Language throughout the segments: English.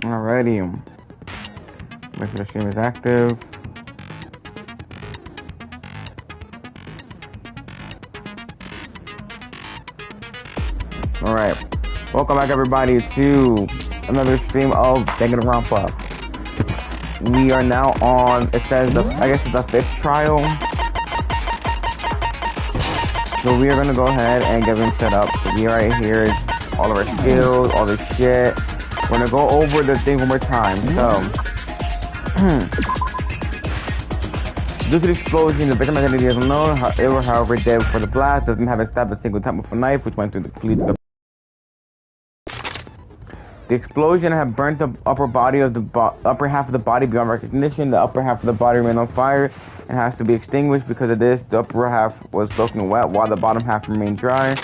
Alrighty. Make sure the stream is active. Alright. Welcome back everybody to another stream of Danganronpa. We are now on, it says, I guess it's the 5th trial. So we are going to go ahead and get them set up. So we right here is all of our skills, all this shit. We're going to go over the thing one more time. So, due to the explosion, the victim identity is unknown. They were, however, dead before the blast. Doesn't have stabbed a single time with a knife, which went through the complete. The explosion had burnt the upper body of the upper half of the body beyond recognition. The upper half of the body remained on fire and has to be extinguished. Because of this, the upper half was soaking wet while the bottom half remained dry.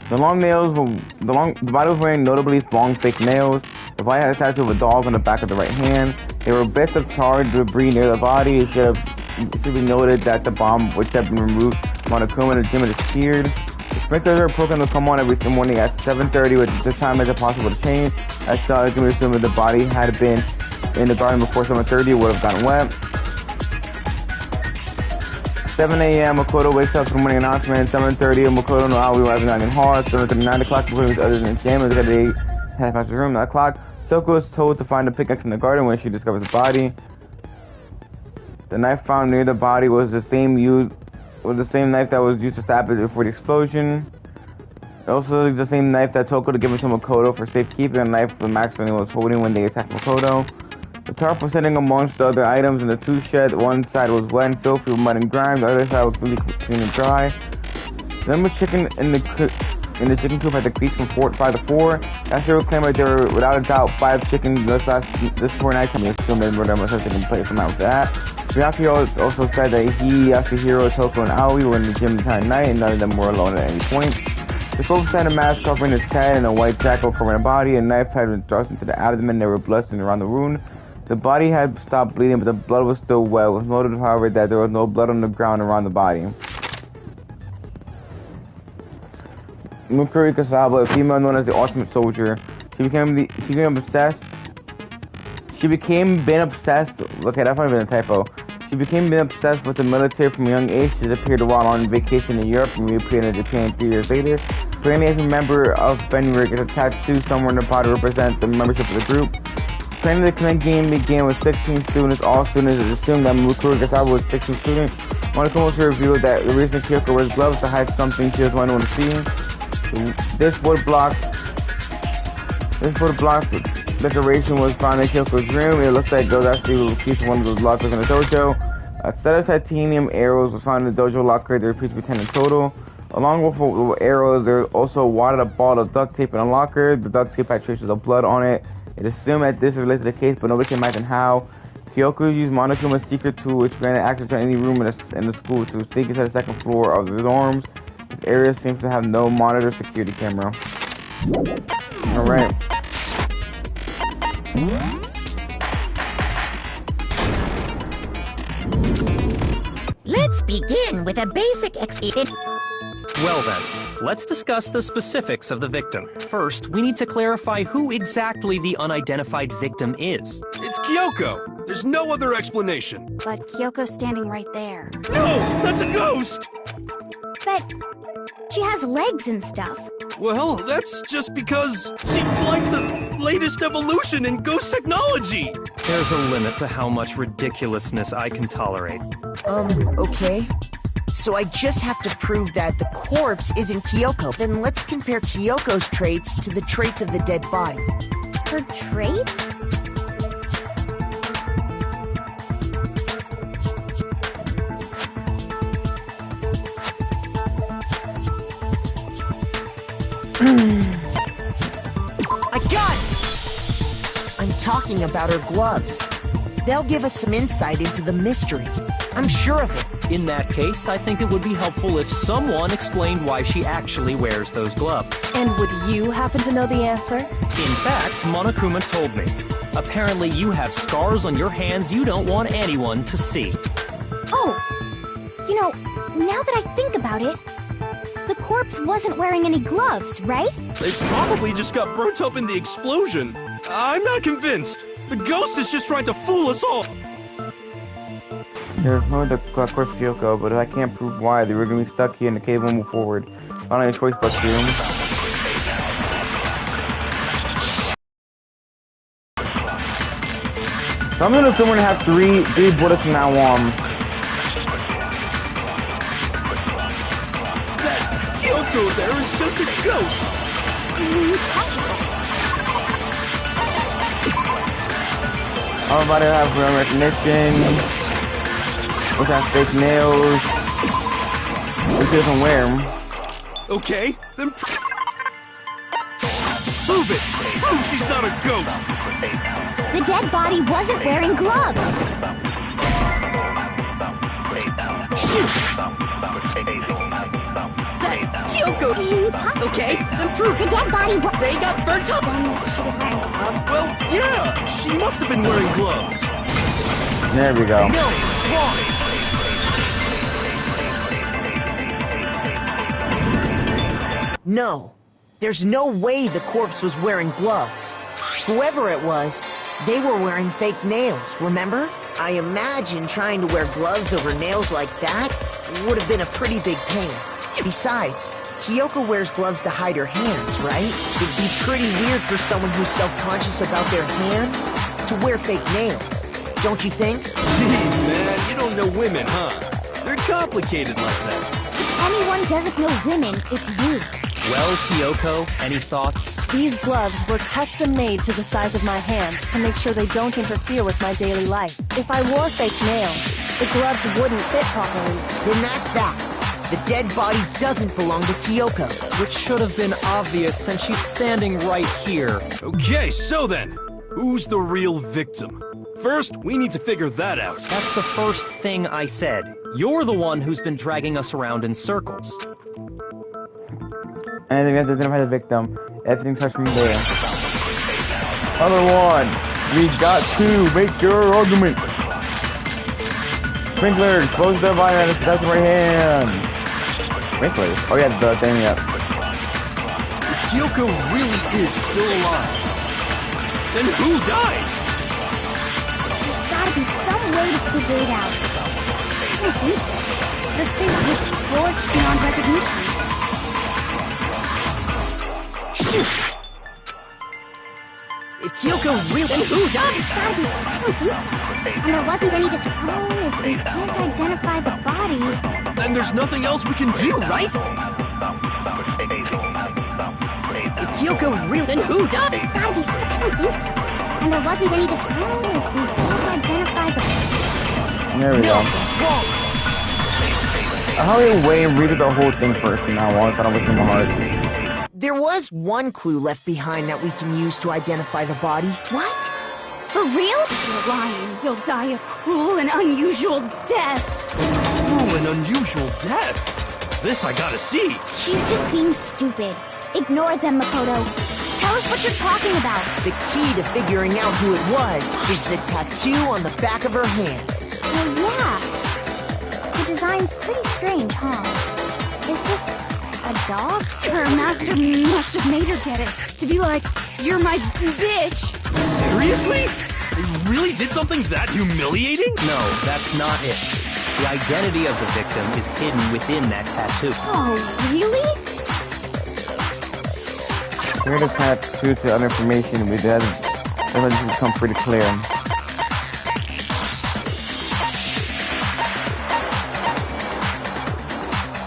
The body was wearing notably long, fake nails. The body had a tattoo of a dog on the back of the right hand. There were bits of charred debris near the body. It should be noted that the bomb, which had been removed, Monokuma and the gym had disappeared. The sprinklers are programmed to come on every morning at 7:30, which this time is impossible to change. As such, we assume that the body had been in the garden before 7:30, it would have gotten wet. 7 a.m. Makoto wakes up for the morning announcement. 7:30, Makoto no Aoi arriving on in hall. 7:30, 9 o'clock, before others in the gym. At 8, half past the room, 9 o'clock. Soko is told to find a pickaxe in the garden when she discovers the body. The knife found near the body was the same knife that was used to stab it before the explosion. Also, the same knife that Toko had given to Makoto for safekeeping, a knife the Maxine was holding when they attacked Makoto. The tarp was sitting amongst the other items in the tool shed. One side was wet and filthy with mud and grime. The other side was really clean and dry. The number of chicken in the chicken coop had decreased from 5 to 4. That's the claim that there were, without a doubt, 5 chickens this 4 nights. We assume that murder must have taken place amount of that. Miyaki also said that he, Yasuhiro, Toko, and Aoi were in the gym the entire night, and none of them were alone at any point. The folks had a mask covering his head and a white jacket covering the body. A knife had been thrust into the abdomen. There were blood stains around the wound. The body had stopped bleeding, but the blood was still wet. It was noted, however, that there was no blood on the ground around the body. Mukuri Kasaba, a female known as the Ultimate Soldier, she became obsessed. Okay, that's not even a typo. She became obsessed with the military from a young age. She disappeared while on vacation in Europe and reappeared in Japan 3 years later. Apparently, as a member of Fenrir, is attached to somewhere in the body to represent the membership of the group. Training the Connect game began with 16 students. All students assumed that Mukuri Kasaba was 16 students. Monica also revealed that the reason Kyoko wears gloves to hide something she doesn't want to see. This wood block decoration was found in Kyoko's room. It looks like it was actually a piece of one of those lockers in the dojo. A set of titanium arrows was found in the dojo locker. There appears to be 10 in total. Along with the arrows, there also wadded a ball of duct tape in a locker. The duct tape had traces of blood on it. It is assumed that this relates to the case, but nobody can imagine how. Kyoko used Monokuma's secret tool, which granted access to any room in the school, to sneak into the second floor of the dorms. This area seems to have no monitor security camera. Alright. Let's begin with a basic explanation. Well then, let's discuss the specifics of the victim. First, we need to clarify who exactly the unidentified victim is. It's Kyoko! There's no other explanation. But Kyoko's standing right there. No! That's a ghost! But she has legs and stuff. Well, that's just because she's like the latest evolution in ghost technology! There's a limit to how much ridiculousness I can tolerate. Okay. So I just have to prove that the corpse isn't Kyoko. Then let's compare Kyoko's traits to the traits of the dead body. Her traits? I got it! I'm talking about her gloves. They'll give us some insight into the mystery. I'm sure of it. In that case, I think it would be helpful if someone explained why she actually wears those gloves. And would you happen to know the answer? In fact, Monokuma told me. Apparently you have scars on your hands you don't want anyone to see. Oh, you know, now that I think about it, the corpse wasn't wearing any gloves, right? They probably just got burnt up in the explosion. I'm not convinced. The ghost is just trying to fool us all. There's no the corpse of Kyoko, but I can't prove why. They were going to be stuck here and the cave won't move forward. I don't have any choice but to. So I'm going to assume we're going to have three bullets from now on. That Kyoko there is just a ghost. Everybody have recognition. We have fake nails. She doesn't wear them. Okay, then prove it. Prove she's not a ghost. The dead body wasn't wearing gloves. Shoot! That Kyoko! Okay, then prove The it. dead body They got burnt up! Then she was wearing gloves. Well, yeah, she must have been wearing gloves. There we go. No, it's wrong. No, there's no way the corpse was wearing gloves. Whoever it was, they were wearing fake nails, remember? I imagine trying to wear gloves over nails like that would have been a pretty big pain. Besides, Kyoko wears gloves to hide her hands, right? It'd be pretty weird for someone who's self-conscious about their hands to wear fake nails, don't you think? Jeez, man, you don't know women, huh? They're complicated like that. If anyone doesn't know women, it's you. Well, Kyoko, any thoughts? These gloves were custom made to the size of my hands to make sure they don't interfere with my daily life. If I wore fake nails, the gloves wouldn't fit properly. Then that's that. The dead body doesn't belong to Kyoko. Which should have been obvious since she's standing right here. Okay, so then, who's the real victim? First, we need to figure that out. That's the first thing I said. You're the one who's been dragging us around in circles. And then we have to identify the victim. Everything starts from there. Other one. We got to make your argument. Sprinklers, close the violence. That's the right hand. Sprinklers. Oh yeah, the thing. Yeah. If Kyoko really is still alive, then who died? There's gotta be some way to figure it out. I don't think so. The face was scorched beyond recognition. Shoot! If Kyoko really... Then who died? There's gotta be... I don't think so. And there wasn't any Oh, if we can't identify the body... Then there's nothing else we can do, right? If Kyoko really... Then who died? There's gotta be I don't think so. And there wasn't any if we can't identify the... There we No, go. that's wrong. How do we wait and read the whole thing first from now on? I don't listen to my heart. There was one clue left behind that we can use to identify the body. What? For real? You're lying. You'll die a cruel and unusual death. Cruel and unusual death. This I gotta see. She's just being stupid. Ignore them, Makoto. Tell us what you're talking about. The key to figuring out who it was is the tattoo on the back of her hand. Well, yeah. The design's pretty strange, huh? Is this a dog? Her master must have made her get it. To be like, you're my bitch. Seriously? They really did something that humiliating? No, that's not it. The identity of the victim is hidden within that tattoo. Oh, really? We're gonna tattoo to other information, but that doesn't become pretty clear.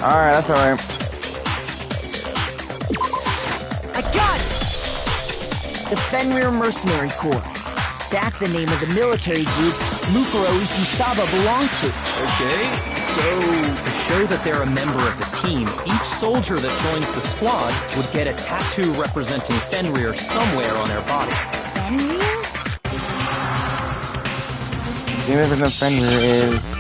Alright, that's alright. I got it! The Fenrir Mercenary Corps. That's the name of the military group Mukuro Ikusaba belonged to. Okay, so... To show that they're a member of the team, each soldier that joins the squad would get a tattoo representing Fenrir somewhere on their body. Fenrir? name of the Fenrir is...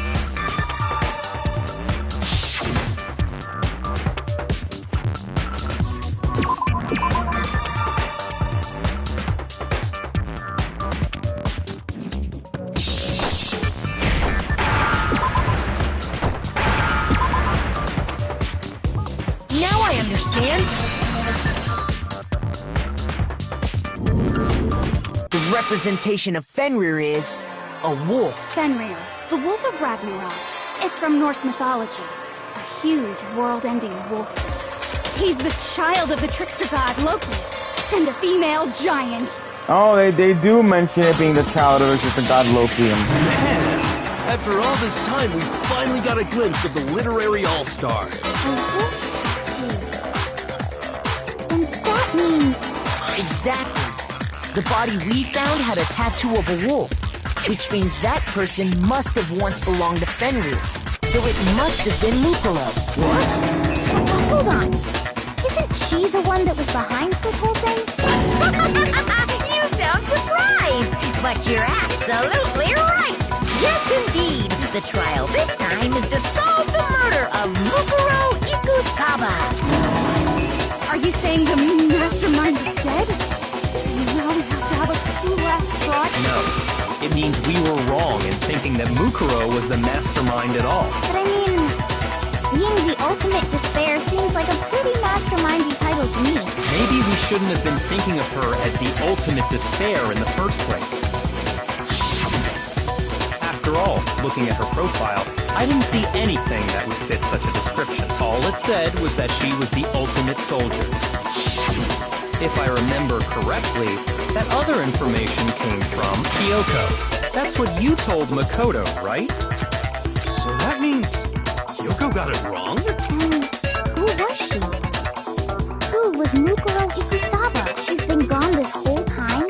Now I understand. The representation of Fenrir is a wolf. Fenrir, the wolf of Ragnarok. It's from Norse mythology. A huge, world-ending wolf race. He's the child of the trickster god Loki, and a female giant. Oh, they do mention it being the child of the god Loki. Man, after all this time, we finally got a glimpse of the literary all-star. A wolf tattoo. And that means... Exactly. The body we found had a tattoo of a wolf, which means that person must have once belonged to Fenrir. So it must have been Mukuro. What? Hold on. Isn't she the one that was behind this whole thing? You sound surprised, but you're absolutely right. Yes, indeed. The trial this time is to solve the murder of Mukuro Ikusaba. Are you saying the mastermind is dead? Now we have to have a last thought. No. It means we were wrong in thinking that Mukuro was the mastermind at all. But I mean, being the ultimate despair seems like a pretty mastermindy title to me. Maybe we shouldn't have been thinking of her as the ultimate despair in the first place. After all, looking at her profile, I didn't see anything that would fit such a description. All it said was that she was the ultimate soldier. If I remember correctly, that other information came from Kyoko. That's what you told Makoto, right? So that means Kyoko got it wrong? Who was she? Who was Mukuro Ikusaba? She's been gone this whole time?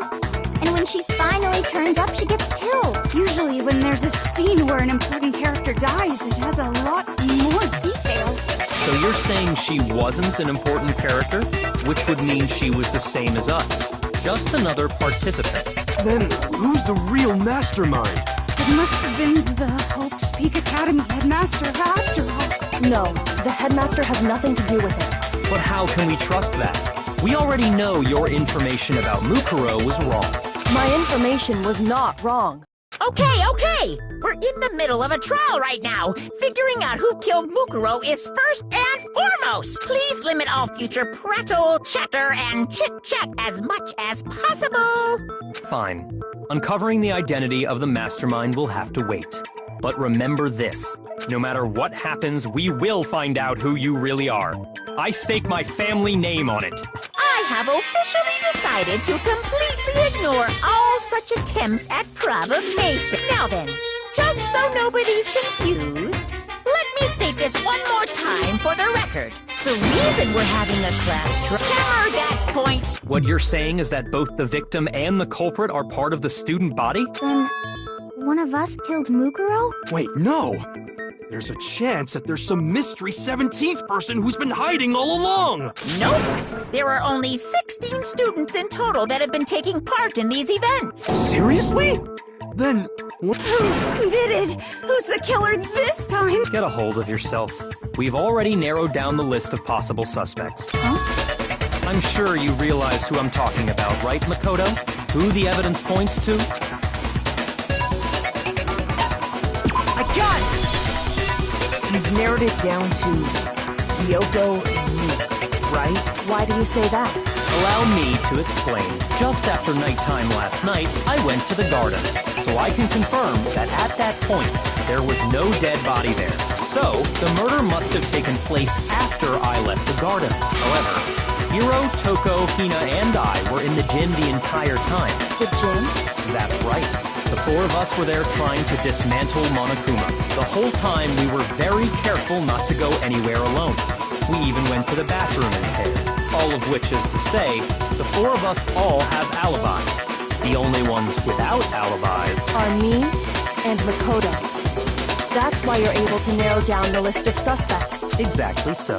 And when she finally turns up, she gets killed. Usually when there's a scene where an important character dies, it has a lot more detail. So you're saying she wasn't an important character? Which would mean she was the same as us. Just another participant. Then who's the real mastermind? It must have been the Hope's Peak Academy headmaster after all. No, the headmaster has nothing to do with it. But how can we trust that? We already know your information about Mukuro was wrong. My information was not wrong. Okay. We're in the middle of a trial right now. Figuring out who killed Mukuro is first and foremost. Please limit all future prattle, chatter, and chit-chat as much as possible. Fine. Uncovering the identity of the mastermind will have to wait. But remember this. No matter what happens, we will find out who you really are. I stake my family name on it. I have officially decided to completely ignore all such attempts at provocation. Now then, just so nobody's confused, let me state this one more time for the record. The reason we're having a class hammer that point. What you're saying is that both the victim and the culprit are part of the student body? Then, one of us killed Mukuro? Wait, no! There's a chance that there's some mystery 17th person who's been hiding all along! Nope! There are only 16 students in total that have been taking part in these events. Seriously? Then, what? Who did it? Who's the killer this time? Get a hold of yourself. We've already narrowed down the list of possible suspects. Huh? I'm sure you realize who I'm talking about, right, Makoto? Who the evidence points to? I got it! You've narrowed it down to Kyoko and me, right? Why do you say that? Allow me to explain. Just after nighttime last night, I went to the garden, so I can confirm that at that point, there was no dead body there. So, the murder must have taken place after I left the garden. However, Hiro, Toko, Hina, and I were in the gym the entire time. The gym? That's right. The four of us were there trying to dismantle Monokuma. The whole time, we were very careful not to go anywhere alone. We even went to the bathroom in pairs. All of which is to say, the four of us all have alibis. The only ones without alibis Are me and Makoto. That's why you're able to narrow down the list of suspects. exactly so.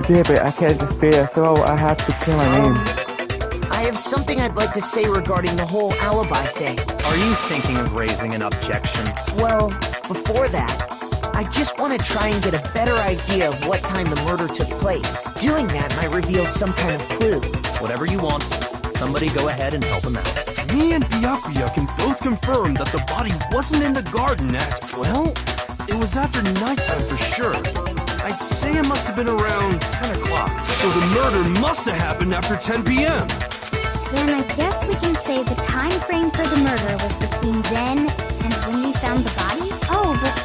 Yeah, but I can't despair, so I have to clear my name. I have something I'd like to say regarding the whole alibi thing. Are you thinking of raising an objection? Well, before that, I just want to try and get a better idea of what time the murder took place. Doing that might reveal some kind of clue. Whatever you want. Somebody go ahead and help him out. Me and Byakuya can both confirm that the body wasn't in the garden at, well, it was after nighttime for sure. I'd say it must have been around 10 o'clock. So the murder must have happened after 10 p.m. Then I guess we can say the time frame for the murder was between then and when we found the body? Oh, but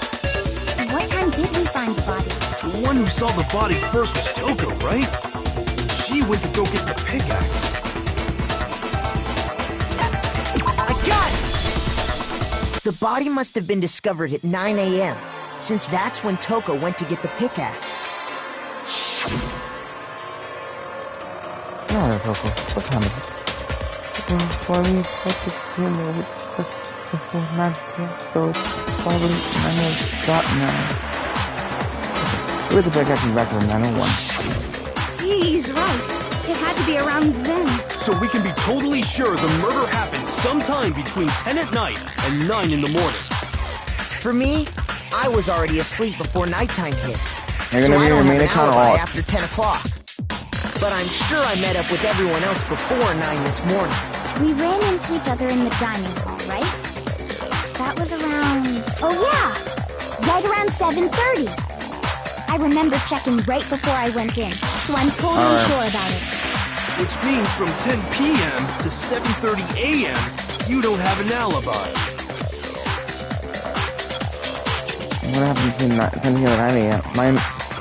what time did we find the body? The one who saw the body first was Toko, right? She went to go get the pickaxe. I got it! The body must have been discovered at 9 a.m., since that's when Toko went to get the pickaxe. No, Toko. What time is it? 20, 16, before 9 p.m. So probably 9 o'clock now. Look at the pickaxe back from 901. He's right. It had to be around then. So we can be totally sure the murder happened sometime between 10 at night and 9 in the morning. For me, I was already asleep before nighttime hit. You're So gonna I be don't have an remaining kind of alibi off. after 10 o'clock. But I'm sure I met up with everyone else before 9 this morning. We ran into each other in the dining hall, right? That was around... Oh yeah! Right around 7:30. I remember checking right before I went in, so I'm totally sure about it. Which means from 10 p.m. to 7:30 a.m., you don't have an alibi. What happened between 10 p.m. and 9 a.m.?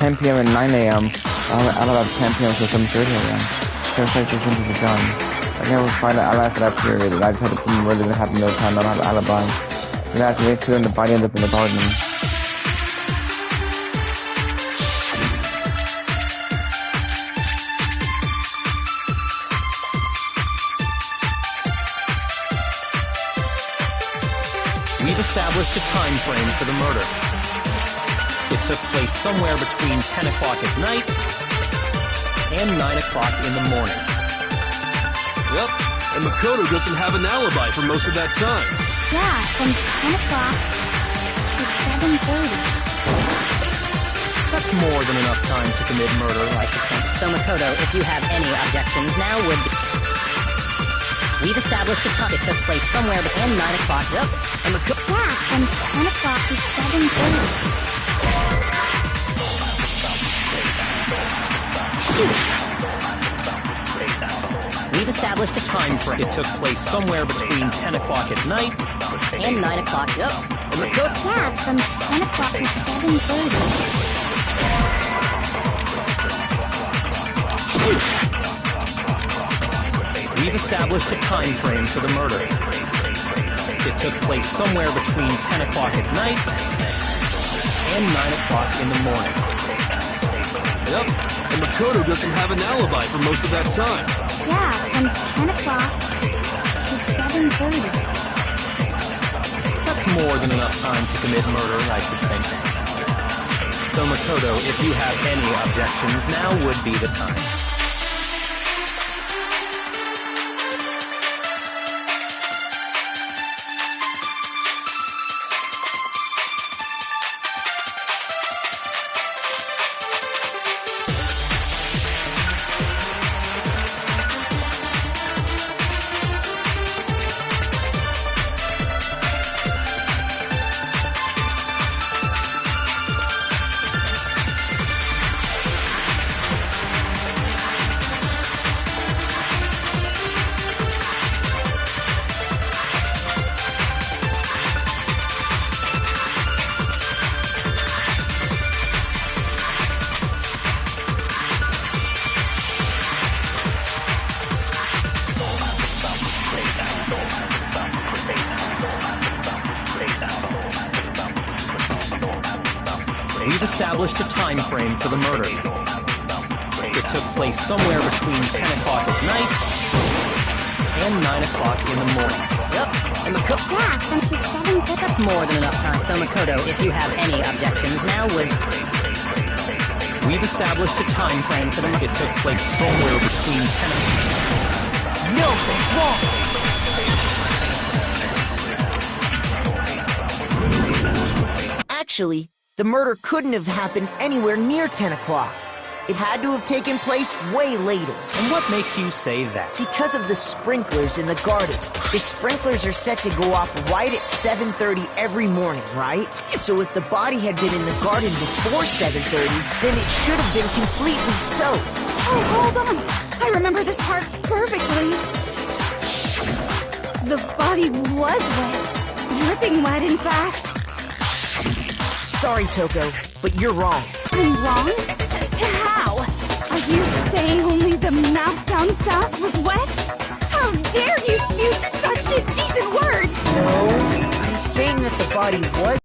10 p.m. and 9 a.m. I'll about 10 p.m. to 7:30 a.m. So it's like this things are done. I can never find an alibi for that period. I just had to put them where they didn't have no time, I don't have an alibi. And that's way too, and the body ended up in the garden. We've established a time frame for the murder. It took place somewhere between 10 o'clock at night and 9 o'clock in the morning. Yep, and Makoto doesn't have an alibi for most of that time. Yeah, from 10 o'clock to 7:30. That's more than enough time to commit murder, I should think. So Makoto, if you have any objections, now would be... We've established a time. It took place somewhere between 9 o'clock. Yep. And Makoto... Yeah, from 10 o'clock to 7:30. We've established a time frame. It took place somewhere between 10 o'clock at night And 9 o'clock. Yep. And Makoto... Yeah, from 10 o'clock to 7:30. We've established a time frame for the murder. It took place somewhere between 10 o'clock at night and 9 o'clock in the morning. Yep, and Makoto doesn't have an alibi for most of that time. Yeah, from 10 o'clock to 7:30. That's more than enough time to commit murder, I should think. So Makoto, if you have any objections, now would be the time. We've established a time frame for the murder. It took place somewhere between 10 o'clock at night and 9 o'clock in the morning. Yep. And Makoto... Yeah, from 7:30. That's more than enough time. So Makoto, if you have any objections, now would... We've established a time frame for the murder. It took place somewhere between 10 o'clock. No, that's wrong. Actually, the murder couldn't have happened anywhere near 10 o'clock. It had to have taken place way later. And what makes you say that? Because of the sprinklers in the garden. The sprinklers are set to go off right at 7:30 every morning, right? So if the body had been in the garden before 7:30, then it should have been completely soaked. Oh, hold on. I remember this part perfectly. The body was wet. Dripping wet, in fact. Sorry, Toko, but you're wrong. I'm wrong? How? Are you saying only the mouth down south was wet? How dare you spew such indecent words? No, I'm saying that the body was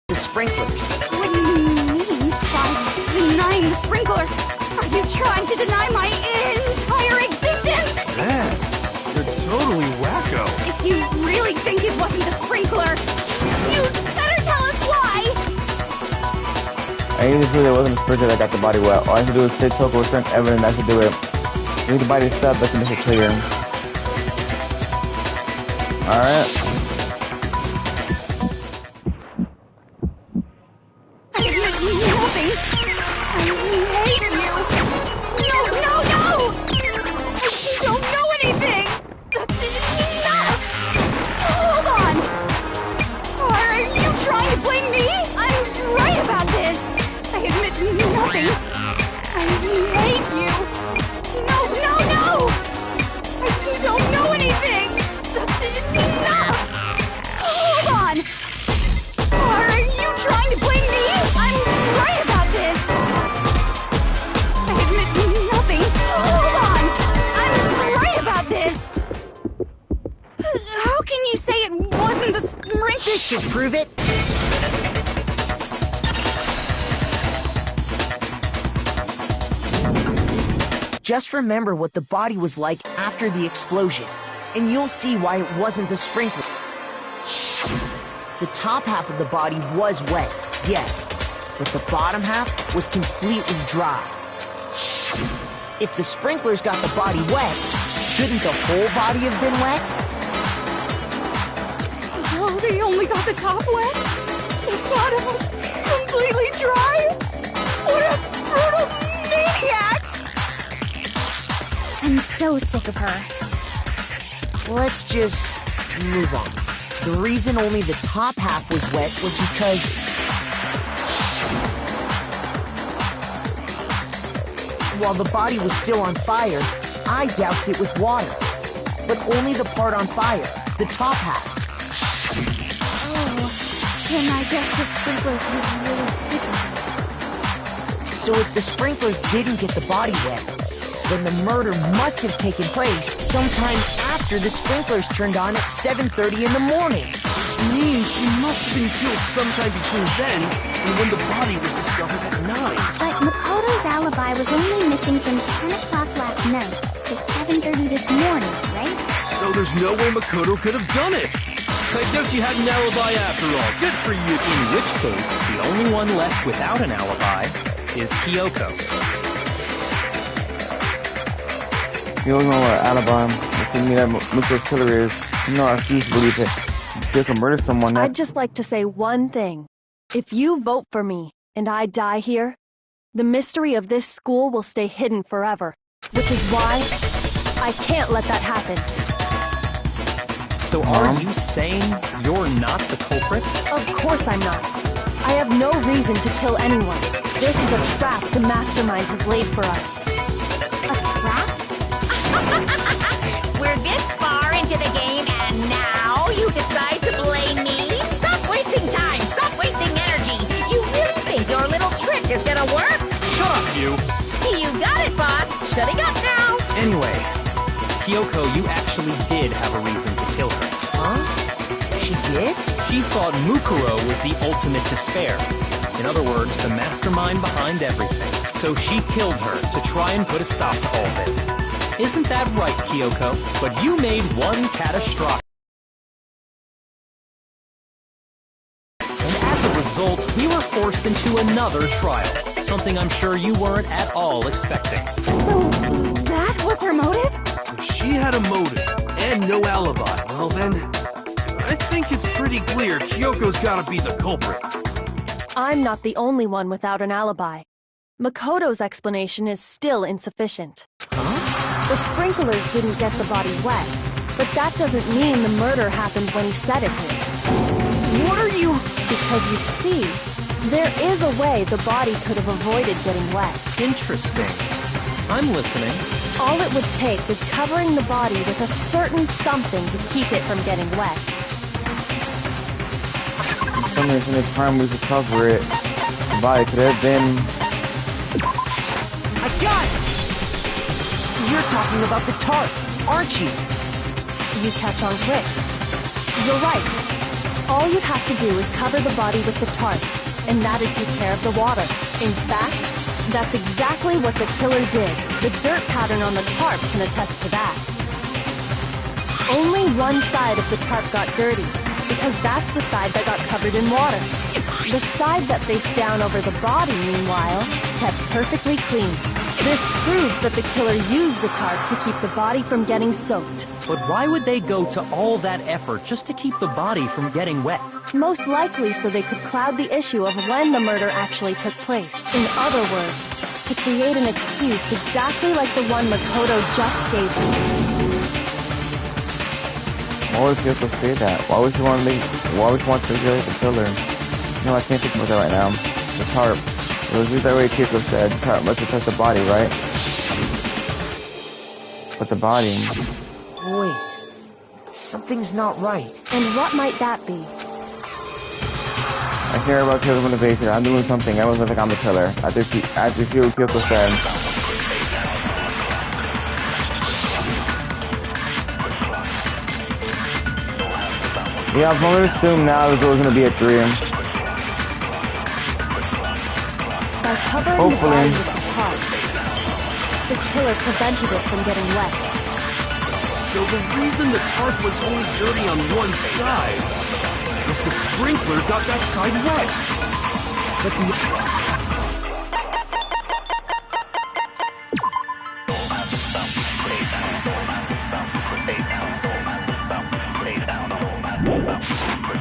the sprinklers. What do you mean by denying the sprinkler? Are you trying to deny my entire existence? Man, you're totally wacko. If you really think it wasn't the sprinkler, you'd better tell us why! I need to prove there wasn't a sprinkler that got the body wet. All I have to do is say Toko with certain evidence that should do it. Leave the body stuff, that can make it clear. Alright. I admit nothing. I hate you. No, no, no! I don't know anything! That's enough! Hold on! Are you trying to blame me? I'm right about this! I admit nothing. I hate you. No, no, no! I don't know anything! That's enough! Hold on! Are you trying to blame me? I'm right about this! I admit nothing. Hold on! I'm right about this! How can you say it wasn't the sprinkler? This should prove it. Just remember what the body was like after the explosion, and you'll see why it wasn't the sprinkler. The top half of the body was wet, yes, but the bottom half was completely dry. If the sprinklers got the body wet, shouldn't the whole body have been wet? So they only got the top wet? The bottom was completely dry? What a brutal maniac! I'm so sick of her. Let's just move on. The reason only the top half was wet was because while the body was still on fire, I doused it with water. But only the part on fire, the top half. Oh, then I guess the sprinklers was really different. So if the sprinklers didn't get the body wet, then the murder must have taken place sometime after the sprinklers turned on at 7:30 in the morning. Which means she must have been killed sometime between then and when the body was discovered at 9. But Makoto's alibi was only missing from 10 o'clock last night to 7:30 this morning, right? So there's no way Makoto could have done it. I guess you had an alibi after all. Good for you. In which case, the only one left without an alibi is Kyoko. You always know what alibi. If you mean that Muko's killer is, you know I refuse to believe it. They can murder someone that... I'd just like to say one thing. If you vote for me and I die here, the mystery of this school will stay hidden forever, which is why I can't let that happen. So are you saying you're not the culprit? Of course I'm not. I have no reason to kill anyone. This is a trap the mastermind has laid for us. A trap? We're this far into the game, and now you decide to blame me? Stop wasting time! Stop wasting energy! You really think your little trick is gonna work? Shut up, you! You got it, boss! Shutting up now! Anyway, Kyoko, you actually did have a reason to kill her. Huh? She did? She thought Mukuro was the ultimate despair. In other words, the mastermind behind everything. So she killed her to try and put a stop to all this. Isn't that right, Kyoko? But you made one catastrophic. And as a result, we were forced into another trial. Something I'm sure you weren't at all expecting. So, that was her motive? she had a motive and no alibi, well then, I think it's pretty clear Kyoko's gotta be the culprit. I'm not the only one without an alibi. Makoto's explanation is still insufficient. The sprinklers didn't get the body wet, but that doesn't mean the murder happened when he said it did. What are you... Because you see, there is a way the body could have avoided getting wet. Interesting. I'm listening. All it would take is covering the body with a certain something to keep it from getting wet. For some reason, this time we could cover it. The body could have been... I got it! You're talking about the tarp, aren't you? You catch on quick. You're right. All you'd have to do is cover the body with the tarp, and that'd take care of the water. In fact, that's exactly what the killer did. The dirt pattern on the tarp can attest to that. Only one side of the tarp got dirty, because that's the side that got covered in water. The side that faced down over the body, meanwhile, kept perfectly clean. This proves that the killer used the tarp to keep the body from getting soaked. But why would they go to all that effort just to keep the body from getting wet? Most likely so they could cloud the issue of when the murder actually took place. In other words, to create an excuse exactly like the one Makoto just gave them. Why would Kyoko say that? Why would she want to manipulate the killer? No, I can't think about that right now. The tarp. It was just that way Kyoko said. The tarp must have touched the body, right? But the body... Wait. Something's not right. And what might that be? I care about killer's motivation. I'm doing something. Everyone's gonna think I'm the killer. After she what Kyoko said. Yeah, I'm going to assume now the goal's gonna be a 3. By covering Hopefully. the body with the tarp, the killer prevented it from getting wet. So the reason the tarp was only dirty on one side was the sprinkler got that side wet. But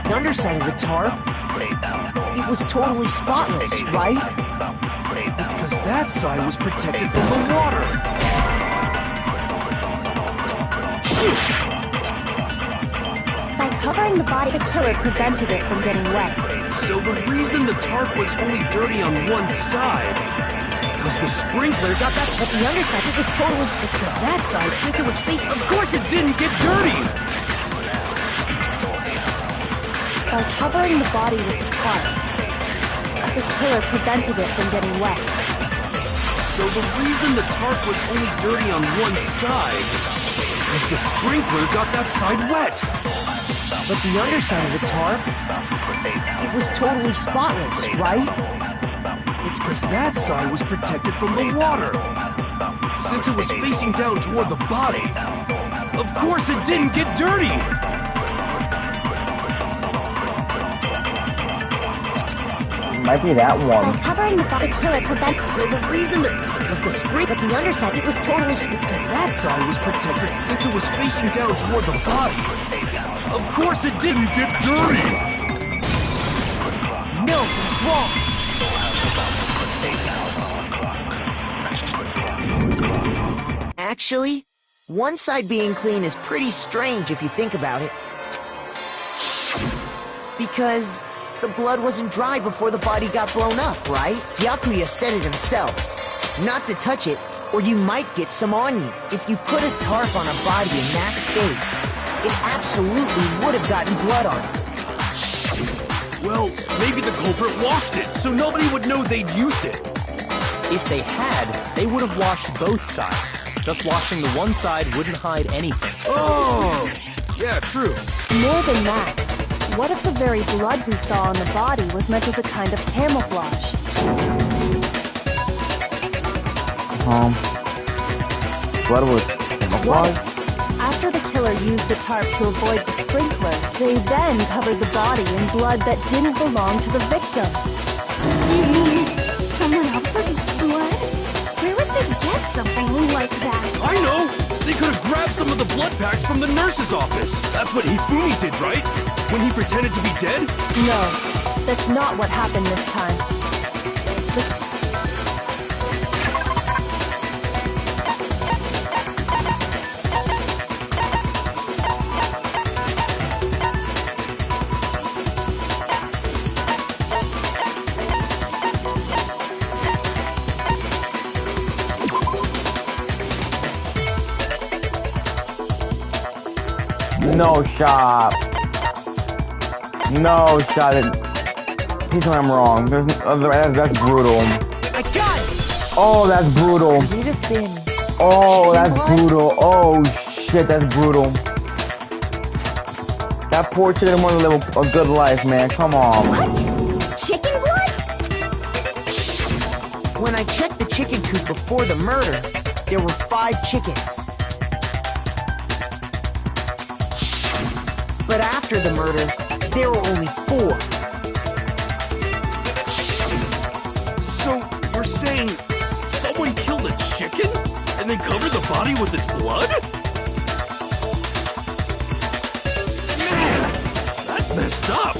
the underside of the tarp, it was totally spotless, right? it's because that side was protected from the water. Shoot! By covering the body, the killer prevented it from getting wet. So the reason the tarp was only dirty on one side is because the sprinkler got that. But the underside, it was totally... It's because that side, since it was facing... Of course it didn't get dirty! By covering the body with the tarp, the killer prevented it from getting wet. So the reason the tarp was only dirty on one side is the sprinkler got that side wet. But the underside of the tarp, it was totally spotless, right? It's because that side was protected from the water. Since it was facing down toward the body, of course it didn't get dirty. Might be that one. By covering the body, the killer prevents... So the reason that... Because the spring... But the underside, it was totally... It's because That side was protected since it was facing down toward the body. Of course it didn't get dirty. No, it's wrong. Actually, one side being clean is pretty strange if you think about it. Because the blood wasn't dry before the body got blown up, right? Byakuya said it himself. Not to touch it, or you might get some on you. If you put a tarp on a body in that state, it absolutely would have gotten blood on it. Well, maybe the culprit washed it, so nobody would know they'd used it. If they had, they would have washed both sides. Just washing the one side wouldn't hide anything. Oh, yeah, true. More than that, what if the very blood we saw on the body was meant as a kind of camouflage? Blood was What camouflage? if, after the killer used the tarp to avoid the sprinklers, they then covered the body in blood that didn't belong to the victim? You mean someone else's blood? Where would they get something like that? I know! They could have grabbed some of the blood packs from the nurse's office. That's what Hifumi did, right? When he pretended to be dead? No, that's not what happened this time. No shot. No shot. Please tell me I'm wrong. That's brutal. I got it! Oh, that's brutal. Could it have been Oh, chicken that's blood? brutal. Oh, shit, that's brutal. That poor chicken wanted to live a good life, man. Come on. What? Chicken blood? When I checked the chicken coop before the murder, there were 5 chickens. But after the murder, there were only 4. So, we're saying someone killed a chicken and then covered the body with its blood? Man, that's messed up.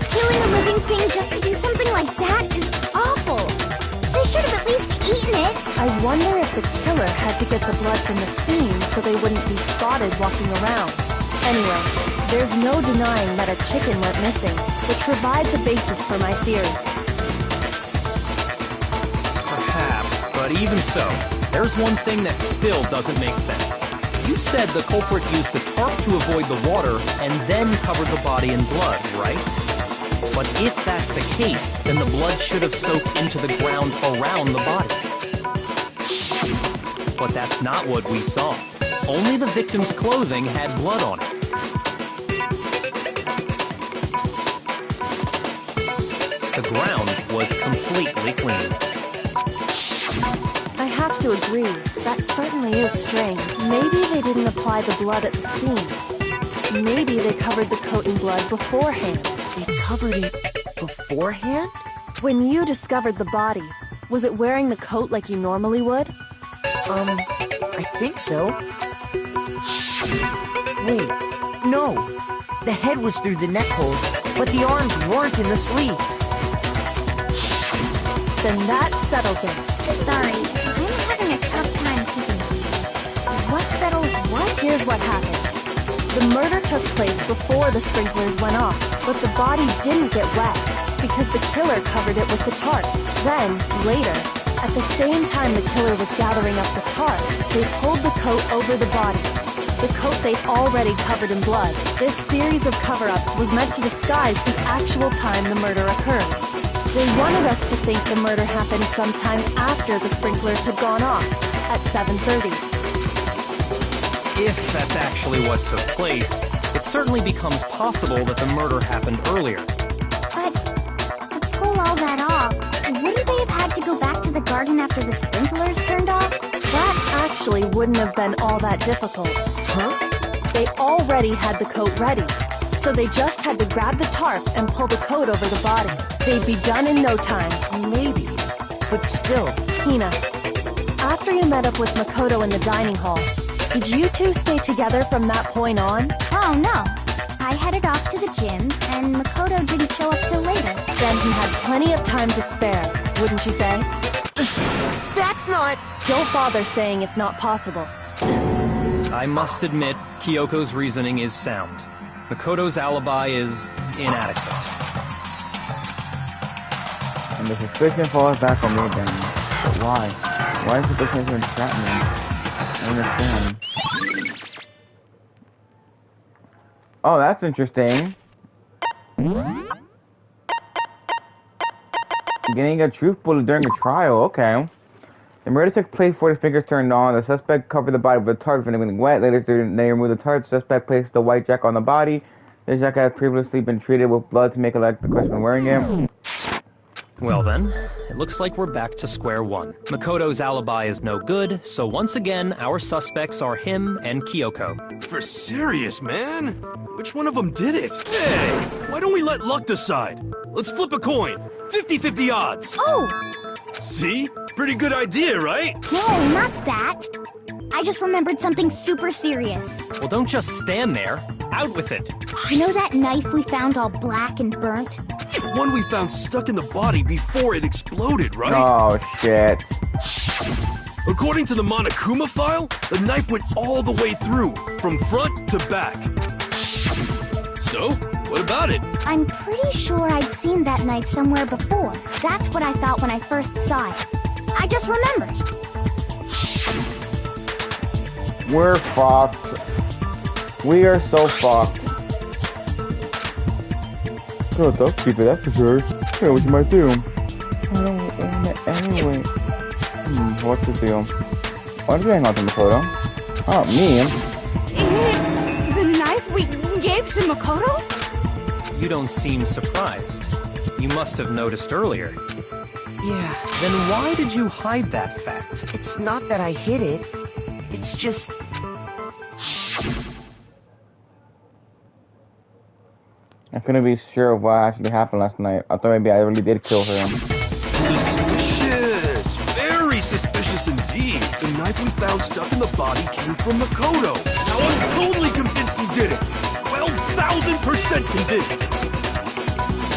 Killing a living thing just to do something like that is awful. They should have at least eaten it. I wonder if the killer had to get the blood from the scene so they wouldn't be spotted walking around. Anyway, there's no denying that a chicken went missing, which provides a basis for my theory. Perhaps, but even so, there's one thing that still doesn't make sense. You said the culprit used the tarp to avoid the water and then covered the body in blood, right? But if that's the case, then the blood should have soaked into the ground around the body. But that's not what we saw. Only the victim's clothing had blood on it. The ground was completely clean. I have to agree, that certainly is strange. Maybe they didn't apply the blood at the scene. Maybe they covered the coat in blood beforehand. They covered it beforehand? When you discovered the body, was it wearing the coat like you normally would? I think so. Wait, no. The head was through the neck hole, but the arms weren't in the sleeves. Then that settles it. Sorry, I'm having a tough time keeping up. What settles what? Here's what happened. The murder took place before the sprinklers went off, but the body didn't get wet because the killer covered it with the tarp. Then, later, at the same time the killer was gathering up the tarp, they pulled the coat over the body. The coat they'd already covered in blood. This series of cover-ups was meant to disguise the actual time the murder occurred. They wanted us to think the murder happened sometime after the sprinklers had gone off, at 7:30. If that's actually what took place, it certainly becomes possible that the murder happened earlier. But to pull all that off, wouldn't they have had to go back to the garden after the sprinklers turned off? That actually wouldn't have been all that difficult. Huh? They already had the coat ready, so they just had to grab the tarp and pull the coat over the body. They'd be done in no time. Maybe. But still. Hina, after you met up with Makoto in the dining hall, did you two stay together from that point on? Oh no. I headed off to the gym, and Makoto didn't show up till later. Then he had plenty of time to spare, wouldn't you say? That's not... Don't bother saying it's not possible. I must admit, Kyoko's reasoning is sound. Makoto's alibi is inadequate. And the suspicion falls back on me again. But why? Why is suspicion to entrap me? I don't understand. Oh, that's interesting. Getting a truth bullet during a trial, okay. The murder took place before the fingers turned on. The suspect covered the body with a tarp from getting wet. Later, they removed the tarp. The suspect placed the white jacket on the body. The jacket had previously been treated with blood to make it like the question wearing it. Well then, it looks like we're back to square one. Makoto's alibi is no good, so once again, our suspects are him and Kyoko. For serious, man? Which one of them did it? Hey, why don't we let luck decide? Let's flip a coin. 50-50 odds. Oh! See? Pretty good idea, right? No, not that. I just remembered something super serious. Well, don't just stand there. Out with it. You know that knife we found all black and burnt? One we found stuck in the body before it exploded, right? Oh, shit. According to the Monokuma file, the knife went all the way through, from front to back. So, what about it? I'm pretty sure I'd seen that knife somewhere before. That's what I thought when I first saw it. I just remembered. We're fucked. We are so fucked. Oh, that's stupid, that's for sure. Yeah, what you might do? I don't want it anyway. What's the deal? Why did you hang on to Makoto? Oh, me. It's the knife we gave to Makoto? You don't seem surprised. You must have noticed earlier. Yeah, Then why did you hide that fact? it's not that I hid it. It's just... I couldn't be sure of what actually happened last night. I thought maybe I really did kill her. Suspicious! Very suspicious indeed. The knife we found stuck in the body came from Makoto. Now I'm totally convinced he did it. 12,000% convinced.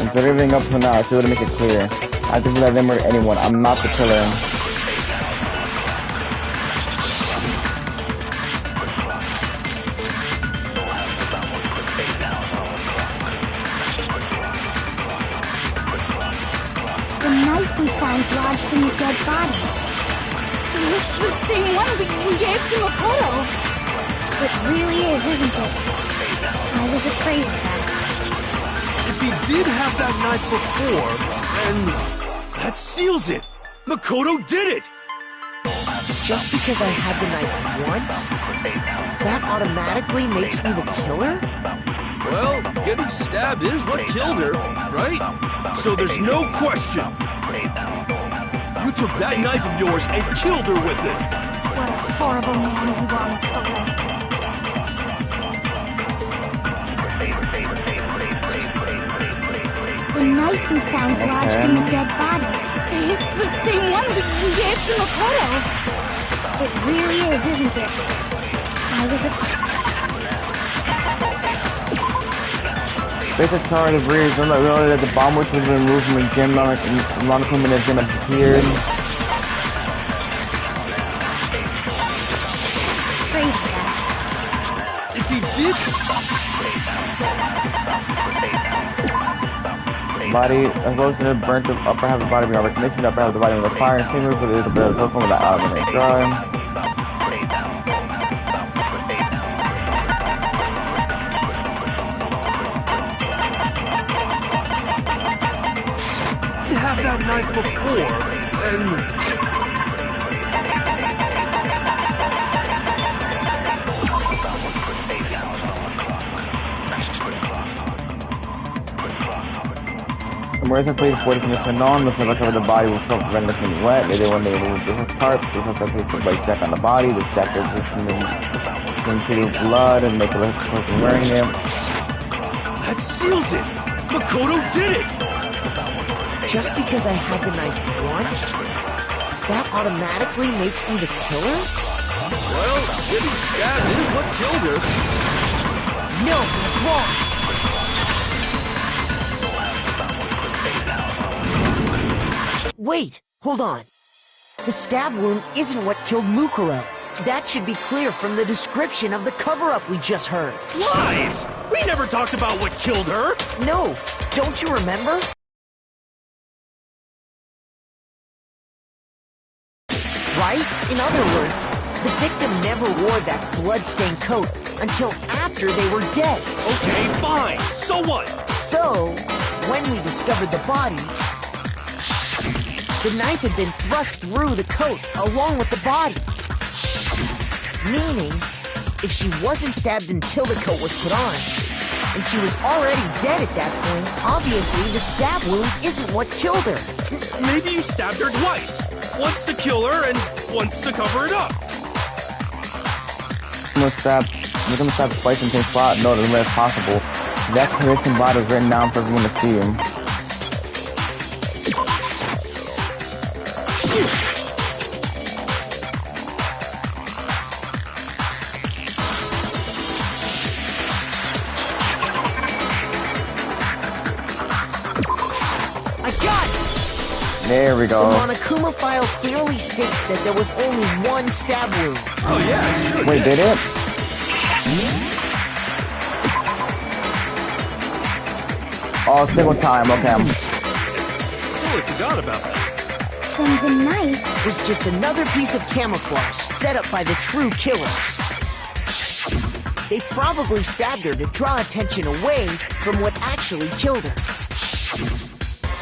Instead of everything up to now, I should make it clear. I didn't let them or anyone. I'm not the killer. The knife we found lodged in the dead body. It's the same one we gave to Makoto. It really is, isn't it? I was afraid of that. If he did have that knife before, then that seals it. Makoto did it. Just because I had the knife once, that automatically makes me the killer? Well, getting stabbed is what killed her, right? So there's no question. You took that knife of yours and killed her with it. What a horrible man you are, Makoto. The knife we found lodged in the dead body. It's the same one we gave to Makoto. It really is, isn't it? I was afraid. Basic power of the breeze. Remember earlier that the bomb which was removed from the gym, Monokuma in the gym had disappeared. Afraid of that. If he did... Body, as well as the burnt upper half of the body being recognition, upper half of the body with a fire, and same move with the bit of the with the element of dry. have that knife before, and... Emergency police reported from Mr. Non, the survivor covered the body with soap to prevent it being wet. Later when they removed the tarp, the police took a check on the body. The check was into blood and make a person wearing it. That seals it! Makoto did it! Just because I had the knife once, that automatically makes me the killer? Well, getting stabbed is what killed her. No, that's wrong! Wait, hold on. The stab wound isn't what killed Mukuro. That should be clear from the description of the cover-up we just heard. Lies! We never talked about what killed her! No, don't you remember? Right? In other words, the victim never wore that blood-stained coat until after they were dead. Okay, fine. So what? So, when we discovered the body, the knife had been thrust through the coat along with the body. Meaning, if she wasn't stabbed until the coat was put on, and she was already dead at that point, obviously the stab wound isn't what killed her. Maybe you stabbed her twice. Once to kill her and once to cover it up. We're gonna stab twice in the same spot. No, the way possible. That commission body is written down for everyone to see him. There we The go. Monokuma file clearly states that there was only one stab wound. Oh yeah, it sure Wait, did it? Oh, single time. Okay. Totally forgot about that. Then the knife. Was just another piece of camouflage set up by the true killer. They probably stabbed her to draw attention away from what actually killed her.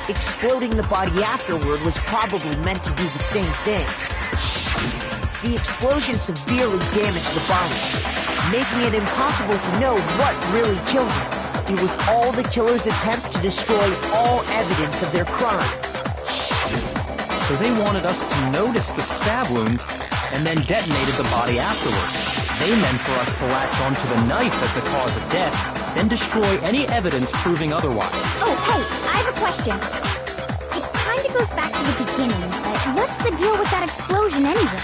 Exploding the body afterward was probably meant to do the same thing. The explosion severely damaged the body, making it impossible to know what really killed her. It was all the killer's attempt to destroy all evidence of their crime. So they wanted us to notice the stab wound and then detonated the body afterward. They meant for us to latch onto the knife as the cause of death, then destroy any evidence proving otherwise. Oh, hey, I have a question. It kinda goes back to the beginning, but what's the deal with that explosion anyway?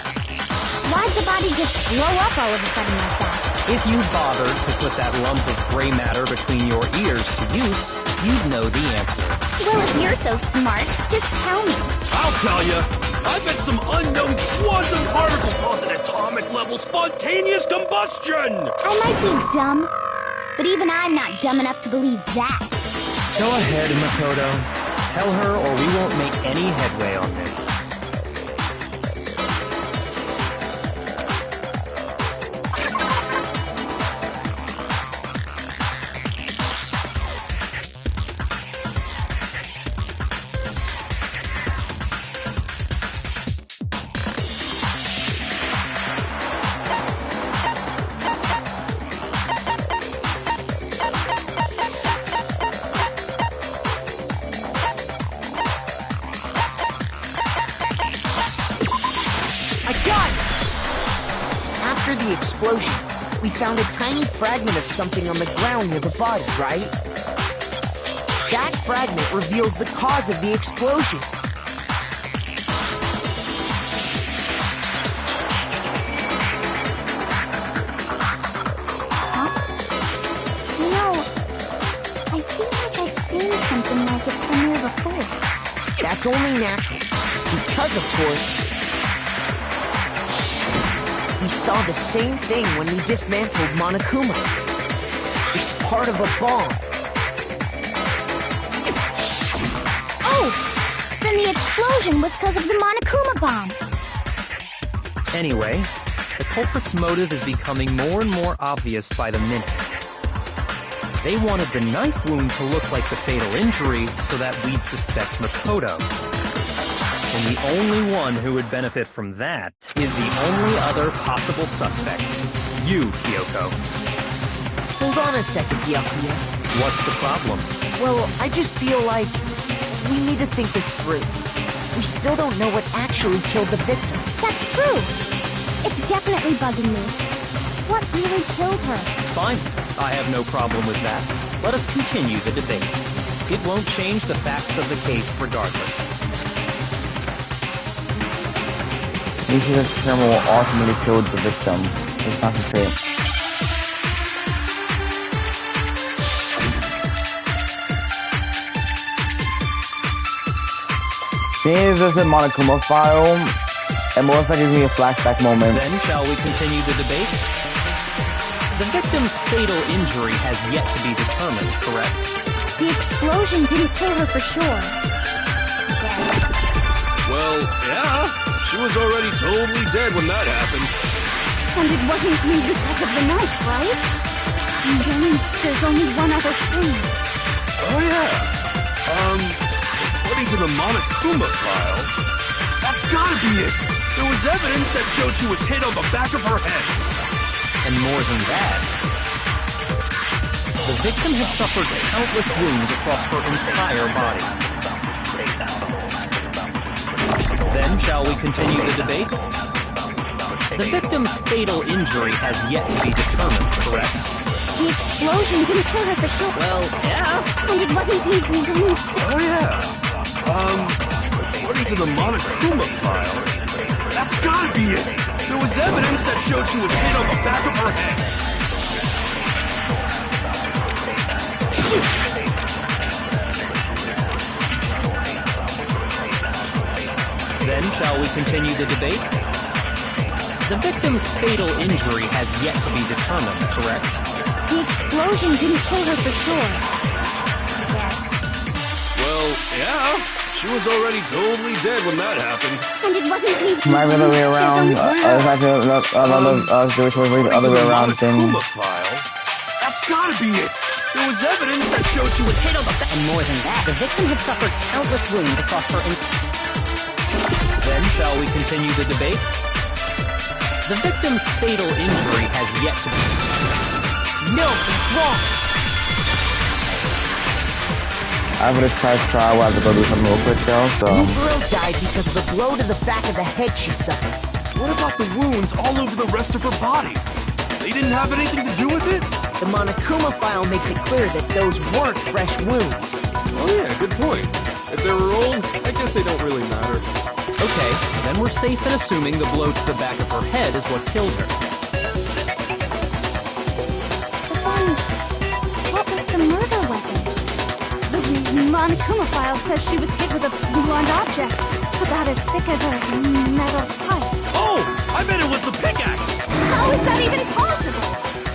Why'd the body just blow up all of a sudden like that? If you bothered to put that lump of gray matter between your ears to use, you'd know the answer. Well, if you're so smart, just tell me. I'll tell you. I bet some unknown quantum particle caused an atomic level spontaneous combustion. I might be dumb, but even I'm not dumb enough to believe that. Go ahead, Makoto. Tell her or we won't make any headway on this. After the explosion, we found a tiny fragment of something on the ground near the body, right? That fragment reveals the cause of the explosion. You know, I feel like I've seen something like it somewhere before. That's only natural, because of course, we saw the same thing when we dismantled Monokuma. It's part of a bomb. Oh! Then the explosion was because of the Monokuma bomb. Anyway, the culprit's motive is becoming more and more obvious by the minute. They wanted the knife wound to look like the fatal injury so that we'd suspect Makoto. And the only one who would benefit from that is the only other possible suspect. You, Kyoko. Hold on a second, Byakuya. What's the problem? Well, I just feel like we need to think this through. We still don't know what actually killed the victim. That's true. It's definitely bugging me. What really killed her? Fine. I have no problem with that. Let us continue the debate. It won't change the facts of the case regardless. We should determine what ultimately killed the victim. Let's concentrate. Seeing as this is a Monokuma file, and most likely gives me a flashback moment. Then shall we continue the debate? The victim's fatal injury has yet to be determined, correct? The explosion didn't kill her for sure. Well, yeah. She was already totally dead when that happened. And it wasn't because of the knife, right? And then there's only one other thing. Oh yeah. According to the Monokuma file, that's gotta be it. There was evidence that showed she was hit on the back of her head. And more than that, the victim had suffered countless wounds across her entire body. Then shall we continue the debate? The victim's fatal injury has yet to be determined, correct? The explosion didn't kill her for sure. Well, yeah. And it wasn't Oh yeah. According to the Monokuma file, that's gotta be it. There was evidence that showed she was hit on the back of her head. Shoot! shall we continue the debate? The victim's fatal injury has yet to be determined, correct? The explosion didn't kill her for sure. Yes. Well, yeah. She was already totally dead when that happened. And it wasn't me. Might be the other way around. The other way around thing. File? That's gotta be it. There was evidence that showed she was hit on the back. And more than that, the victim had suffered countless wounds across her Then shall we continue the debate? The victim's fatal injury has yet to be determined. No, it's wrong. After this first trial, we'll have to go do something real quick though, so... Muguro died because of the blow to the back of the head she suffered. What about the wounds all over the rest of her body? They didn't have anything to do with it? The Monokuma file makes it clear that those weren't fresh wounds. Oh yeah, good point. If they were old, I guess they don't really matter. Okay, then we're safe in assuming the blow to the back of her head is what killed her. But then, what was the murder weapon? The Monokuma file says she was hit with a blunt object, about as thick as a metal pipe. Oh! I bet it was the pickaxe! How is that even possible?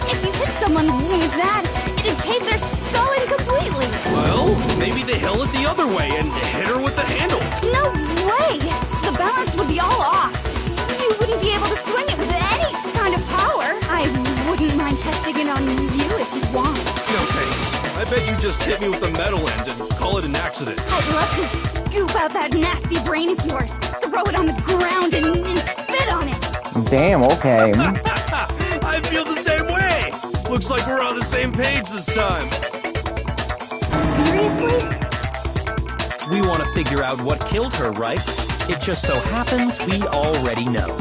If you hit someone with that, it'd cave their skull in completely. Well, maybe they held it the other way and hit her with the handle. No way! The balance would be all off. You wouldn't be able to swing it with any kind of power. I wouldn't mind testing it on you if you want. No thanks. I bet you just hit me with the metal end and call it an accident. I'd love to scoop out that nasty brain of yours, throw it on the ground and spit on it. Damn, okay. I feel the same way. Looks like we're on the same page this time. Seriously? We want to figure out what killed her, right? It just so happens we already know.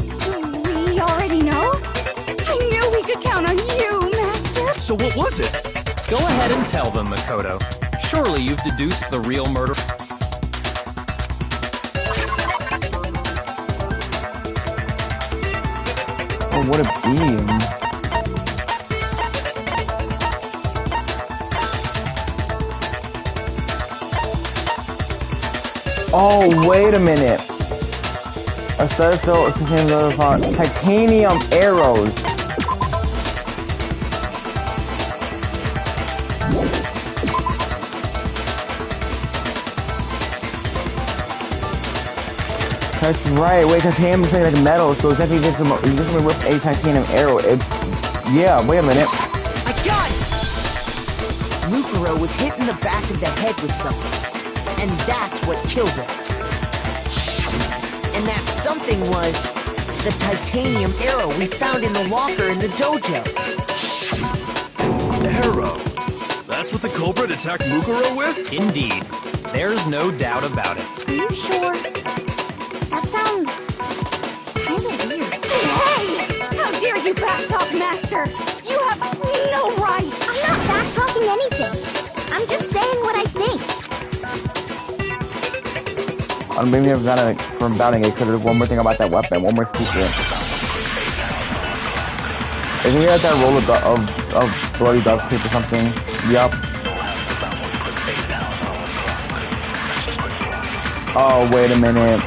We already know? I knew we could count on you, Master. So what was it? Go ahead and tell them, Makoto. Surely you've deduced the real murder. Oh, what a beam. Oh, wait a minute. A cell contains titanium arrows. That's right. Wait, titanium is like metal, so it's actually just with a titanium arrow. Yeah. Wait a minute. I got it! Mukuro was hit in the back of the head with something, and that's what killed her. And that something was the titanium arrow we found in the locker in the dojo. Arrow? That's what the culprit attacked Mukuro with? Indeed. There's no doubt about it. Are you sure? That sounds kind of weird. Hey! How dare you backtalk, Master? You have no right! I'm not backtalking anything. I'm just saying what I think. Maybe I've got it from doubting it because there's one more thing about that weapon, one more secret. Isn't it that roll of bloody duct tape or something? Yup. Oh, wait a minute.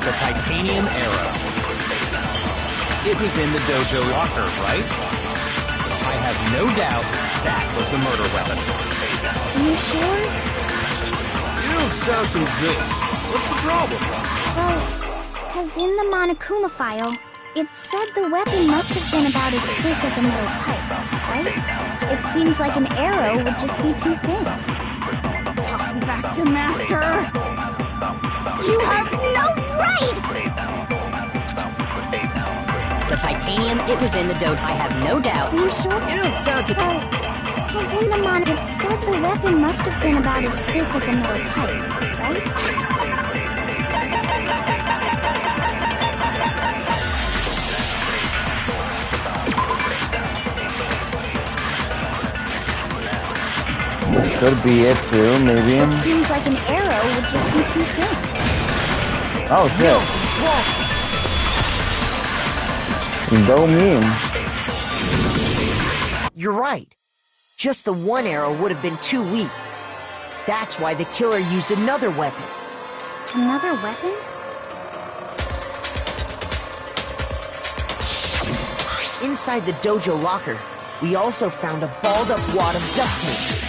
The titanium arrow. It was in the dojo locker, right? I have no doubt that was the murder weapon. Are you sure? You don't sound convinced. What's the problem? Well, because in the Monokuma file, it said the weapon must have been about as thick as a metal pipe, right? It seems like an arrow would just be too thin. Talking back to Master! You have no right! The titanium, it was in the dojo. I have no doubt. Are you sure? You don't sound good. Well, because in the mon, it said the weapon must have been about as thick as a metal pipe, right? Could be it too, maybe. It seems like an arrow would just be too thin. Oh shit. Go mean. You're right. Just the one arrow would have been too weak. That's why the killer used another weapon. Another weapon? Inside the dojo locker, we also found a balled-up wad of duct tape.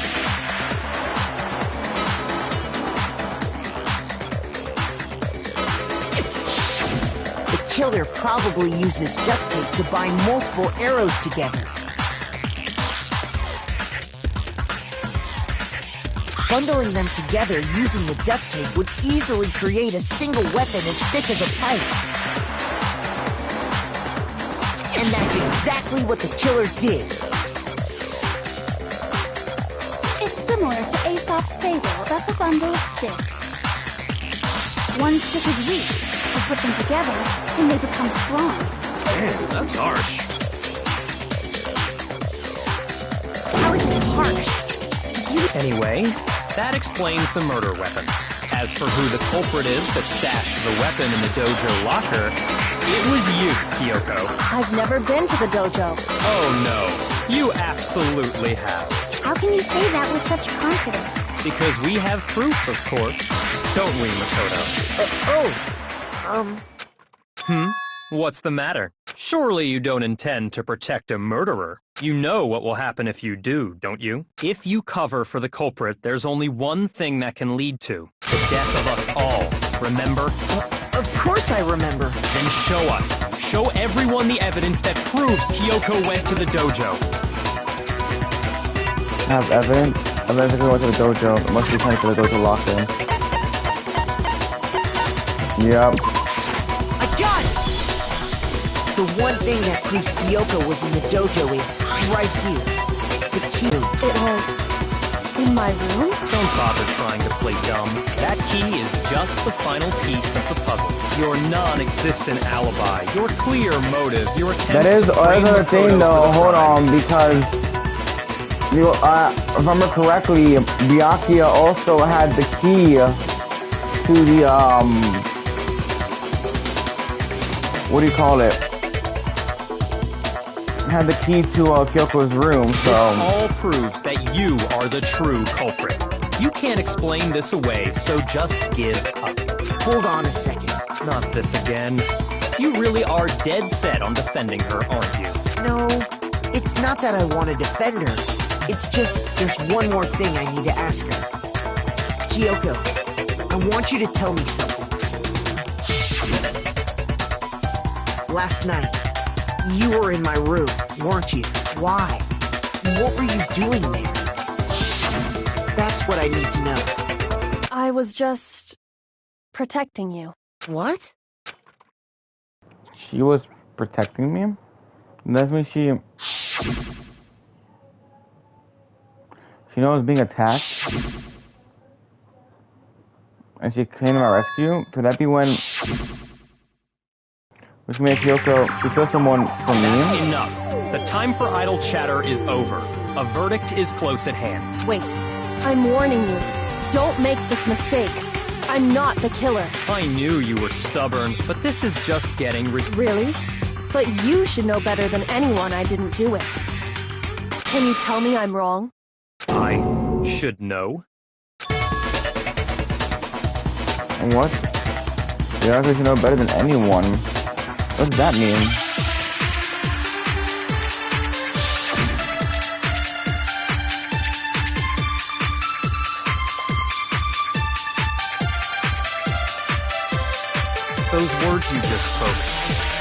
The killer probably uses duct tape to bind multiple arrows together. Bundling them together using the duct tape would easily create a single weapon as thick as a pipe. And that's exactly what the killer did. It's similar to Aesop's fable about the bundle of sticks. One stick is weak. You put them together, and they become strong. Man, that's harsh. How is it harsh? Anyway, that explains the murder weapon. As for who the culprit is that stashed the weapon in the dojo locker, it was you, Kyoko. I've never been to the dojo. Oh no, you absolutely have. How can you say that with such confidence? Because we have proof, of course. Don't we, Makoto? What's the matter? Surely you don't intend to protect a murderer. You know what will happen if you do, don't you? If you cover for the culprit, there's only one thing that can lead to the death of us all. Remember? Of course I remember. Then show us. Show everyone the evidence that proves Kyoko went to the dojo. Have evidence? Evidence that went to the dojo. It must be sent to the dojo locker. Yep. I got it! The one thing that proves Kyoko was in the dojo is right here. The key. It was in my room? Don't bother trying to play dumb. That key is just the final piece of the puzzle. Your non-existent alibi, your clear motive, your attempts to frame another Makoto thing though, for the hold crime. on, because if I remember correctly, Byakuya also had the key to the what do you call it? Had the key to Kyoko's room, so... This all proves that you are the true culprit. You can't explain this away, so just give up. Hold on a second. Not this again. You really are dead set on defending her, aren't you? No, it's not that I want to defend her. It's just there's one more thing I need to ask her. Kyoko, I want you to tell me something. Last night, you were in my room, weren't you? Why? What were you doing there? That's what I need to know. I was just protecting you. What? She was protecting me? That means she knows I was being attacked? And she came to my rescue? Could that be when... Which made Kyoko, she killed someone from me? That's enough. The time for idle chatter is over. A verdict is close at hand. Wait, I'm warning you. Don't make this mistake. I'm not the killer. I knew you were stubborn, but this is just getting Really? But you should know better than anyone I didn't do it. Can you tell me I'm wrong? I should know. And what? You actually should know better than anyone. What does that mean? Those words you just spoke.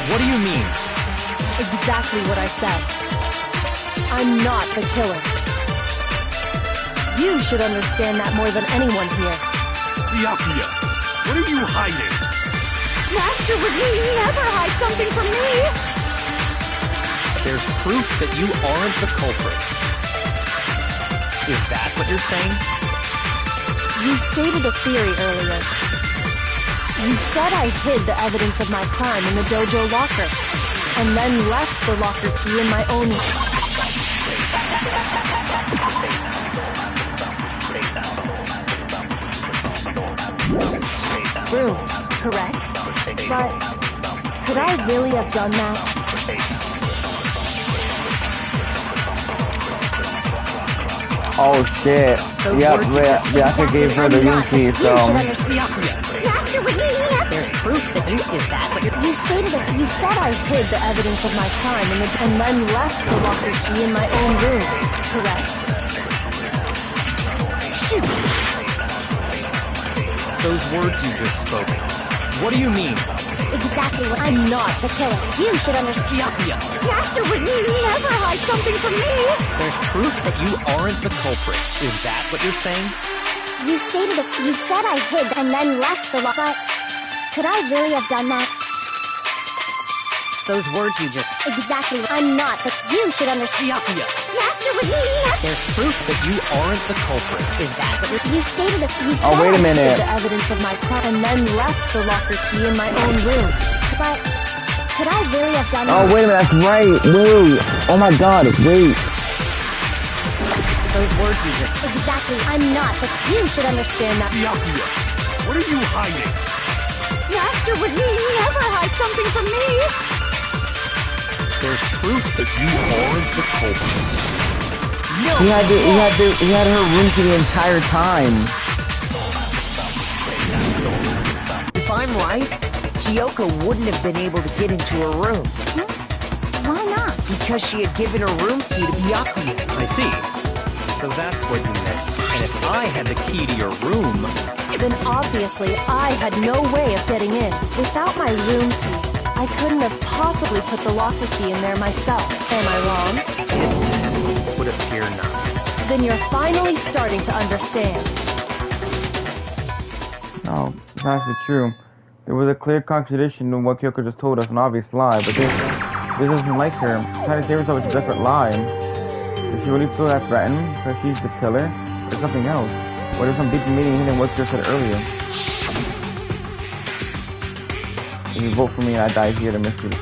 What do you mean? Exactly what I said. I'm not the killer. You should understand that more than anyone here. Byakuya, what are you hiding? Master would never hide something from me! There's proof that you aren't the culprit. Is that what you're saying? You stated a theory earlier. You said I hid the evidence of my crime in the dojo locker, and then left the locker key in my own room, correct? But could I really have done that? Oh shit. Yep, I gave her the room key, so... Master would never... There's proof that Is that what you're... You said I hid the evidence of my crime and then left the locker key in my own room, correct? Shoot! Those words you just spoke, what do you mean? Exactly what I'm not the killer. you should understand. Yeah. Master would never hide something from me. There's proof that you aren't the culprit. Is that what you're saying? You said I hid and then left the locker. Could I really have done that? Those words you just... Exactly. I'm not, but you should understand. Yeah. Master would never... There's proof that you aren't the culprit. Is that what you're... You said Oh, wait a I minute. hid the evidence of my crime and then left the locker key in my own room. But could I really have done Oh, that? wait a minute, that's right. Wait. Oh my god, wait. Those words you just... Exactly. I'm not, but you should understand that. Byakuya, what are you hiding? Master would never hide something from me. There's proof that you aren't the culprit. He had her room key the entire time. If I'm right, Kyoko wouldn't have been able to get into her room Why not? because she had given her room key to Byakuya. I see. So that's what you meant. And if I had the key to your room... Then obviously I had no way of getting in. Without my room key, I couldn't have possibly put the locker key in there myself. Am I wrong? It would appear not. Then you're finally starting to understand. No, it's actually true. There was a clear contradiction in what Kyoko just told us, an obvious lie, but this isn't like her. Trying to save herself with a different lie. Does she really feel that threatened because she's the killer? Or something else? What if some deeper meaning hidden what Kyoko said earlier? If you vote for me and I die here, the mystery is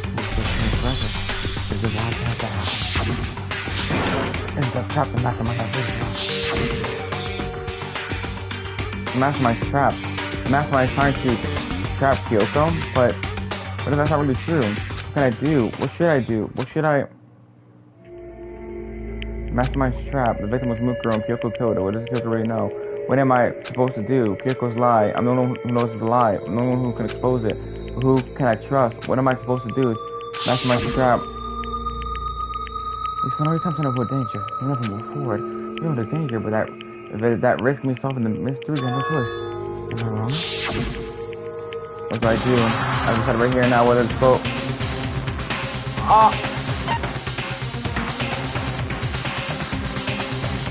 the wild path to hell. It's a trap and not the Mastermind's trap. Mastermind's trying to trap Kyoko, but what if that's not really true? What can I do? What should I do? What should I... Mastermind's trap. The victim was Mukuro and Kyoko killed her. What does Kyoko really know? What am I supposed to do? Kyoko's lie. I'm the only one who knows the lie. I'm the only one who can expose it. Who can I trust? What am I supposed to do? Mastermind's trap. We spend all your time trying to avoid danger. You never move forward. You know the danger, but that risk me solving the mystery, there's no choice. Am I wrong? What do I do? I decide right here and now whether it's both.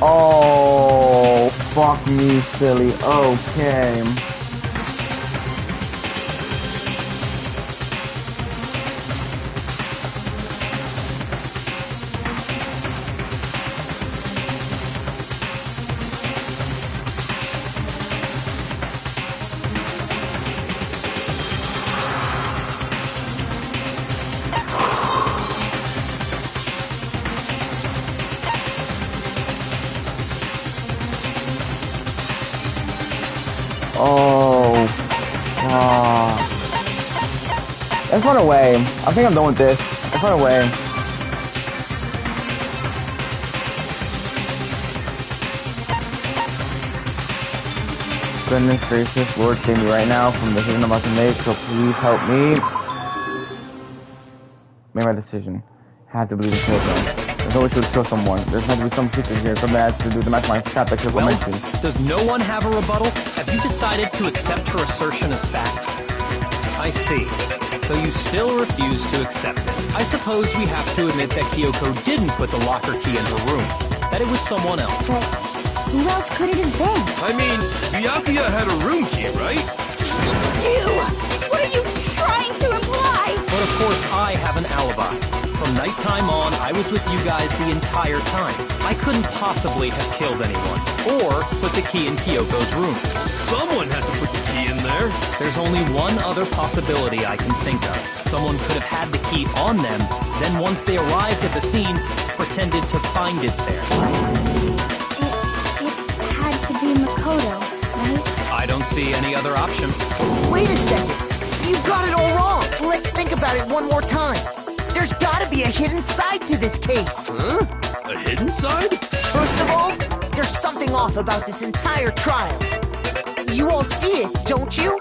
Oh, fuck me, silly. Okay. Oh, let's run away. I think I'm done with this. Let's run away. Goodness gracious, Lord, save me right now from the decision I'm about to make, so please help me. Make my decision. I have to believe in Kyoko. There's always to kill someone. There's has to be some secret here, something that has to do with the mastermind trap that Kyoko mentioned. Does no one have a rebuttal? Have you decided to accept her assertion as fact? I see. So you still refuse to accept it. I suppose we have to admit that Kyoko didn't put the locker key in her room. That it was someone else. But who else could it have been? I mean, Byakuya had a room key, right? You! What are you trying to imply? But of course I have an alibi. From nighttime on, I was with you guys the entire time. I couldn't possibly have killed anyone, or put the key in Kyoko's room. Someone had to put the key in there. There's only one other possibility I can think of. Someone could have had the key on them, then once they arrived at the scene, pretended to find it there. It had to be Makoto, right? I don't see any other option. Wait a second. You've got it all wrong. Let's think about it one more time. There's gotta be a hidden side to this case. Huh? A hidden side? First of all, there's something off about this entire trial. You all see it, don't you?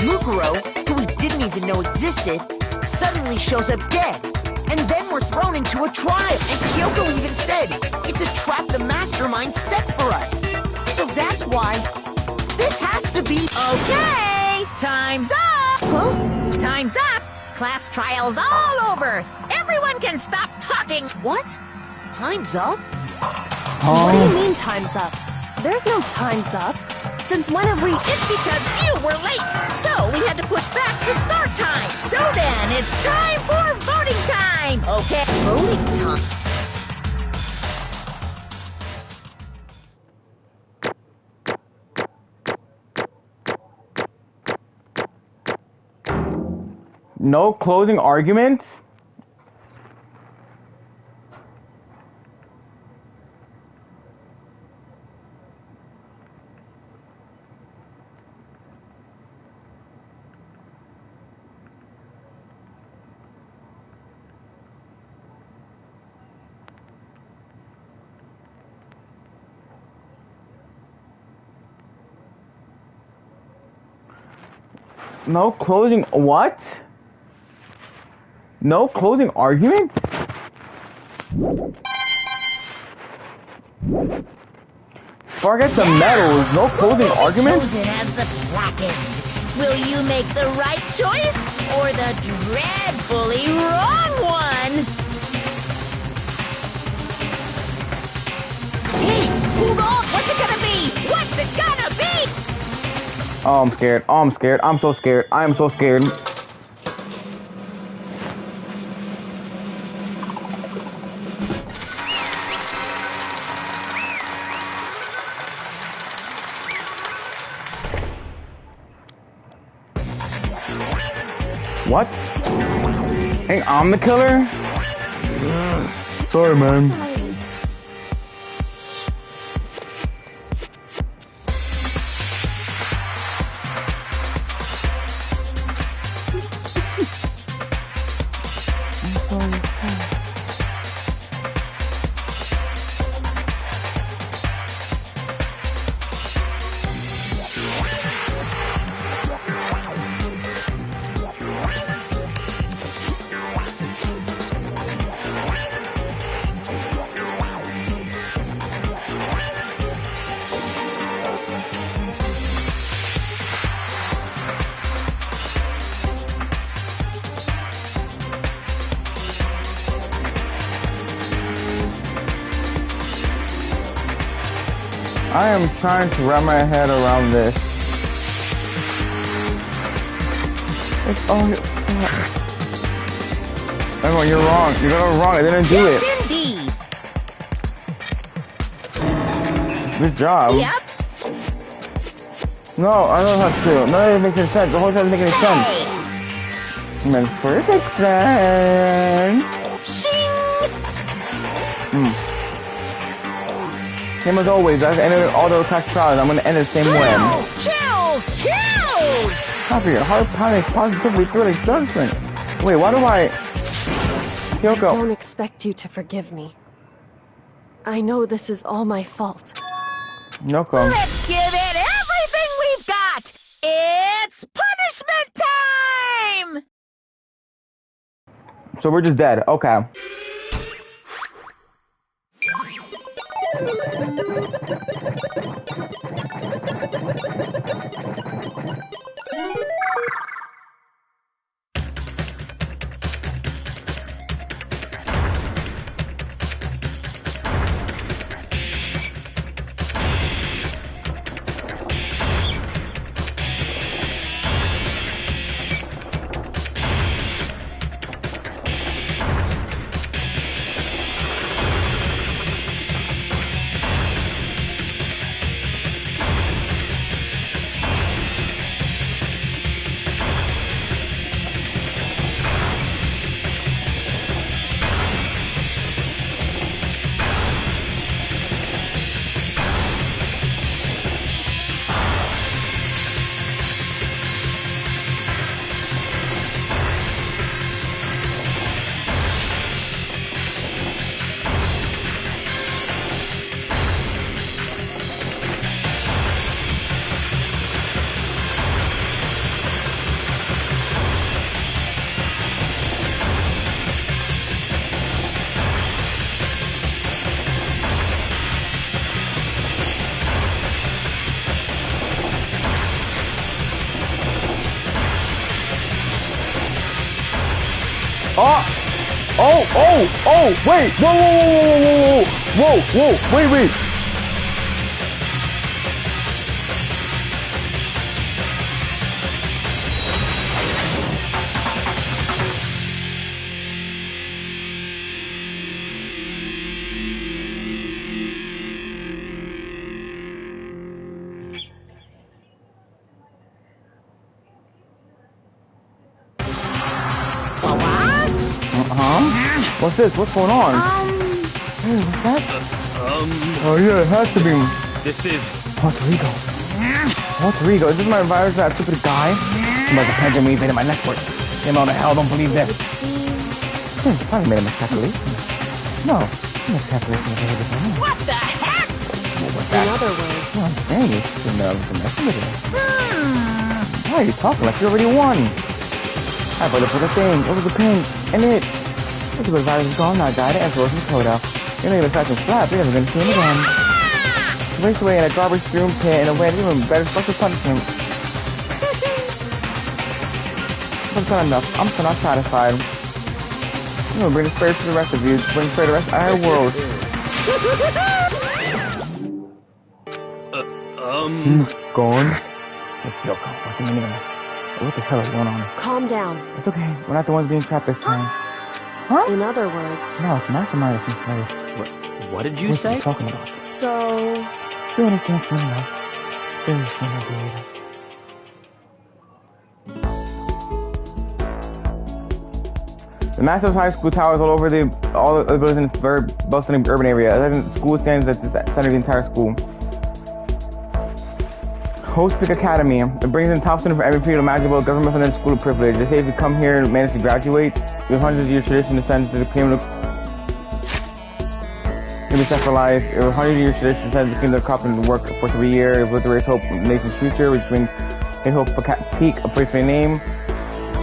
Mukuro, who we didn't even know existed, suddenly shows up dead. And then we're thrown into a trial. And Kyoko even said, it's a trap the mastermind set for us. So that's why this has to be... Okay, time's up. Huh? Time's up. Class trial's all over. Everyone can stop talking. What? Time's up? What do you mean time's up? There's no time's up. Since when have we... It's because you were late. So we had to push back the start time. So then, it's time for voting time. Okay? Voting time? No closing arguments? No closing what? No closing arguments? Forget the medals, no closing arguments? Chosen as the blackened. Will you make the right choice or the dreadfully wrong one? Hey, hold on! What's it gonna be? What's it gonna be? Oh, I'm scared. Oh, I'm scared. I'm so scared. I am so scared. What? Hey, I'm the killer? Sorry, man. I am trying to wrap my head around this. Everyone, you're wrong. You got it wrong. I didn't do it. Yes, indeed. Good job. Yep. No, I don't have to. None of it makes any sense. The whole thing doesn't make any sense. Hey. It makes perfect sense. Shing. Same as always, I've ended all those class trials. I'm gonna end the same way. Chills! Kills! Copy it. Hard panic, positively thrilling judgment. Wait, why do I... Kyoko. I don't expect you to forgive me. I know this is all my fault. Yoko. Let's give it everything we've got! It's punishment time! So we're just dead. Okay. Wait! Whoa! Wait! What's this? What's going on? Hey, what's that? Oh yeah, it has to be. This is... Alter ego. Is this my virus, that stupid guy? Somebody's a pendulum invaded my network. The amount of hell, don't believe this. Probably made a miscalculation. No, miscalculation is a different. What the heck? What's In that? other words, Well, I'm saying you shouldn't have been messing with it. Why are you talking like you already won? I voted for the thing. It was the pink. And it. This is what virus is gone now, guy. That's Rose and Coda. You're not gonna start some slap. You're never gonna see him again. Race away in a garbage strewn pit in a way even better special punishment. That's not enough. I'm still not satisfied. I'm gonna bring the spirit to the rest of you. Bring spirit to the rest of our world. Gone? Let's go. What's the meaning of this? What the hell is going on? calm down. It's okay. We're not the ones being trapped this time. Huh? In other words, No, it's Mastermind that's enslaved. What did you What's say? he talking about? so You understand soon enough. Very soon, I believe. The massive high school towers all over all the buildings in this very bustling urban area. The school stands at the center of the entire school. Host Peak Academy. It brings in top students from every field imaginable, government-funded school privilege. They say if you come here and manage to graduate, you have hundreds of years tradition descends to the kingdom can be set for life. It was 100 years tradition descends to the kingdom of crop and work for every year. It was the race hope of the nation's future, which brings a hope peak, a place for a name.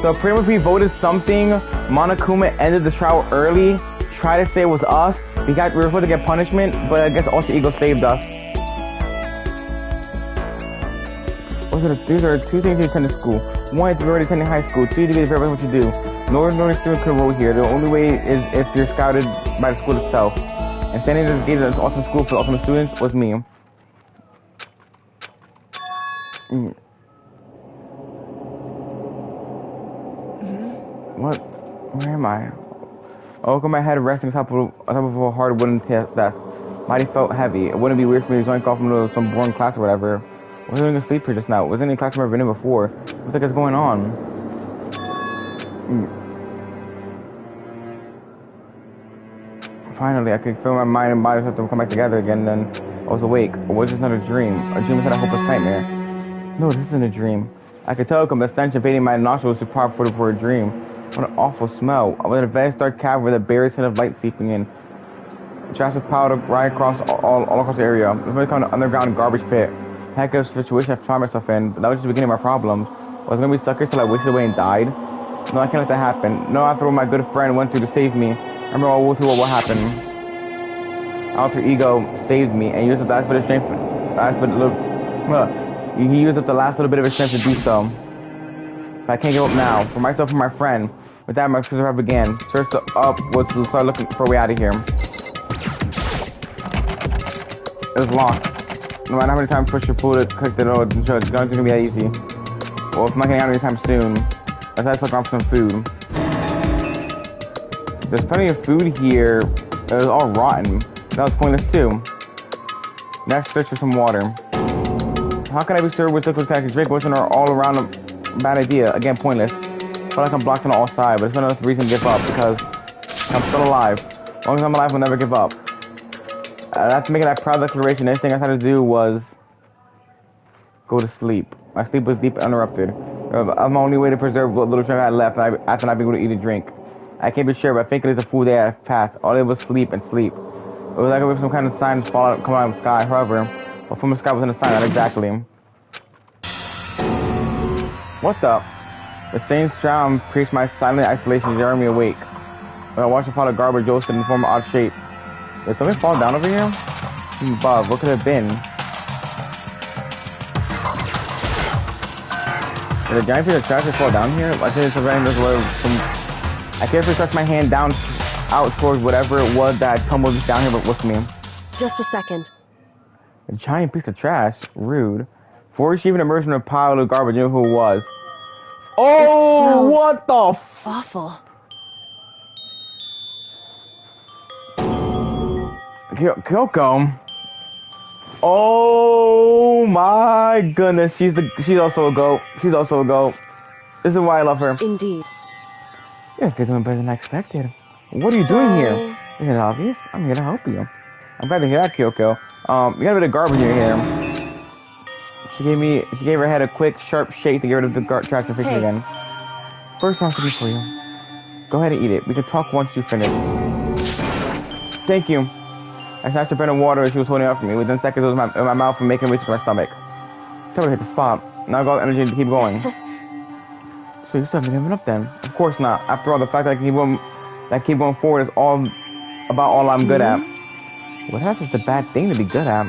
So pretty much we voted something. Monokuma ended the trial early. Tried to say it was us. We were supposed to get punishment, but I guess Alter Ego saved us. These are two things you attend school. One, it's already attending high school. Two, to be very what you do. No ordinary student could enroll here. The only way is if you're scouted by the school itself. And standing at the gate of this awesome school for awesome students was me. What? Where am I? I woke up my head resting on top of a hard wooden desk. Body felt heavy. It wouldn't be weird for me to join off from some boring class or whatever. I was doing asleep here just now. Wasn't any class I've ever been in before. What the heck is going on? Finally, I could feel my mind and body start to come back together again. Then I was awake. Or was this not a dream? A dream is not a hopeless nightmare. No, this isn't a dream. I could tell the stench invading my nostrils was too powerful for a dream. What an awful smell. I was in a vast dark cavern with a berry scent of light seeping in. Drastic powder right across all across the area. It was really kind of an underground garbage pit. Heck of a situation I found myself in, but that was just the beginning of my problems. Was I gonna be stuck here till I wasted away and died? No, I can't let that happen. No, after what my good friend went through to save me. I remember all through what happened. Alter Ego saved me and used up the last bit of strength. He used up the last little bit of his strength to do so. But I can't give up now. For myself and my friend. With that, my survival began. First up was to start looking for a way out of here. It was locked. No matter how many times I push or pull to click the door, it's not gonna be that easy. Well, it's not getting out anytime soon. I decided to look around for some food. There's plenty of food here. It was all rotten. That was pointless too. Next, search for some water. How can I be sure which liquid I can drink? Wasn't all around a bad idea? Again, pointless. Felt like I'm blocked on all sides, but it's not enough reason to give up because I'm still alive. As long as I'm alive, I'll never give up. After making that proud declaration, the next thing I had to do was go to sleep. My sleep was deep and uninterrupted. I'm the only way to preserve what little strength I had left after not being able to eat and drink. I can't be sure, but I think it is the food they had passed. All they was sleep and sleep. It was like some kind of sign come out of the sky. However, what from the sky wasn't a sign, not exactly. What the? The same sound increased my silent isolation, jarring me awake. When I watched a pile of garbage roasted in form of odd shape. Did something fall down over here? Bob, what could it have been? Did a giant piece of trash just fall down here? I think it's preventing this way from I carefully stretched my hand down out towards whatever it was that tumbled down here with me. Just a second. A giant piece of trash. Rude. Before she even emerged from a pile of garbage, you knew who it was. Oh, what the f- Awful. Kyoko. Oh my goodness, she's also a goat. She's also a goat. This is why I love her. Indeed. You're doing better than I expected. What are you doing here? Isn't it obvious? I'm here to help you. I'm glad to hear that, Kyoko. You got a bit of garbage in your hair. She gave her head a quick, sharp shake to get rid of the trash and fix it again. First, I have to be for you. Go ahead and eat it. We can talk once you finish. Thank you. I snatched a pen of water she was holding up for me. Within seconds, it was in my mouth and making reach to my stomach. Tell me to hit the spot. Now I got energy to keep going. So you still haven't given up then? Of course not. After all, the fact that I keep going forward is all about all I'm good at. Well, that's just a bad thing to be good at.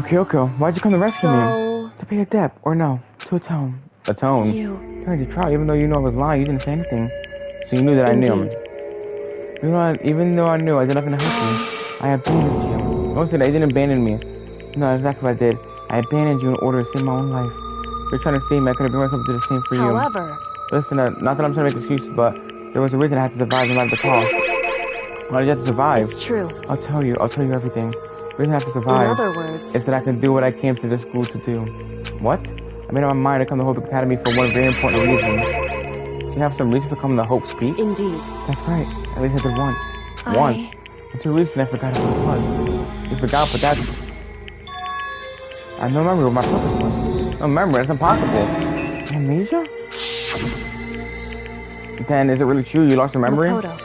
Kyoko, why'd you come to rescue me? To pay a debt, or no, to atone. Atone? You Turned to try, even though you know I was lying, you didn't say anything. So you knew that Indeed. I knew. You know what, even though I knew I did nothing to help you, I abandoned you. Mostly that you didn't abandon me. No, that's exactly what I did. I abandoned you in order to save my own life. You're trying to save me, I could have been myself to do the same for you. However, Listen, not that I'm trying to make excuses, but there was a reason I had to survive no matter the cost. Why did you have to survive? it's true. I'll tell you everything. The reason I have to In survive other words, is that I can do what I came to this school to do. What? I made up my mind to come to Hope Academy for one very important reason. Do you have some reason for coming to Hope Speak? indeed. That's right. At least I did once. Once. It's a reason I forgot what it was. You forgot, but that's... I have no memory of what my purpose was. No memory, that's impossible. Amnesia? Then, is it really true you lost your memory? Makoto.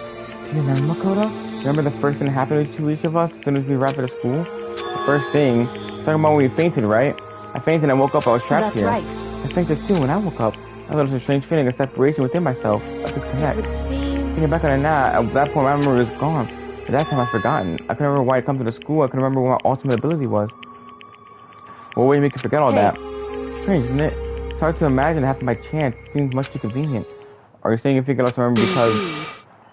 Do you remember, Makoto? Remember the first thing that happened to each of us as soon as we arrived at school? The first thing, talking about when we fainted, right? I fainted and I woke up, I was trapped That's here. right. I fainted too when I woke up. I thought it was a strange feeling of separation within myself. I could It connect. would seem Thinking back on it now, at that point my memory was gone. At that time I'd forgotten. I couldn't remember why I come to the school, I couldn't remember what my ultimate ability was. What way to make you forget all that? Strange, isn't it? It's hard to imagine it happened by chance. It seems much too convenient. Are you saying you think I lost my memory because... indeed.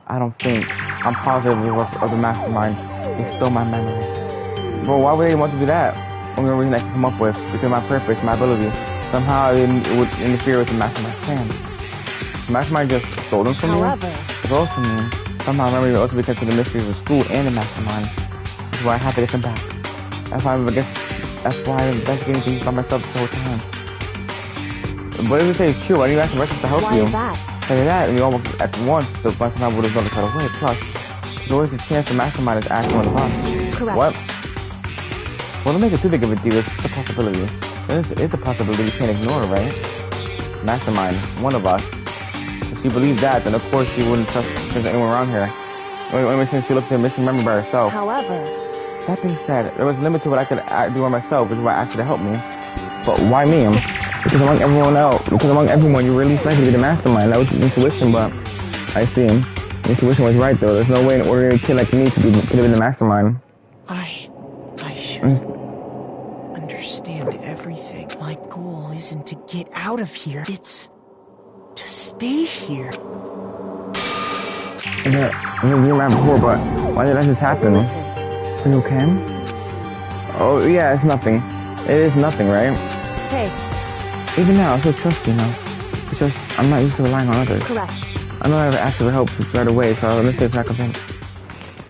I don't think. I'm positive it was of the mastermind. They stole my memory. Bro, why would they want to do that? Only reason I can come up with, because my purpose, my ability, somehow it would interfere with the mastermind's plan. The mastermind just stole them from However, you? It also means somehow memory will also be kept to the mysteries of the school and the mastermind. That's why I have to get them back. That's why I'm investigating things by myself the whole time. But if you say it's true, why do you ask the rest of us to help why you? is that? Tell you that, and we all work at once, the mastermind would have done it right away. Plus, there's always a chance the mastermind is actually one of us. Correct. What? Well, don't make it too big of a deal. It's just a possibility. It's a possibility you can't ignore, right? Mastermind, one of us. If she believes that, then of course she wouldn't trust there's anyone around here. Only since she looked at missing memory by herself. However, That being said, there was a limit to what I could do on myself, which is why I asked her to help me. But why me? Because among everyone, you're really likely to be the mastermind. That was intuition, but I see. Intuition was right, though. There's no way an ordinary kid like me could have been the mastermind. I should understand everything. My goal isn't to get out of here. It's to stay here. Yeah, you remember before, but why did that just happen? listen. Are you okay? Oh, yeah, it's nothing. It is nothing, right? Hey, Even now, I still trust you, know. It's just, I'm not used to relying on others. correct. I know I ever asked for help right away, so I'm gonna say it's not convinced.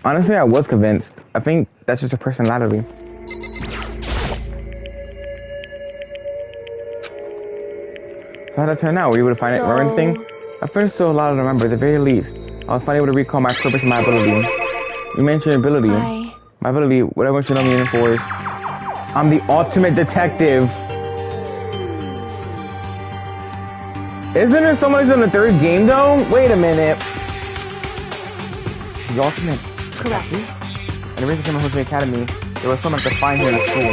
Honestly, I was convinced. I think that's just a personality. So how'd that turn out? Were you able to find it? Remember anything? I finished still a lot to remember, at the very least. I was finally able to recall my purpose and my ability. You mentioned your ability. My ability, what everyone should know me in for is, I'm the ultimate detective. Isn't there someone who's in the third game though? Wait a minute. The ultimate. Correct. And the reason I came to Hope Academy, there was someone to find here in the school.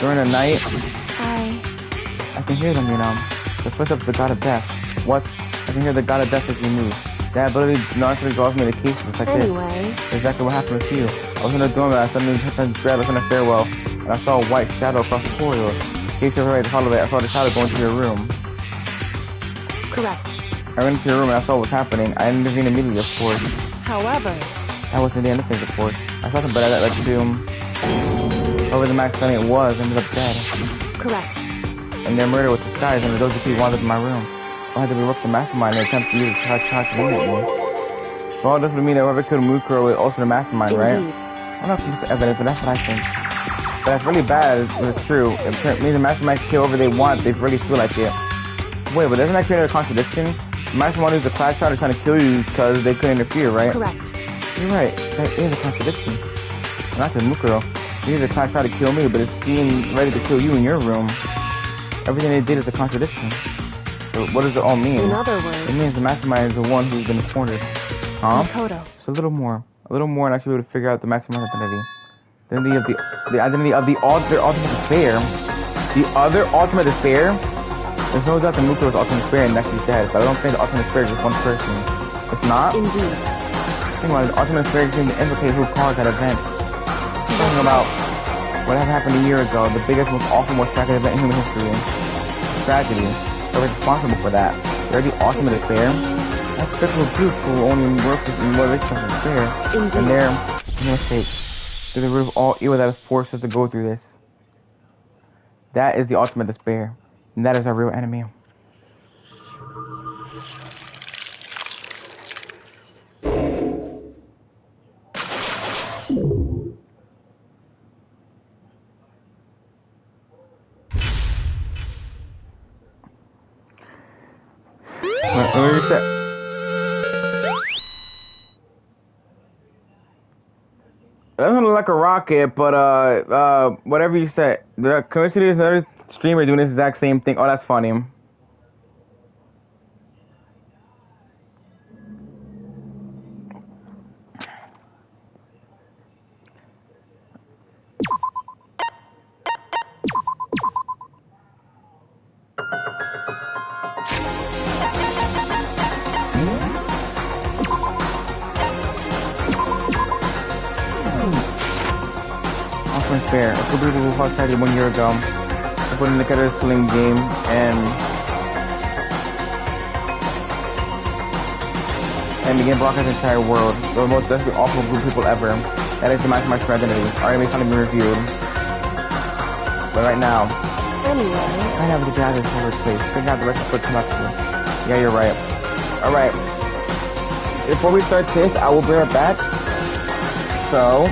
During the night, I I can hear them, you know. The footsteps of the god of death. What? I can hear the god of death as you move. That ability naturally draws me to cases like Anyway. this. Exactly what happened with you. I was in the doorway, I suddenly grabbed us in a stairwell, and I saw a white shadow across the corridor. Case to right, the hallway, I saw the shadow go into your room. Correct. I went into your room and I saw what was happening. I intervened immediately, of course. However, That wasn't the end of things, of course. I saw something, but I got like to over the max it was, ended up dead. correct. And their murder was disguised, and those who wound up in my room. I had to rework the mastermind and attempt to use it to try to eliminate me. Well, this would mean that whoever killed Mukuro was also the mastermind, right? Indeed. I don't know if it's evidence, but that's what I think. But that's really bad if it's true. It means the mastermind can kill whoever they want, they really feel like it. Wait, but doesn't that create a contradiction? The mastermind is the class shot trying to kill you because they couldn't interfere, right? Correct. You're right, that is a contradiction. And not just Mukuro. They is a class shot to kill me, but it's seen ready to kill you in your room. Everything they did is a contradiction. So what does it all mean? In other words, It means the mastermind is the one who's been cornered. Huh? Makoto. Just a little more, and I should be able to figure out the mastermind's identity. The identity of the ultimate despair. The other ultimate despair. There's no doubt that Mukuro's ultimate despair and next he's dead, but I don't think the ultimate despair is just one person. It's not. Indeed. Think about it. The ultimate despair seems to implicate who caused that event. Talking about what had happened a year ago, the biggest, most awful, most tragic event in human history. Tragedy. They're responsible for that. They're the ultimate despair. That's physical proof who only works with motivation of despair. Indeed. And they're no mistake. They're the root of all evil that has forced us to go through this. That is the ultimate despair. And that is our real enemy. What you said? It doesn't look like a rocket, but whatever you said. The coincidence, another streamer doing this exact same thing. Oh, that's funny. Fair. A couple people who fought Saturday 1 year ago. I put in the Cutter Sling game and began broadcasting the entire world. The most desperate, awful group of people ever. That is the mastermind for identity. Our enemy finally been reviewed. But right now, I have the guy that's over space. Figure out the rest of the come up to. Yeah, you're right. Alright. Before we start this, I will bring it back. So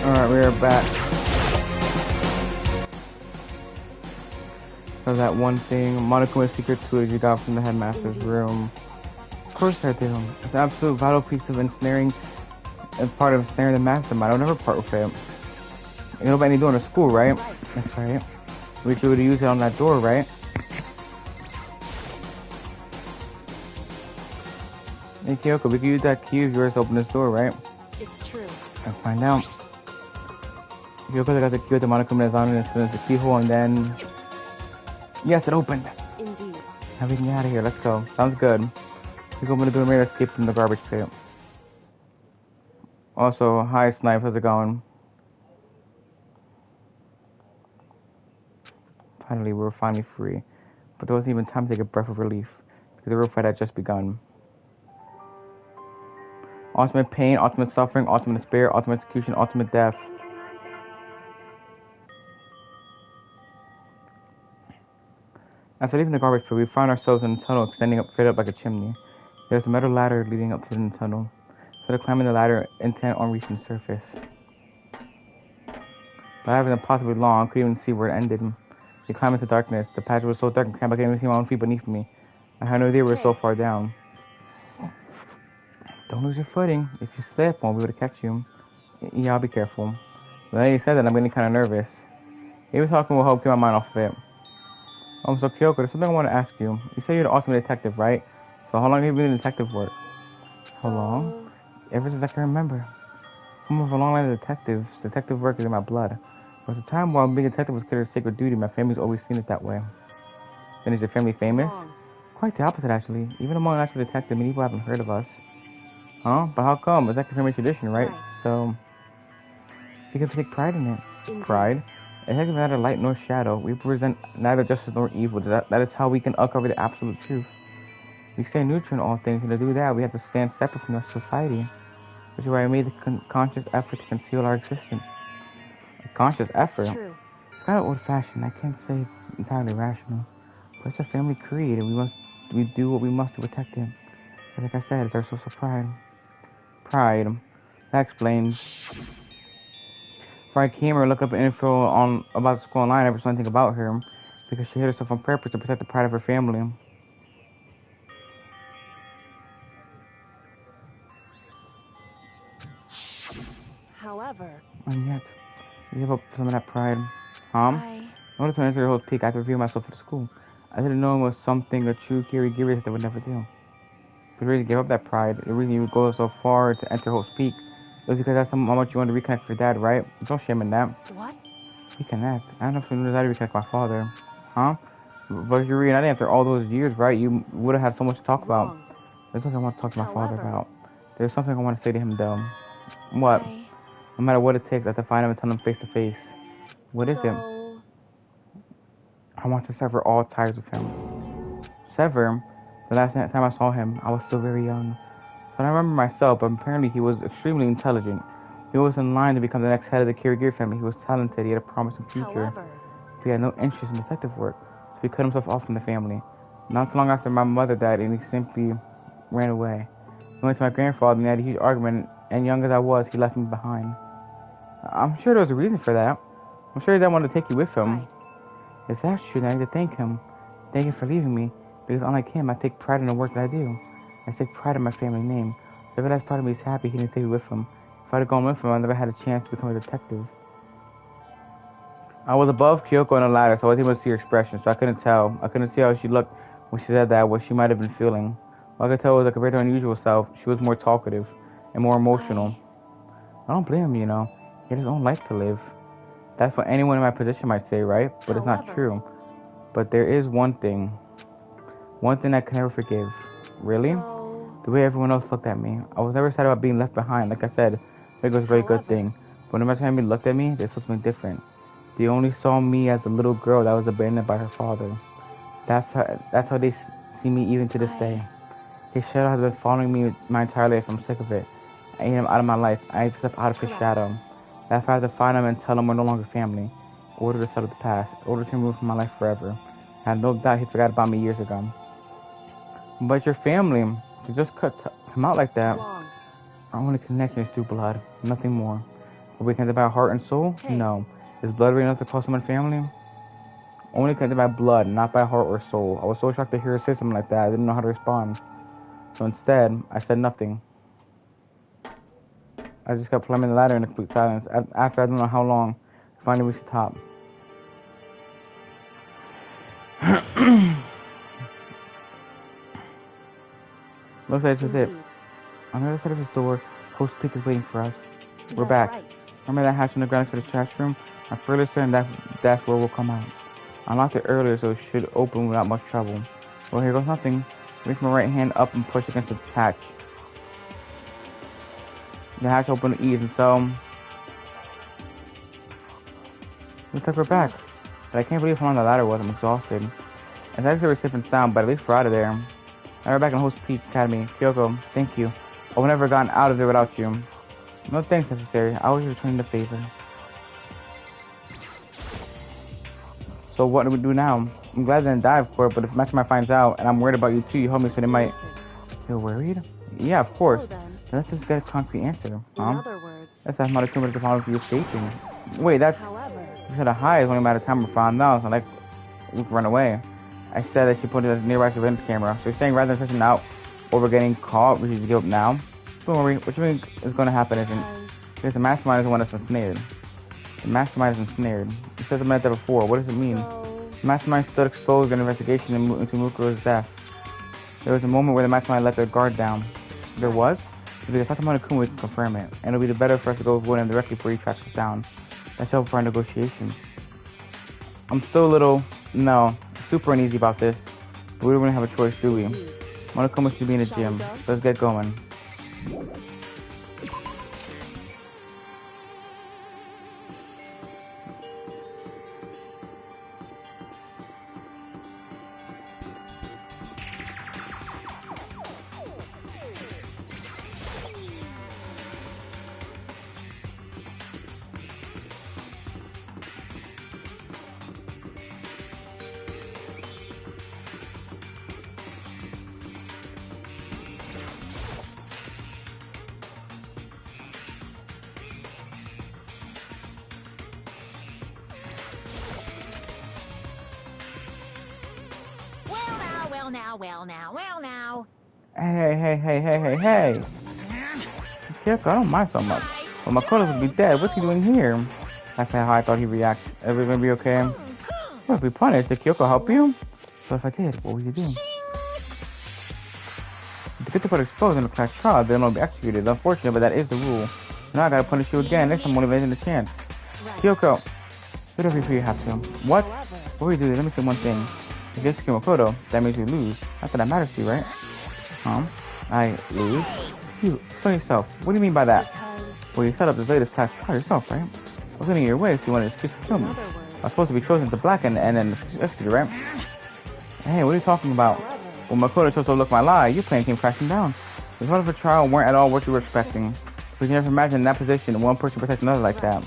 Alright, we are back. So that one thing, Monaco's secret tool you got from the headmaster's room. Of course I do. It's an absolute vital piece of ensnaring, as part of ensnaring the mastermind. I'll never part with it. You know about any door in the school, right? That's right. We should use it on that door, right? Hey Kyoko, we can use that key of yours to open this door, right? It's true. Let's find out. Kyoko got the key with the Monokuma is on it, and the keyhole, and then... Yes, it opened! Indeed. Now we can get out of here, let's go. Sounds good. We go open the door and we're gonna escape from the garbage pit. Also, hi Snipe, how's it going? Finally, we were finally free. But there wasn't even time to take a breath of relief, because the real fight had just begun. Ultimate pain, ultimate suffering, ultimate despair, ultimate execution, ultimate death. After leaving the garbage pit, we found ourselves in a tunnel extending up straight up like a chimney. There's a metal ladder leading up to the tunnel. So to climbing the ladder, intent on reaching the surface. The ladder was impossibly long, I couldn't even see where it ended. We climbed into darkness. The passage was so dark and cramped I couldn't even see my own feet beneath me. I had no idea we were so far down. Don't lose your footing. If you slip, I won't be able to catch you. Yeah, I'll be careful. But then you said that, I'm getting kind of nervous. Maybe talking will help get my mind off of it. So Kyoko, there's something I want to ask you. You say you're the ultimate detective, right? So how long have you been doing detective work? How long? Ever since I can remember. I'm of a long line of detectives. Detective work is in my blood. There was a time while being a detective was considered a sacred duty. My family's always seen it that way. Then is your family famous? Quite the opposite, actually. Even among actual detectives, many people haven't heard of us. Huh? But how come? It's like a family tradition, right? So, you can take pride in it. Indeed. Pride? A detective is neither light nor shadow. We represent neither justice nor evil. That is how we can uncover the absolute truth. We stay neutral in all things, and to do that, we have to stand separate from our society. Which is why I made the conscious effort to conceal our existence. A conscious effort? It's true. It's kind of old-fashioned. I can't say it's entirely rational. But it's a family creed, and we do what we must to protect it. But like I said, it's our source of pride. Pride. That explains. Before I came here, looked up info about the school online. I never saw anything about her, because she hid herself on purpose to protect the pride of her family. However, And yet, you give up some of that pride. I noticed when I entered the whole peak, I had to reveal myself to the school. I didn't know it was something a true Kirigiri would never do. But the reason you gave up that pride, the reason you would go so far to enter Hope's Peak, was because that's how much you wanted to reconnect with your dad, right? There's no shame in that. what? Reconnect? I don't know if you knew that to reconnect with my father. Huh? But if you're reuniting after all those years, right, you would have had so much to talk about. There's something I want to talk to my father about. There's something I want to say to him, though. What? No matter what it takes, I have to find him and tell him face to face. What is it? I want to sever all ties with him. Sever? The last time I saw him, I was still very young. So I remember myself, but apparently he was extremely intelligent. He was in line to become the next head of the Kirigiri family. He was talented, he had a promising future. But he had no interest in detective work, so he cut himself off from the family. Not too long after my mother died, and he simply ran away. He went to my grandfather, and they had a huge argument, and young as I was, he left me behind. I'm sure there was a reason for that. I'm sure he didn't want to take you with him. Right. If that's true, then I need to thank him. Thank him for leaving me, because unlike him, I take pride in the work that I do. I take pride in my family name. So if that's part of me is happy, he didn't take me with him. If I'd have gone with him, I never had a chance to become a detective. I was above Kyoko on the ladder, so I wasn't able to see her expression, so I couldn't tell. I couldn't see how she looked when she said that, what she might have been feeling. All I could tell was that compared to her unusual self, she was more talkative and more emotional. I don't blame him, you know. He had his own life to live. That's what anyone in my position might say, right? But it's not true. But there is one thing I can never forgive. Really? The way everyone else looked at me. I was never sad about being left behind. Like I said, it was a very good thing. But no matter how many looked at me, they saw something different. They only saw me as a little girl that was abandoned by her father. That's how they see me even to this day. His shadow has been following me my entire life. I'm sick of it. I need him out of my life. I need to step out of his shadow. That's why I have to find him and tell him we're no longer family. In order to settle the past. In order to remove from my life forever. I have no doubt he forgot about me years ago. But your family, to just cut him out like that, our only connection is through blood. Nothing more. we connected by heart and soul? Hey. No. Is blood really enough to call someone family? Only connected by blood, not by heart or soul. I was so shocked to hear her say something like that, I didn't know how to respond. So instead, I said nothing. I just kept climbing the ladder in complete silence. After I don't know how long, I finally reached the top. Looks like this is it. Indeed. On the other side of this door, Host Peak is waiting for us. We're That's back. right. Remember that hatch in the ground next to the trash room? I'm fairly certain that's where we'll come out. I unlocked it earlier, so it should open without much trouble. Well, here goes nothing. Reach my right hand up and push against the hatch. The hatch opened with ease, and so... looks like we're back. But I can't believe how long the ladder was. I'm exhausted. It's actually a safe and sound, but at least we're out of there. Now we're back in Host Peak Academy. Kyoko, thank you. I would never have gotten out of there without you. No thanks necessary. I was returning the favor. So what do we do now? I'm glad I didn't die, of course, but if Mastermind finds out, and I'm worried about you too, you help me so they might... Listen. You're worried? Yeah, of course. So then, Let's just get a concrete answer, in huh? other words, Let's have Monokuma to follow you escaping. Wait, that's... however, You said a hi is only a matter of time we're found out, so like, we can run away. I said that she put a nearby surveillance camera, so you're saying rather than pushing out over getting caught, we should give up now? Don't worry, what you think is going to happen isn't... because Because the Mastermind is the one that's ensnared. The Mastermind is ensnared. You said something like that before, what does it mean? so The Mastermind stood exposed in an investigation into Mukuro's death. There was a moment where the Mastermind let their guard down. There was? Because if I talk about Monokuma, we can confirm it. And it'll be better for us to go avoid him directly before he tracks us down. That's helpful for our negotiations. I'm still a little, super uneasy about this. But we don't really have a choice, do we? Monokuma should be in the Shall we gym. go? So let's get going. Well now. Hey. Kyoko, I don't mind so much. Well, Makoto would be dead. What's he doing here? That's not how I thought he'd react. Everything gonna be okay? You'll be punished. Did Kyoko help you? So if I did, what would you do? To get the part exposed in a class trial, they'll not be executed. It's unfortunate, but that is the rule. Now I gotta punish you again. Next time, motivation the chance. Kyoko, do whatever you have to. What? however, Before we do this, let me say one thing. If you execute Makoto, that means we lose. Not that that matters to you, right? I lose? You, explain yourself. What do you mean by that? because Well, you set up this latest class trial yourself, right? I was getting in your way, so you wanted an excuse to kill in me. other I was words, supposed to be chosen to blacken and then executed, right? Hey, what are you talking about? When Makoto chose to look my lie, your plan came crashing down. The results of the trial weren't at all what you were expecting. We can never imagine in that position one person protects another like that.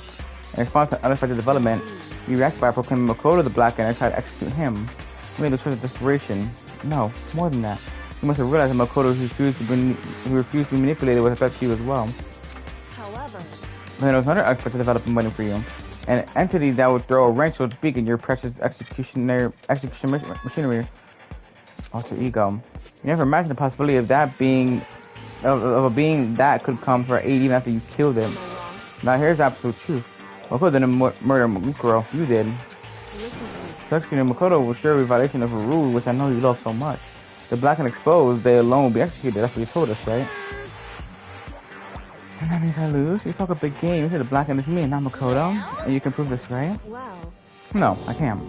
In response to unexpected development, you reacted by proclaiming Makoto the black and tried to execute him. You made the choice of desperation. No, more than that. You must have realized that Makoto refused to be manipulated with respect to you as well. however, But then there was another unexpected development waiting for you. An entity that would throw a wrench, so to speak, in your precious execution machinery. Alter ego. You never imagined the possibility of that being, of a being that could come for aid even after you killed him. am I wrong? Now here's the absolute truth. Makoto didn't murder Mukuro. You did. Listen to me. So executing Makoto was sure a violation of a rule which I know you love so much. The black and exposed, they alone will be executed. That's what you told us, right? And that means I lose? You talk a big game. You said the black and it's me and not Makoto. And you can prove this, right? Well, No, I can't.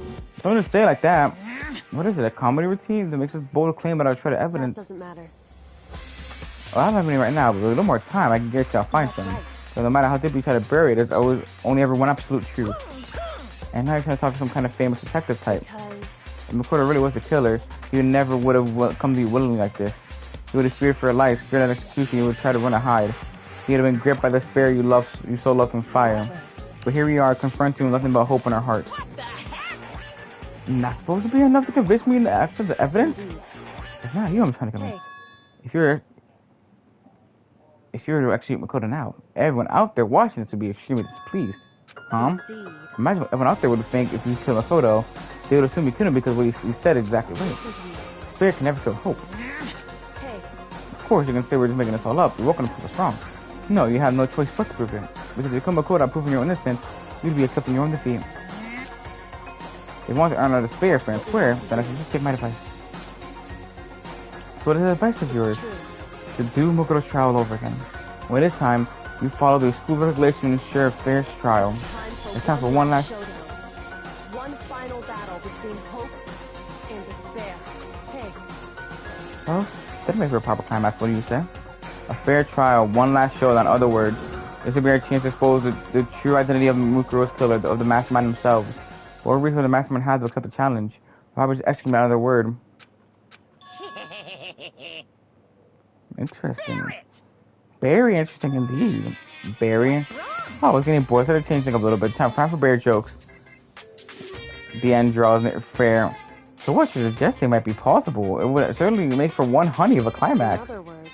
Don't just say it like that. What is it, a comedy routine that makes us bold claim about our shredded that evidence? doesn't matter. Well, I don't have any right now, but with a little more time, I can get you, I'll find some. So no matter how deeply you try to bury it, there's always only ever one absolute truth. And now you're trying to talk to some kind of famous detective type. Because If Makoto really was the killer, he never would have come to you willingly like this. He would have feared for your life, feared an execution, he would try to run and hide. He would have been gripped by the despair you so loved from fire. But here we are, confronting with nothing but hope in our hearts. Not supposed to be enough to convince me in the absence of the evidence? indeed, It's not you I'm trying to convince. Hey. If if you were to execute Makoto now, everyone out there watching this would be extremely displeased. Indeed. Imagine what everyone out there would think if you killed Makoto. They would assume you couldn't because what you said is exactly right. Listen to me. Spirit can never feel hope. Hey, Of course, you can say we're just making this all up. You're welcome to prove us wrong. No, you have no choice but to prove it. Because if you come Makoto proving your innocence, you'd be accepting your own defeat. If you want to earn our despair fair and square, then I should just take my advice. So what is the advice of yours? true. To do Makoto's trial all over again. When it is time, you follow the school regulations to ensure a fair trial. It's time for one last... showdown. One final battle between hope and despair. Hey, Well, that makes for a proper climax. What do you say? A fair trial, one last showdown. In other words, this will be our chance to expose the true identity of Mukuro's killer, of the mastermind themselves. Or reason the mastermind has to accept the challenge. Probably just execute another word. Interesting. Very interesting indeed. Barry. Oh, it's getting bored. So they're changing up a little bit. Time for bear jokes. The end draws it fair. So what you're suggesting might be possible. It would certainly make for one honey of a in climax. other words,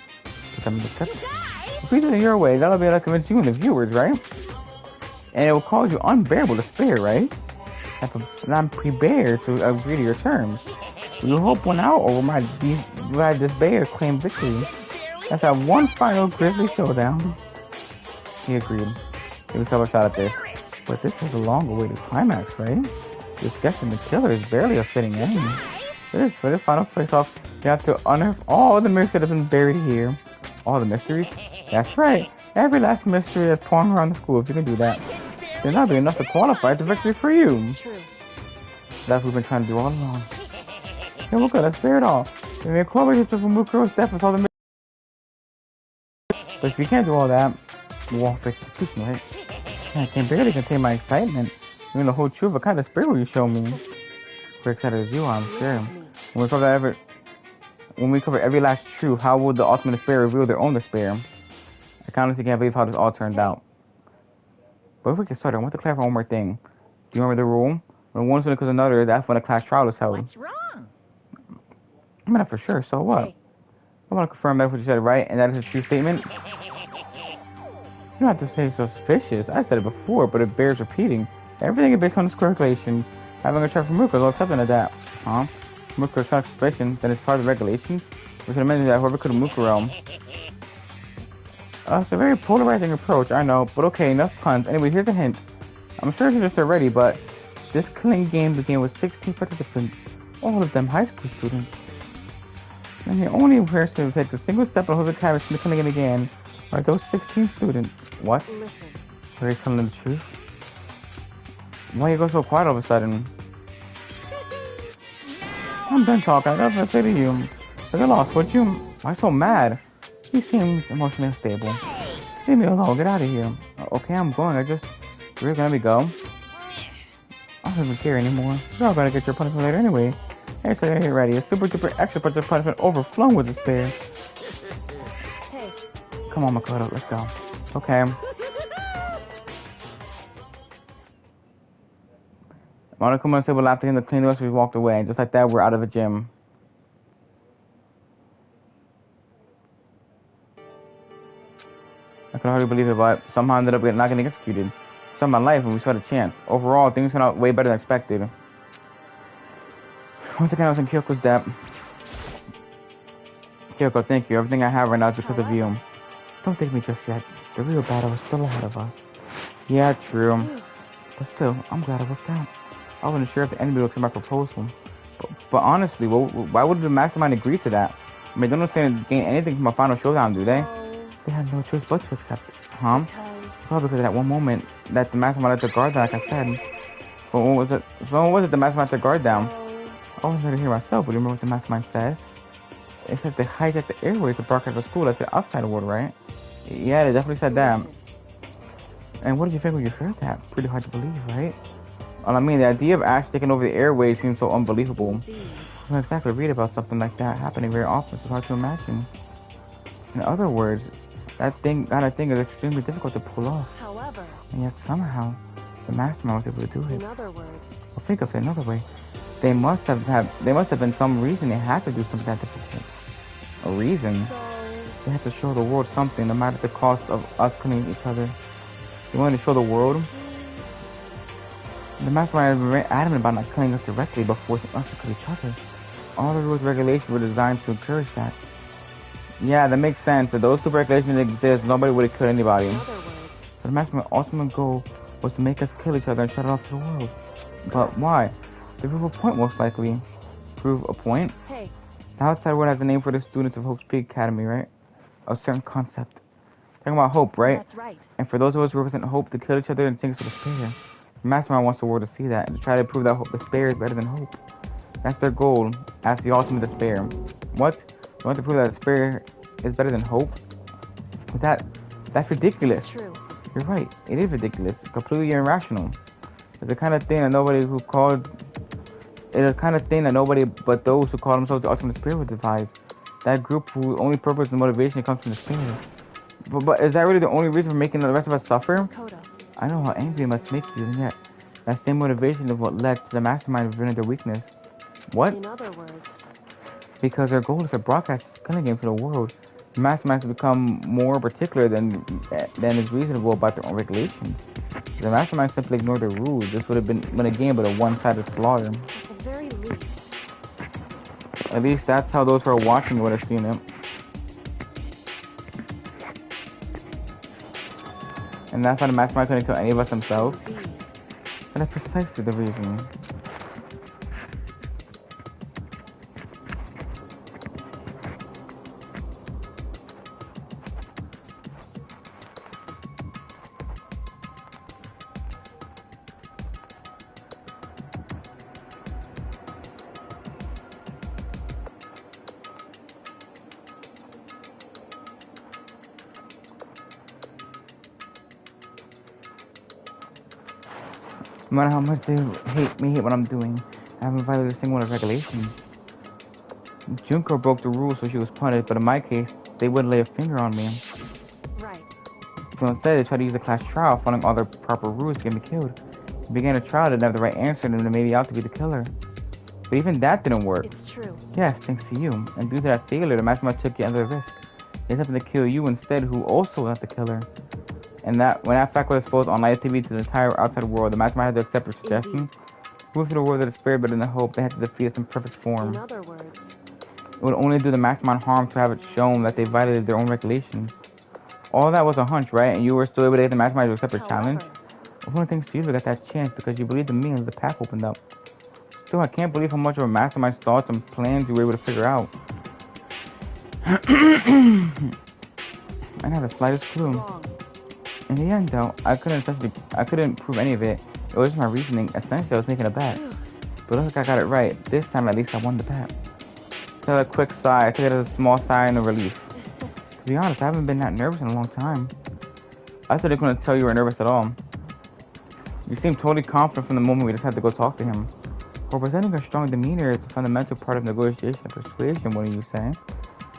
If we do it your way, that'll be able to convince you and the viewers, right? And it will cause you unbearable despair, right? And I'm prepared to agree to your terms. You hope one out over my despair claim victory. Let's have one final grisly showdown. He agreed. He was a shot at this. But this is a long-awaited climax, right? This guessing the killer is barely a fitting end. For this final face-off, you have to unearth all the mysteries that have been buried here. All the mysteries? That's right. Every last mystery that's pouring around the school, if you can do that. Then that'll be enough to qualify the victory for you. it's true. That's what we've been trying to do all along. Yeah, we're good. Let's clear it all. We made Chloe to Mukuro's death with all the... But if you can't do all that, we won't fix the situation, right? I can barely contain my excitement. Even the whole truth, what kind of spirit will you show me? We're excited as you are, I'm sure. When we cover every last truth, how will the ultimate despair reveal their own despair? I honestly can't believe how this all turned out. But if we get started, I want to clarify one more thing. Do you remember the rule? When one student kills another, that's when a class trial is held. What's wrong? I mean, not for sure, so what? Hey. I want to confirm that's what you said, right? And that is a true statement? You don't have to say suspicious. I said it before, but it bears repeating. Everything is based on the school regulations. Having a trial for Mukuro's all accepting of that. Huh? Mukuro's not suspicion, then it's part of the regulations? We should have mentioned that whoever killed Mukuro. It's a very polarizing approach, I know, but okay, enough puns. Anyway, here's a hint. I'm sure you just already, but this killing game began with 16 participants, all of them high school students. And the only person who takes a single step and holds a cabbage from the killing again are those 16 students. What? Listen. Are you telling the truth? Why you go so quiet all of a sudden? I'm done talking. I got nothing to say to you. I got lost, would you? Why so mad? He seems emotionally unstable. Leave me alone. Get out of here. Okay, I'm going. You're gonna let me go? I don't even care anymore. You're all gonna get your punishment later anyway. Hey, so get ready. A super duper extra bunch of punishment overflowing with despair. Hey, Come on, Makoto. Let's go. Okay. Monokuma and Sable laughed at him to clean the rest as we walked away. And just like that, we're out of the gym. I could hardly believe it, but somehow I ended up not getting executed. It's my life when we saw the chance. Overall, things turned out way better than expected. Once again, I was in Kyoko's debt. Kyoko, thank you. Everything I have right now is because of you. Don't take me just yet. The real battle is still ahead of us. Yeah, true. But still, I'm glad it worked out. I wasn't sure if the enemy would accept my proposal. But honestly, why would the mastermind agree to that? I mean, they don't stand to gain anything from a final showdown, do they? They had no choice but to accept it, huh? It's all because of that one moment that the mastermind let the guard down, like I said. So when was it the mastermind let the guard down? I wasn't there to hear myself, but you remember what the mastermind said? It said they hijacked the airways to broadcast the school. That's the outside world, right? Yeah, they definitely said that. And what did you think when you heard that? Pretty hard to believe, right? Well, I mean, the idea of Ash taking over the airways seems so unbelievable. I don't exactly read about something like that happening very often, so it's hard to imagine. In other words, that kind of thing is extremely difficult to pull off. however, And yet somehow, the mastermind was able to do it. in other words, Well, think of it another way. There must have been some reason they had to do something that difficult. A reason? so They had to show the world something, no matter the cost of us killing each other. They wanted to show the world. The mastermind was very adamant about not killing us directly, but forcing us to kill each other. All the rules and regulations were designed to encourage that. Yeah, that makes sense. If those two regulations exist, nobody would have killed anybody. In other words, But the mastermind's ultimate goal was to make us kill each other and shut it off to the world. But why? To prove a point, most likely. Prove a point? hey, The outside world has a name for the students of Hope's Peak Academy, right? A certain concept. Talking about hope, right? that's right. And for those of us who represent hope to kill each other and sink us to despair. The mastermind wants the world to see that and to try to prove that despair is better than hope. That's their goal as the ultimate despair. What? They want to prove that despair is better than hope? That's ridiculous. It's true. You're right. It is ridiculous. Completely irrational. It's the kind of thing that nobody but those who call themselves the ultimate despair would devise. That group whose only purpose and motivation comes from despair. But is that really the only reason for making the rest of us suffer? Dakota. I know how angry it must make you, and yet that same motivation is what led to the mastermind revealing their weakness. What? In other words, Because their goal is to broadcast this killing game to the world. The masterminds have become more particular than is reasonable about their own regulations. If the masterminds simply ignored their rules, this would have been a game but a one-sided slaughter. at the very least. At least that's how those who are watching would have seen it. And that's why the mastermind couldn't kill any of us themselves. Indeed. But that's precisely the reason. No matter how much they hate what I'm doing, I haven't violated a single one of the regulations. Junko broke the rules, so she was punished, but in my case, they wouldn't lay a finger on me. Right. So instead, they tried to use the class trial, following all the proper rules to get me killed. They began a trial that didn't have the right answer, and they made me out to be the killer. But even that didn't work. It's true. Yes, thanks to you. And due to that failure, the mastermind took yet another risk. They attempted to kill you instead, who also was not the killer. And that when that fact was exposed on live TV to the entire outside world, the mastermind had to accept your suggestion. Prove to the world that the spirit, but in the hope they had to defeat us in perfect form. In other words, It would only do the mastermind harm to have it shown that they violated their own regulations. All that was a hunch, right? And you were still able to get the mastermind to accept your challenge? Of all things, you got that chance because you believed in me and the path opened up. Still, I can't believe how much of a mastermind's thoughts and plans you were able to figure out. I didn't have the slightest clue. wrong. In the end, though, I couldn't prove any of it. It was just my reasoning. Essentially, I was making a bet. But it looks like I got it right. This time, at least, I won the bet. I took a quick sigh. I took it as a small sigh of relief. To be honest, I haven't been that nervous in a long time. I thought they couldn't tell you were nervous at all. You seemed totally confident from the moment we decided to go talk to him. For presenting a strong demeanor is a fundamental part of negotiation and persuasion, wouldn't you say?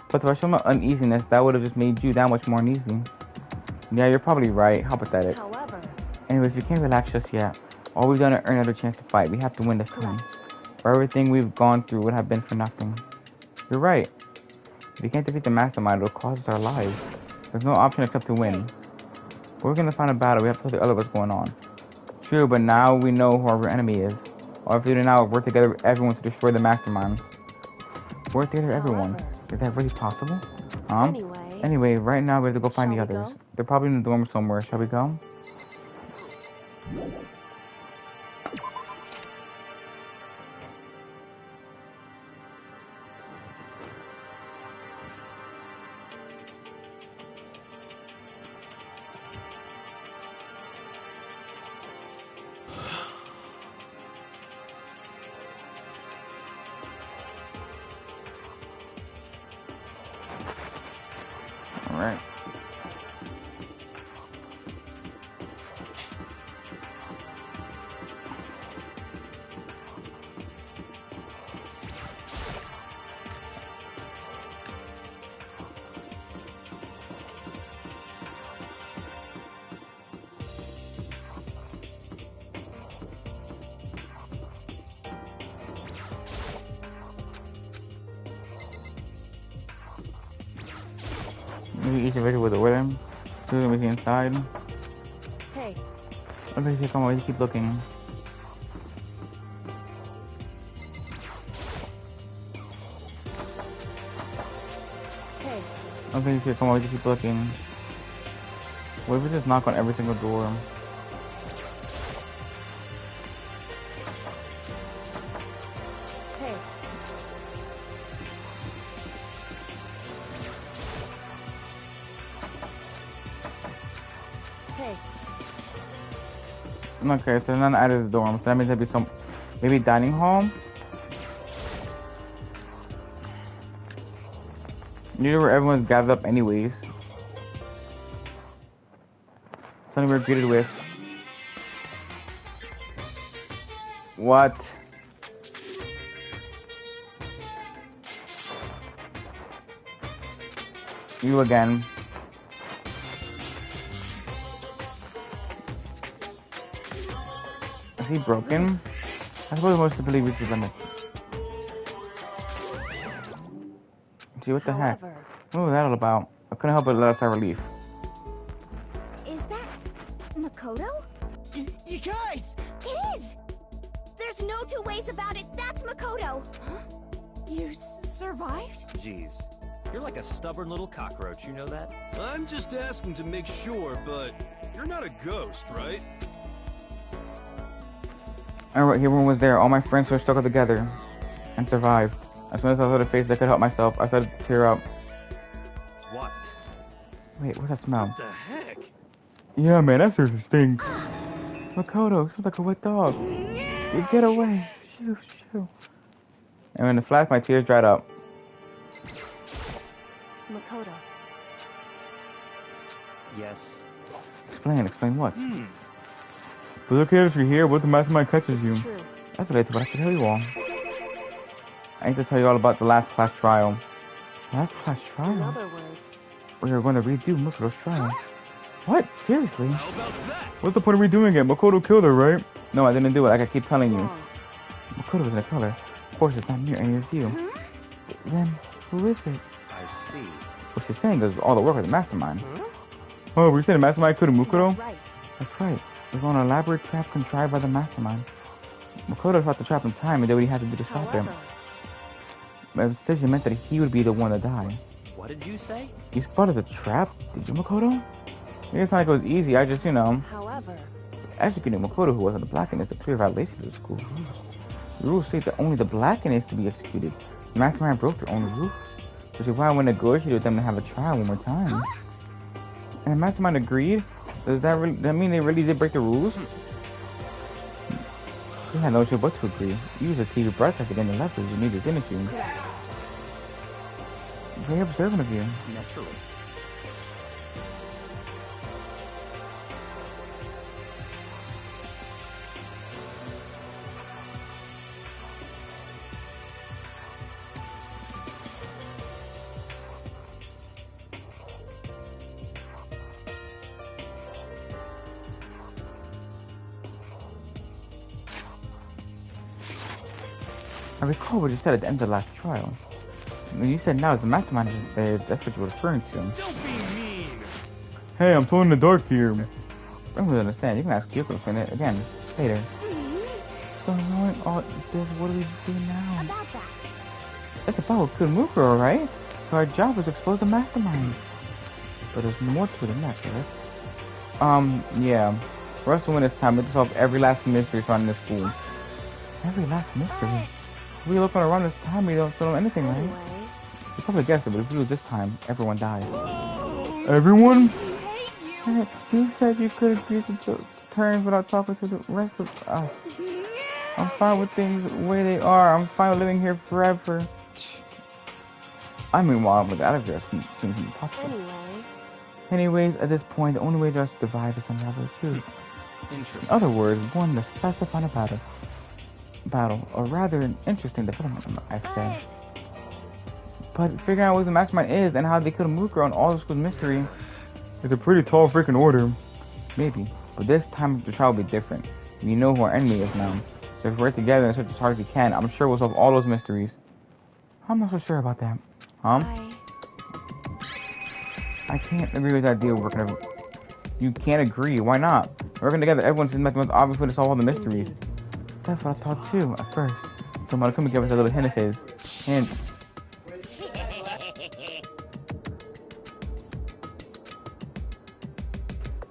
But if I showed my uneasiness, that would have just made you that much more uneasy. Yeah, you're probably right. How pathetic. However, Anyways, we can't relax just yet. All we've done is earn another chance to fight. We have to win this time. correct. Or everything we've gone through would have been for nothing. You're right. If we can't defeat the mastermind, it'll cost us our lives. There's no option except to win. If we're gonna find a battle, we have to tell the other what's going on. True, but now we know who our enemy is. All we have to do now is work together with everyone to destroy the mastermind. Work together, everyone. Is that really possible? Anyway, right now we have to go find the Shall we others. go? They're probably in the dorm somewhere. Shall we go? Alright. Maybe each individual with a rhythm. So we see inside. Hey, Okay, come on, we keep looking. hey, Okay, come on, we just keep looking. What if we just knock on every single door? hey. Hey, Okay, so none out of the dorm. So that means there'd be some, maybe dining hall. Near where everyone's gathered up anyways. Something we're greeted with. What? You again. Is he broken? I suppose most of the believe reaches limit. Gee, what the heck? however, What was that all about? I couldn't help but let us have relief. Is that Makoto? You guys! It is! There's no two ways about it. That's Makoto. You survived? Jeez. You're like a stubborn little cockroach, you know that? I'm just asking to make sure, but you're not a ghost, right? Everyone was there. All my friends were stuck together and survived. As soon as I saw the face that could help myself, I started to tear up. What? Wait, what's that smell? What the heck? Yeah, man, that seriously stinks. It's Makoto. It smells like a wet dog. You get away. Shoo, shoo. And in a flash, my tears dried up. Makoto. Yes. Explain what? But okay if you're here, what if the mastermind catches you? It's true. That's what I thought I could tell you all. I need to tell you all about the last class trial. Last class In trial? other words, We are going to redo Makoto's trial. What? Seriously? How about that? What's the point of redoing it? Makoto killed her, right? No, I didn't do it, like I keep telling you. wrong. Makoto isn't a killer. Of course, it's not near any of you. Then, who is it? I see. What she's saying is all the work of the mastermind. Oh, we said the mastermind killed Makoto? That's right. That's right. It was an elaborate trap contrived by the mastermind. Makoto thought the trap in time and did what he had to do to stop him. However, My decision meant that he would be the one to die. What did you say? You spotted the trap? Did you, Makoto? It's not like it was easy. I just, however, executed Makoto, who wasn't a black, and it's a clear violation of the school rules. The rules state that only the black is to be executed. The mastermind broke their own rules, which is why I went to negotiate with them to have a trial one more time. And the mastermind agreed? Does that mean they really did break the rules? They had no choice but to agree. You used a TV broadcast against the lefties you needed, didn't you? correct. Very observant of you. Naturally. I recall what you said at the end of the last trial. When you said now it's the mastermind is there, that's what you were referring to. Don't be mean! Hey, I'm totally in the dark here. I don't really understand. You can ask Kyoko to explain it again later. So knowing all this, what do we do now? About that. It's about what killed Mukuro, right? So our job was to expose the mastermind. But there's more to it than that, correct? Yeah. For us to win this time, we have to solve every last mystery surrounding this school. Every last mystery? If we look around this time, we don't know anything, right? Anyway, You probably guessed it, but if we lose this time, everyone dies. Everyone? Hey, you said you could agree to terms without talking to the rest of us. I'm fine with things the way they are. I'm fine with living here forever. I mean, while I'm out of here, seems impossible. anyway, Anyways, at this point, the only way for us to survive is unravel the truth. In Interesting. other words, one decisive final battle. A rather an interesting development, I say. But figuring out what the mastermind is and how they killed Mukuro and all the school's mystery is a pretty tall freaking order. Maybe. But this time the trial will be different. We know who our enemy is now. So if we work together and search as hard as we can, I'm sure we'll solve all those mysteries. I'm not so sure about that. I I can't agree with that idea of working. You can't agree. Why not? Working together, everyone seems like the most obvious way to solve all the mysteries. That's what I thought too, at first. So Monokuma gave us a little hint of his. Hint.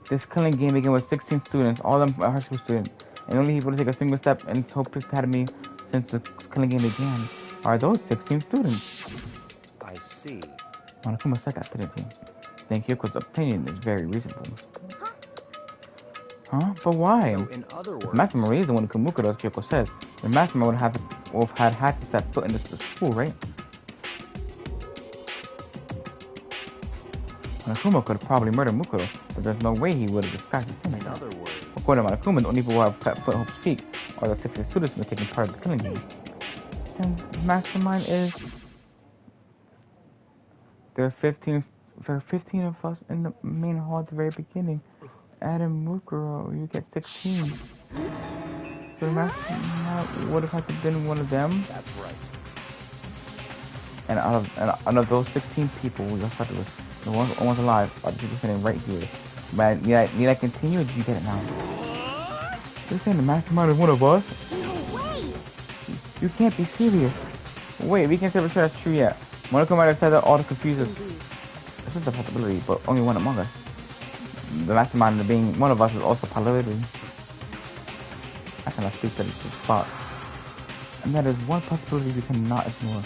This killing game began with 16 students, all of them are high school students, and only able to take a single step in Hope Academy since the killing game began. Are those 16 students? I see. Monokuma said that, didn't he? I think Yoko's opinion is very reasonable. Huh? But why? So, in other words... If Master Marie is the one who Kumukuro, as Kyoko says, then Master would have had to set foot in this school, right? Monokuma could have probably murdered Mukuro, but there's no way he would have disguised his sin. In other words... According to Monokuma, the only people who have set foot in Hope's Peak are the 16 students who are taking part of the killing game. And the mastermind is... There are 15 of us in the main hall at the very beginning. Adam Mukuro, you get 16. So the mastermind would have had to been one of them. That's right. And out of those 16 people, we just started with the ones alive are the people sitting right here. But need I continue or did you get it now? You're saying the mastermind is one of us? No way! You can't be serious. Wait, we can't say for sure that's true yet. Monica might have said that all the confusers. This is a possibility, but only one among us. The mastermind being one of us is also a possibility. I cannot speak to the spot. And that is one possibility we cannot ignore.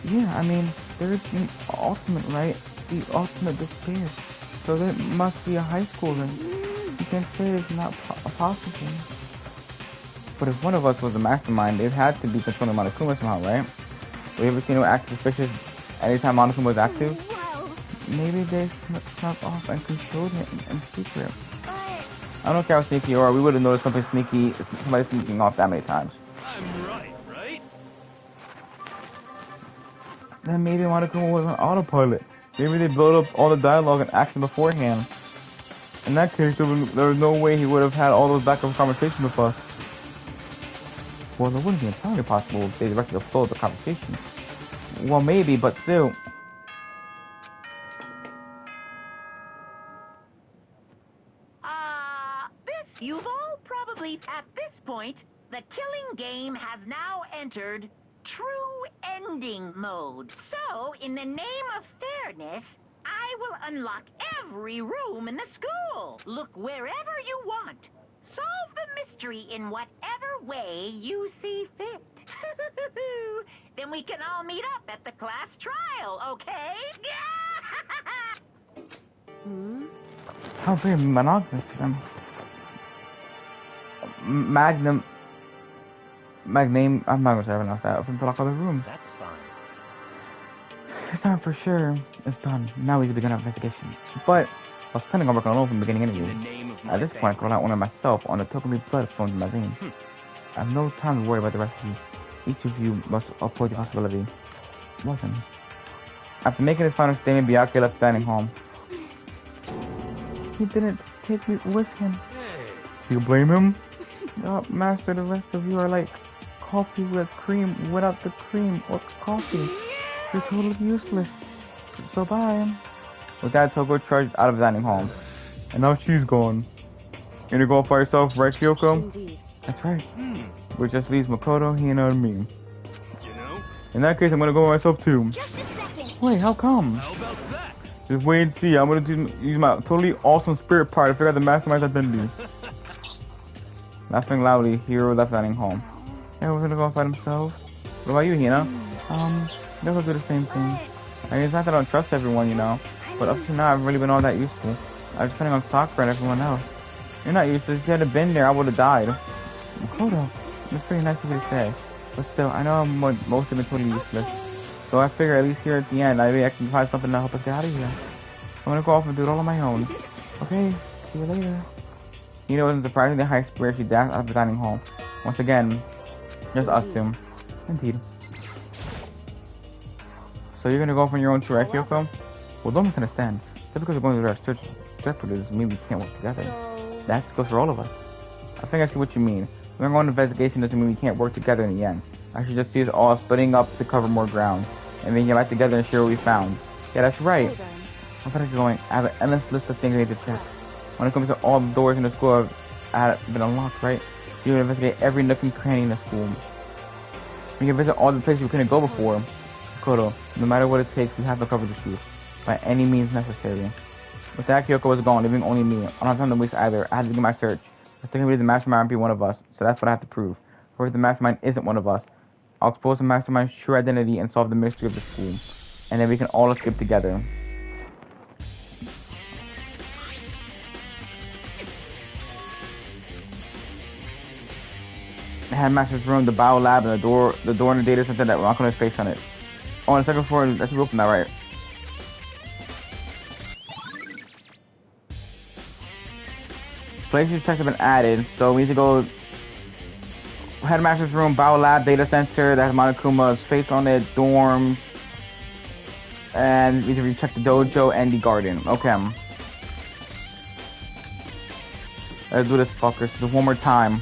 Yeah, I mean, there is the ultimate, right? The ultimate despair. So there must be a high school then. You can't say it's not possible. But if one of us was the mastermind, it had to be controlling Monokuma somehow, right? Have you ever seen him act suspicious anytime Monokuma was active? Maybe they snuck off and controlled him in secret. I don't care how sneaky you are, we would have noticed something sneaky, somebody sneaking off that many times. I'm right, right? Then maybe Monokuma was on autopilot. Maybe they built up all the dialogue and action beforehand. In that case, there was no way he would have had all those backup conversations with us. Well, it wouldn't be entirely possible if they directed the flow of the conversation. Well, maybe, but still. You've all probably, at this point, the killing game has now entered true ending mode. So, in the name of fairness, I will unlock every room in the school. Look wherever you want. Solve the mystery in whatever way you see fit. Then we can all meet up at the class trial, okay? How very monogamous to them. Magnum. I'm not gonna say anything else that. Open the lock of the room. That's fine. It's time for sure. It's done. Now we can begin our investigation. But I was planning on working alone from the beginning anyway. At this point, I can rely on myself on the token of blood flowing in my veins. I have no time to worry about the rest of you. Each of you must uphold the possibility. Welcome. After making his final statement, Byakuya left the dining hall. He didn't take me with him. Do you blame him? Master, the rest of you are like coffee with cream without the cream or coffee. You're totally useless. So bye. With that, Toko charged out of the dining hall. And now she's gone. You're gonna go by yourself, right, Kyoko? Indeed. That's right. Which just leaves Makoto, Hina, and me. You know? In that case, I'm gonna go by myself too. Just a second. Wait, how come? How about that? Just wait and see. I'm gonna use my totally awesome spirit power to figure out the mastermind's identity. Laughing loudly, Hiro left the dining hall. Everyone's gonna go find himself. What about you, Hina? They'll do the same thing. I mean, it's not that I don't trust everyone, you know. But up to now, I haven't really been all that useful. I was depending on Sakura and everyone else. You're not useless. If you hadn't been there, I would have died. Makoto, that's pretty nice of you to say. But still, I know I'm mostly been totally useless. So I figure at least here at the end, maybe I can find something to help us get out of here. I'm gonna go off and do it all on my own. Okay, see you later. Hina was in surprisingly high spirits. She dashed out of the dining hall. Once again, just us two. Indeed. So you're gonna go off on your own too, right, Kyoko? Well, don't misunderstand. Just because we're going through our search separately doesn't mean we can't work together. That goes for all of us. I think I see what you mean. We're going on an investigation doesn't mean we can't work together in the end. I should just see us all splitting up to cover more ground. and then get back together and share what we found. Yeah, that's right. So then, I'm gonna keep going. I have an endless list of things I need to check. When it comes to all the doors in the school have been unlocked, right? You can investigate every nook and cranny in the school. We can visit all the places we couldn't go before. Koto, no matter what it takes, we have to cover the truth. By any means necessary. With that, Kyoko was gone, leaving only me. I don't have time to waste either. I had to begin my search. I think maybe the mastermind might be one of us, so that's what I have to prove. Or if the mastermind isn't one of us, I'll expose the mastermind's true identity and solve the mystery of the school. And then we can all escape together. The headmaster's room, the bio lab, and the door in the data center that we're not going to face on it. Oh, on the second floor, let's open that, right? Places checks have been added, so we need to go headmaster's room, bio lab, data center that has Monokuma's face on it, dorms, and we need to recheck the dojo and the garden. Okay. Let's do this, fuckers. Just one more time.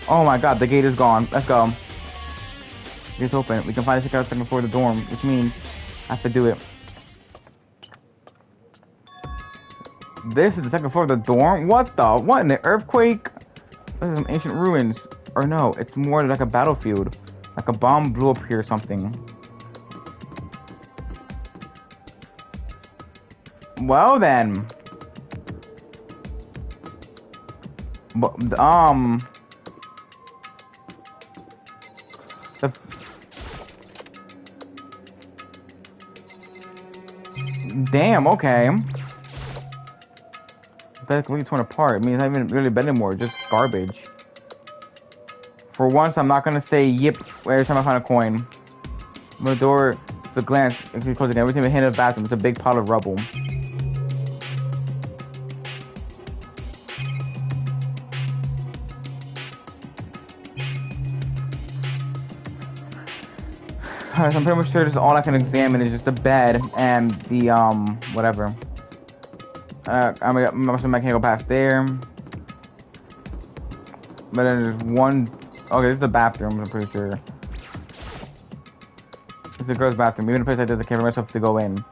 Oh my god, the gate is gone. Let's go. Gate's open. We can find a ticket outside before the dorm, which means I have to do it. This is the second floor of the dorm? What the? What in the earthquake? This is some ancient ruins. Or no, it's more like a battlefield. Like a bomb blew up here or something. Well then. But, damn, okay. That's completely torn apart. I mean, it's not even really bad anymore, just garbage. For once, I'm not gonna say yip every time I find a coin. The door, it's a glance, if you close it, every time I hit a bathroom, it's a big pile of rubble. Alright, so I'm pretty much sure this is all I can examine is just the bed and the, whatever. I'm assuming I can't go past there. But then there's one, okay, this is the bathroom, I'm pretty sure. It's a girl's bathroom. Even a place like this, I can't bring myself to go in.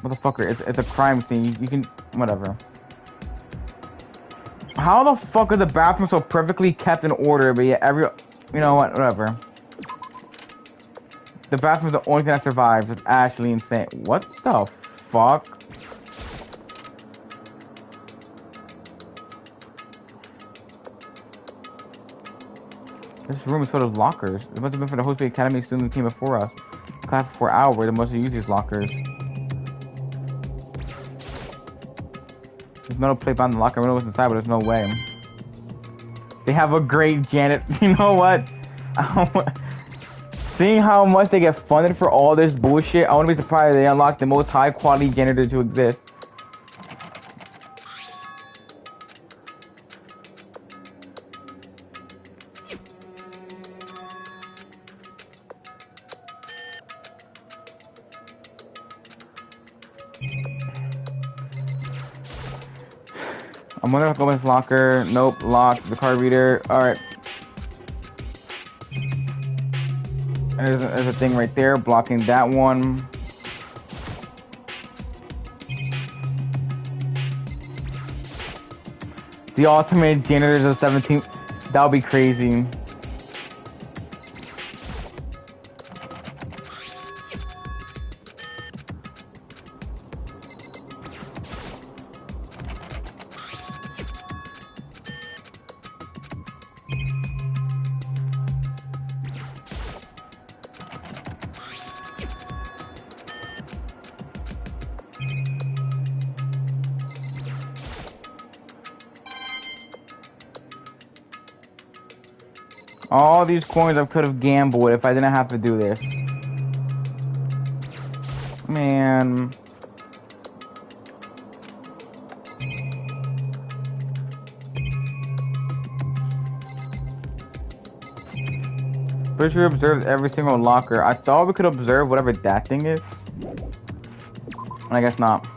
Motherfucker, it's a crime scene. You can, whatever. How the fuck are the bathrooms so perfectly kept in order, but yet you know what, whatever. The bathroom's the only thing that survives. It's actually insane. What the fuck? This room is filled with lockers. It must have been for the Host Academy students who came before us. Class for 4 hours, they must have used these lockers. There's metal plate behind the locker. I don't know what's inside, but there's no way. They have a great janitor. You know what? Seeing how much they get funded for all this bullshit, I wouldn't be surprised if they unlock the most high quality janitor to exist. I'm wondering if I go in this locker. Nope, locked. The card reader. Alright. There's a thing right there blocking that one. The ultimate janitors of 17. That would be crazy. All these coins I could have gambled if I didn't have to do this. Man. Pretty sure we observed every single locker. I thought we could observe whatever that thing is. I guess not.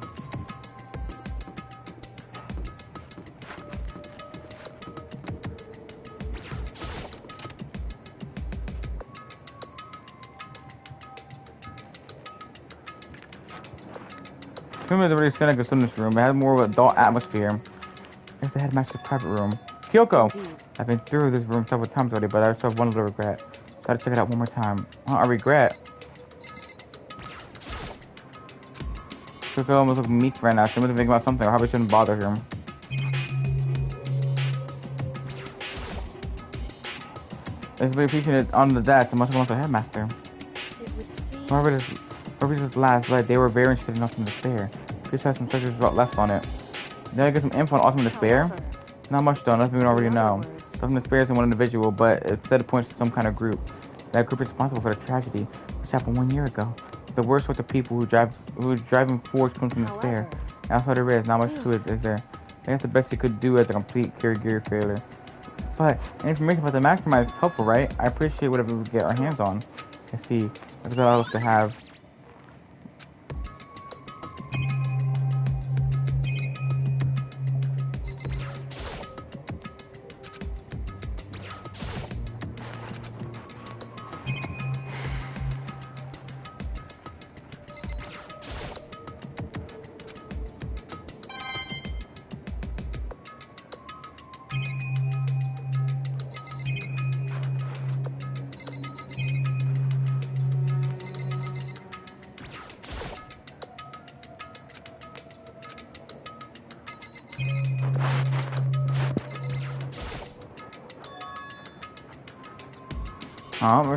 room is already set like a student's room. It has more of an adult atmosphere. It's the headmaster's private room. Kyoko! Indeed. I've been through this room several times already, but I still have one little regret. Gotta check it out one more time. A regret? Kyoko almost looks meek right now. She must be thinking about something. I probably shouldn't bother her. It's really appreciated on the desk. It must have gone to the headmaster. It would seem. Whoever this last night, they were very interested in Ultimate Despair. Please have some searches left on it. Then I get some info on Ultimate Despair. However, Not much though, nothing we already in know. other words- Ultimate Despair isn't one individual, but instead it points to some kind of group. That group is responsible for the tragedy, which happened 1 year ago. The worst sort of people who's driving force comes from despair. However- And that's what there is. Not much to it, is there? I think that's the best he could do as a complete Kirigiri failure. But information about the mastermind is helpful, right? I appreciate whatever we get our hands on. I see. That's what else to have.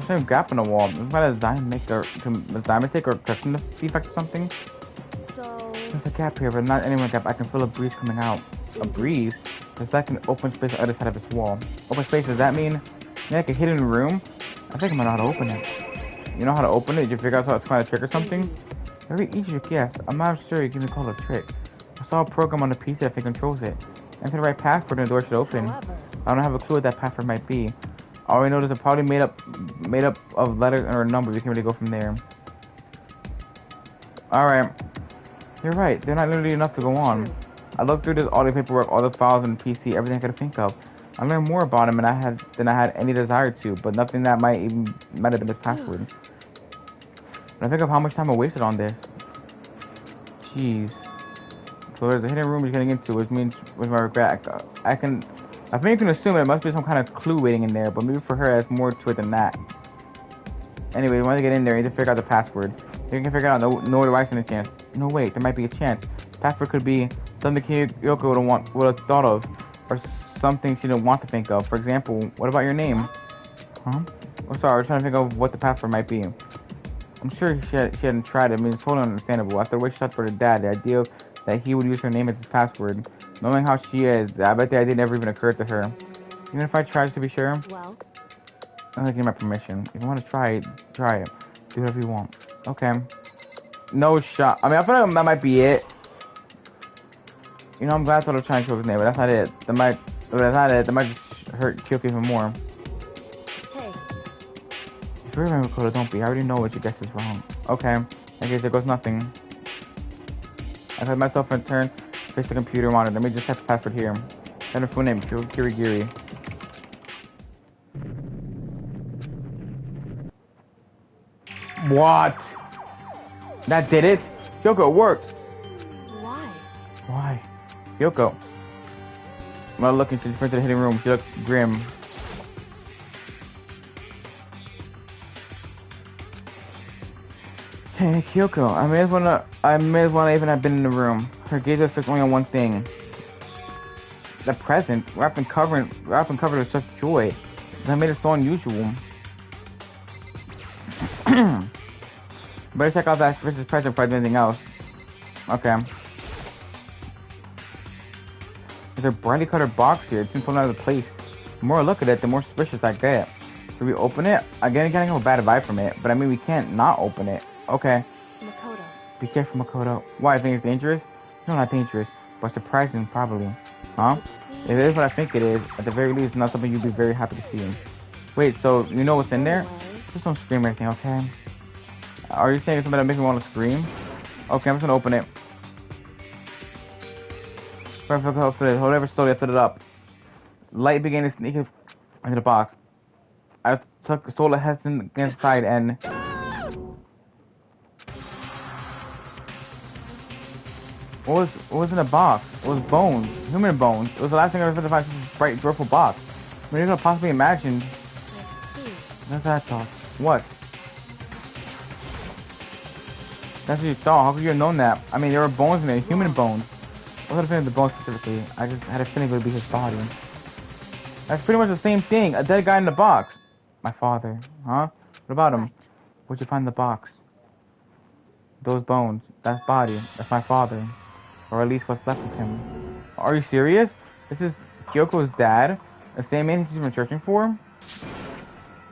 There's no gap in the wall. Is that a design mistake or custom defect or something? So. There's a gap here, but not anywhere gap. I can feel a breeze coming out. A breeze? There's like an open space on the other side of this wall. Open space, does that mean like a hidden room? I think I might know how to open it. You know how to open it? Did you figure out how to find a trick or something? Very easy trick, yes. I'm not sure you can call it a trick. I saw a program on the PC that controls it. Enter the right password and the door should open. However, I don't have a clue what that password might be. All we know is it's probably made up of letters or numbers. We can really go from there. Alright. You're right. They're not literally enough to go on. true. I looked through all the paperwork, all the files on the PC, everything I could think of. I learned more about him than I had any desire to, but nothing that might have been his password. When I think of how much time I wasted on this. Jeez. So there's a hidden room he's getting into, which means with my regret. I think you can assume it must be some kind of clue waiting in there, but maybe for her there's more to it than that. Anyway, once I get in there, you need to figure out the password. If you can figure it out, no device in a chance. No, wait, there might be a chance. The password could be something Kyoko would have thought of, or something she didn't want to think of. For example, what about your name? Huh? Oh, sorry, I was trying to think of what the password might be. I'm sure she hadn't tried it. I mean, it's totally understandable. After the way she talked for her dad, the idea that he would use her name as his password, knowing how she is, I bet the idea never even occurred to her. Even if I tried to be sure, well, I'm gonna give my permission. If you want to try it. Do whatever you want. Okay. No shot. I mean, I feel like that might be it. You know, I'm glad I thought of trying to show his name, but that's not it. That might just hurt Kyoko even more. hey, If you remember, Koda, don't be. I already know what you guess is wrong. Okay. I guess there goes nothing. I put myself in turn, face the computer monitor. Let me just type the password here. Enter full name, Kirigiri. What? That did it? Kyoko, it worked. why? Why? Kyoko. I'm not looking. She went to the hidden room. She looked grim. Hey, Kyoko. I may as well even have been in the room. Her gaze was fixed only on one thing. The present, wrapped and covered with such joy. That made it so unusual. Better check out that versus present before I do anything else. Okay. There's a brightly colored box here. It seems pulled out of place. The more I look at it, the more suspicious I get. Should we open it? Again, I can't have a bad vibe from it, but I mean, we can't not open it. Okay. Makoto. Be careful, Makoto. Why? I think it's dangerous? No, not dangerous, but surprising, probably. Huh? If it is what I think it is, at the very least, it's not something you'd be very happy to see. Wait, so you know what's in there? Just don't scream or anything, okay? Are you saying something that makes me want to scream? Okay, I'm just gonna open it. Perfect, hold it slowly, I fit it up. Light began to sneak into the box. I stole a hesitant inside and... What was in the box? It was bones. Human bones. It was the last thing I ever found in this bright, joyful box. What you could possibly imagine? I see. What's that thought? What? That's what you saw. How could you have known that? I mean, there were bones in there, human bones. I wasn't feeling the bones specifically. I just had a feeling it would be his body. That's pretty much the same thing. A dead guy in the box. My father. Huh? What about him? Correct. What'd you find in the box? Those bones. That's body. That's my father. Or at least what's left of him. Are you serious? This is Kyoko's dad? The same man he's been searching for?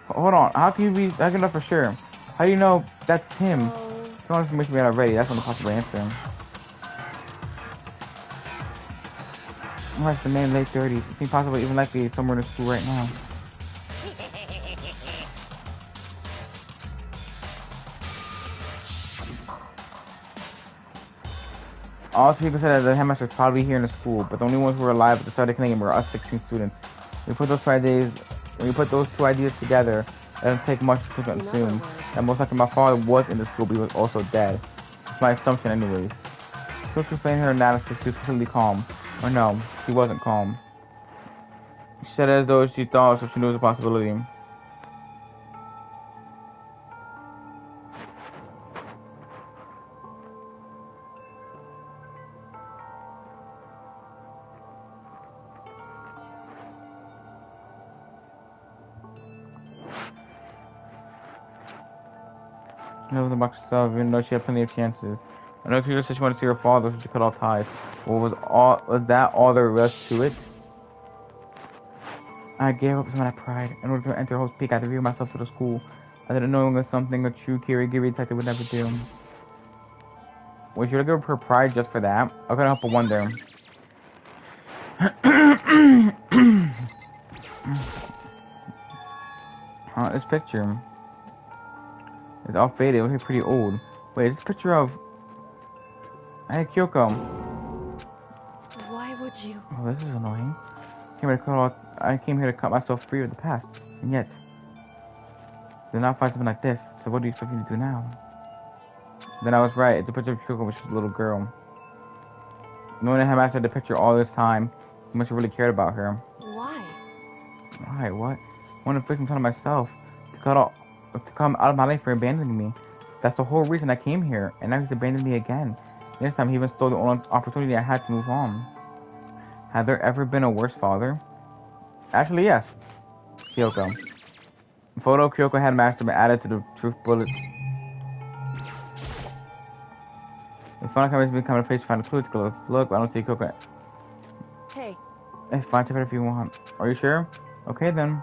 Hold on. How can you be... I can know for sure. How do you know that's him? Some information we had already. That's not the possible answer. Alright, the man in late 30s. It seems possible, even likely, somewhere in the school right now. All people said that the headmaster was probably here in the school, but the only ones who were alive at the start of the were us 16 students. When we put those two ideas together, it doesn't take much to assume that most likely my father was in the school, but he was also dead. It's my assumption anyways. To explain her analysis, she was completely calm. Or no, she wasn't calm. She said it as though she thought, so she knew it was a possibility. Never the box herself, even though she had plenty of chances. I know she said she wanted to see her father, so she cut off ties. Well, was that all there was to it? I gave up some of my pride in order to enter Hope's Peak. I had to reveal myself to the school. I didn't know it was something a true Kirigiri detective would never do. Would you give up her pride just for that? I couldn't help but wonder. This picture is all faded. It looks pretty old. Wait, is this a picture of... Hey, Kyoko. Why would you? Oh, this is annoying. I came here to cut myself free of the past, and yet did not find something like this. So what do you expect me to do now? Then I was right. It's a picture of Kyoko, which is a little girl. Knowing that Hamasu had the picture all this time, he must have really cared about her. Why? Why? What? I want to fix something myself. To come out of my life for abandoning me. That's the whole reason I came here, and now he's abandoned me again. This time he even stole the only opportunity I had to move on. Had there ever been a worse father? Actually, yes. Kyoko. Photo of Kyoko had master been added to the truth bullet. The phone camera has become a place to find a clue to go. Look, I don't see Kyoko. Hey. It's fine, take it if you want. Are you sure? Okay then.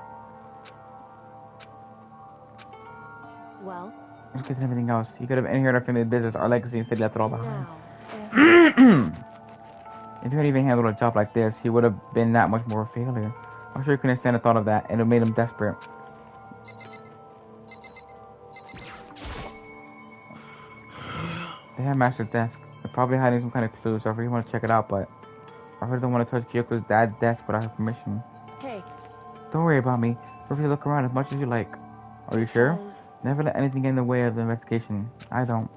Well. Let's get to everything else. He could have inherited our family business, our legacy, instead he left it all behind. Now, If he had even handled a job like this, he would have been that much more of a failure. I'm sure he couldn't stand the thought of that, and it made him desperate. They have Master's desk. They're probably hiding some kind of clue, so I really want to check it out, but I really don't want to touch Kyoko's dad's desk without her permission. Hey. Don't worry about me. Feel free to look around as much as you like. Are you sure? Never let anything get in the way of the investigation. I don't.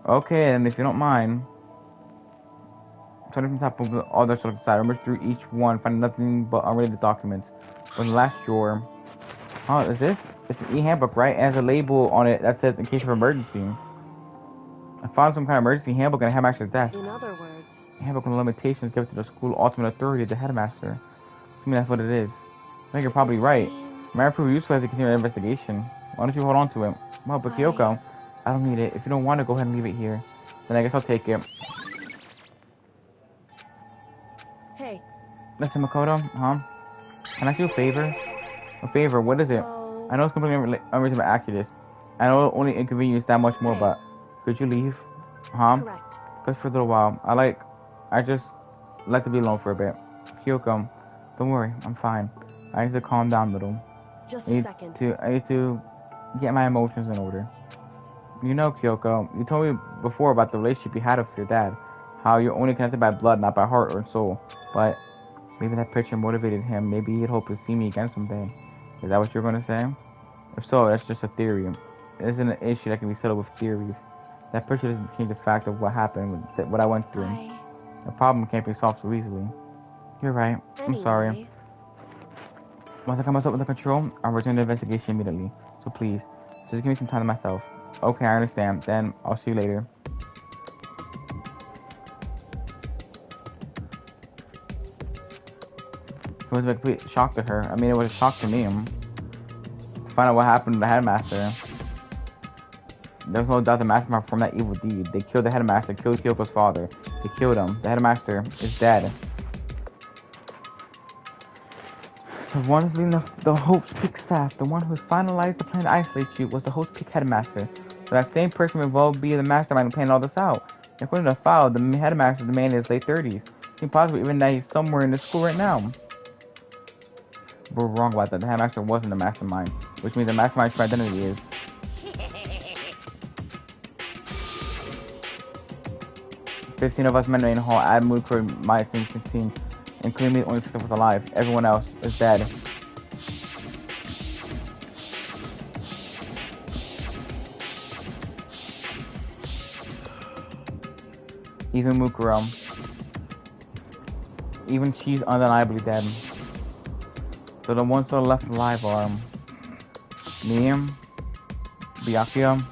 Okay, and if you don't mind... Turning from the top of all the stuff inside, I rummaged through each one, finding nothing but unrelated documents. But in the last drawer... Oh, is this? It's an e-handbook, right? It has a label on it that says in case of emergency. I found some kind of emergency handbook and I have Master's desk. In other words... A handbook with limitations given to the school ultimate authority of the headmaster. I mean, that's what it is. I think you're probably right. It might prove useful as we continue the investigation. Why don't you hold on to it? Well, but Kyoko, I don't need it. If you don't want to, go ahead and leave it here. Then I guess I'll take it. Hey. Listen, Makoto, can I ask you a favor? A favor, what is it? I know it's completely unreasonable accurate. I know it'll only inconvenience that much more, but could you leave? Correct. Just for a little while. I just like to be alone for a bit. Kyoko, don't worry, I'm fine. I need to calm down a little. Just a second. I need to get my emotions in order. You know, Kyoko, you told me before about the relationship you had with your dad. How you're only connected by blood, not by heart or soul. But maybe that picture motivated him. Maybe he'd hope to see me again someday. Is that what you're going to say? If so, that's just a theory. It isn't an issue that can be settled with theories. That picture doesn't change the fact of what happened, what I went through. The problem can't be solved so easily. You're right. I'm sorry. Anyway, Once I get myself under control, I'll resume the investigation immediately. So please, just give me some time to myself. Okay, I understand. Then I'll see you later. It was a complete shock to her. I mean, it was a shock to me. To find out what happened to the headmaster. There's no doubt the mastermind performed that evil deed. They killed the headmaster, killed Kyoko's father. They killed him. The headmaster is dead. The one who's leading the Hope's Peak staff, the one who finalized the plan to isolate you, was the Hope's Peak headmaster. But that same person may well be the mastermind who planned all this out. According to the file, the headmaster is the man in his late 30s. It's possible even that he's somewhere in the school right now. We're wrong about that. The headmaster wasn't the mastermind, which means the mastermind's true identity is. 15 of us men in the hall, add Mukuro, my team, including me, only 6 of us alive. Everyone else is dead. Even Mukuro. Even she's undeniably dead. So the ones still left alive are me, Byakuya,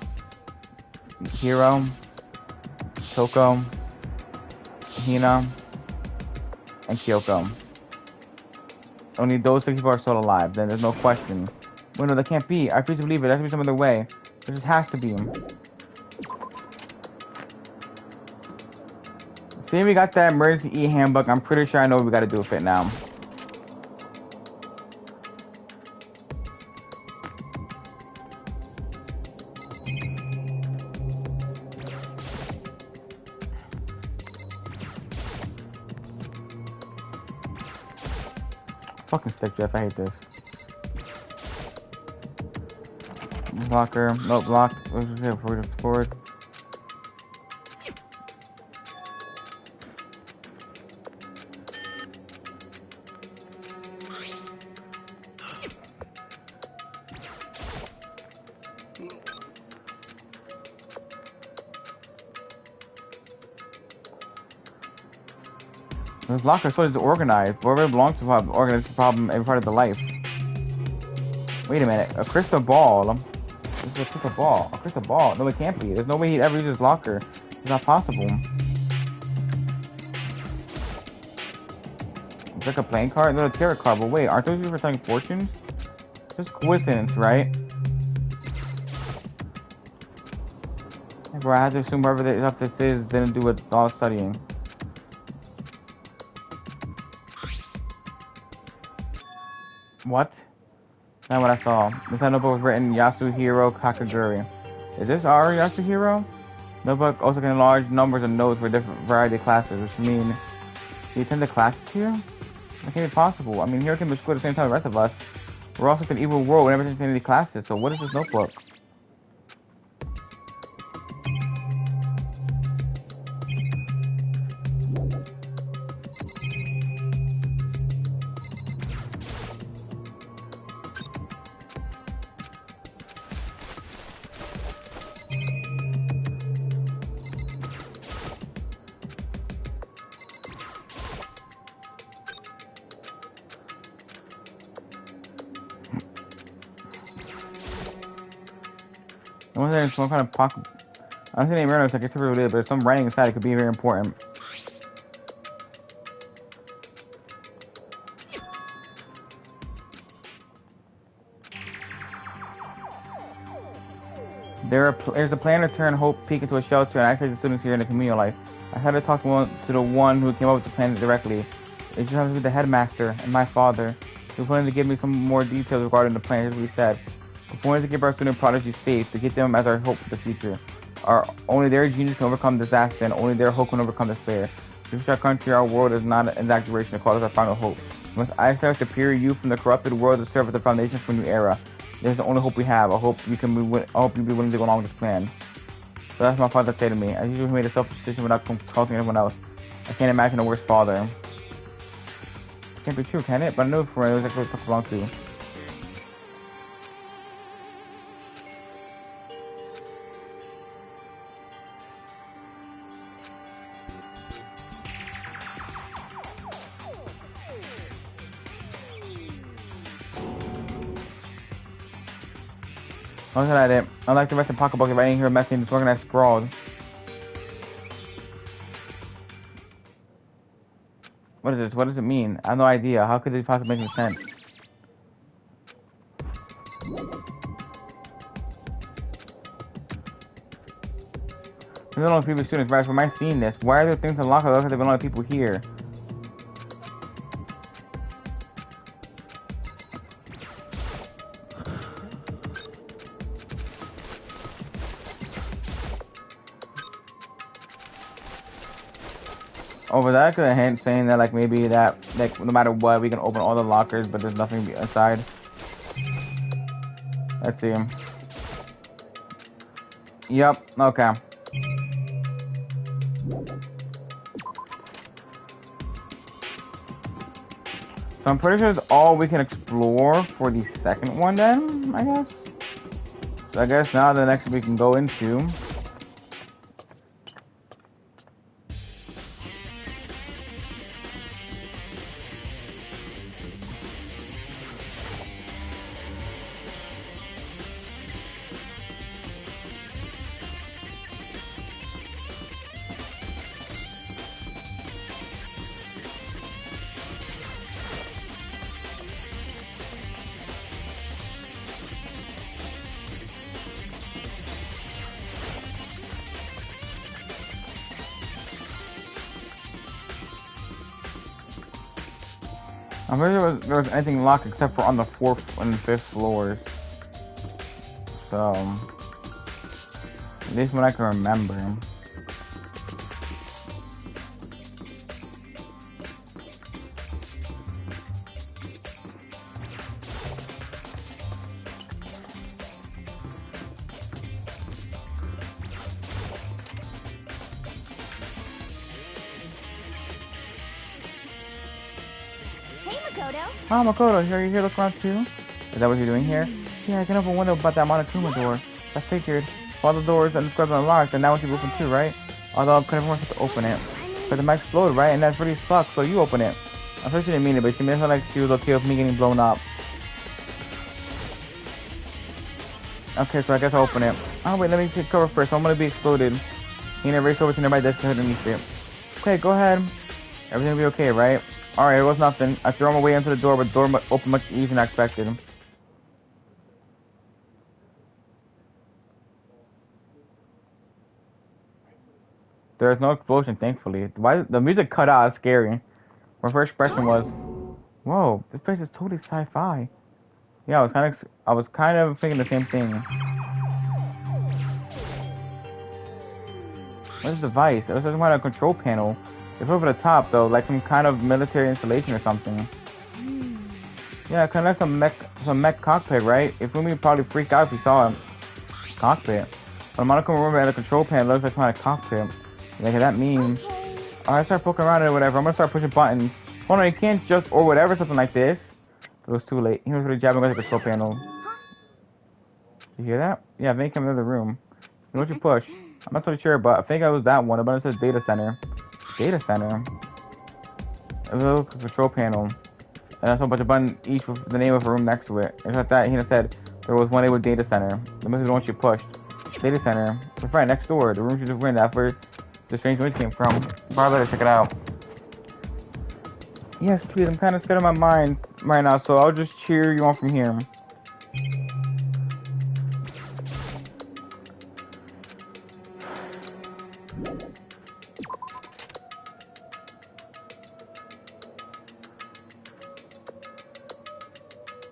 Hiro, Toko, Hina, and Kyoko. Only those 6 people are still alive, then there's no question. Wait, no, that can't be. I refuse to believe it. There has to be some other way. There just has to be. See, we got that emergency e-handbook. I'm pretty sure I know what we gotta do with it now. Fucking stick Jeff, I hate this. Blocker, no block, forward. This locker is organized. Whoever belongs to organize the problem every part of the life. Wait a minute. A crystal ball. This is a crystal ball. A crystal ball. No, it can't be. There's no way he'd ever use his locker. It's not possible. It's like a playing card? No, a tarot card. But wait, aren't those used for telling fortunes? Just coincidence, right? Bro, I have to assume whoever this is didn't do with all studying. What? Not what I saw. This notebook was written Yasuhiro Kakaguri. Is this our Yasuhiro? Notebook also contains large numbers of notes for different variety of classes, which mean he attended classes here? That can't be possible. I mean, here came to school at the same time as the rest of us. We're also in an evil world whenever there's any classes, so what is this notebook? I wonder if there's some kind of pocket. I don't think they remember like it's super related, but there's some writing inside it could be very important. There's a plan to turn Hope Peak into a shelter and isolate the students here in the communal life. I had to talk to the one who came up with the plan directly. It just has to be the headmaster and my father. He was willing to give me some more details regarding the plan, as we said. We wanted to keep our student prodigy safe, to keep them as our hope for the future. Only their genius can overcome disaster, and only their hope can overcome despair. If our country, our world is not an exaggeration to call us our final hope. We must isolate our superior youth from the corrupted world to serve as the foundation for a new era. This is the only hope we have. I hope you can be, I hope you'll be willing to go along with this plan. So that's my father said to me. As usual, he made a selfish decision without consulting anyone else. I can't imagine a worse father. It can't be true, can it? But I know for it was actually what it belonged to. Looking at it, unlike the rest of the pocketbook, writing here messy and disorganized scrawled. What is this? What does it mean? I have no idea. How could this possibly make any sense? There's no previous students, right? Am I seeing this? Why are there things unlocked? I look like there have been a lot of people here. Over that, could a hint saying that like maybe that like no matter what we can open all the lockers, but there's nothing inside. Let's see. Yep. Okay. So I'm pretty sure it's all we can explore for the second one then, I guess. So I guess now the next we can go into. I'm pretty sure there was anything locked except for on the 4th and 5th floors. So, at least when I can remember. Oh, Makoto, are you here looking around too? Is that what you're doing here? Yeah, I can open a window about that Monokuma door. I figured. All the doors and the squares are unlocked, and now once you open too, right? Although I'm kind of forced to open it. But it might explode, right? And that's really sucks, so you open it. I thought she didn't mean it, but she made it sound like she was okay with me getting blown up. Okay, so I guess I'll open it. Oh, wait, let me take cover first. I'm gonna be exploded. You need to race over to nearby desk underneath it. Okay, go ahead. Everything will be okay, right? Alright, it was nothing. I threw my way into the door, but the door opened much easier than I expected. There is no explosion, thankfully. Why the music cut out? It's scary. My first expression was, "Whoa, this place is totally sci-fi." Yeah, I was kind of thinking the same thing. What is the device? It was some kind of control panel. It's over the top though, like some kind of military installation or something. Yeah, kind of like some mech cockpit, right? If we would probably freak out if we saw a cockpit. But Monokuma room at the control panel looks like some kind of cockpit. Like that means. Alright, start poking around or whatever. I'm gonna start pushing buttons. Hold on, you can't just or whatever, something like this. It was too late. He was really jabbing with the control panel. You hear that? Yeah, I think I'm in the room. What you push? I'm not totally sure, but I think it was that one. But it says data center. Data center. A little control panel. And that's a bunch of buttons, each with the name of a room next to it. And like that, he said there was one labeled data center. The message one she pushed. Data center. It's right next door. The room she just went. That's where the strange noise came from. Probably better check it out. Yes, please. I'm kind of scared of my mind right now, so I'll just cheer you on from here.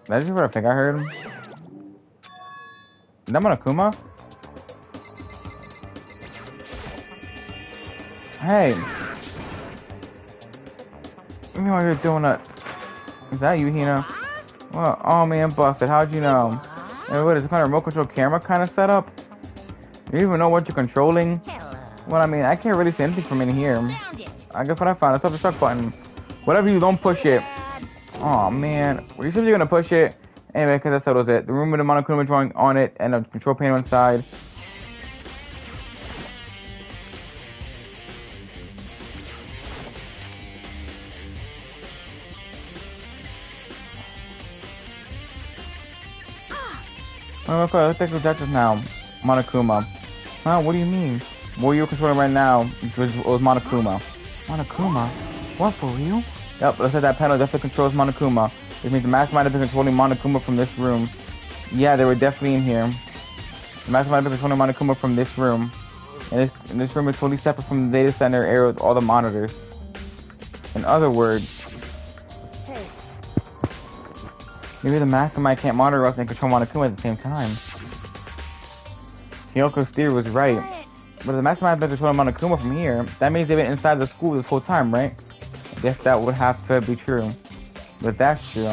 That's just what I think I heard. Is that Monokuma? Hey. Let me know you're doing that. Is that you, Hina? Well, oh man, busted. How'd you know? Hey, what is it, kind of remote control camera kind of setup? You even know what you're controlling? Well, I mean, I can't really see anything from in here. I guess what I found. It's up the start button. Whatever you don't push it. Oh man, well, you said you're gonna push it. Anyway, because that settles it. The room with the Monokuma drawing on it and a control panel inside. Oh, let's take objectives now. Monokuma. Huh? What do you mean? What you're controlling right now was Monokuma. Monokuma? What, for real? Yep, let's say that panel definitely controls Monokuma. Which means the mastermind has been controlling Monokuma from this room. Yeah, they were definitely in here. The mastermind has been controlling Monokuma from this room. And this room is totally separate from the data center area with all the monitors. In other words, maybe the mastermind can't monitor us and control Monokuma at the same time. Kyoko's theory was right. But if the mastermind has been controlling Monokuma from here, that means they've been inside the school this whole time, right? I guess that would have to be true. But if that's true,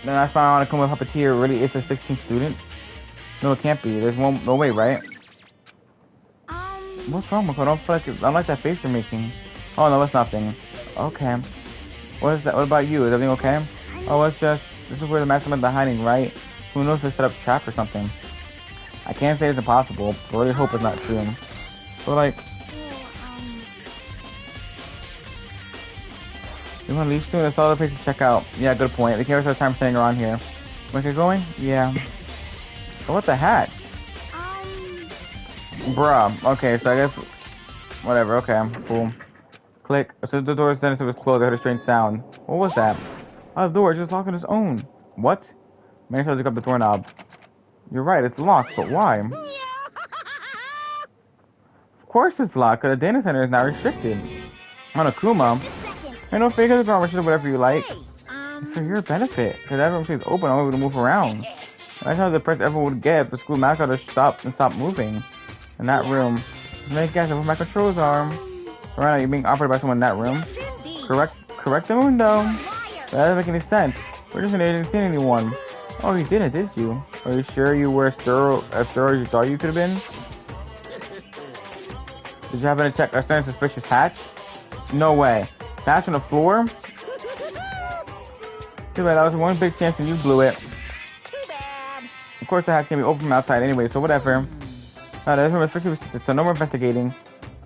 then I found Monokuma Puppeteer really is a 16th student? No, it can't be. There's no way, right? What's wrong, Mako? I don't like that face you're making. Oh, no, that's nothing. Okay. What is that? What about you? Is everything okay? Oh, it's just... This is where the masterminds are hiding, right? Who knows if they set up a trap or something? I can't say it's impossible, but I really hope it's not true. But, like... You wanna leave soon? That's all the place to check out. Yeah, good point. We can't waste our time staying around here. Wanna get going? Yeah. Oh, what the heck? Bruh. Okay, so I guess... Whatever, okay. Cool. Click. So the door then it was closed. I heard a strange sound. What was that? Oh, the door just locked on its own. What? Make sure to pick up the doorknob. You're right, it's locked, but why? Of course it's locked, because the data center is now restricted. Monokuma. Hey, no figure the ground, whatever you like. For your benefit, because everyone stays open, I'm able to move around. That's how depressed everyone would get if the school mascot just stop moving. In that room. Make guess where my controls are. Right now, you're being operated by someone in that room. Correct the window. That doesn't make any sense. We're just an agent seeing anyone. Oh, you didn't, did you? Are you sure you were as thorough as you thought you could have been? Did you happen to check a certain suspicious hatch? No way. Hatch on the floor? Too bad, that was one big chance and you blew it. Too bad. Of course the hatch can be open from outside anyway, so whatever. There's no restrictions, so no more investigating.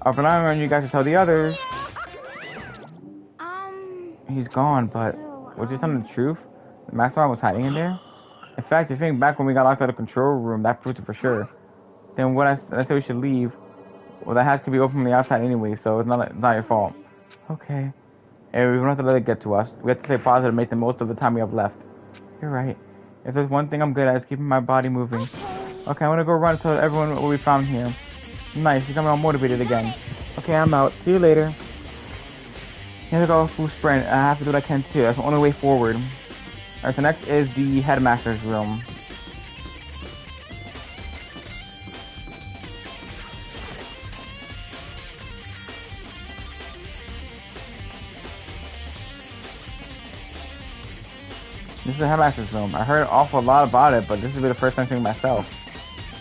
I'll rely on you guys to tell the others. He's gone, but was he telling the truth? The mastermind was hiding in there? In fact, if you think back when we got locked out of the control room, that proved it for sure. Then what I said we should leave. Well, the hatch could be open from the outside anyway, so it's not your fault. Okay. And we don't have to let it get to us. We have to stay positive and make the most of the time we have left. You're right. If there's one thing I'm good at, it's keeping my body moving. Okay, I'm gonna go run and tell everyone what we found here. Nice, you're coming all motivated again. Okay, I'm out. See you later. Here's a go full sprint. I have to do what I can too. That's the only way forward. Alright, so next is the headmaster's room. This is the headmaster's room. I heard an awful lot about it, but this will be the first time seeing myself.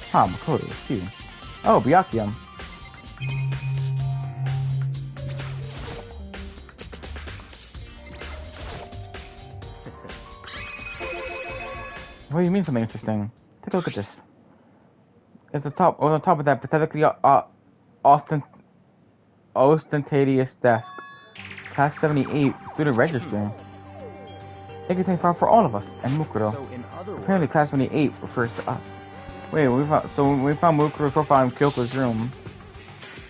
Huh, Makoto, it's you. Oh, Byakuya. What do you mean something interesting? Take a look at this. It's on top of that pathetically ostentatious desk. Class 78, student registering. It can take for all of us, and Mukuro. Apparently class 78 refers to us. Wait, we found Mukuro's profile in Kyoko's room.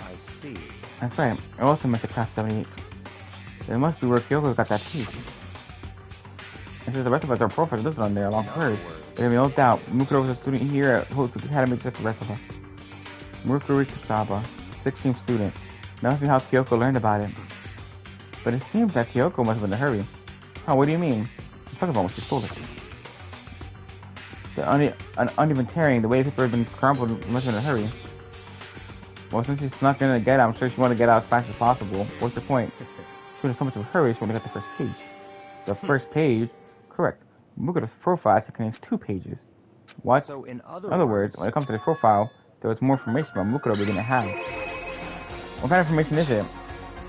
I see. That's right. It also must be class 78. It must be where Kyoko got that piece. And since the rest of us are profiles listed on there, along hers, there can be no doubt Mukuro was a student here at Hokuto Academy just like the rest of us. Mukuro Kusaba, 16th student. That must be how Kyoko learned about it. But it seems that Kyoko must have been in a hurry. Huh, what do you mean? I'm talking about when she stole it. The uneven tearing, the way the paper had been crumpled must have been in a hurry. Well, since she snuck in to get out, I'm sure she wanted to get out as fast as possible. What's the point? She was in so much of a hurry, she wanted to get the first page. The first page? Correct. Mukuro's profile contains 2 pages. What? So in other words, when it comes to the profile, there was more information about Mukuro we didn't have. What kind of information is it?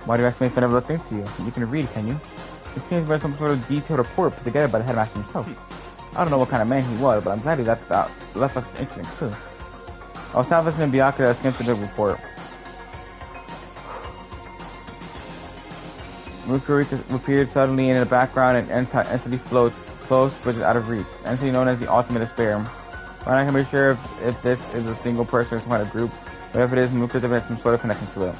Why do you ask me if I never looked into you? You can read, can you? It seems like some sort of detailed report put together by the headmaster himself. I don't know what kind of man he was, but I'm glad he left us an interesting clue. I was half listening to Byakuya skimmed through the report. Mukuro appeared suddenly in the background and instantly floats close, which is out of reach. Entity known as the Ultimate Despair. While I can be sure if this is a single person or some kind of group, whatever it is, Mukuro has some sort of connection to it.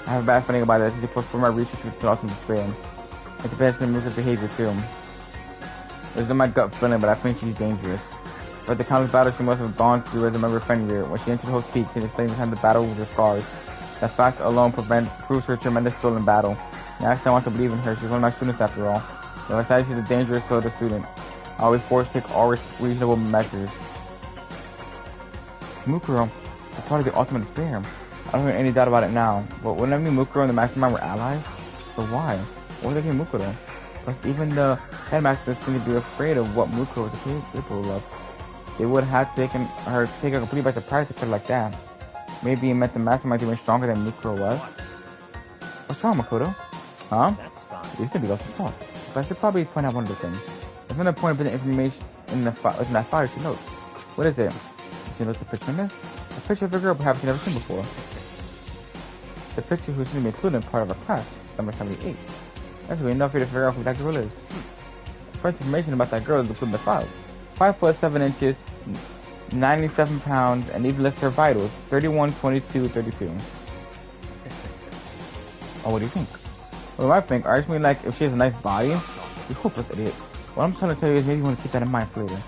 I have a bad feeling about this. For my research with the Ultimate Despair. It depends on Mukuro's behavior too. It's in my gut feeling, but I think she's dangerous. But the countless battles she must have gone through as a member of Fenrir, when she entered Host Peak, she explained behind the battle with her scars. That fact alone proves her tremendous skill in battle. Next, I want to believe in her. She's one of my students after all. Though I decided she's a dangerous sort of student. I always force to take all reasonable measures. Mukuro is part of the Ultimate Despair. I don't have any doubt about it now. But wouldn't that mean Mukuro and the Mastermind were allies? So why? What would they do Mukuro? Plus, even the headmaster seemed to be afraid of what Mukuro was capable of. They would have taken her completely by surprise to put her like that. Maybe it meant the Mastermind was even stronger than Mukuro was. What's wrong, Makoto? Huh? That's fine. These could be lots of talk. But I should probably point out one of the things. There's another point of the information in that file she notes. What is it? She notes a picture in this? A picture of a girl perhaps you've never seen before. The picture who seems to be included in part of our class, number 78. That's really enough for you to figure out who that girl is. First information about that girl is included in the file. 5 foot 7 inches, 97 pounds, and even lists her vitals, 31, 22, 32. Oh, what do you think? Well, I think, I just mean like, if she has a nice body, you hopeless idiot. What I'm trying to tell you is maybe you want to keep that in mind for later.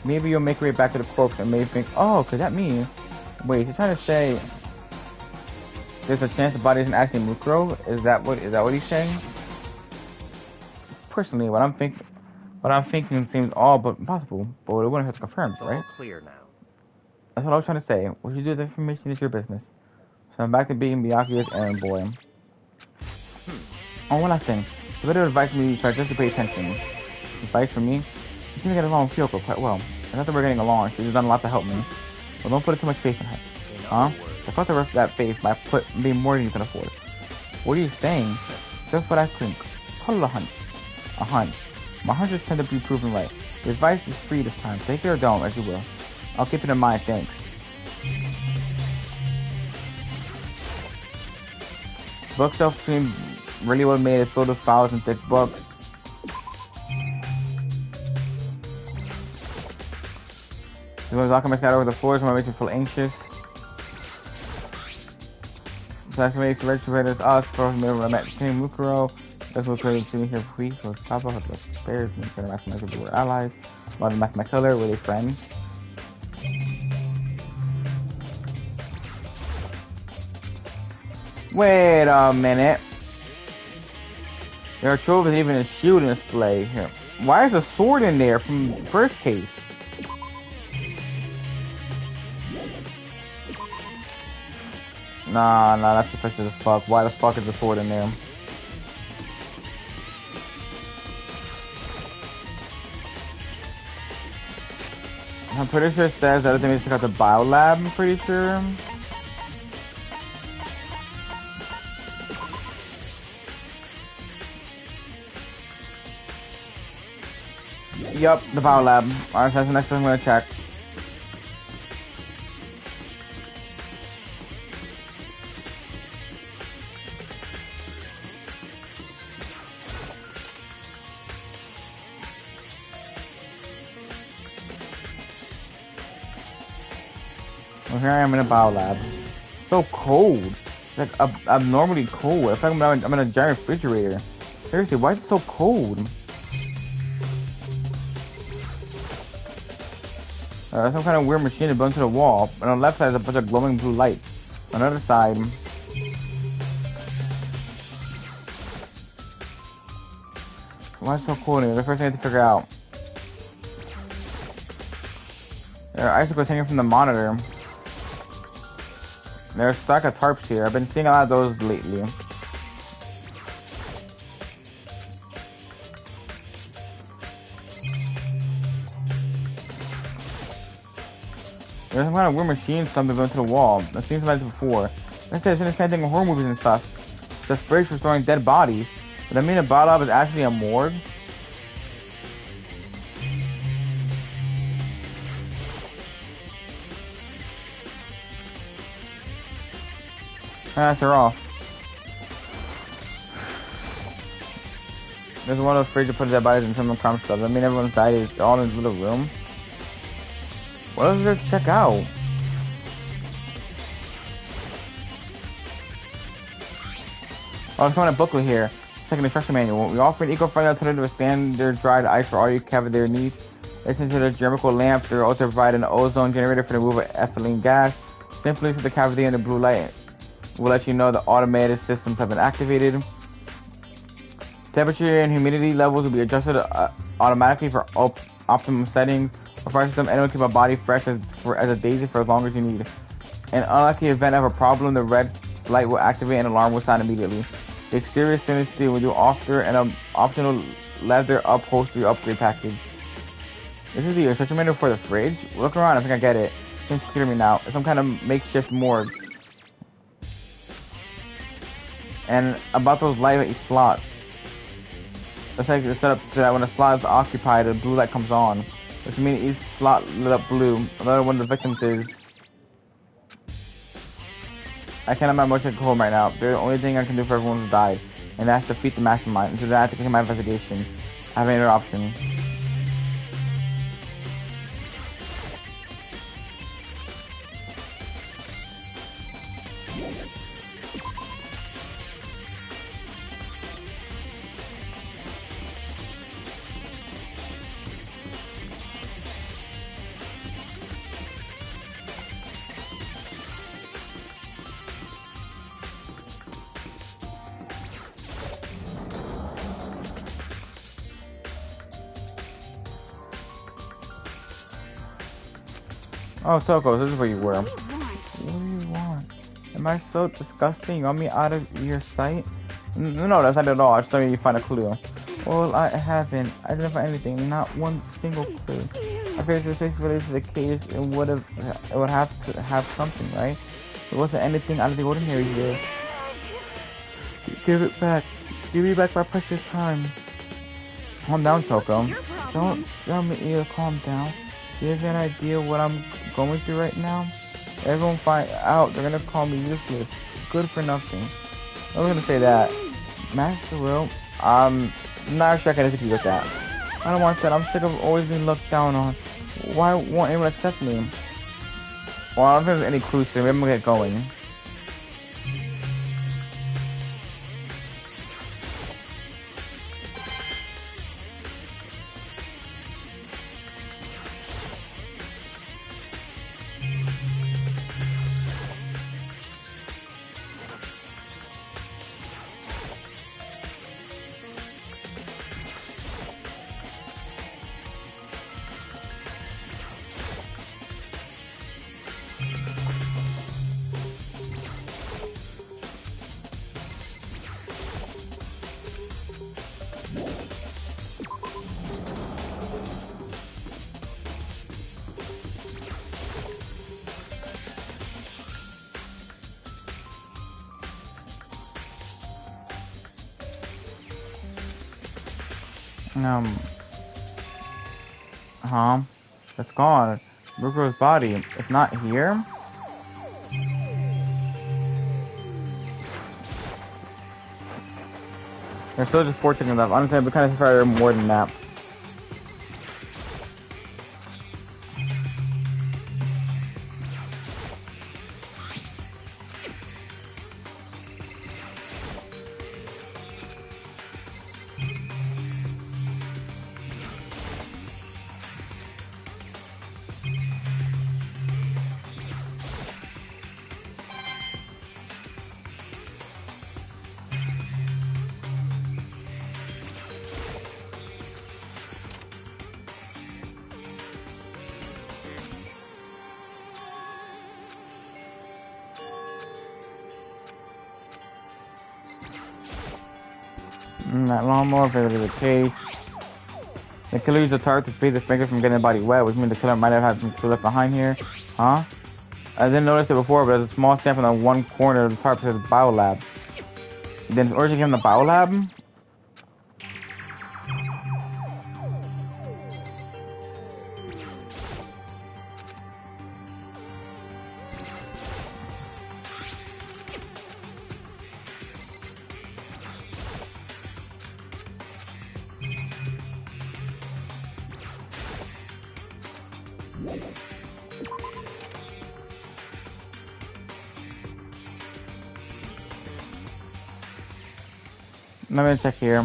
Maybe you'll make your way back to the corpse and maybe think, oh, could that mean... Wait, you're trying to say... There's a chance the body isn't actually Mukuro? Is that what he's saying? Personally, what I'm thinking seems all but impossible, but we wouldn't have to confirm, It's right? all clear now. That's what I was trying to say. What you do with the information is your business. So I'm back to being Miyagi's errand boy. Oh, one last thing. The video advised me to just to pay attention. Advice from me? You seem to get along with Kyoko quite well. It's not that we're getting along, she's done a lot to help me. But don't put too much faith in her. Huh? I thought the rest of that faith by being more than you can afford. What are you saying? Just what I think. Call it a hunch. A hunch. My hunches tend to be proven right. The advice is free this time. Take it or don't, as you will. I'll keep it in mind, thanks. Bookshelf seemed really well made. It's filled with files and thick books. This one's knocking my shadow over the floor, so it makes me feel anxious. So that's what makes the register us for me. I met Mukuro. That's what we're sitting here for weeks. So Papa had the spares and kind of mathematics. We were allies. A lot of mathematics color. Were they friends? Wait a minute. There are trophies, even a shield display here. Why is a sword in there from the first case? Nah, that's suspicious as fuck. Why the fuck is the sword in there? I'm pretty sure it says that everything is check out the bio lab, I'm pretty sure. Yup, the bio lab. Alright, so that's the next thing I'm gonna check. Well, here I am in a bio lab. So cold. It's like abnormally cold. I feel like I'm in a giant refrigerator. Seriously, why is it so cold? Some kind of weird machine that built into the wall. And on the left side is a bunch of glowing blue lights. On the other side... Why is it so cold here? That's the first thing I have to figure out. There are icicles hanging from the monitor. There's a stack of tarps here. I've been seeing a lot of those lately. There's some kind of weird machine something going to the wall. I've seen something like this before. Like I said, it's in the same thing with horror movies and stuff. The fridge for storing dead bodies. Does that mean a body lab is actually a morgue? They're off. There's one of those fridge to put their bodies in some crime stuff. I mean, everyone's died is all in this little room. What else is there to check out? Oh, there's one a booklet here. Second instruction manual. We offer an eco-friendly alternative to standard dried ice for all your cavalier needs. Listen to the germical lamp. They also provide an ozone generator for the removal of ethylene gas. Simply to the cavity and the blue light will let you know the automated systems have been activated. Temperature and humidity levels will be adjusted automatically for optimum settings. For fire system, anyone keep a body fresh as a daisy for as long as you need. In unlucky event of a problem, the red light will activate and alarm will sound immediately. The exterior stainless steel will do offer an optional leather upholstery upgrade package. This is the instruction manual for the fridge. Look around, I think I get it. Seems clear to me now. It's some kind of makeshift morgue. And about those lights at each slot. Looks like it's set up so that when a slot is occupied, a blue light comes on. Which means each slot lit up blue. Another one of the victims is... I can't have my emotion at home right now. The only thing I can do for everyone who died. And that's to defeat the mastermind. And so that I have to continue my investigation. I have any other option. Oh, Toko, this is where you were. What do you want? Am I so disgusting? You want me out of your sight? No, that's not at all. I just thought you find a clue. Well, I haven't. I didn't find anything. Not one single clue. I figured the face related to the case, it would have to have something, right? There wasn't anything out of the ordinary here. Give it back. Give me back my precious time. Calm down, Toko. Don't tell me to calm down. Do you have an idea what I'm going through right now? Everyone find out, they're gonna call me useless, good for nothing. I was gonna say that. Master Will, not sure I can disagree with that. I don't want that. I'm sick of always being looked down on. Why won't anyone accept me? Well, I don't think there's any clues, so maybe I'm gonna get going. It's gone. Rugro's body. It's not here? There's still just 14 left. Honestly, I'd be kind of surprised there are more than that. That lawnmower for the case. The killer used a tarp to free the finger from getting the body wet, which means the killer might have had some clue left behind here. Huh? I didn't notice it before, but there's a small stamp on the one corner of the tarp that says Biolab. Then origin came the Biolab? Let me check here.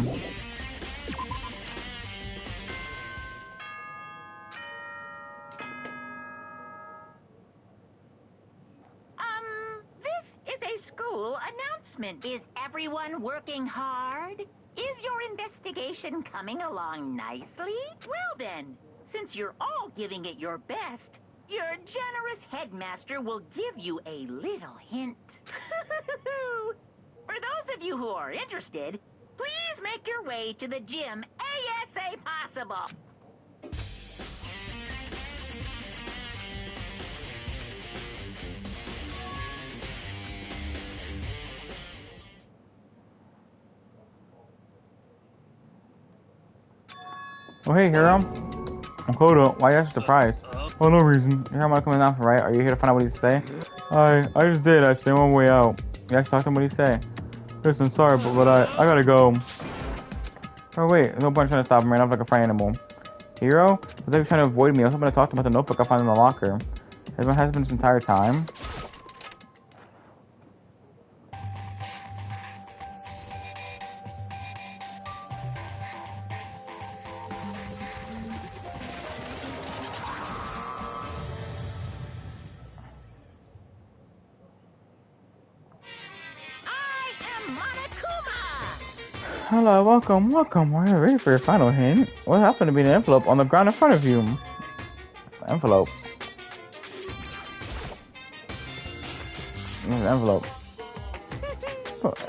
This is a school announcement. Is everyone working hard? Is your investigation coming along nicely? Well then, since you're all giving it your best, your generous headmaster will give you a little hint. For those of you who are interested, please make your way to the gym ASA possible. Oh, hey, Hero. I'm Kodo. Why are you surprised? Oh, no reason. You're not coming out, right? Are you here to find out what he's saying? I just did, actually. I'm on my way out. You actually talked to him, what he say? Listen, sorry, but I gotta go. Oh, wait. There's no point trying to stop him right now like a friend animal. Hero? I was like trying to avoid me. I was hoping to talk to him about the notebook I found in the locker. Everyone has been this entire time. Hello, welcome. We're ready for your final hint. What happened to be an envelope on the ground in front of you? Envelope. There's an envelope.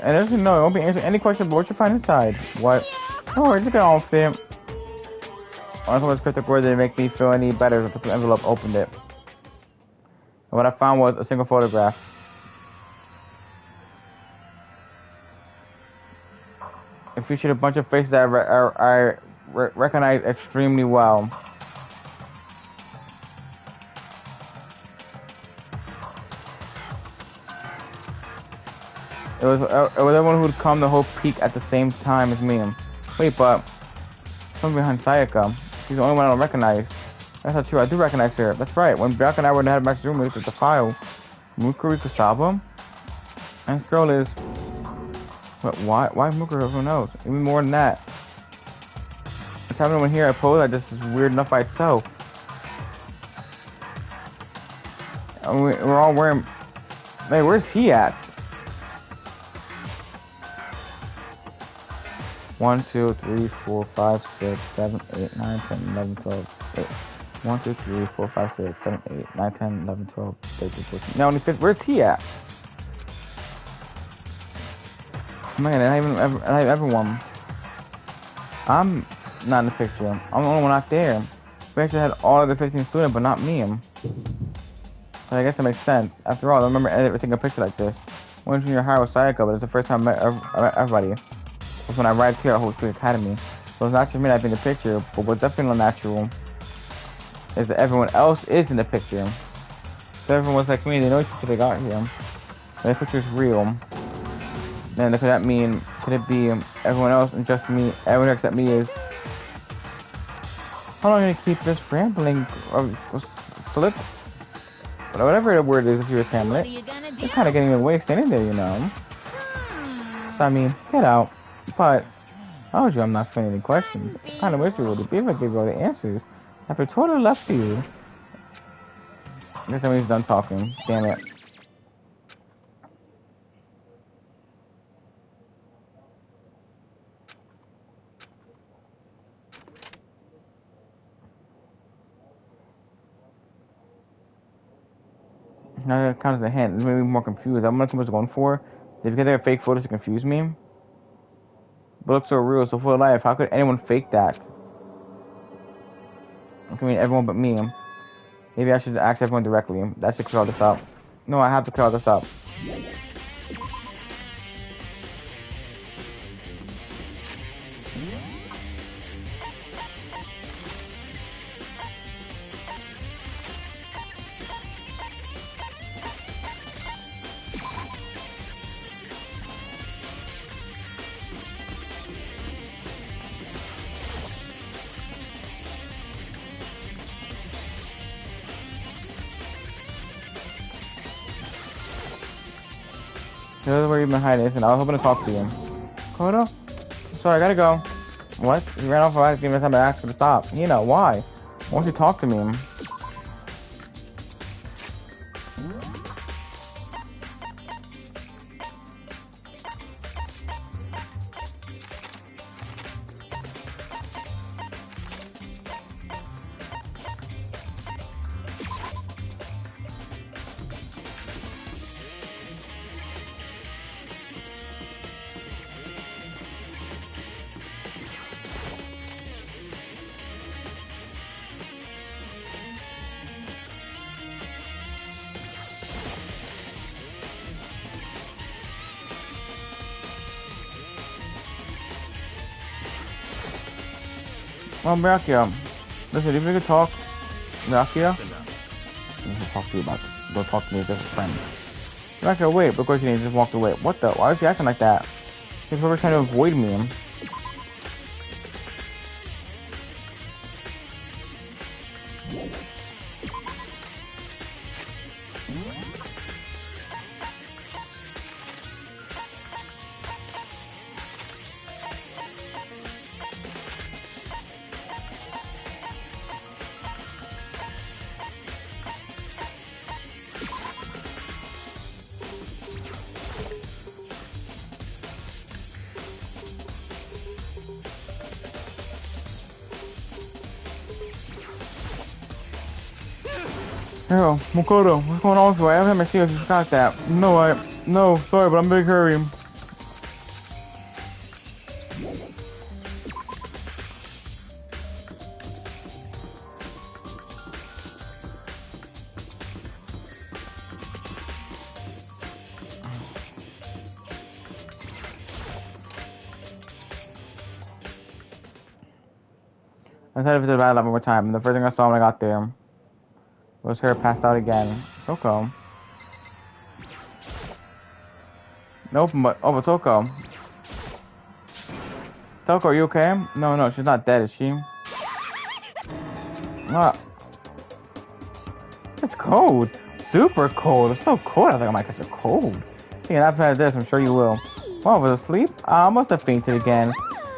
And as you know, I won't be answering any questions about what you find inside. What? Oh, where'd you get all of it? I was cryptic word didn't make me feel any better if the envelope opened it. And what I found was a single photograph. It featured a bunch of faces that I recognize extremely well. It was everyone who'd come the whole peak at the same time as me. Wait, but someone behind Sayaka. She's the only one I don't recognize. That's not true. I do recognize her. That's right. When Brock and I were in the headmaster's room, we looked at the file. Mukuri Kusaba? And this girl is... But why Mukuri? Who knows? Even more than that. What's happening when here I pose like this is weird enough by itself. And we're all wearing... Hey, where's he at? 1, 2, 3, 4, 5, 6, 7, 8, 9, 10, 11, 12, 8. 1, 2, 3, 4, 5, 6, 7, 8, 9, 10, 11, 12, 13, 14. Now, where's he at? Oh my god, I have everyone. I'm not in the picture. I'm the only one out there. We actually had all of the 15 students, but not me. So I guess that makes sense. After all, I remember ever taking a picture like this. When junior high with Sayaka, but it's the first time I met everybody. It was when I arrived here at Holy Spirit Academy. So it's not just me not being in the picture, but what's definitely unnatural is that everyone else is in the picture. So everyone was like me, they know each other they got here. That picture is real. Then could that mean, could it be everyone else and just me, everyone except me is... How long are you gonna keep this rambling, whatever the word is if you're a Hamlet? You're kind of getting away standing there, you know. So I mean, get out. But, I told you I'm not feeling any questions. I kind of wish you would be if I gave you all the answers. After totally left to you. I guess somebody's done talking. Damn it. Now that counts as a hint. This made me more confused. I'm not what's going for. Did you get their fake photos to confuse me? But it looks so real, so full of life. How could anyone fake that? I mean, everyone but me. Maybe I should ask everyone directly. That should clear all this up. No, I have to clear all this up. This is where you've been hiding, and I was hoping to talk to you. Kodo? Sorry, I gotta go. What? He ran off without even time to ask him to stop. You know, why? Why don't you talk to me? Well, Mirakia, listen, if we could talk, Mirakia, I'll talk to you about this. Don't talk to me as a friend. Mirakia, wait, because he just walked away. What the? Why is he acting like that? He's probably trying to avoid me. Yo, Makoto, what's going on with you? I haven't seen if you forgot that. No, sorry, but I'm in a big hurry. I decided to visit the battle one more time, and the first thing I saw when I got there was her passed out again. Toko. Nope, but Toko. Toko, are you okay? No, she's not dead, is she? What? It's cold. Super cold. It's so cold, I think I might catch a cold. Yeah, after this, I'm sure you will. Well, was asleep? I must have fainted again.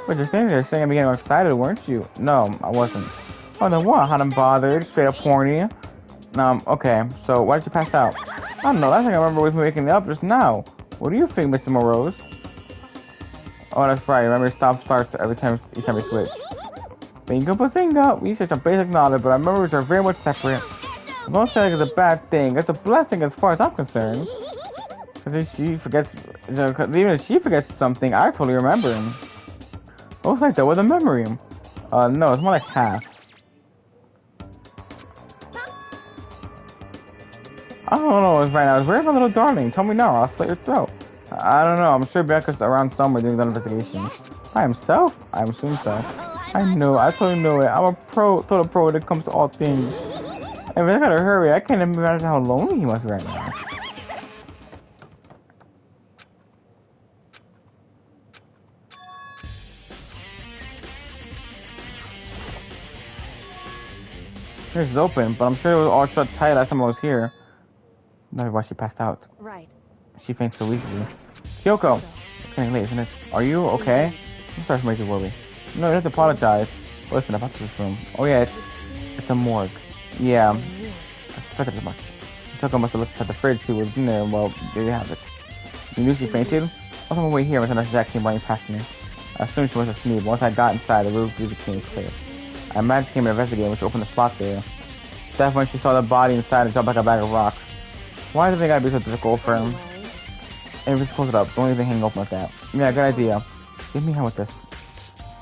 But you're standing there saying I'm getting excited, weren't you? No, I wasn't. Oh, then what? I'm bothered. Straight up horny. Okay. So, why did you pass out? I don't know. Last thing I remember was me waking me up just now. What do you think, Mr. Morose? Oh, that's right. Remember, stop starts every time we switch. Bingo bazinga. We such a basic knowledge, but our memories are very much separate. Don't say it's a bad thing. It's a blessing as far as I'm concerned. Because if she forgets, even if she forgets something, I totally remember him. Oh, it's like that with a memory. No, it's more like half. I don't know what's right now. Where's my little darling? Tell me now, I'll slit your throat. I don't know. I'm sure Becca's around somewhere doing the investigation. By himself? I assume so. I totally know it. I'm a total pro when it comes to all things. I mean, I gotta hurry. I can't even imagine how lonely he must be right now. This is open, but I'm sure it was all shut tight last time I was here. Maybe why she passed out. Right. She faints so easily. Kyoko! It's getting late, isn't it? Are you okay? I'm sorry for making you worry. No, you don't have to apologize. Listen, about this room. Oh yeah, it's a morgue. Yeah. I suspected as much. Kyoko must have looked at the fridge, see what was in there, and well, there you have it. You knew she fainted? I was on my way here when Jack came running past me. I assumed she was asleep, but once I got inside, the room became clear. I managed to came to investigate, which opened the spot there. That's when she saw the body inside and dropped like a bag of rocks. Why does it gotta be so difficult for him? Hey, just close it up. Don't leave the hang open like that. Yeah, good idea. Give me a hand with this.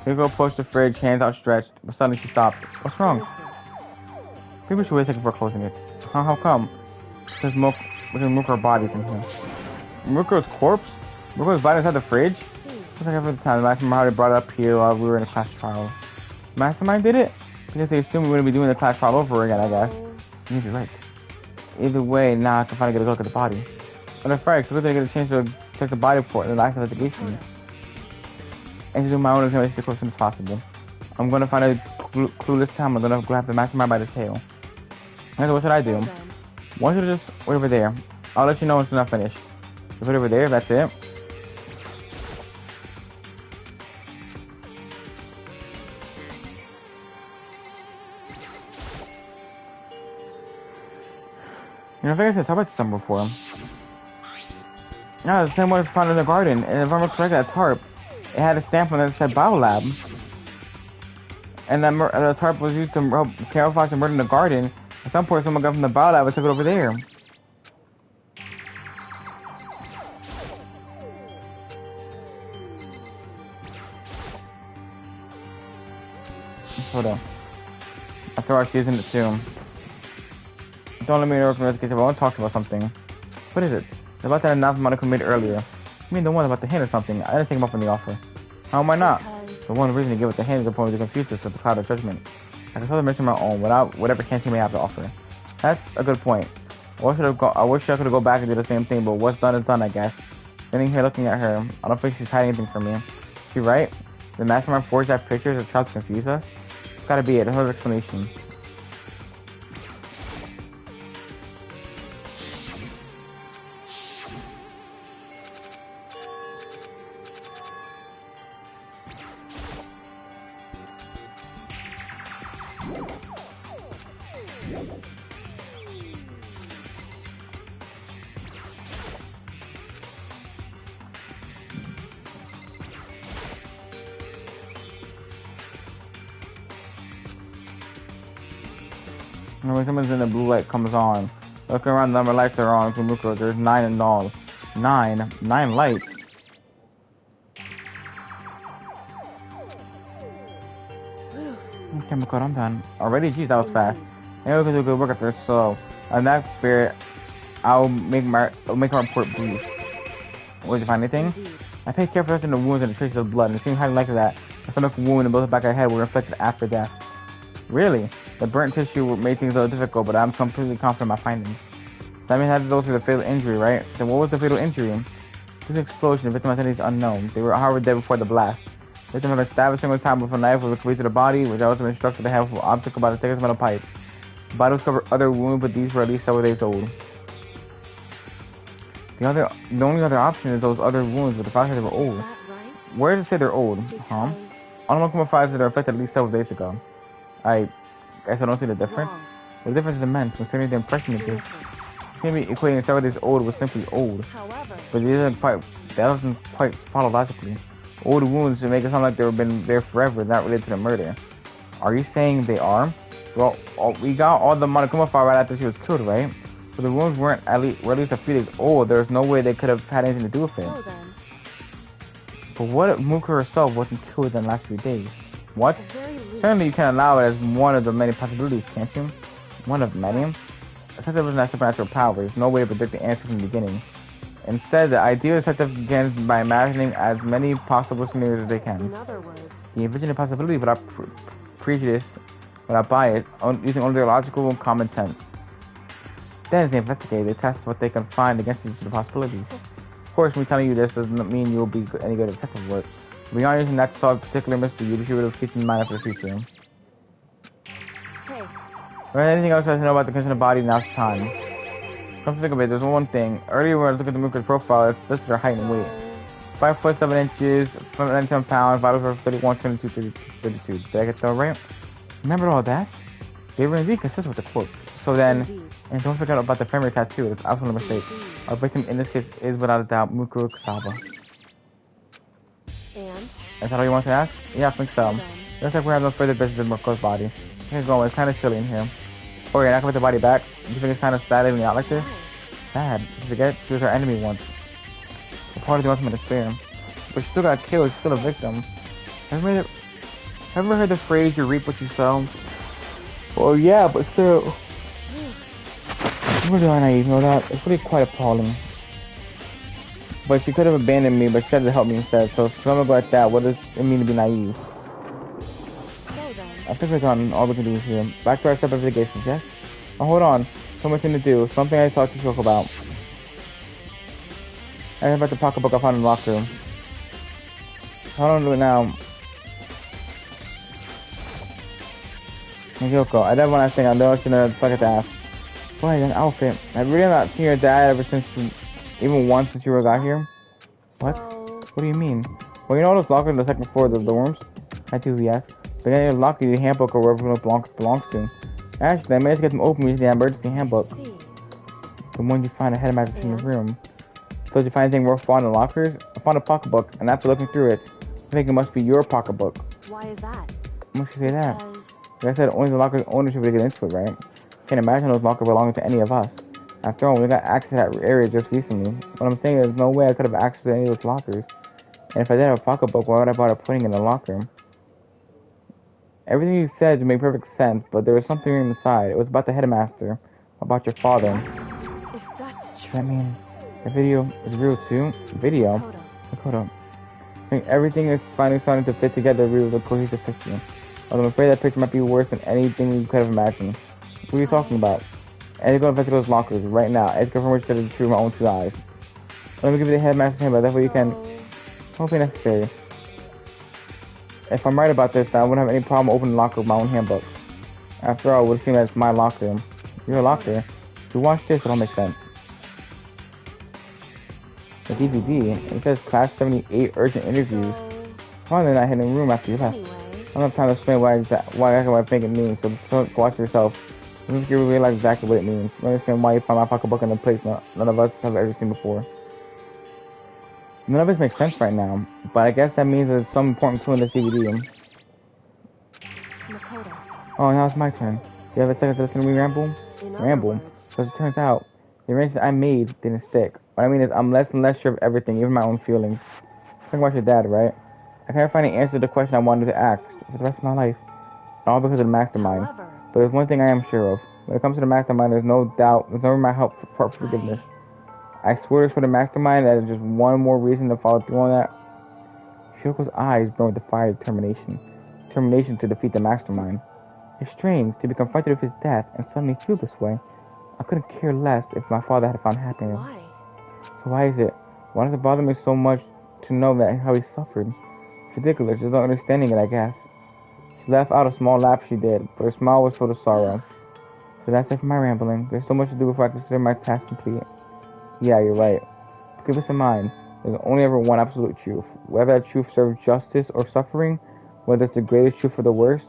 Hugo approached the fridge, hands outstretched, but suddenly she stopped. What's wrong? Maybe we should wait a second before closing it. How come? We can move our bodies in here. Muroko's corpse? Muroko's body inside the fridge? Looks like every time. Last time how they brought it up here while we were in a class trial. Mastermind did it? Because they assumed we wouldn't be doing the class trial over again, I guess. You'd be right. Either way, now I can finally get a look at the body. But I'm afraid, because I get a chance to check the body report and the last investigation. And to do my own examination as close as possible. I'm going to find a clue this time. I'm going to grab the mastermind by the tail. So what should I do? Why don't you just wait over there? I'll let you know as soon as I finish. Just wait over there, that's it. You know, I think I said talk about this number before. No, the same one was found in the garden, and if I'm correct, that tarp, it had a stamp on it that said Biolab. And that the tarp was used to help camouflage and murder in the garden. At some point, someone got from the Biolab and took it over there. Hold on. I thought I was using it too. Don't let me know if I'm I want to talk about something. What is it? It's about that announcement Monica made earlier. I mean the one about the hint or something. I didn't take him up on the offer. How am I not? The one reason to give it the hint is upon the confuse us with the cloud of judgment. I can totally mention my own without whatever hint he may have to offer. That's a good point. I wish I could go back and do the same thing, but what's done is done, I guess. Sitting here looking at her, I don't think she's hiding anything from me. She right? The mastermind forged that picture to try to confuse us? It's gotta be it. There's no explanation. When someone's in the blue light comes on, looking around, the number of lights are on. Kumiko, there's 9 in all. 9 lights. Okay, Kumiko, I'm done. Already? Geez, that was fast. Maybe we can do good work after so. On that spirit, I'll make my report brief. Did you find anything? I paid careful attention to the wounds and the traces of blood, and it seems highly likely that the stomach wound and both the back of the head were inflicted after death. Really? The burnt tissue made things a little difficult, but I'm completely confident in my findings. That means I had to go through the fatal injury, right? Then what was the fatal injury? This explosion, the victim identity is unknown. They were however dead before the blast. The victim had been stabbed a single time with a knife with a cleave to the body, which also been struck to the head with an object about as thick as a metal pipe. The body was covered with other wounds, but these were at least several days old. The only other option is those other wounds, but the fact that they were old. Where does it say they're old? Huh? Unlike files that are inflicted at least several days ago. I guess I don't see the difference. The difference is immense, considering the impression it gives. You can't be equating several days old with simply old. But that doesn't quite follow logically. Old wounds should make it sound like they've been there forever, not related to the murder. Are you saying they are? Well, we got all the Monokuma file right after she was killed, right? So the wounds were at least a few days old. There's no way they could have had anything to do with it. But what if Muka herself wasn't killed within the last few days? What? Certainly you can allow it as one of the many possibilities, can't you? One of many? Since it was not supernatural power, there's no way to predict the answer from the beginning. Instead, the ideal detective begins by imagining as many possible scenarios as they can. In other words, He envisioned a possibility without prejudice, without bias, using only their logical and common sense. Then as they investigate, they test what they can find against each of the possibilities. Of course, me telling you this doesn't mean you'll be any good at detective work. Beyond using that to solve a particular mystery, you should really keep in mind for the future. hey, Or anything else you have to know about the condition of the body, now's the time. Come to think of it, there's one thing. Earlier when I was looking at the Muka's profile, it's listed her height and weight. 5 foot 7 inches, 97 pounds, vitals are 31, 22, 32. Did I get that right? Remember all that? They were indeed consistent with the quote. So then, and don't forget about the memory tattoo, it's absolutely a mistake. Our victim in this case is without a doubt Mukuro Kusaba. and Is that all you want to ask? Yeah, I think so. Looks like we have no further business in Mukuro's body. Here's going, it's kind of chilly in here. Oh, you're not gonna put the body back? You think it's kind of sad leaving it out like this? Sad. You forget she was our enemy once. The part of the ultimate despair. But she still got killed, she's still a victim. Ever heard the phrase, you reap what you sow? Well, yeah, but still. I'm really naive, you know that? It's really quite appalling. But she could have abandoned me, but she tried to help me instead. So if I'm gonna go at that, what does it mean to be naive? so then, I think we're done. All we can do is here. Back to our separate investigations, yes? Oh, hold on. So much thing to do. Something I talked to Shoko about. I have about the pocketbook I found in the locker room. Hold on to it now. Yoko, I did one last thing. I know it's gonna forget to ask. Boy, an outfit. I've really not seen your dad ever since, even once since you got here. What? What do you mean? Well, you know those lockers on the second floor of the dorms? I do, yes. But then you lock the handbook or wherever it belongs to. Actually, I managed to get them open using the emergency handbook. The ones you find ahead of magic in the And? room. So did you find anything worthwhile in the lockers? I found a pocketbook, and after looking through it, I think it must be your pocketbook. Why is that? Why should you say that? Because Like I said, only the locker's owner should be able to get into it, right? Can't imagine those lockers belonging to any of us. After all, we got access to that area just recently. What I'm saying is, no way I could have access to any of those lockers. And if I did have a pocketbook, why would I bother putting it in the locker? Everything you said made perfect sense, but there was something inside. It was about the headmaster, about your father. if that's Does true, that mean the video is real too? Video? Makoto. I think everything is finally starting to fit together, real the cohesive picture. But I'm afraid that picture might be worse than anything we could have imagined. What are you talking about? I need to go investigate those lockers right now. I need to confirm which is true with my own 2 eyes. Let me give you the headmaster's handbook. That way you can. Won't be necessary. If I'm right about this, then I wouldn't have any problem opening the locker with my own handbook. After all, it would seem that it's my locker. Your locker? If you watch this, it'll make sense. The DVD, it says Class 78 urgent interviews. Probably not hidden room after you left. Anyway, I don't have time to explain why I think it means, so just watch yourself. I think you realize exactly what it means. I understand why you found my pocketbook in a place none of us have ever seen before. None of this makes sense right now, but I guess that means there's some important clue in this DVD. Makoto, Oh, now it's my turn. Do you have a second to listen to me ramble? in other Ramble? words, Because it turns out, the arrangement I made didn't stick. What I mean is, I'm less and less sure of everything, even my own feelings. Talking about your dad, right? I can't find the answer to the question I wanted to ask for the rest of my life. All because of the mastermind. however, But there's one thing I am sure of. When it comes to the mastermind, there's no doubt, there's no room I help for forgiveness. I swear this for the mastermind, that is just one more reason to follow through on that. Shoko's eyes burned with the fire of determination. Determination to defeat the mastermind. It's strange to be confronted with his death and suddenly feel this way. I couldn't care less if my father had found happiness. why? So why is it? Why does it bother me so much to know that how he suffered? It's ridiculous, just not understanding it, I guess. She laughed out a small laugh she did, but her smile was full of sorrow. So that's it for my rambling. There's so much to do before I consider my task complete. Yeah, you're right. Keep this in mind. There's only ever one absolute truth. Whether that truth serves justice or suffering, whether it's the greatest truth or the worst.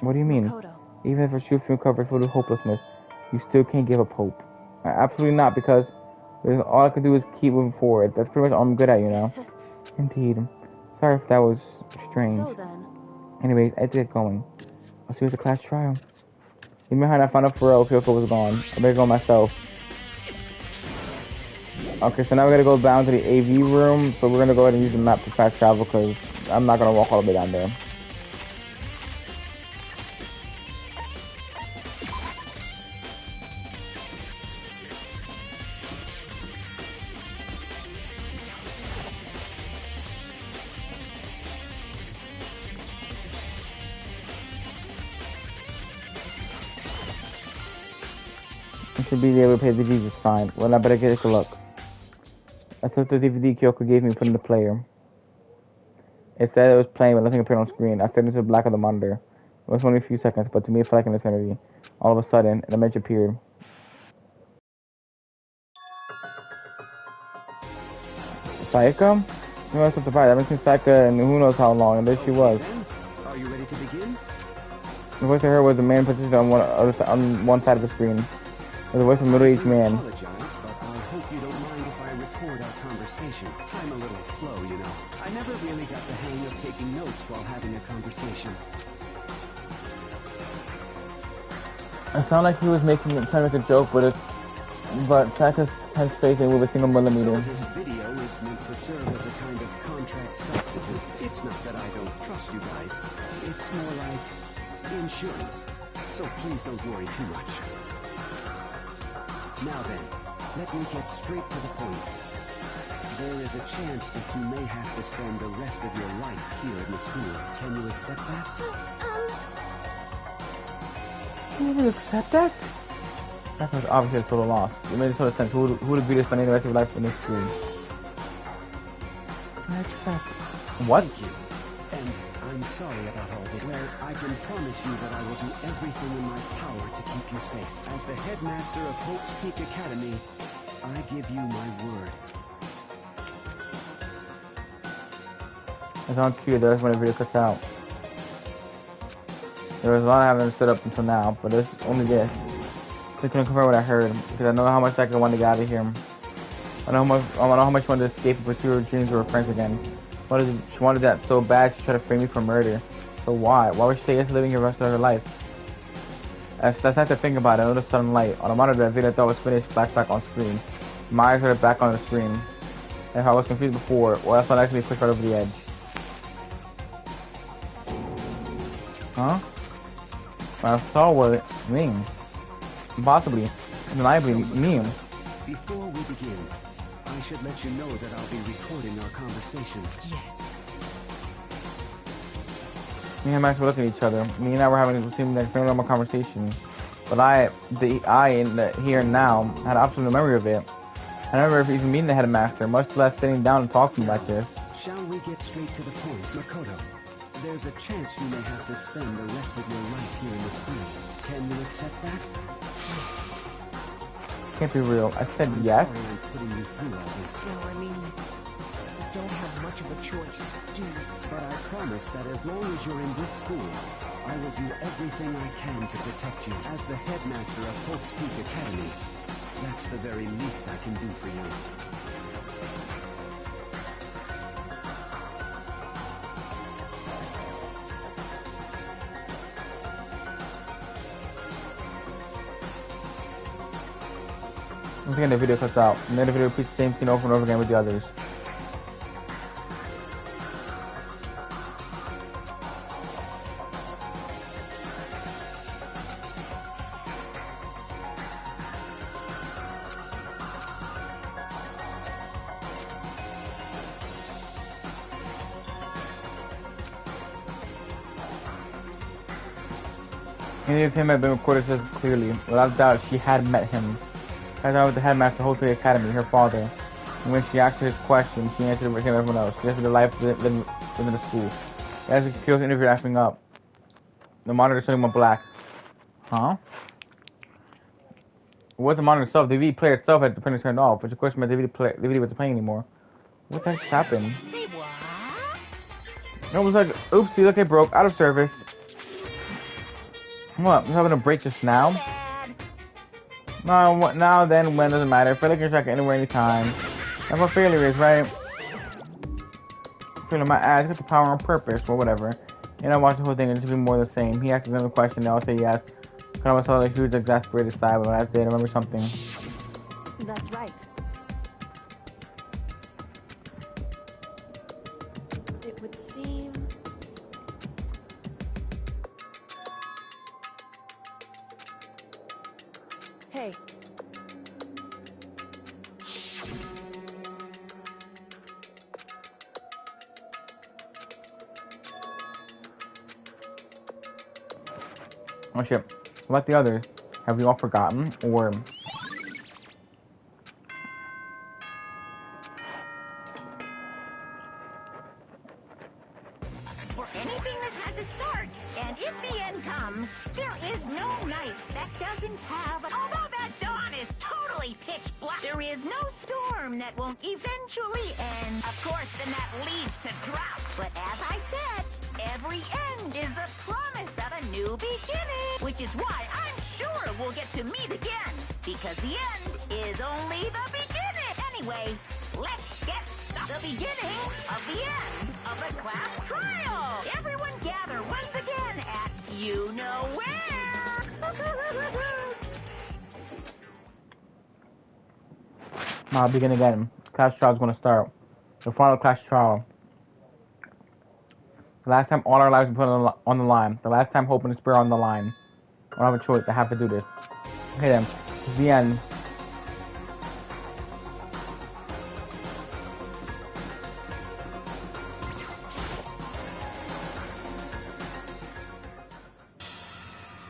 What do you mean? Makoto, Even if a truth you cover full of hopelessness, you still can't give up hope. Absolutely not, because all I can do is keep moving forward. That's pretty much all I'm good at, you know? Indeed. Sorry if that was strange. so then, Anyways, I have to get going. I'll see you at the class trial. Even behind I found out Pharrell, Kyoko was gone. I better go myself. Okay, so now we gotta go down to the AV room. So we're gonna go ahead and use the map to fast travel because I'm not gonna walk all the way down there. I should be able to pay the DVD fine. Well, I better get a look. I took the DVD Kyoko gave me and put in the player. It said it was playing, but nothing appeared on screen. I stared into the black of the monitor. It was only a few seconds, but to me it felt like an eternity. All of a sudden, an image appeared. Sayaka? You know, I'm so surprised. I haven't seen Sayaka in who knows how long, and there she was. Are you ready to begin? The voice I heard was the man positioned on one side of the screen. It was the voice of a middle-aged man. I apologize, but I hope you don't mind if I record our conversation. I'm a little slow, you know. I never really got the hang of taking notes while having a conversation. It sounded like he was trying to make a joke, but Sayaka's tense face didn't move a single millimeter. So this video is meant to serve as a kind of contract substitute. It's not that I don't trust you guys. It's more like insurance. So please don't worry too much. Now then, let me get straight to the point. There is a chance that you may have to spend the rest of your life here in the school. Can you accept that? Can you accept that? That was obviously a total loss. It made a total sense. Who would agree to spending the rest of your life in this school? I accept. What? Thank you. And I'm sorry about all this. Well, I can promise you that I will do everything in my power to keep you safe. As the headmaster of Hope's Peak Academy, I give you my word. It's on cue. That's when the video cuts out. There was a lot I haven't set up until now, but it's only this. just gonna confirm what I heard because I know how much I wanted to get out of here. I know how much she wanted to escape and pursue her dreams with her friends again. She wanted that so bad she tried to frame me for murder. So why? Why would she say yes to living here the rest of her life? That's not to think about it. I noticed sudden light. On a monitor that video I thought was finished flashed back on screen. My eyes started back on the screen. And if I was confused before, well, that's not actually pushed right over the edge. Huh? I saw what it means. Possibly. Undeniably mean. Before we begin, I should let you know that I'll be recording our conversation. Yes. Me and Max were looking at each other. Me and I were having a normal conversation. But I in the here and now, had absolutely no memory of it. I never even meeting the headmaster, much less sitting down and talking like this. Shall we get straight to the point, Makoto? There's a chance you may have to spend the rest of your life here in the school. Can you accept that? Yes. Can't be real. I said I'm yes. sorry I'm putting you through all this. Well, I mean, you don't have much of a choice, do you? But I promise that as long as you're in this school, I will do everything I can to protect you. As the headmaster of Hope's Peak Academy, that's the very least I can do for you. Once again, the video cuts out. And then the video repeats the same scene over and over again with the others. Any of him had been recorded just clearly. Without doubt, she had met him. As I was the headmaster of Hope Academy, her father. And when she asked her his question, she answered the same as everyone else. She answered the life living in the school. As the curious interview wrapping up, the monitor suddenly went black. Huh? It wasn't the monitor itself. The DVD player itself had the printer turned off, which of course meant the DVD wasn't playing anymore. What the heck happened? Say what? It was like, oopsie, look, it broke. Out of service. What? We're having a break just now? No, now then, when doesn't matter. Failure can track anywhere, anytime. That's what failure is, right? Failure my ass, got the power on purpose, or whatever. And I watch the whole thing and it should be more the same. He asked another question, and I'll say yes. I almost saw a huge exasperated sigh, but when I did, I remember something. That's right. It would seem... Hey. Oh shit. What about the others? Have we all forgotten? Or... For anything that has a start, and if the end comes, there is no night that doesn't have. Although that dawn is totally pitch black, there is no storm that won't eventually end. Of course, then that leads to drought. But as I said, every end is a promise of a new beginning. Which is why I'm sure we'll get to meet again. Because the end is only the beginning. Anyway, let's get started. The beginning of the end of the class trial. Everyone gather once again at you know where. I'll begin again. Class trial is going to start. The final class trial. The last time all our lives were put on the line. The last time Hope and Despair are on the line. I don't have a choice. I have to do this. Okay then. It's the end.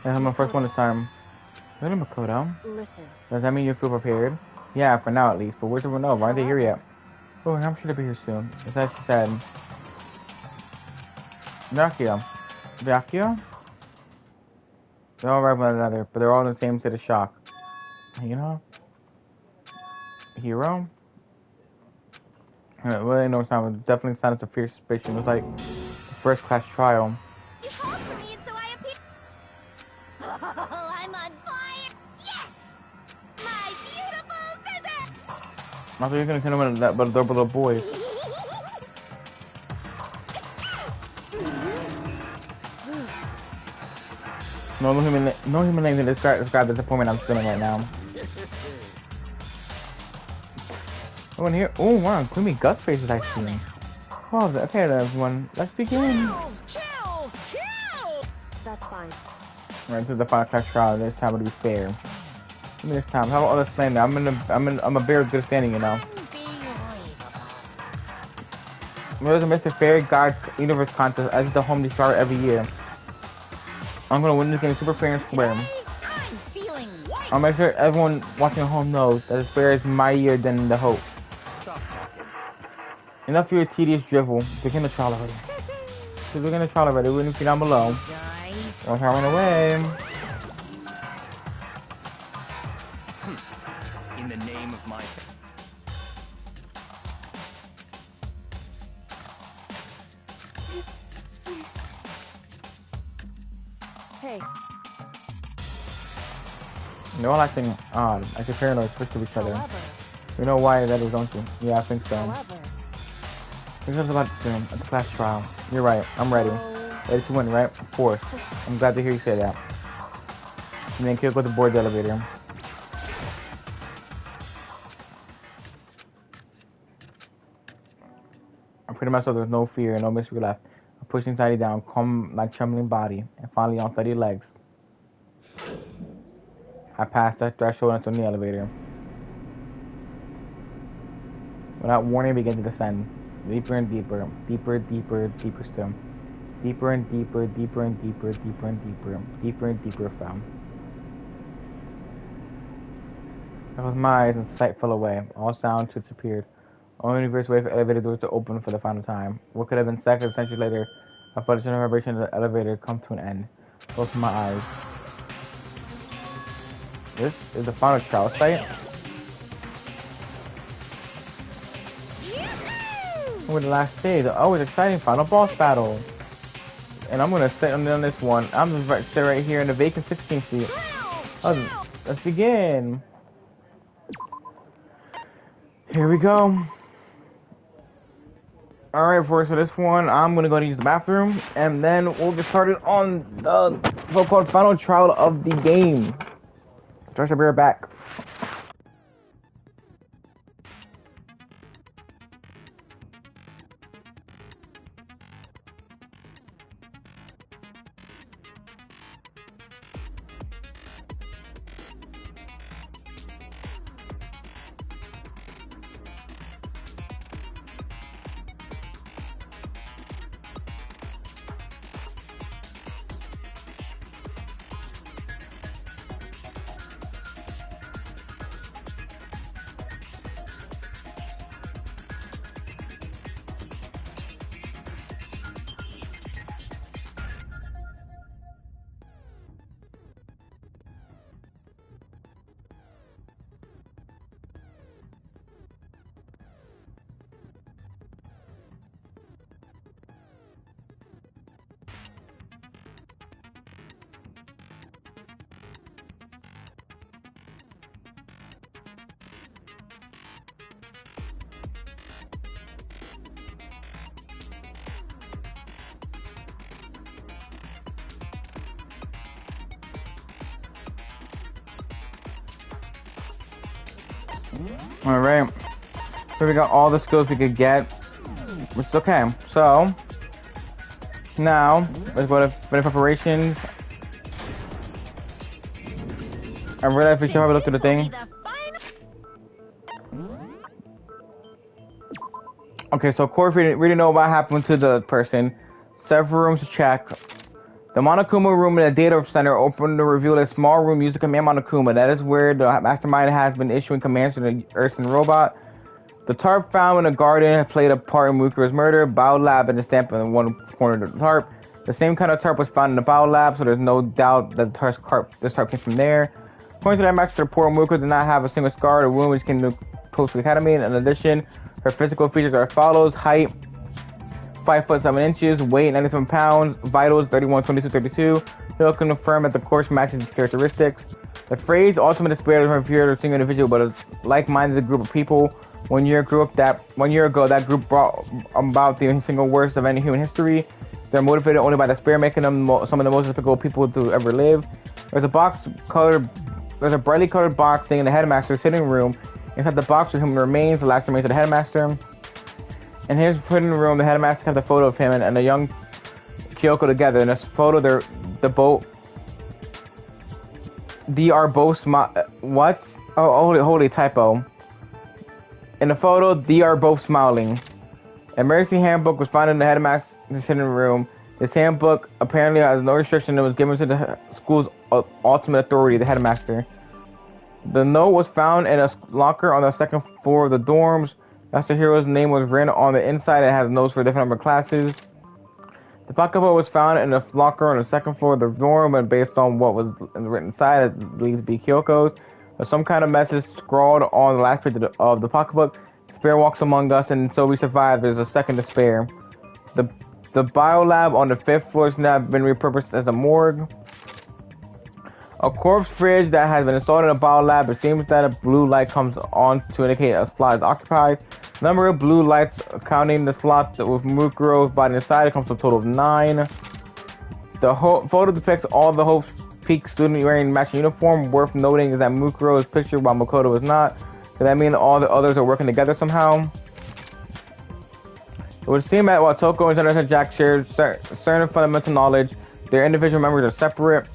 I'm the first one this time. Really, Makoto? Listen. Does that mean you feel prepared? Yeah, for now at least. But where's everyone else? Why aren't they here yet? Oh, I'm sure they'll be here soon. As she said. Byakuya. Byakuya? They're all right with one another, but they're all in the same state of shock. You know? Hero? Really no sign. It was definitely signs of fierce suspicion. It was like the first class trial. You called for me, and so I appeared. Oh, I'm on fire! Yes! I thought you were gonna kill him with that, but the little boys. No human name can describe the disappointment I'm feeling right now. Oh, in here. Oh, wow, creamy gut faces I see. Oh, okay, everyone. Let's begin. That's fine. Right, this is the final class trial. This time to be fair. Give me this time. How about other standing? I'm a very good standing, you know. There's a Mr. Fairy God Universe contest as the home destroyer every year. I'm gonna win this game super fair and square. I'll make sure everyone watching at home knows that this fair is mightier than the hope. Enough of your tedious drivel. Begin the trial already. So begin the trial already. Wouldn't you down below? Don't run away. In the name of my... Hey, They're all acting odd, like they're paranoid, switch to each other. however, You know why that is, don't you? Yeah, I think so. however. This is about at the class trial. You're right. I'm ready. Ready to win, right? Of course. I'm glad to hear you say that. And then kill go to board the elevator. I'm pretty much so there's no fear, no mystery left. I'm pushing Tidy down, calm like trembling body, and finally on steady legs. I passed that threshold into the elevator. Without warning, I began to descend. Deeper and deeper, deeper, deeper, deeper still. Deeper and deeper, deeper and deeper, deeper and deeper, deeper and deeper fell. I closed my eyes and sight fell away. All sound disappeared. Only universe waited for elevator doors to open for the final time. What could have been seconds, centuries later, I felt the general vibration of the elevator come to an end. Closed my eyes. This is the final trial site. With the last stage, the always exciting final boss battle. And I'm gonna sit on this one. I'm just right, sit right here in the vacant 16th seat. Let's begin. Here we go. Alright, for this one, I'm gonna go to use the bathroom, and then we'll get started on the so-called final trial of the game. Josh, I'll be right back. Alright. So we got all the skills we could get. Which is okay. So now let's go to the preparations. I realized we should have a look at the thing. Okay, so of course we didn't really know what happened to the person. Several rooms to check. The Monokuma room in the data center opened to reveal a small room used to command Monokuma. That is where the mastermind has been issuing commands to the Earthen robot. The tarp found in the garden had played a part in Mukura's murder. Bio lab and the stamp in one corner of the tarp. The same kind of tarp was found in the bio lab, so there's no doubt that the tarp came from there. According to that master report, Mukura did not have a single scar or wound which came to post the academy. In addition, her physical features are as follows: height 5 foot 7 inches, weight 97 pounds, vitals 31, 22, 32. He'll confirm that the course matches his characteristics. The phrase ultimate despair doesn't refer to a single individual, but a like-minded group of people 1 year ago, that group brought about the single worst of any human history. They're motivated only by despair, making them some of the most despicable people to ever live. There's a brightly colored box staying in the headmaster's sitting room. Inside the box are human remains, the last remains of the headmaster. In his hidden room, the headmaster kept a photo of him and a young Kyoko together. In this photo, they are both what? Oh, holy typo. In the photo, they are both smiling. An emergency handbook was found in the headmaster's hidden room. This handbook apparently has no restriction. It was given to the school's ultimate authority, the headmaster. The note was found in a locker on the second floor of the dorms. Master Hero's name was written on the inside and has notes for different number of classes. The pocketbook was found in a locker on the second floor of the dorm, and based on what was written inside, it believed to be Kyoko's. There's some kind of message scrawled on the last page of the pocketbook. Despair walks among us, and so we survive. There's a second despair. The biolab on the 5th floor has now been repurposed as a morgue. A corpse fridge that has been installed in a biolab. It seems that a blue light comes on to indicate a slot is occupied. The number of blue lights, counting the slots with Mukuro's body inside, comes to a total of 9. The photo depicts all the Hope's Peak students wearing matching uniform. Worth noting is that Mukuro is pictured while Makoto is not. Does that mean all the others are working together somehow? It would seem that while Toko and Generation Jack share certain fundamental knowledge, their individual members are separate.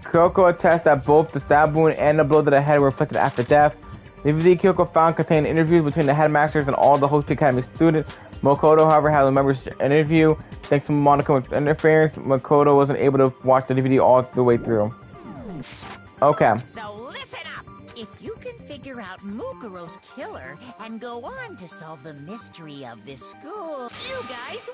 Kyoko attests that both the stab wound and the blow to the head were inflicted after death. The DVD Kyoko found contained interviews between the headmasters and all the Hope Academy students. Makoto, however, had a member's interview. Thanks to Monaco's interference, Makoto wasn't able to watch the DVD all the way through. Okay. So listen up. If you can figure out Mukuro's killer and go on to solve the mystery of this school, you guys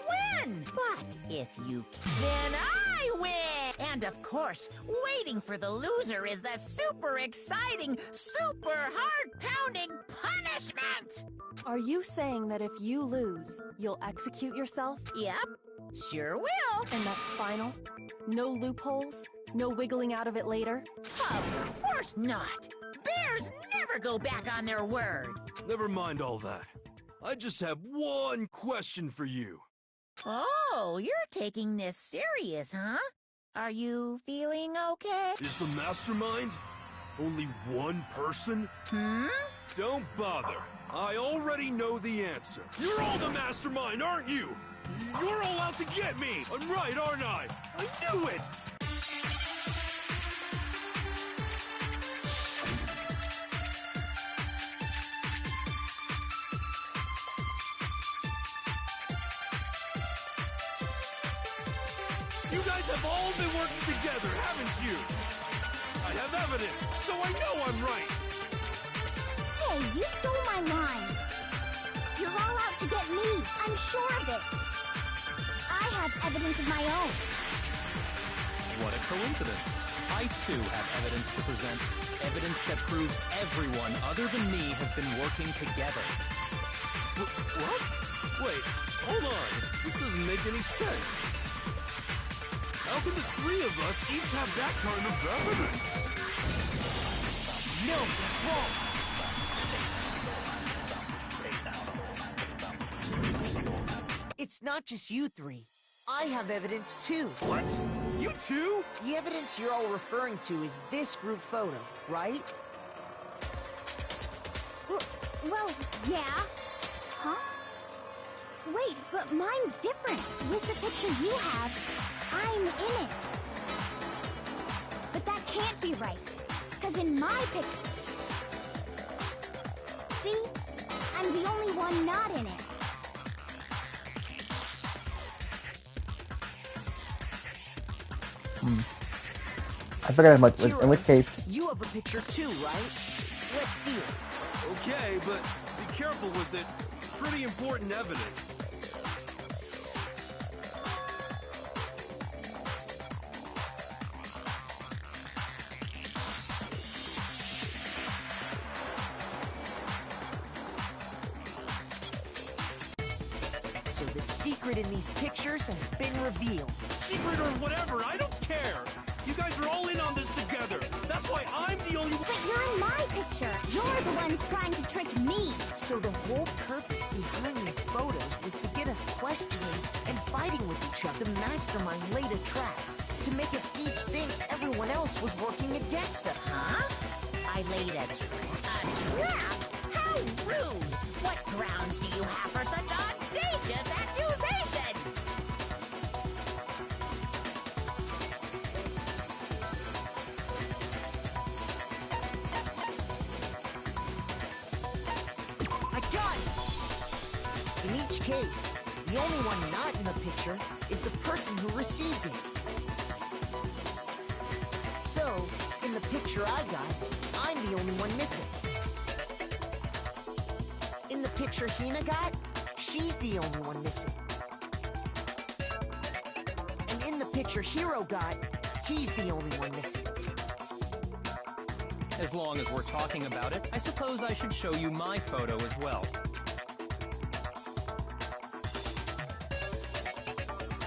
win. But if you can, then I win. And of course, waiting for the loser is the super exciting, super heart-pounding punishment. Are you saying that if you lose, you'll execute yourself? Yep, sure will. And that's final? No loopholes? No wiggling out of it later? Of course not. Bears never go back on their word. Never mind all that. I just have one question for you. Oh, you're taking this serious, huh? Are you feeling okay? Is the mastermind only one person? Don't bother. I already know the answer. You're all the mastermind, aren't you? You're all out to get me. I'm right, aren't I? I knew it. You guys have all been working together, haven't you? I have evidence, so I know I'm right. Hey, you stole my line. You're all out to get me. I'm sure of it. I have evidence of my own. What a coincidence. I too have evidence to present. Evidence that proves everyone other than me has been working together. What? Wait, hold on. This doesn't make any sense. How can the three of us each have that kind of evidence? No, that's wrong. It's not just you three. I have evidence too. What? You too? The evidence you're all referring to is this group photo, right? Well, yeah. Huh? Wait, but mine's different. With the picture you have, I'm in it. But that can't be right. Because in my picture... See? I'm the only one not in it. I forgot as much. In which case... You have a picture too, right? Let's see it. Okay, but be careful with it. It's pretty important evidence. So the secret in these pictures has been revealed. Secret or whatever, I don't care. You guys are all in on this together. That's why I'm the only one. But you're in my picture. You're the ones trying to trick me. So the whole purpose behind these photos was to get us questioning and fighting with each other. The mastermind laid a trap to make us each think everyone else was working against us. Huh? I laid a trap. A trap? How rude! What grounds do you have for such audacious accusations? I got it! In each case, the only one not in the picture is the person who received it. So, in the picture I got, I'm the only one missing. In the picture Hina got, she's the only one missing. And in the picture Hiro got, he's the only one missing. As long as we're talking about it, I suppose I should show you my photo as well.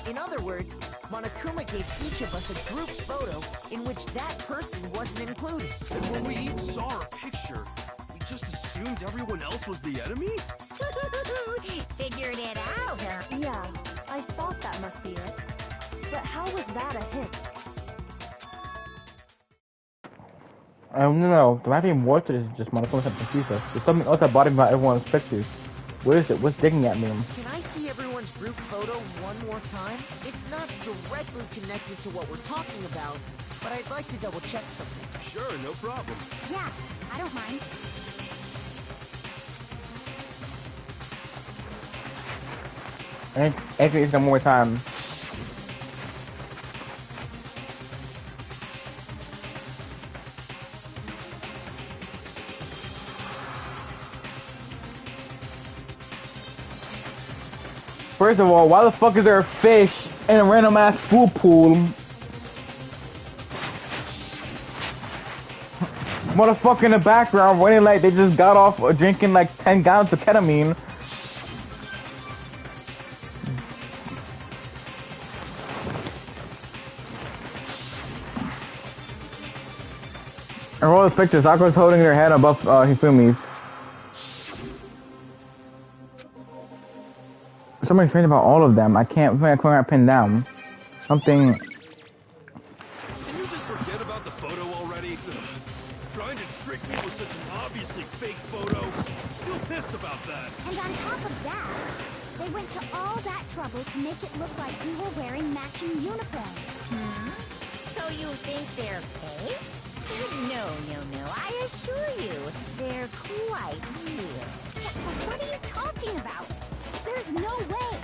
In other words, Monokuma gave each of us a group photo in which that person wasn't included. And when we each saw our picture, we just assumed everyone else was the enemy? Figured it out, huh? Yeah, I thought that must be it. But how was that a hint? No, the mapping more to this is just Monokuma to confuse us. There's something else about him about everyone's pictures. What is it? What's digging at me? Can I see everyone's group photo one more time? It's not directly connected to what we're talking about, but I'd like to double check something. Sure, no problem. Yeah, I don't mind. Actually, it's one more time. First of all, why the fuck is there a fish in a random ass food pool? Motherfucker in the background running like they just got off drinking like 10 gallons of ketamine. And roll the pictures. Sakura's holding her head above Hifumi's. Something strange about all of them. I can't pin down. Something. Can you just forget about the photo already? Trying to trick me with such an obviously fake photo. I'm still pissed about that. And on top of that, they went to all that trouble to make it look like we were wearing matching uniforms. So you think they're fake? No, I assure you, they're quite real. What are you talking about? There's no way.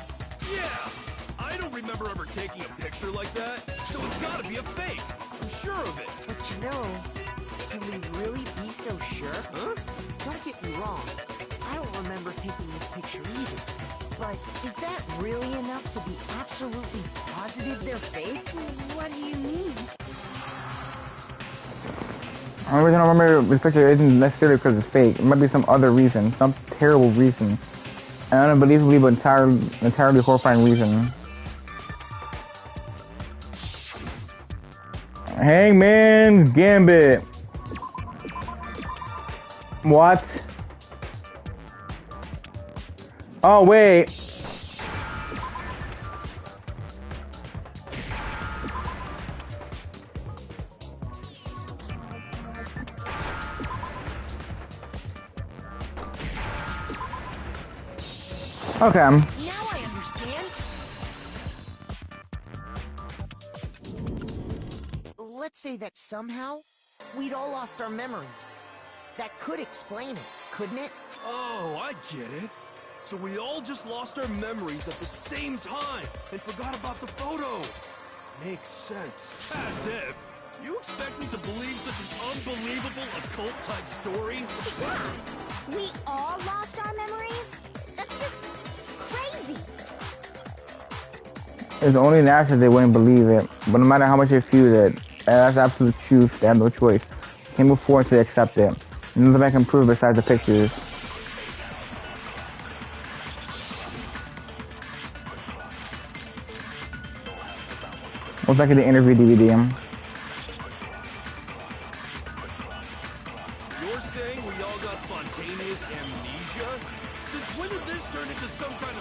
Yeah! I don't remember ever taking a picture like that, so it's gotta be a fake. I'm sure of it. But you know, can we really be so sure? Huh? Don't get me wrong, I don't remember taking this picture either. But is that really enough to be absolutely positive they're fake? What do you mean? The only reason I remember this picture isn't necessarily because it's fake. It might be some other reason, some terrible reason. An unbelievably but entirely horrifying reason. Hangman's Gambit. What? Oh wait. Okay. Now I understand. Let's say that somehow we'd all lost our memories. That could explain it, couldn't it? Oh, I get it. So we all just lost our memories at the same time and forgot about the photo. Makes sense. As if. You expect me to believe such an unbelievable occult-type story? Yeah, we all lost our memories? That's just crazy. It's only natural they wouldn't believe it. But no matter how much they refuse it, that's absolute truth. They have no choice. They can't move forward until they accept it. Nothing I can prove besides the pictures. What's like in the interview DVD?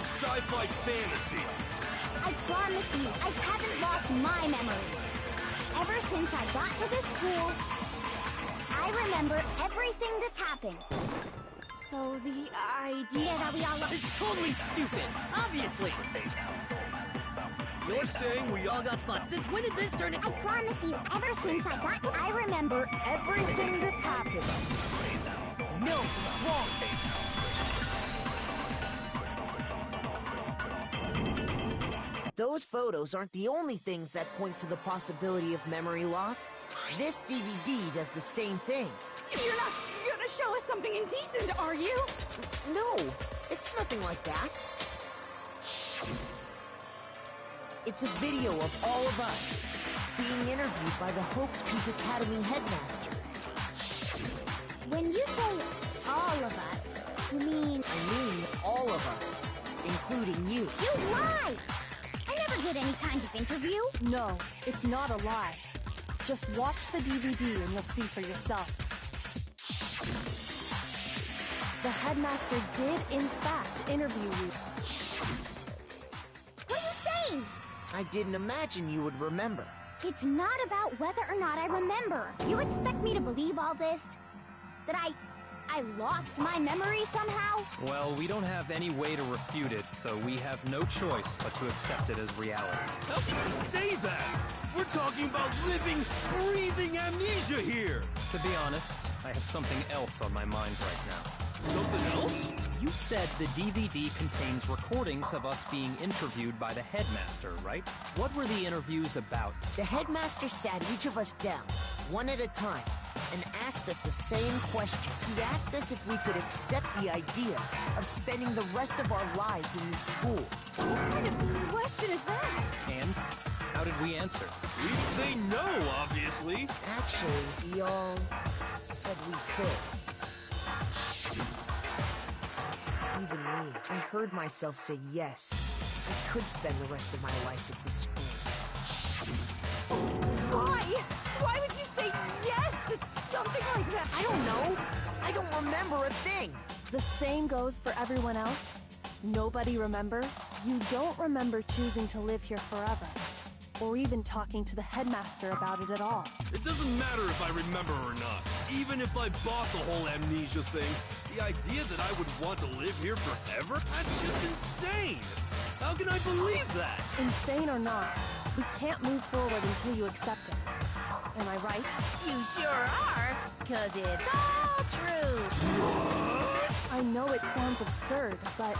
of sci-fi fantasy. I promise you, I haven't lost my memory. Ever since I got to this school, I remember everything that's happened. So the idea that we all lost... It's totally stupid. Obviously. You're saying we all got spots. Since when did this turn into... I promise you, ever since I got to... I remember everything that's happened. No, it's wrong. Those photos aren't the only things that point to the possibility of memory loss. This DVD does the same thing. You're not gonna show us something indecent, are you? No, it's nothing like that. It's a video of all of us being interviewed by the Hope's Peak Academy headmaster. When you say all of us, you mean... I mean all of us, including you. You lie! I never did any kind of interview. No, it's not a lie. Just watch the DVD and you'll see for yourself. The headmaster did, in fact, interview you. What are you saying? I didn't imagine you would remember. It's not about whether or not I remember. You expect me to believe all this? That I lost my memory somehow? Well, we don't have any way to refute it, so we have no choice but to accept it as reality. How can you say that? We're talking about living, breathing amnesia here. To be honest, I have something else on my mind right now. Something else? You said the DVD contains recordings of us being interviewed by the headmaster, right? What were the interviews about? The headmaster sat each of us down, one at a time, and asked us the same question. He asked us if we could accept the idea of spending the rest of our lives in this school. What kind of question is that? And how did we answer? We'd say no, obviously. Actually, we all said we could. Even me, I heard myself say yes. I could spend the rest of my life at this school. Why? Why would you say yes to something like that? I don't know. I don't remember a thing. The same goes for everyone else. Nobody remembers. You don't remember choosing to live here forever, or even talking to the headmaster about it at all. It doesn't matter if I remember or not. Even if I bought the whole amnesia thing, the idea that I would want to live here forever? That's just insane! How can I believe that? Insane or not, we can't move forward until you accept it. Am I right? You sure are, 'cause it's all true. I know it sounds absurd, but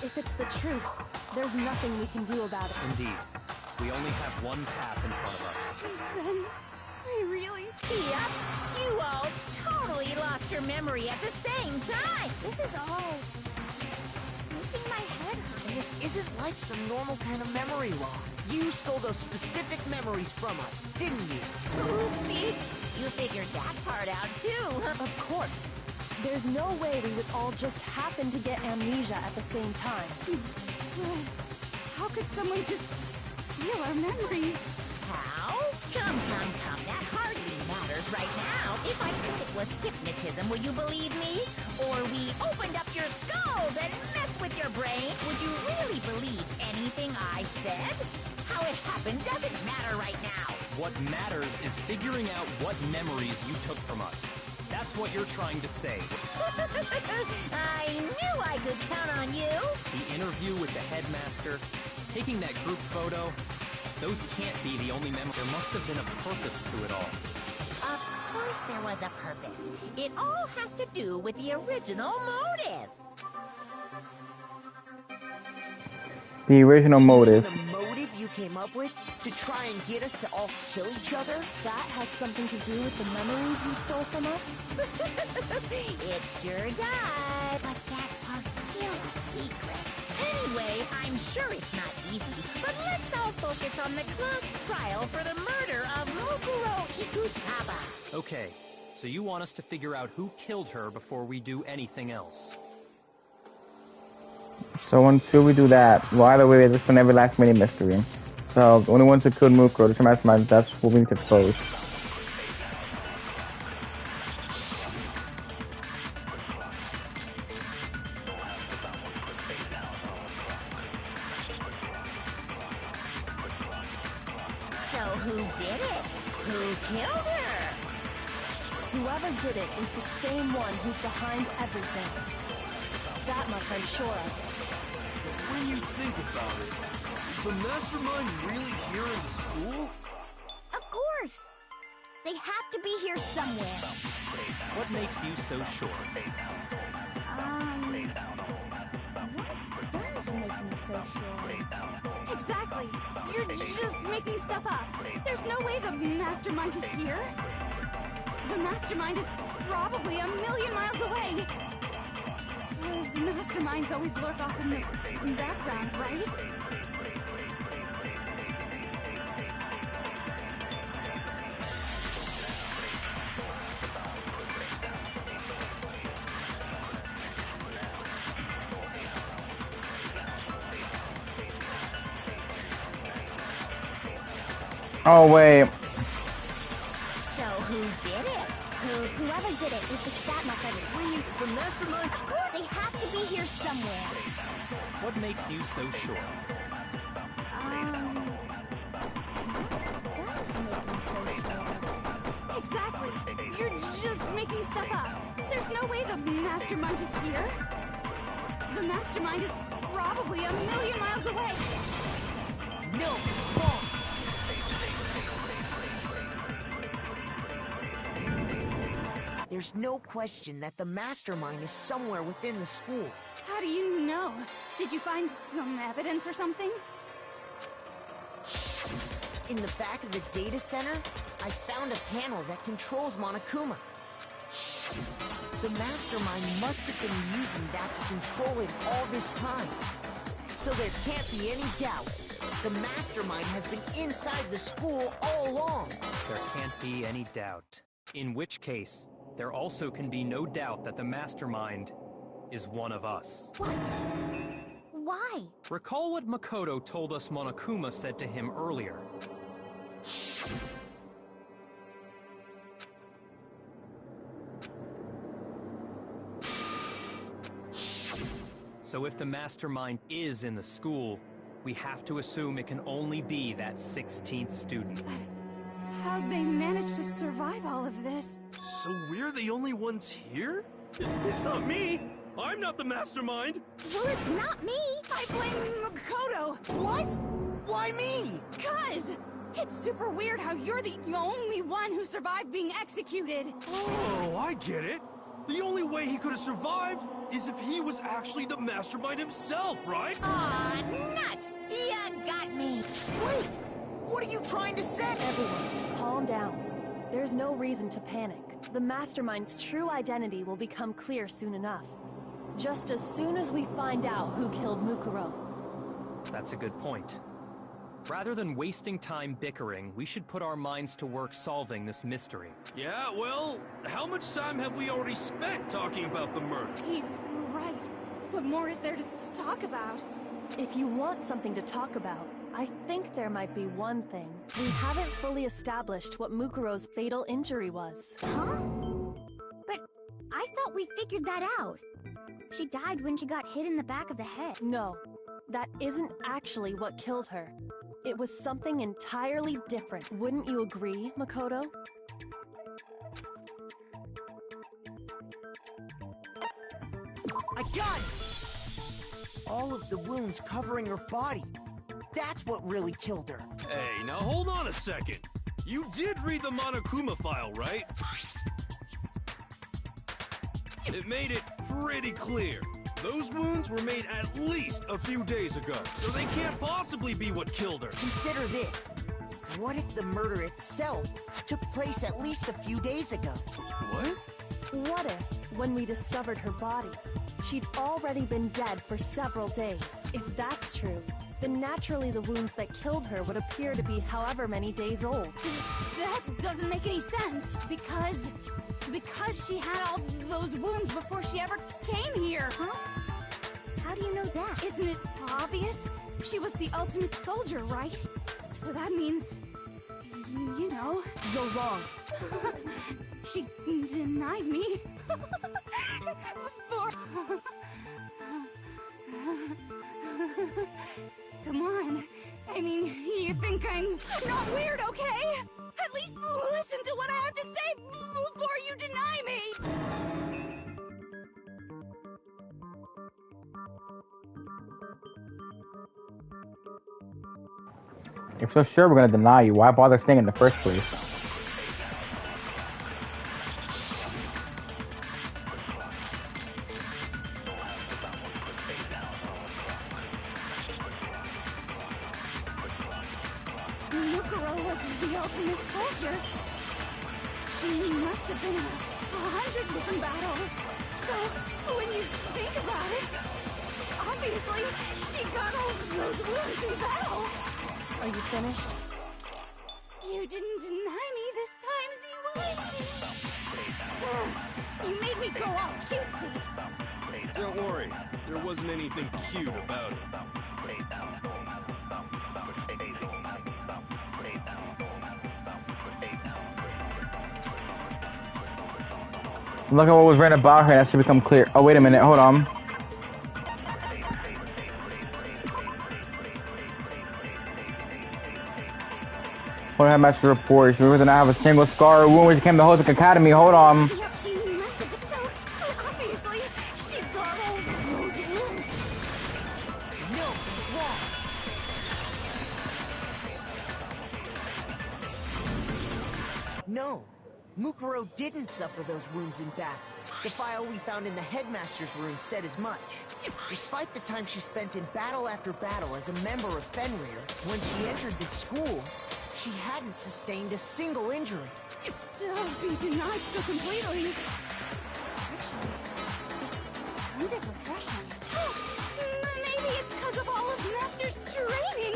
if it's the truth, there's nothing we can do about it. Indeed. We only have one path in front of us. Then, I really... Yep, you all totally lost your memory at the same time. This is all making my head hurt. And this isn't like some normal kind of memory loss. You stole those specific memories from us, didn't you? Oopsie, you figured that part out too. Of course. There's no way we would all just happen to get amnesia at the same time. How could someone just steal our memories? How? Come. That hardly matters right now. If I said it was hypnotism, will you believe me? Or we opened up your skulls and messed with your brain, would you really believe anything I said? How it happened doesn't matter right now. What matters is figuring out what memories you took from us. That's what you're trying to say. I knew I could count on you. The interview with the headmaster, taking that group photo, those can't be the only memories. There must have been a purpose to it all. Of course there was a purpose. It all has to do with the original motive. The original motive. The motive you came up with to try and get us to all kill each other? That has something to do with the memories you stole from us? It sure does. But that part's still a secret. Anyway, I'm sure it's not easy, but let's all focus on the class trial for the murder of Moguro Ikusaba. Okay, so you want us to figure out who killed her before we do anything else. So until we do that, well, either way, it's an everlasting mini mystery. So the only ones who could move Kuro, the mastermind, that's what we need to expose. who did it? Who killed her? Whoever did it is the same one who's behind everything. That much I'm sure of. When you think about it, is the mastermind really here in the school? Of course! They have to be here somewhere. What makes you so sure? What does make me so sure? Exactly! You're just making stuff up. There's no way the mastermind is here. The mastermind is probably a million miles away. Because masterminds always lurk off in the background, right? Oh, wait. So who did it? Whoever did it is that much I agree. Is the mastermind? Of course, they have to be here somewhere. What makes you so sure? What does make me so sure? Exactly! You're just making stuff up. There's no way the mastermind is here. The mastermind is probably a million miles away. No, it's wrong. There's no question that the mastermind is somewhere within the school. How do you know? Did you find some evidence or something? In the back of the data center, I found a panel that controls Monokuma. The mastermind must have been using that to control it all this time. So there can't be any doubt. The mastermind has been inside the school all along. There can't be any doubt. In which case, there also can be no doubt that the mastermind is one of us. What? Why? Recall what Makoto told us Monokuma said to him earlier. So if the mastermind is in the school, we have to assume it can only be that 16th student. How'd they manage to survive all of this? So we're the only ones here? It's not me! I'm not the mastermind! Well, it's not me. I blame Makoto. What? Why me? Cuz! It's super weird how you're the only one who survived being executed. Oh, I get it! The only way he could have survived is if he was actually the mastermind himself, right? Aw, nuts! You got me! Wait! What are you trying to say? Everyone, calm down. There's no reason to panic. The mastermind's true identity will become clear soon enough. Just as soon as we find out who killed Mukuro. That's a good point. Rather than wasting time bickering, we should put our minds to work solving this mystery. Yeah, well, how much time have we already spent talking about the murder? He's right. What more is there to talk about? If you want something to talk about, I think there might be one thing. We haven't fully established what Mukuro's fatal injury was. Huh? But I thought we figured that out. She died when she got hit in the back of the head. No, that isn't actually what killed her. It was something entirely different. Wouldn't you agree, Makoto? I got it! All of the wounds covering her body. That's what really killed her. Hey, now hold on a second. You did read the Monokuma file, right? It made it pretty clear. Those wounds were made at least a few days ago, so they can't possibly be what killed her. Consider this. What if the murder itself took place at least a few days ago? What? What if, when we discovered her body, she'd already been dead for several days? If that's true, then naturally the wounds that killed her would appear to be however many days old. That doesn't make any sense, because she had all those wounds before she ever came here. Huh? How do you know that? Isn't it obvious? She was the ultimate soldier, right? So that means, you know... You're wrong. She denied me. For... Come on. I mean, you think I'm not weird, okay? At least listen to what I have to say before you deny me! If so sure we're gonna deny you, why bother staying in the first place? Mukuro was the ultimate soldier. She must have been in 100 different battles. So, when you think about it, obviously, she got all those wounds in battle. Are you finished? You didn't deny me this time, Z-Wise. You made me go all cutesy. Don't worry, there wasn't anything cute about it. Look at what was written about her. That should become clear. Oh, wait a minute. Hold on. What headmaster report? She doesn't have a single scar or wound when she came to Holistic Academy. Hold on. She must have been so. Obviously, she got all those wounds. No, he's wrong. No, Mukuro didn't suffer those wounds in battle. The file we found in the headmaster's room said as much. Despite the time she spent in battle after battle as a member of Fenrir, when she entered this school, she hadn't sustained a single injury. To be denied so completely. Actually, it's kind of refreshing. Maybe it's because of all of Master's training.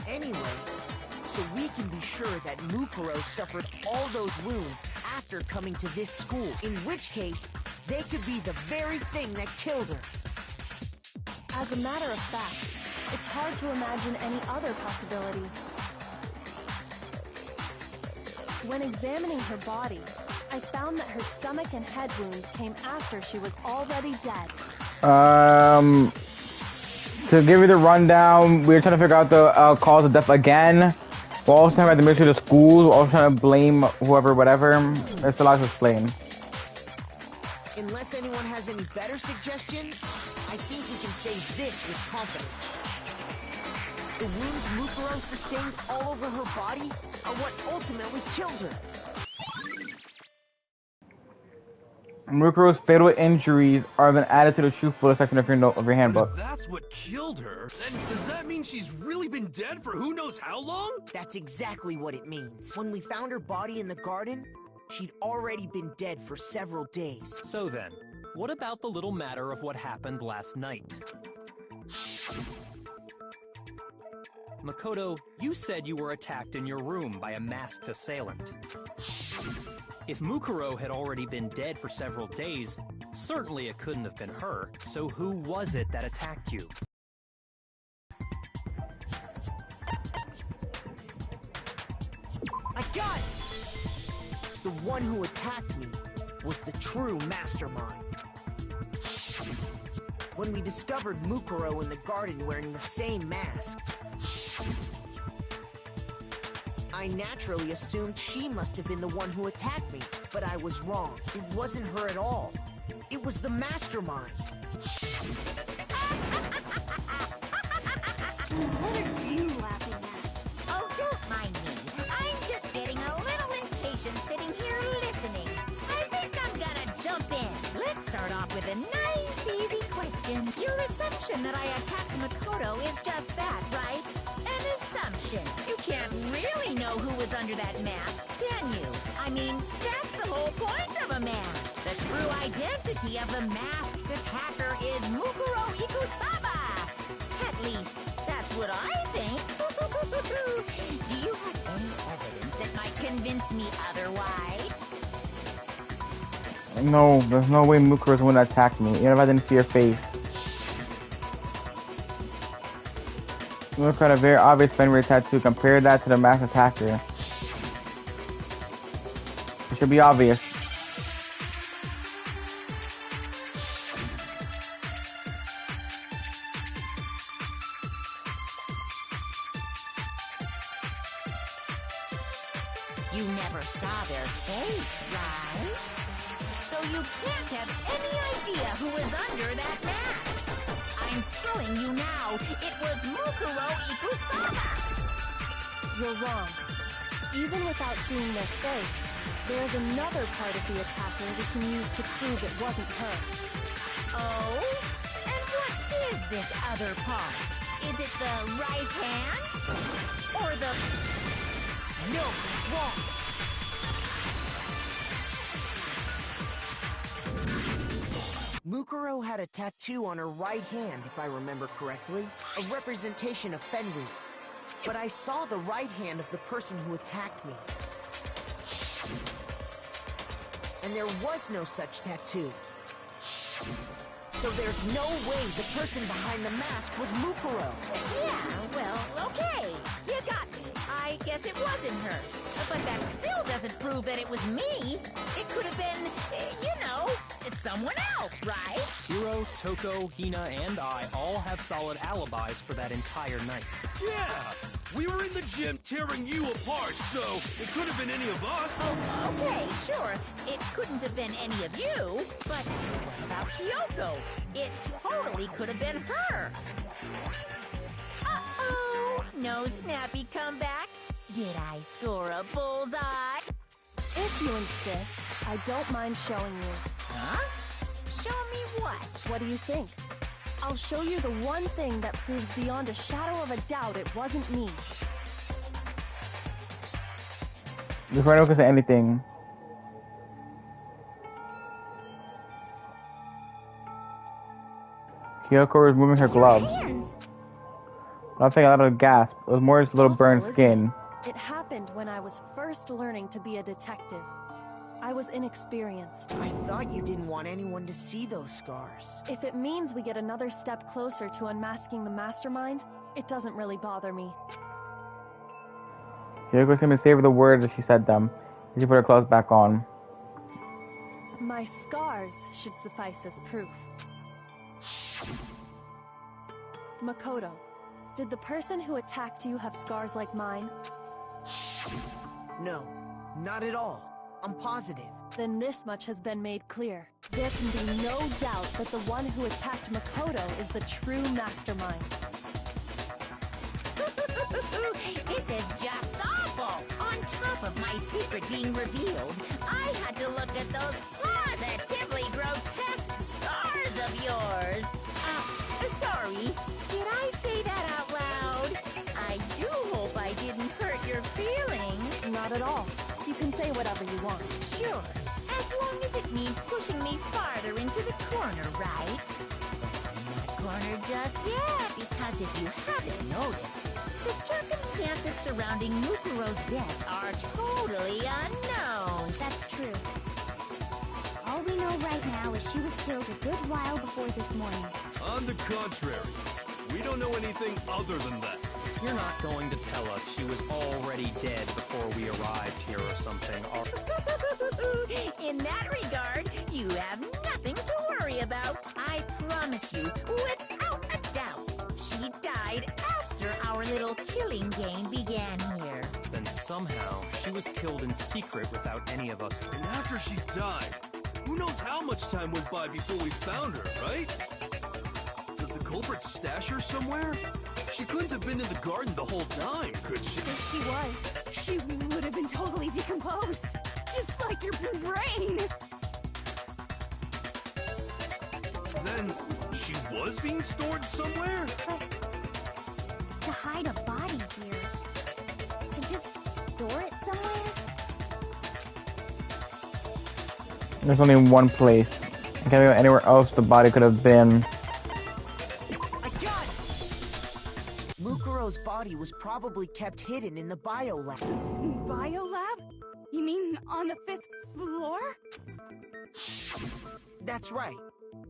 Anyway, so we can be sure that Mukuro suffered all those wounds after coming to this school, in which case, they could be the very thing that killed her. As a matter of fact, it's hard to imagine any other possibility. When examining her body, I found that her stomach and head wounds came after she was already dead. To give you the rundown, we were trying to figure out the cause of death again. We're also talking about the mystery of the schools. We're also trying to blame whoever, whatever. It's a lot to explain. Unless anyone has any better suggestions, I think we can say this with confidence. The wounds Mukuro sustained all over her body are what ultimately killed her. Mukuro's fatal injuries are then added to the truthful section of your handbook. But if that's what killed her, then does that mean she's really been dead for who knows how long? That's exactly what it means. When we found her body in the garden, she'd already been dead for several days. So then, what about the little matter of what happened last night? Makoto, you said you were attacked in your room by a masked assailant. If Mukuro had already been dead for several days, certainly it couldn't have been her. So who was it that attacked you? I got it! The one who attacked me was the true mastermind. When we discovered Mukuro in the garden wearing the same mask, I naturally assumed she must have been the one who attacked me, but I was wrong. It wasn't her at all. It was the mastermind. What are you laughing at? Oh, don't mind me. I'm just getting a little impatient sitting here listening. I think I'm gonna jump in. Let's start off with a nice, easy question. Your assumption that I attacked Makoto is just that, right? An assumption. You can't really know who was under that mask, can you? I mean, that's the whole point of a mask. The true identity of the masked attacker is Mukuro Ikusaba. At least, that's what I think. Do you have any evidence that might convince me otherwise? No, there's no way Mukuro's the one that attacked me, even if I didn't see her face. Look at a very obvious Fenrir tattoo. Compare that to the masked attacker. It should be obvious. You never saw their face, right? So you can't have any idea who was under that mask. I'm telling you now, it was Mukuro Ikusama. You're wrong. Even without seeing their face, there's another part of the attacker we can use to prove it wasn't her. Oh? And what is this other part? Is it the right hand? Or the... No, it's wrong. Mukuro had a tattoo on her right hand, if I remember correctly, a representation of Fenrir. But I saw the right hand of the person who attacked me. And there was no such tattoo. So there's no way the person behind the mask was Mukuro. Yeah, well, okay. You got me. I guess it wasn't her. But that still doesn't prove that it was me. It could have been, you know, someone else, right? Hiro, Toko, Hina, and I all have solid alibis for that entire night. Yeah! We were in the gym tearing you apart, so it could have been any of us. Oh, okay, sure. It couldn't have been any of you. But what about Kyoko? It totally could have been her. Uh-oh. No snappy comeback? Did I score a bullseye? If you insist, I don't mind showing you. Huh? Show me what? What do you think? I'll show you the one thing that proves beyond a shadow of a doubt it wasn't me. Before I look at anything. Kyoko was moving her glove. Nothing out of a gasp. It was more just a little burned Awful, skin. isn't it? It happened when I was first learning to be a detective. I was inexperienced. I thought you didn't want anyone to see those scars. If it means we get another step closer to unmasking the mastermind, it doesn't really bother me. Kyoko seemed to savor the words as she said them. She put her gloves back on. My scars should suffice as proof. Makoto, did the person who attacked you have scars like mine? No, not at all. I'm positive. Then this much has been made clear. There can be no doubt that the one who attacked Makoto is the true mastermind. This is just awful! On top of my secret being revealed, I had to look at those positively grotesque scars of yours. Sorry, did I say that out loud? I do hope I didn't hurt your feelings. Not at all. You can say whatever you want. Sure, as long as it means pushing me farther into the corner, right? But not corner just yet, because if you haven't noticed, the circumstances surrounding Mukuro's death are totally unknown. That's true. All we know right now is she was killed a good while before this morning. On the contrary, we don't know anything other than that. You're not going to tell us she was already dead before we arrived here or something, are... In that regard, you have nothing to worry about. I promise you, without a doubt, she died after our little killing game began here. Then somehow, she was killed in secret without any of us... And after she died, who knows how much time went by before we found her, right? Did the culprit stash her somewhere? She couldn't have been in the garden the whole time, could she? If she was, she would have been totally decomposed. Just like your brain. Then, she was being stored somewhere? To hide a body here. To just store it somewhere? There's only one place. I can't think of anywhere else the body could have been. I got it! Mukuro's body was probably kept hidden in the biolab. Biolab? You mean on the 5th floor? That's right.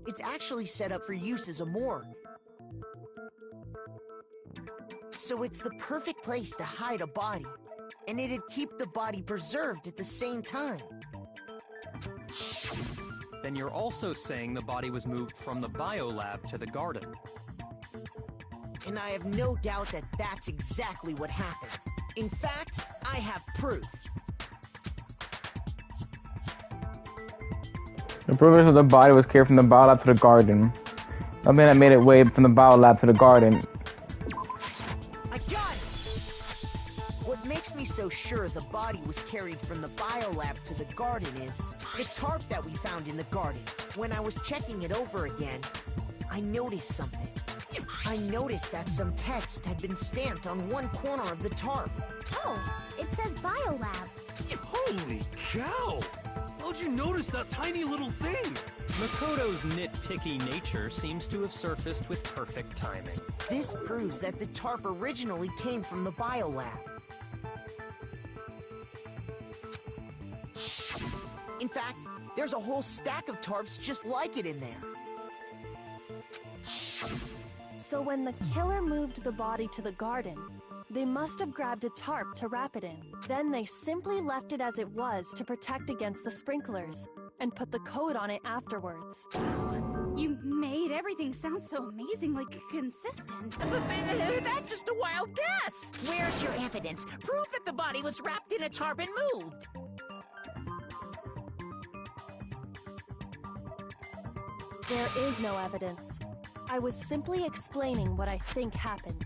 It's actually set up for use as a morgue. So it's the perfect place to hide a body. And it'd keep the body preserved at the same time. Then you're also saying the body was moved from the biolab to the garden. And I have no doubt that that's exactly what happened. In fact, I have proof. The progress of the body was carried from the biolab to the garden. Something that made its way from the biolab to the garden. I got it! What makes me so sure the body was carried from the biolab to the garden is the tarp that we found in the garden. When I was checking it over again, I noticed something. I noticed that some text had been stamped on one corner of the tarp. Oh, it says Biolab. Holy cow! How'd you notice that tiny little thing? Makoto's nitpicky nature seems to have surfaced with perfect timing. This proves that the tarp originally came from the biolab. In fact, there's a whole stack of tarps just like it in there. So when the killer moved the body to the garden, they must have grabbed a tarp to wrap it in. Then they simply left it as it was to protect against the sprinklers, and put the coat on it afterwards. You made everything sound so amazingly consistent. But that's just a wild guess. Where's your evidence? Prove that the body was wrapped in a tarp and moved. There is no evidence. I was simply explaining what I think happened.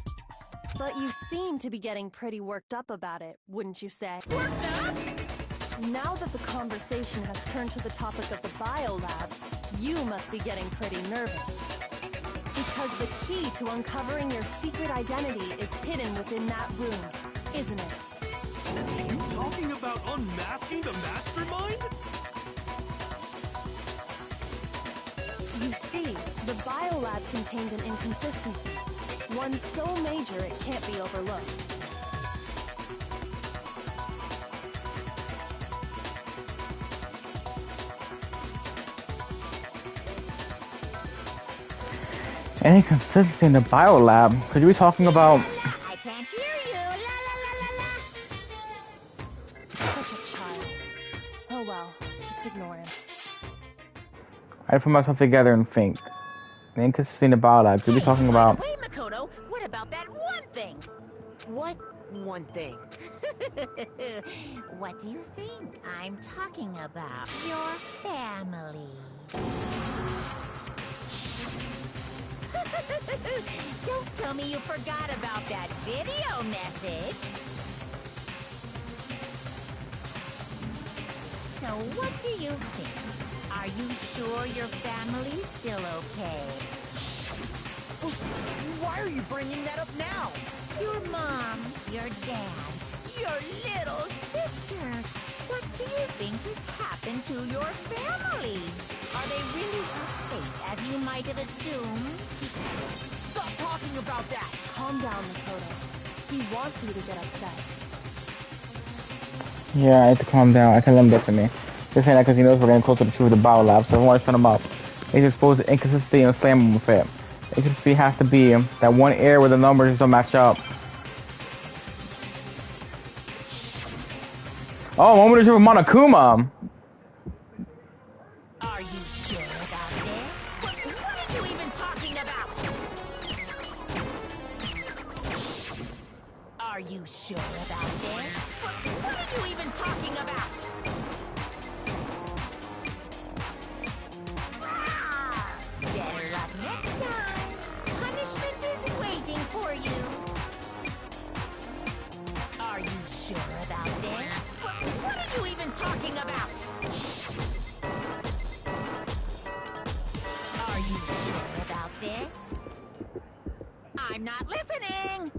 But you seem to be getting pretty worked up about it, wouldn't you say? Worked up? Now that the conversation has turned to the topic of the biolab, you must be getting pretty nervous. Because the key to uncovering your secret identity is hidden within that room, isn't it? Are you talking about unmasking the mastermind? You see, the biolab contained an inconsistency. One so major it can't be overlooked. Any consistency in the biolab? Could you be talking about? I can't hear you. La la la la la. Such a child. Oh well, just ignore him. I put myself together and think. The inconsistency in the biolab. Could you be talking about? Wait, Makoto, what about that one thing? What one thing? What do you think I'm talking about? Your family. Don't tell me you forgot about that video message. So what do you think? Are you sure your family's still okay? Why are you bringing that up now? Your mom, your dad, your little sister. What do you think has happened to your family? Are they really as safe as you might have assumed? Stop talking about that! Calm down, Makoto. He wants you to get upset. Yeah, I have to calm down. I can let him get to me. Just saying that because he knows we're getting closer to the truth of the biolab, so I want to shut him up. He's exposed to inconsistency and slam him with it. Inconsistency has to be that one error where the numbers just don't match up. Oh, moment of truth with Monokuma. Are you sure about this? What are you even talking about? Are you sure about this? What are you even talking about? Better luck next time. Punishment is waiting for you. Are you sure about this? What are you even talking about? Are you sure about this? I'm not listening!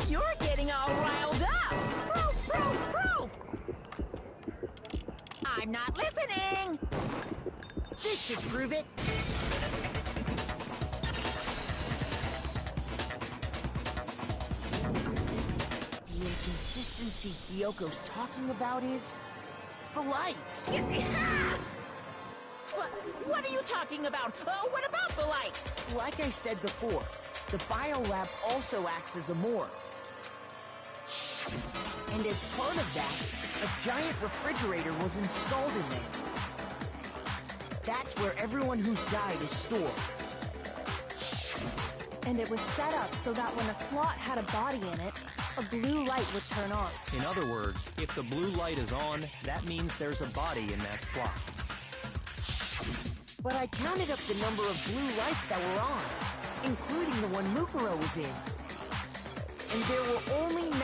You're getting all riled up! Proof, proof, proof! I'm not listening! This should prove it. The inconsistency Kyoko's talking about is the lights. What are you talking about? What about the lights? Like I said before, the biolab also acts as a morgue. And as part of that, a giant refrigerator was installed in there. That's where everyone who's died is stored. And it was set up so that when a slot had a body in it, a blue light would turn on. In other words, if the blue light is on, that means there's a body in that slot. But I counted up the number of blue lights that were on, including the one Mukuro was in. And there were only 9.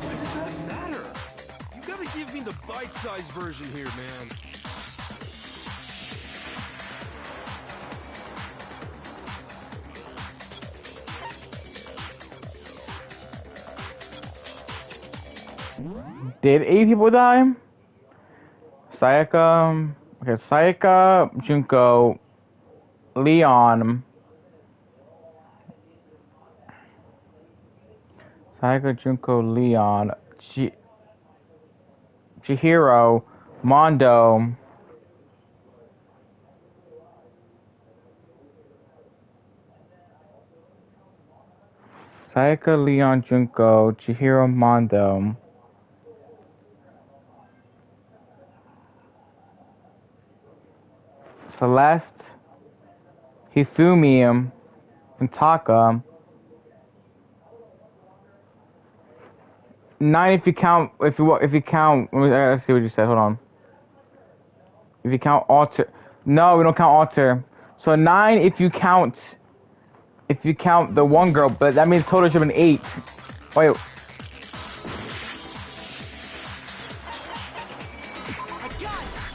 Why does that matter? You gotta give me the bite-sized version here, man. Did 8 people die? Sayaka, okay, Sayaka, Junko, Leon, Sayaka, Junko, Leon, Chihiro, Mondo, Sayaka, Leon, Junko, Chihiro, Mondo, Celeste, Hifumi, and Taka. 9 if you count, if you count, let's see what you said, hold on. If you count Alter. No, we don't count Alter. So 9 if you count the one girl, but that means total should have been 8. Wait.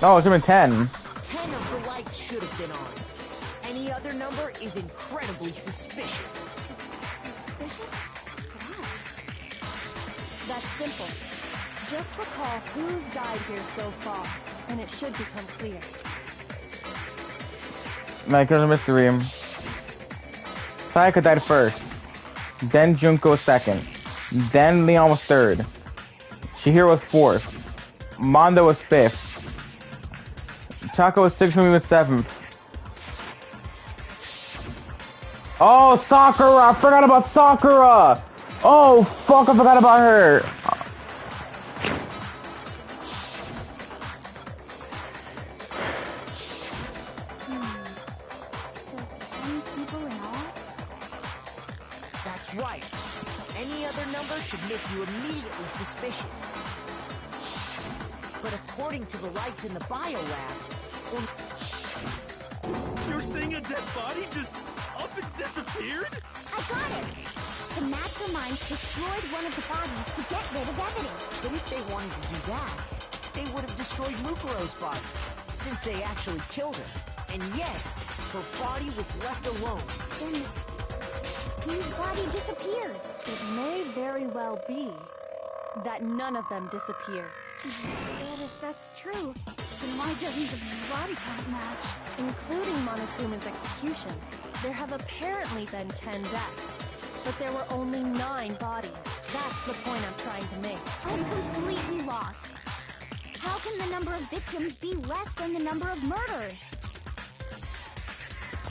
No, it should have been 10. 10 of the lights should have been on. Any other number is incredibly suspicious. Suspicious? Why? That's simple. Just recall who's died here so far, and it should become clear. Like, there's a mystery. Sayaka died first. Then Junko second. Then Leon was third. Chihiro was fourth. Mondo was fifth. Chaka was sixth, and me was seventh. Oh, Sakura! I forgot about Sakura! Oh, fuck, I forgot about her! So 10 people in all? That's right. Any other number should make you immediately suspicious. But according to the lights in the biolab, You're saying a dead body just up and disappeared? I got it! The mastermind destroyed one of the bodies to get rid of evidence. but if they wanted to do that, they would have destroyed Mukuro's body, since they actually killed her. And yet, her body was left alone. Then whose body disappeared? It may very well be that none of them disappeared. But if that's true, then why doesn't the body count match? Including Monokuma's executions, there have apparently been 10 deaths, but there were only 9 bodies. That's the point I'm trying to make. I'm completely lost. How can the number of victims be less than the number of murders?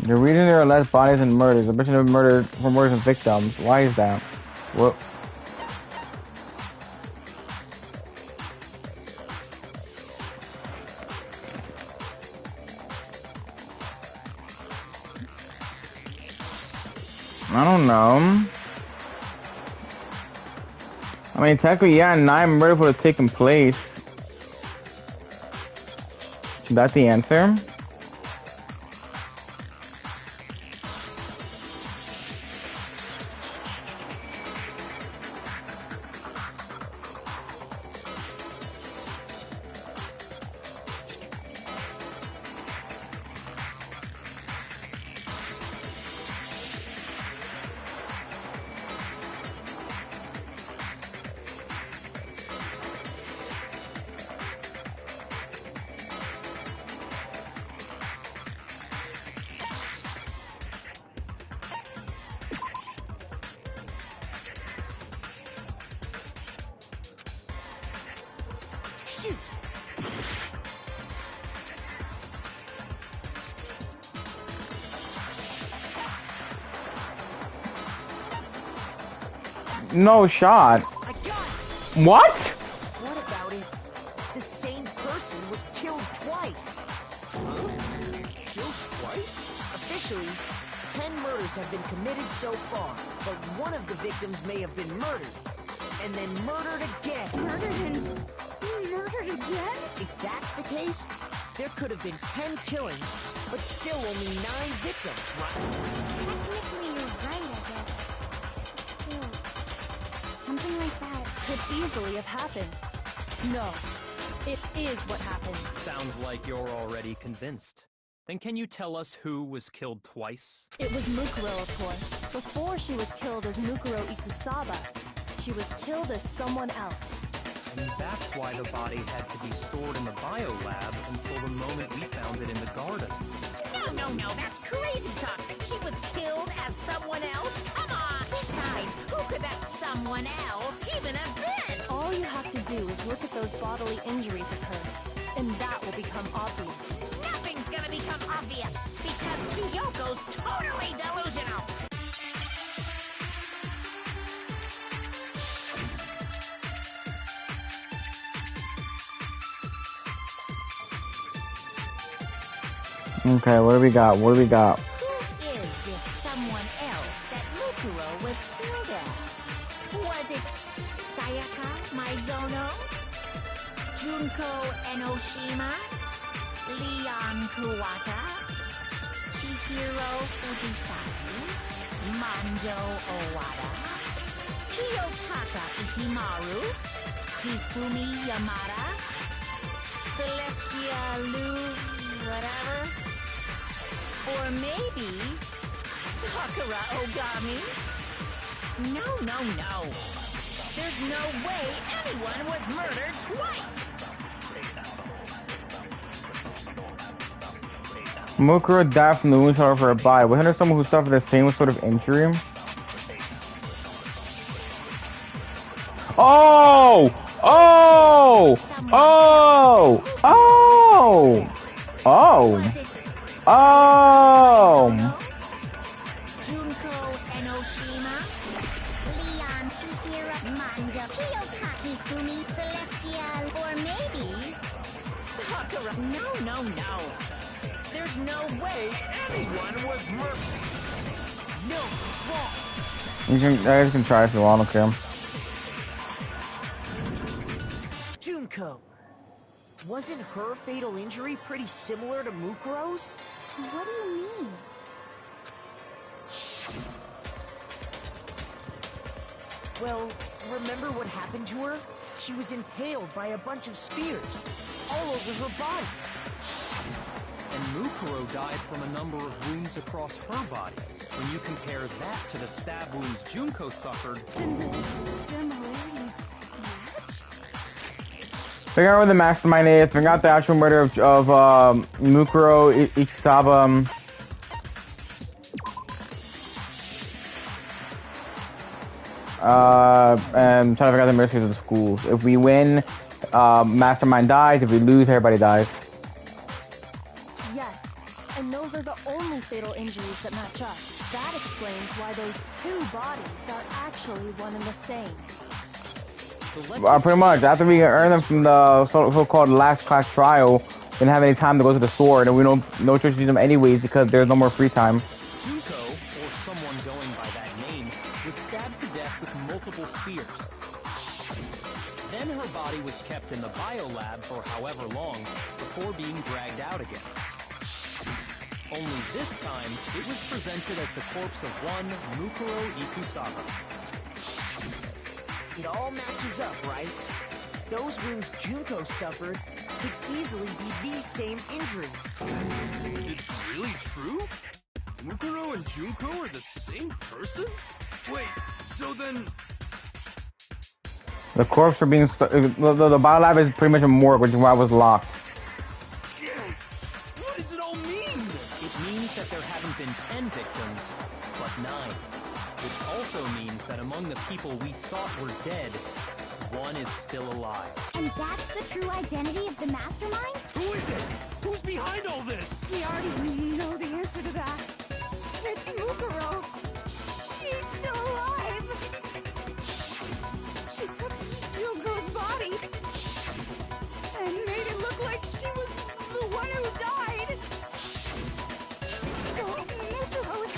The reason there are less bodies than murders, a bunch of murders for murders and victims. Why is that? What? I don't know. I mean, technically, yeah, 9 murders would have taken place. Is that the answer? Shoot! No shot. I got it! What? What about if the same person was killed twice? Killed twice? Officially, 10 murders have been committed so far, but one of the victims may have been murdered. And then murdered again. Murdered again? If that's the case, there could have been 10 killings, but still only 9 victims, right? Technically, you're right, I guess. But still, something like that Could easily have happened. No, it is what happened. Sounds like you're already convinced. Then can you tell us who was killed twice? It was Mukuro, of course. Before she was killed as Mukuro Ikusaba, she was killed as someone else. And that's why the body had to be stored in the biolab until the moment we found it in the garden. No, that's crazy talk. She was killed as someone else? Come on! Besides, who could that someone else even have been? All you have to do is look at those bodily injuries of hers, and that will become obvious. Nothing's gonna become obvious, because Kyoko's totally delusional! Okay, what do we got? Who is this someone else that Mukuro was killed as? Was it Sayaka Maizono? Junko Enoshima? Leon Kuwata? Chihiro Fujisaki? Mando Owada? Kiyotaka Ishimaru? Hifumi Yamada? Celestia Lu... whatever? Or maybe Sakura Ogami? No. There's no way anyone was murdered twice! Mukuro died from the wound suffered for her body. Wasn't there someone who suffered the same sort of injury? Oh! Junko Enoshima? Leon Chihiro Mando Kiyotaki Fumi Celestial? Or maybe Sakura? No. There's no way anyone was murdered. No, it's wrong. You guys can try if you want, okay? Junko. Wasn't her fatal injury pretty similar to Mukuro's? What do you mean? Well, remember what happened to her? She was impaled by a bunch of spears, all over her body. And Mukuro died from a number of wounds across her body. When you compare that to the stab wounds Junko suffered... And the similarities match? Figure out where the mastermind is. Figure out the actual murder of Mukuro Ikusaba. And try to figure out the mysteries of the schools. If we win, mastermind dies. If we lose, everybody dies. Yes, and those are the only fatal injuries that match up. That explains why those two bodies are actually one and the same. Pretty much. After we earn them from the so-called last class trial, we didn't have any time to go to the sword, and we no choice to use them anyways because there's no more free time. Junko, or someone going by that name, was stabbed to death with multiple spears. Then her body was kept in the biolab for however long before being dragged out again. Only this time, it was presented as the corpse of one Mukuro Ikusaba. It all matches up, right? Those wounds Junko suffered could easily be these same injuries. It's really true? Mukuro and Junko are the same person? Wait, so then... The corpse are being... The biolab is pretty much a morgue, which is why it was locked. What does it all mean? It means that there haven't been 10 victims, but 9. Which also means that among the people we thought were dead, one is still alive. And that's the true identity of the mastermind? Who is it? Who's behind all this? We already know the answer to that. It's Mukuro. She's still alive. She took Junko's body and made it look like she was the one who died. So Mukuro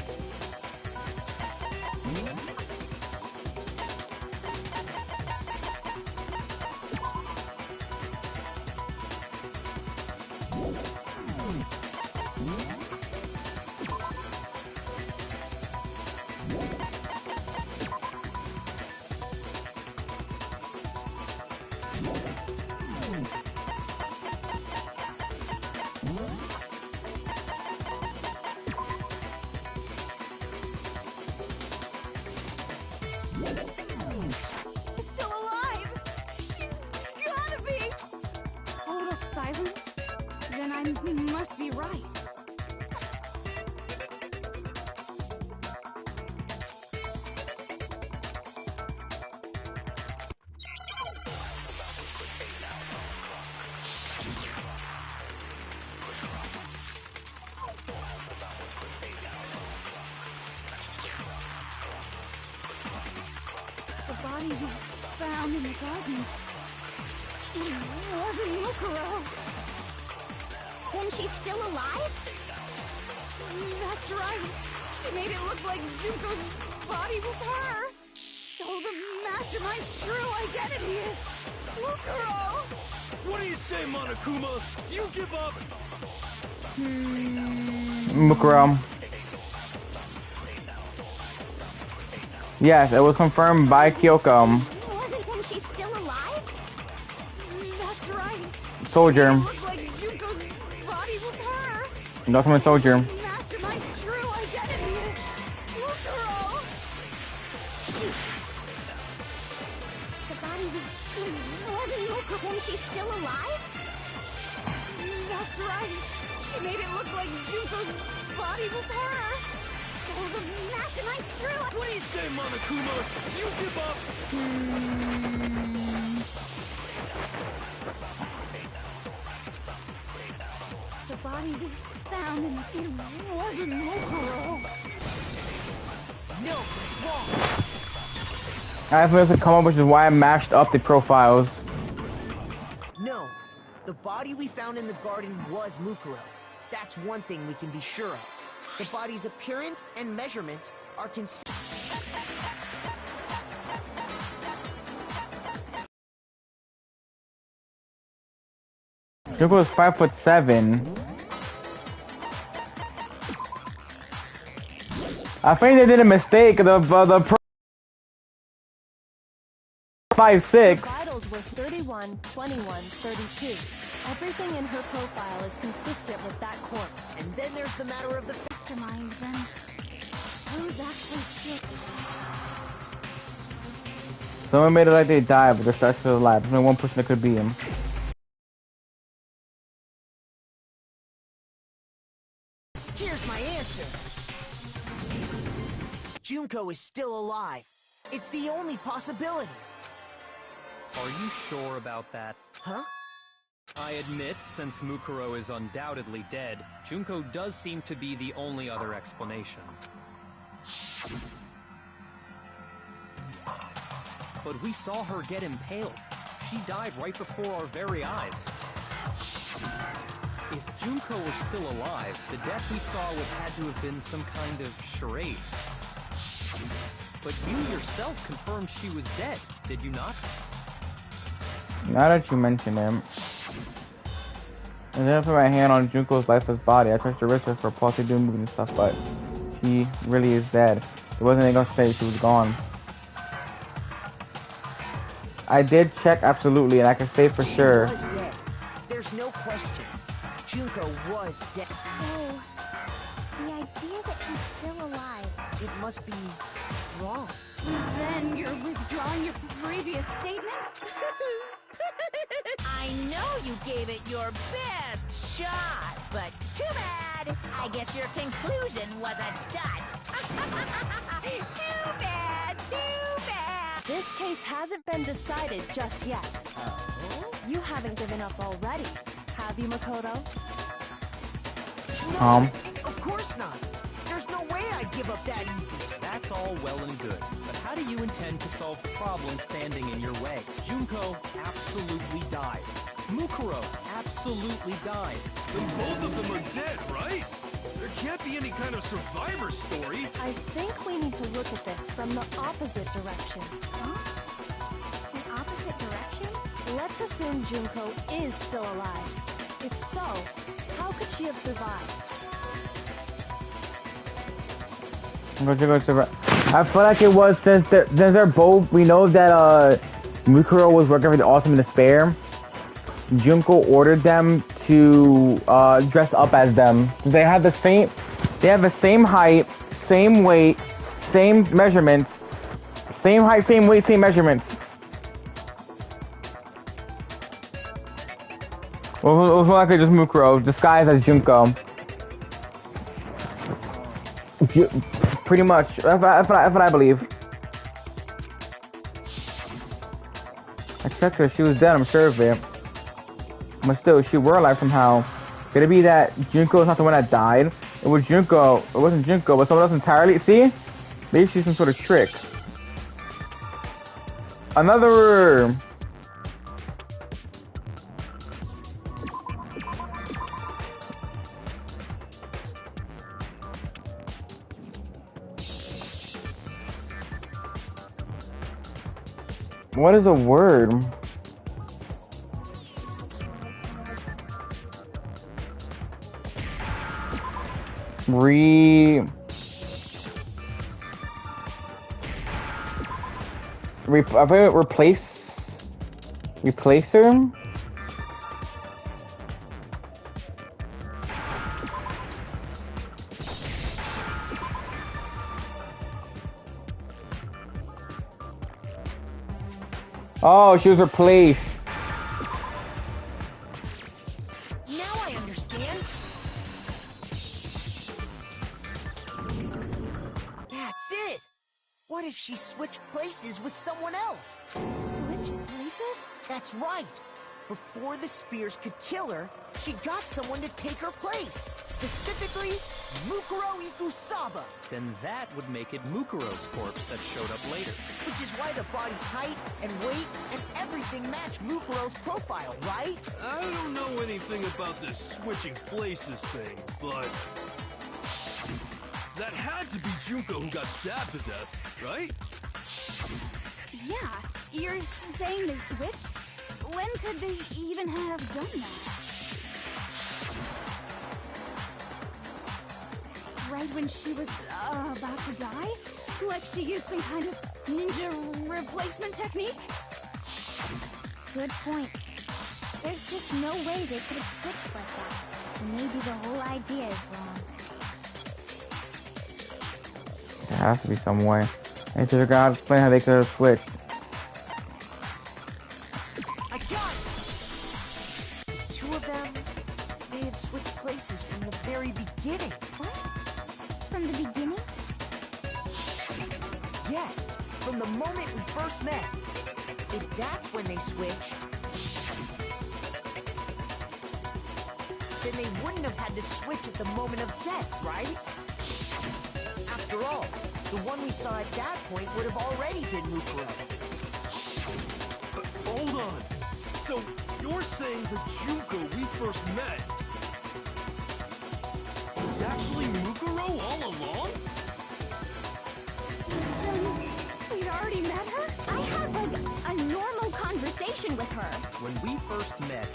Still alive! She's gotta be! Total silence? Then I must be right. The body we found in the garden wasn't Mukuro. Then she's still alive? That's right. She made it look like Junko's body was her. So the mastermind's true identity is Mukuro. What do you say, Monokuma? Do you give up? Mukuro. Yes, it was confirmed by Kyoko. Wasn't then she's still alive? That's right. Soldier. She made it look like Junko's body was her. Document Soldier. Mastermind's true identity is Mukuro. Shoot. The body wasn't Mukuro. Then she's still alive? That's right. She made it look like Junko's body was her. So the Mastermind's true. What do you say, Monokuma? Do you give up? The body we found in the wasn't Mukuro. No, it's wrong. I have to come up, which is why I mashed up the profiles. No, the body we found in the garden was Mukuro. That's one thing we can be sure of. The body's appearance and measurements are consistent. Junko was 5'7". I think they did a mistake. The 5'6". Vitals were 31, 21, 32. Everything in her profile is consistent with that corpse. And then there's the matter of the Mastermind, then. Who's actually sick? Someone made it like they died, but they're still alive. There's only one person that could be him. Here's my answer. Junko is still alive. It's the only possibility. Are you sure about that? Huh? I admit, since Mukuro is undoubtedly dead, Junko does seem to be the only other explanation. But we saw her get impaled. She died right before our very eyes. If Junko were still alive, the death we saw would have had to have been some kind of charade. But you yourself confirmed she was dead, did you not? Now that you mention him, I didn't put my hand on Junko's lifeless body. I touched her wrist for pulse doing moving and stuff, but she really is dead. It wasn't gonna say she was gone. I did check absolutely, and I can say for sure. She was dead. There's no question. Junko was dead. So, the idea that she's still alive. It must be wrong. Then you're withdrawing your previous statement? I know you gave it your best shot, but too bad. I guess your conclusion was a dud. Too bad, too bad. This case hasn't been decided just yet. You haven't given up already, have you, Makoto? Of course not. There's no way I'd give up that easy. That's all well and good, but how do you intend to solve the problem standing in your way? Junko absolutely died. Mukuro absolutely died. Then both of them are dead, right? There can't be any kind of survivor story. I think we need to look at this from the opposite direction. Huh? The opposite direction? Let's assume Junko is still alive. If so, How could she have survived? I feel like it was since they're both. We know that Mukuro was working for the Ultimate Despair. Junko ordered them to dress up as them. They have the same height, same weight, same measurements. Same height, same weight, same measurements. Well, it was likely just Mukuro disguised as Junko. Pretty much. That's what I believe. I checked her. She was dead. I'm sure of it. But still, she were alive somehow. Could it be that Junko is not the one that died? It was Junko. It wasn't Junko, but someone else entirely. See? Maybe she's some sort of trick. Another. What is a word? Replacer? Oh, she was replaced. Now I understand. That's it. What if she switched places with someone else? Switch places? That's right. Before the spears could kill her, she got someone to take her place. Specifically, Mukuro Ikusaba. Then that would make it Mukuro's corpse that showed up later. Which is why the body's height and weight and everything match Mukuro's profile, right? I don't know anything about this switching places thing, but that had to be Junko who got stabbed to death, right? Yeah, you're saying they switched? When could they even have done that? Right when she was about to die? Like she used some kind of ninja replacement technique? Good point. There's just no way they could have switched like that. So maybe the whole idea is wrong. There has to be some way. They should have got to explain how they could have switched. I got it! The two of them, they had switched places from the very beginning. What? From the beginning? Yes, from the moment we first met. If that's when they switched, then they wouldn't have had to switch at the moment of death, right? After all, the one we saw at that point would have already been Mukuro. Hold on. So, you're saying the Junko we first met was actually Mukuro all along? We'd already met her? I had, like, a normal conversation with her. When we first met,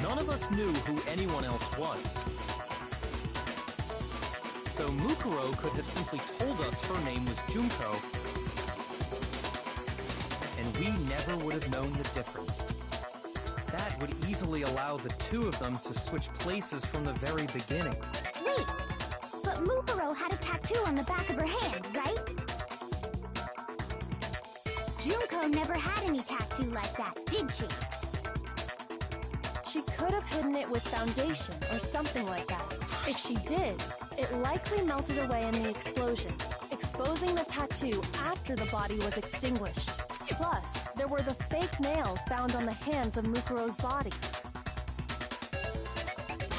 none of us knew who anyone else was. So Mukuro could have simply told us her name was Junko, and we never would have known the difference. That would easily allow the two of them to switch places from the very beginning. Wait, but Mukuro had a tattoo on the back of her hand, right? Junko never had any tattoo like that, did she? She could have hidden it with foundation or something like that. If she did, it likely melted away in the explosion, exposing the tattoo after the body was extinguished. Plus, there were the fake nails found on the hands of Mukuro's body.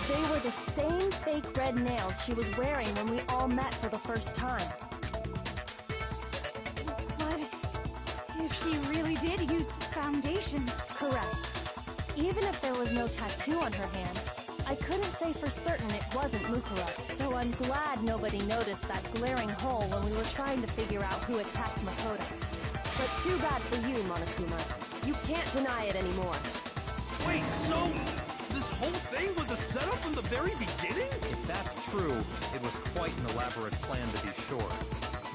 They were the same fake red nails she was wearing when we all met for the first time. But if she really did use foundation... Correct. Even if there was no tattoo on her hand, I couldn't say for certain it wasn't Mukuro, so I'm glad nobody noticed that glaring hole when we were trying to figure out who attacked Makoto. But too bad for you, Monokuma. You can't deny it anymore. Wait, so this whole thing was a setup from the very beginning? If that's true, it was quite an elaborate plan to be sure,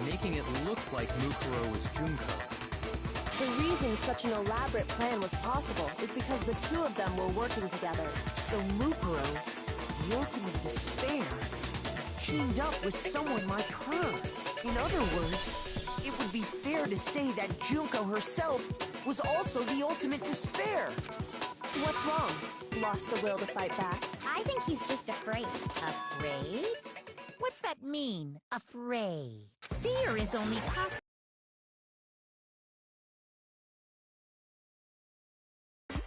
making it look like Mukuro was Junko. The reason such an elaborate plan was possible is because the two of them were working together. So Mukuro, the ultimate despair, teamed up with someone like her. In other words, it would be fair to say that Junko herself was also the ultimate despair. What's wrong? Lost the will to fight back? I think he's just afraid. Afraid? What's that mean, afraid? Fear is only possible.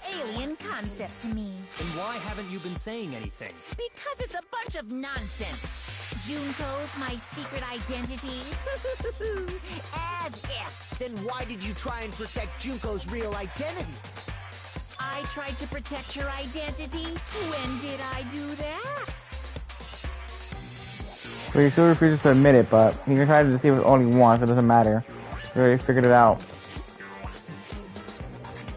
Alien concept to me. Then why haven't you been saying anything? Because it's a bunch of nonsense. Junko's my secret identity. As if. Then why did you try and protect Junko's real identity? I tried to protect her identity. When did I do that? Well, he still refuses to admit it, but he decided to see it only once, it doesn't matter. He already figured it out.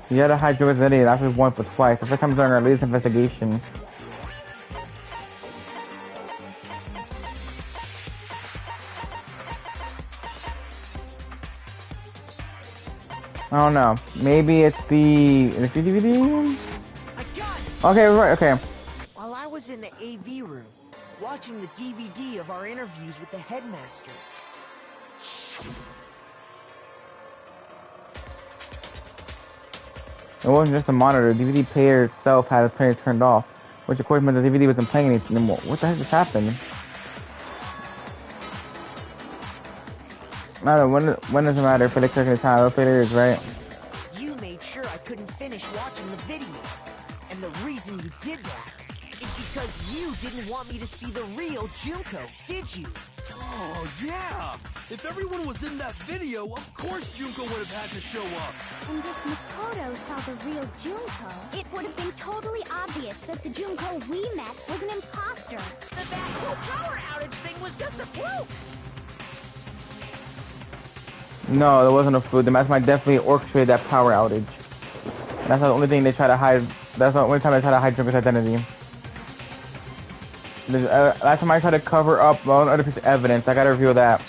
He had to hide Joker's identity not just once but twice. The first time during our latest investigation. I don't know. Maybe it's the DVD? I got it! Okay, right, okay. While I was in the AV room, watching the DVD of our interviews with the headmaster. It wasn't just a monitor. The DVD player itself had its player turned off, which of course meant the DVD wasn't playing anything anymore. What the heck just happened? Matter when does it matter? For the second time, the failure is right. You made sure I couldn't finish watching the video. And the reason you did that is because you didn't want me to see the real Junko, did you? Oh, yeah! If everyone was in that video, of course Junko would have had to show up. And if Makoto saw the real Junko, it would have been totally obvious that the Junko we met was an imposter. That whole power outage thing was just a fluke. No, there wasn't a fluke. The Mastermind definitely orchestrated that power outage. And that's the only thing they try to hide. That's the only time they try to hide Junko's identity. Last time I tried to cover up one other piece of evidence, I gotta reveal that.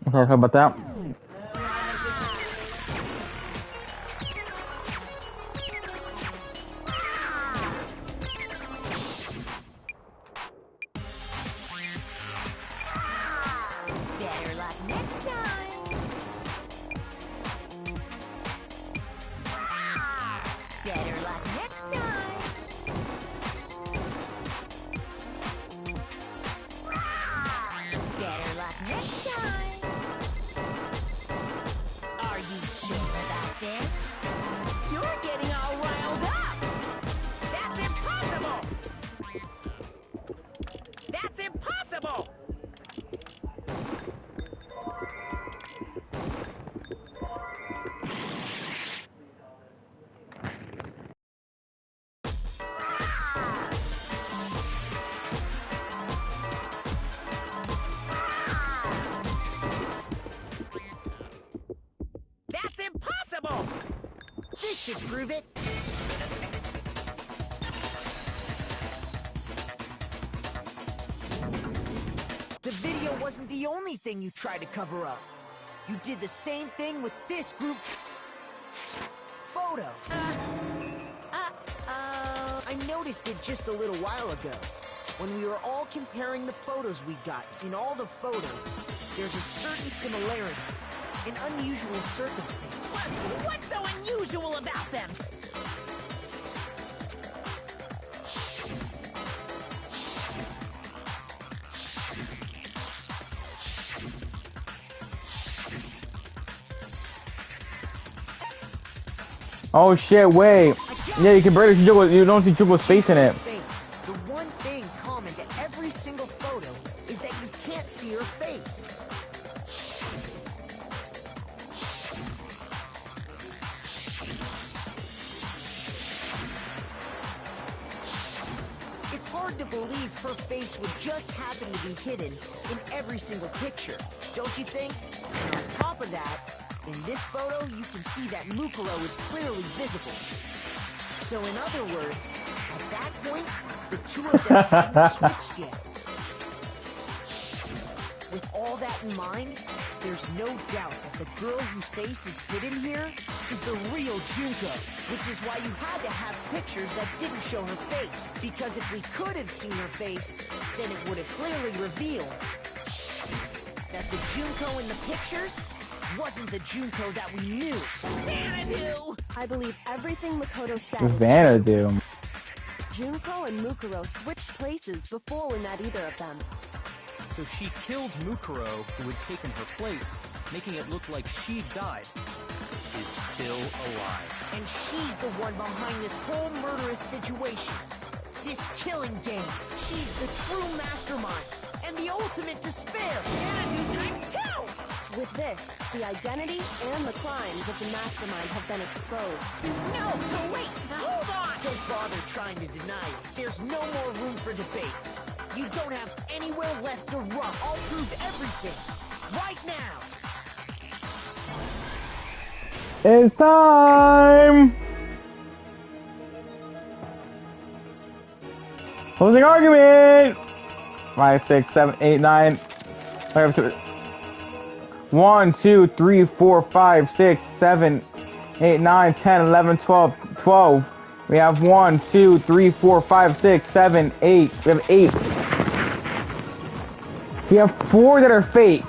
Sorry about that. Better luck next time. Better luck next time. Better luck next time. Are you sure about this? You're getting all riled up. That's impossible. That's impossible. That's impossible! This should prove it. The video wasn't the only thing you tried to cover up. You did the same thing with this group photo. I noticed it just a little while ago. When we were all comparing the photos we got, in all the photos, there's a certain similarity, an unusual circumstance. What's so unusual about them? Oh shit, wait. Yeah, you can barely see Jugo's, you don't see Jugo's face in it. The one thing common to every single photo is that you can't see her face. It's hard to believe her face would just happen to be hidden in every single picture, don't you think? And on top of that, in this photo, you can see that Mukuro is clearly visible. So in other words, at that point, the two of them hadn't switched yet. With all that in mind, there's no doubt that the girl whose face is hidden here is the real Junko, which is why you had to have pictures that didn't show her face. Because if we could have seen her face, then it would have clearly revealed that the Junko in the pictures wasn't the Junko that we knew. Xanadu! I believe everything Makoto said. Xanadu. Junko and Mukuro switched places before we met either of them. So she killed Mukuro, who had taken her place, making it look like she died. Is still alive. And she's the one behind this whole murderous situation. This killing game. She's the true mastermind and the ultimate despair. Xanadu times 2! With this, the identity and the crimes of the mastermind have been exposed. No, wait, hold on! Don't bother trying to deny it. There's no more room for debate. You don't have anywhere left to run. I'll prove everything. Right now. It's time! Closing argument! 5, 6, 7, 8, 9. 1, 2, 3, 4, 5, 6, 7, 8, 9, 10, 11, 12, 12. We have 1, 2, 3, 4, 5, 6, 7, 8. We have 8. We have 4 that are fake.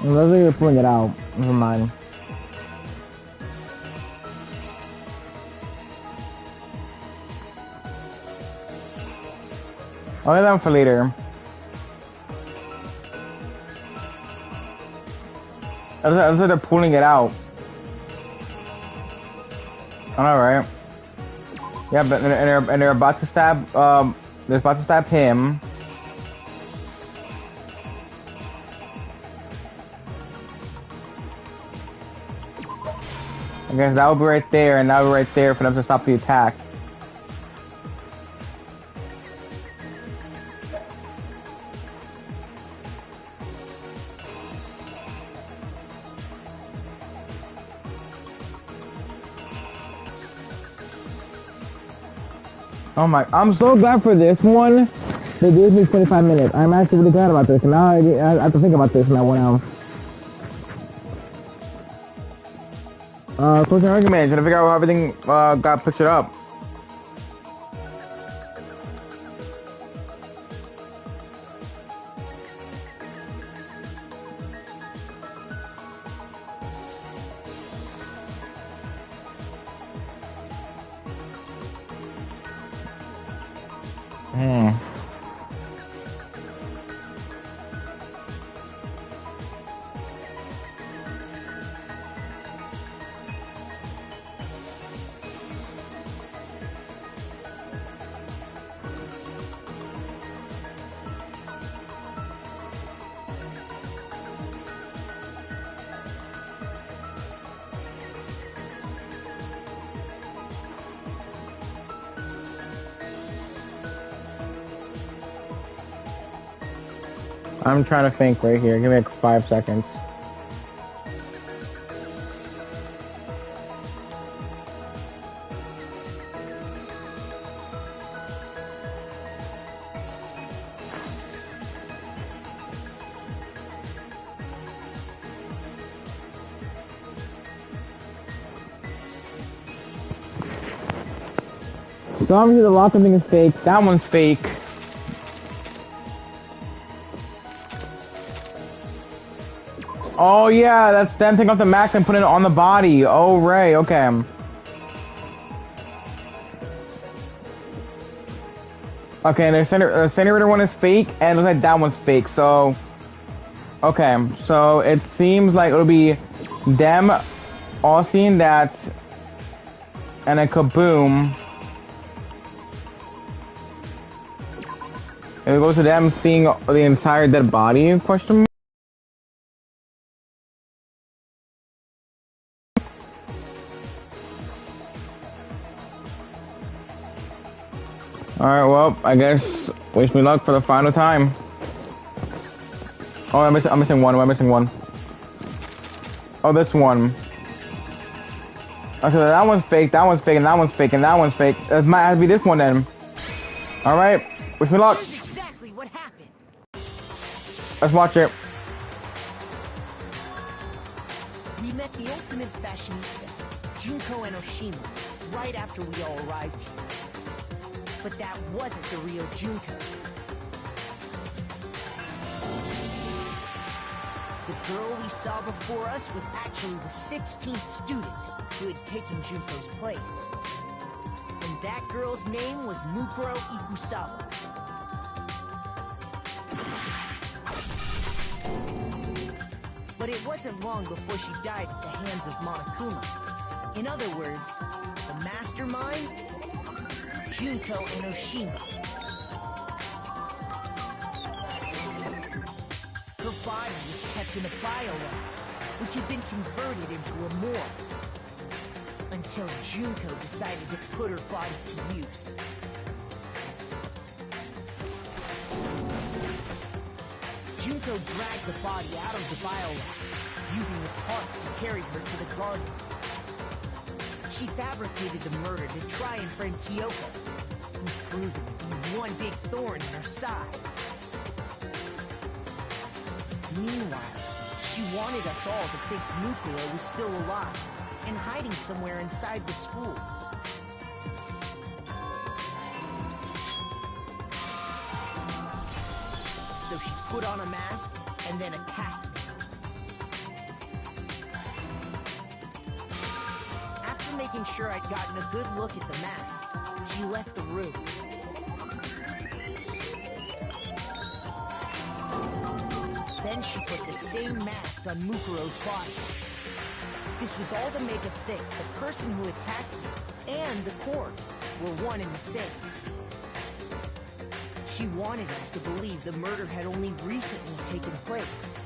Let's pulling it out. Never mind. I'll leave that for later. It looks like they're pulling it out. Alright. Yeah, but and they're about to stab they're about to stab him. I guess that will be right there, and that will be right there for them to stop the attack. Oh my, I'm so glad for this one. They gave me 25 minutes. I'm actually really glad about this. And now I have to think about this now. 1 hour. Closing argument. Trying to figure out how everything got pictured up. I'm trying to think right here. Give me like 5 seconds. So obviously the locker thing is fake. That one's fake. Oh yeah, that's them taking off the mask and putting it on the body. Oh right, okay. Okay, and the incinerator one is fake, and it looks like that one's fake. So, okay, so it seems like it'll be them all seeing that, and a kaboom. It goes to them seeing the entire dead body? Question mark. Alright, well, I guess wish me luck for the final time. Oh, I'm missing one. I'm missing one. Oh, this one. Okay, that one's fake, that one's fake, and that one's fake, and that one's fake. It might have to be this one then. Alright, wish me luck. Here's exactly what happened. Let's watch it. We met the ultimate fashionista, Junko and Oshima, right after we all arrived here. But that wasn't the real Junko. The girl we saw before us was actually the 16th student who had taken Junko's place. And that girl's name was Mukuro Ikusawa. But it wasn't long before she died at the hands of Monokuma. In other words, the mastermind, Junko and Oshima. Her body was kept in a biolab, which had been converted into a morgue. Until Junko decided to put her body to use. Junko dragged the body out of the biolab, using the tarp to carry her to the garden. She fabricated the murder to try and frame Kyoko, who proved to be one big thorn in her side. Meanwhile, she wanted us all to think Mukuro was still alive and hiding somewhere inside the school. So she put on a mask and then attacked me. After making sure I'd gotten a good look at the mask, she left the room. then she put the same mask on Mukuro's body. This was all to make us think the person who attacked her and the corpse were one and the same. She wanted us to believe the murder had only recently taken place.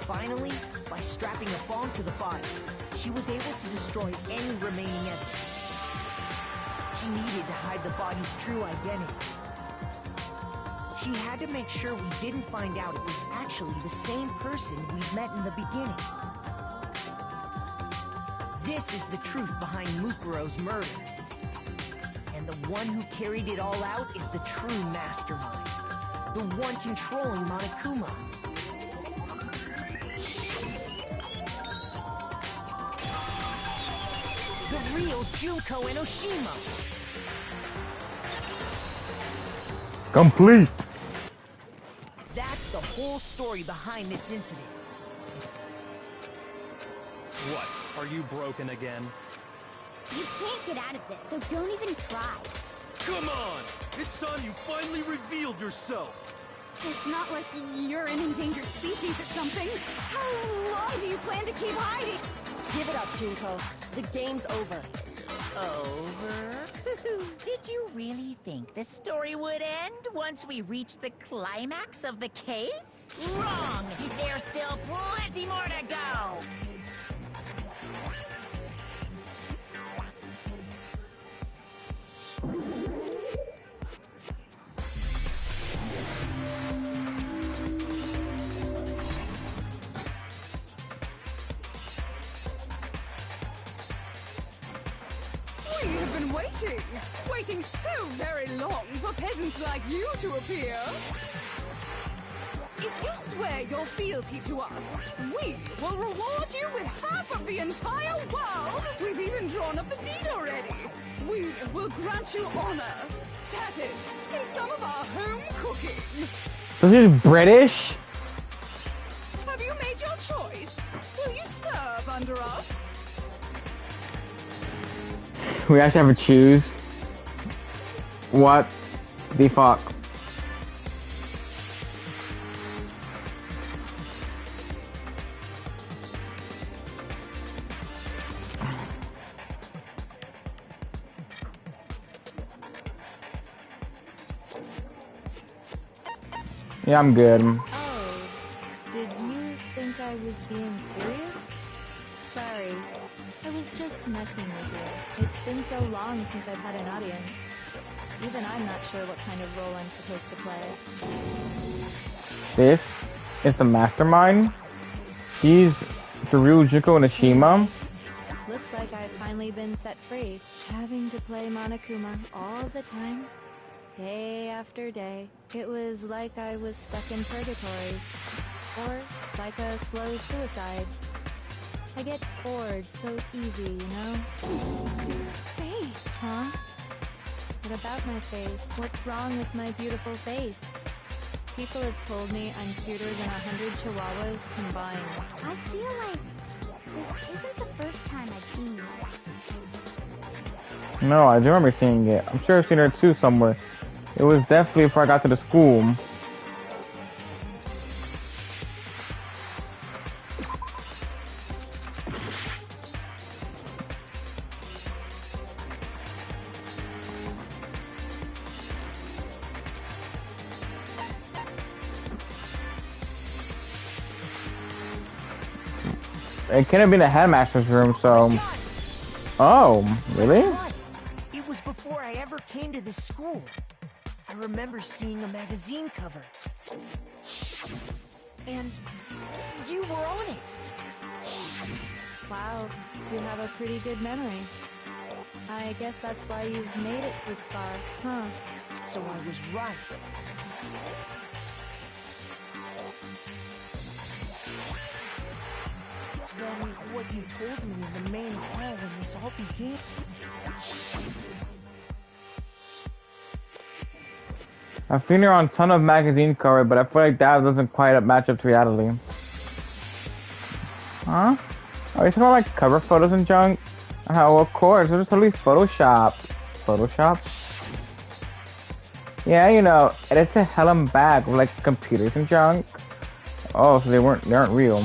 Finally, by strapping a bomb to the body, she was able to destroy any remaining evidence. She needed to hide the body's true identity. She had to make sure we didn't find out it was actually the same person we'd met in the beginning. This is the truth behind Mukuro's murder. And the one who carried it all out is the true mastermind. The one controlling Monokuma. The real Junko Enoshima. Complete. That's the whole story behind this incident. What? Are you broken again? You can't get out of this, so don't even try. Come on! It's time you finally revealed yourself! It's not like you're an endangered species or something. How long do you plan to keep hiding? Give it up, Junko. The game's over. Over? Did you really think the story would end once we reached the climax of the case? Wrong! There's still plenty more to go! We have been waiting so very long for peasants like you to appear. If you swear your fealty to us, we will reward you with half of the entire world. We've even drawn up the deed already. We will grant you honor, status, and some of our home cooking. This is British? Have you made your choice? Will you serve under us? We actually have to choose. What the fuck? Yeah, I'm good. Oh, did you think I was being serious? Sorry, I was just messing with you. It's been so long since I've had an audience. Even I'm not sure what kind of role I'm supposed to play. This is the mastermind. He's the real Junko Enoshima. Looks like I've finally been set free. Having to play Monokuma all the time. Day after day. It was like I was stuck in purgatory. Or like a slow suicide. I get bored so easy, you know? Face, huh? What about my face? What's wrong with my beautiful face? People have told me I'm cuter than 100 chihuahuas combined. I feel like this isn't the first time I've seen you. No, I do remember seeing it. I'm sure I've seen her too somewhere. It was definitely before I got to the school. It could have been the headmaster's room, so... Oh, really? It was before I ever came to this school. I remember seeing a magazine cover. And you were on it. Wow, you have a pretty good memory. I guess that's why you've made it this far, huh? So I was right. Then what you told me in the main hall when this all began? I've seen her on a ton of magazine cover, but I feel like that doesn't quite match up to reality. Huh? Are you talking about like cover photos and junk? Oh, of course. It was totally Photoshopped. Photoshop? Yeah, you know, it's a hell and back with like computers and junk. Oh, so they aren't real.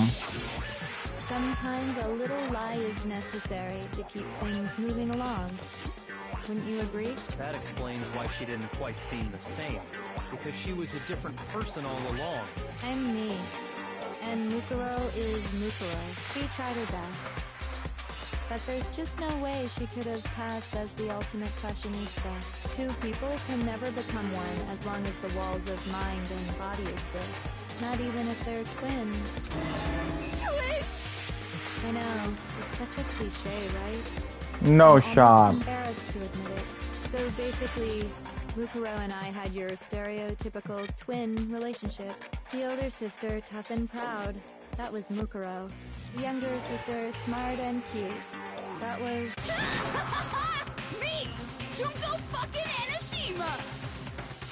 Sometimes a little lie is necessary to keep things moving along. Wouldn't you agree? That explains why she didn't quite seem the same. Because she was a different person all along. I'm me. And Mukuro is Mukuro. She tried her best. But there's just no way she could have passed as the ultimate fashionista. Two people can never become one as long as the walls of mind and body exist. Not even if they're twins. Twins! I know, it's such a cliche, right? No I'm shot. almost embarrassed to admit it. So basically, Mukuro and I had your stereotypical twin relationship. The older sister, tough and proud. That was Mukuro. The younger sister, smart and cute. That was... Me! Junko fucking Enoshima!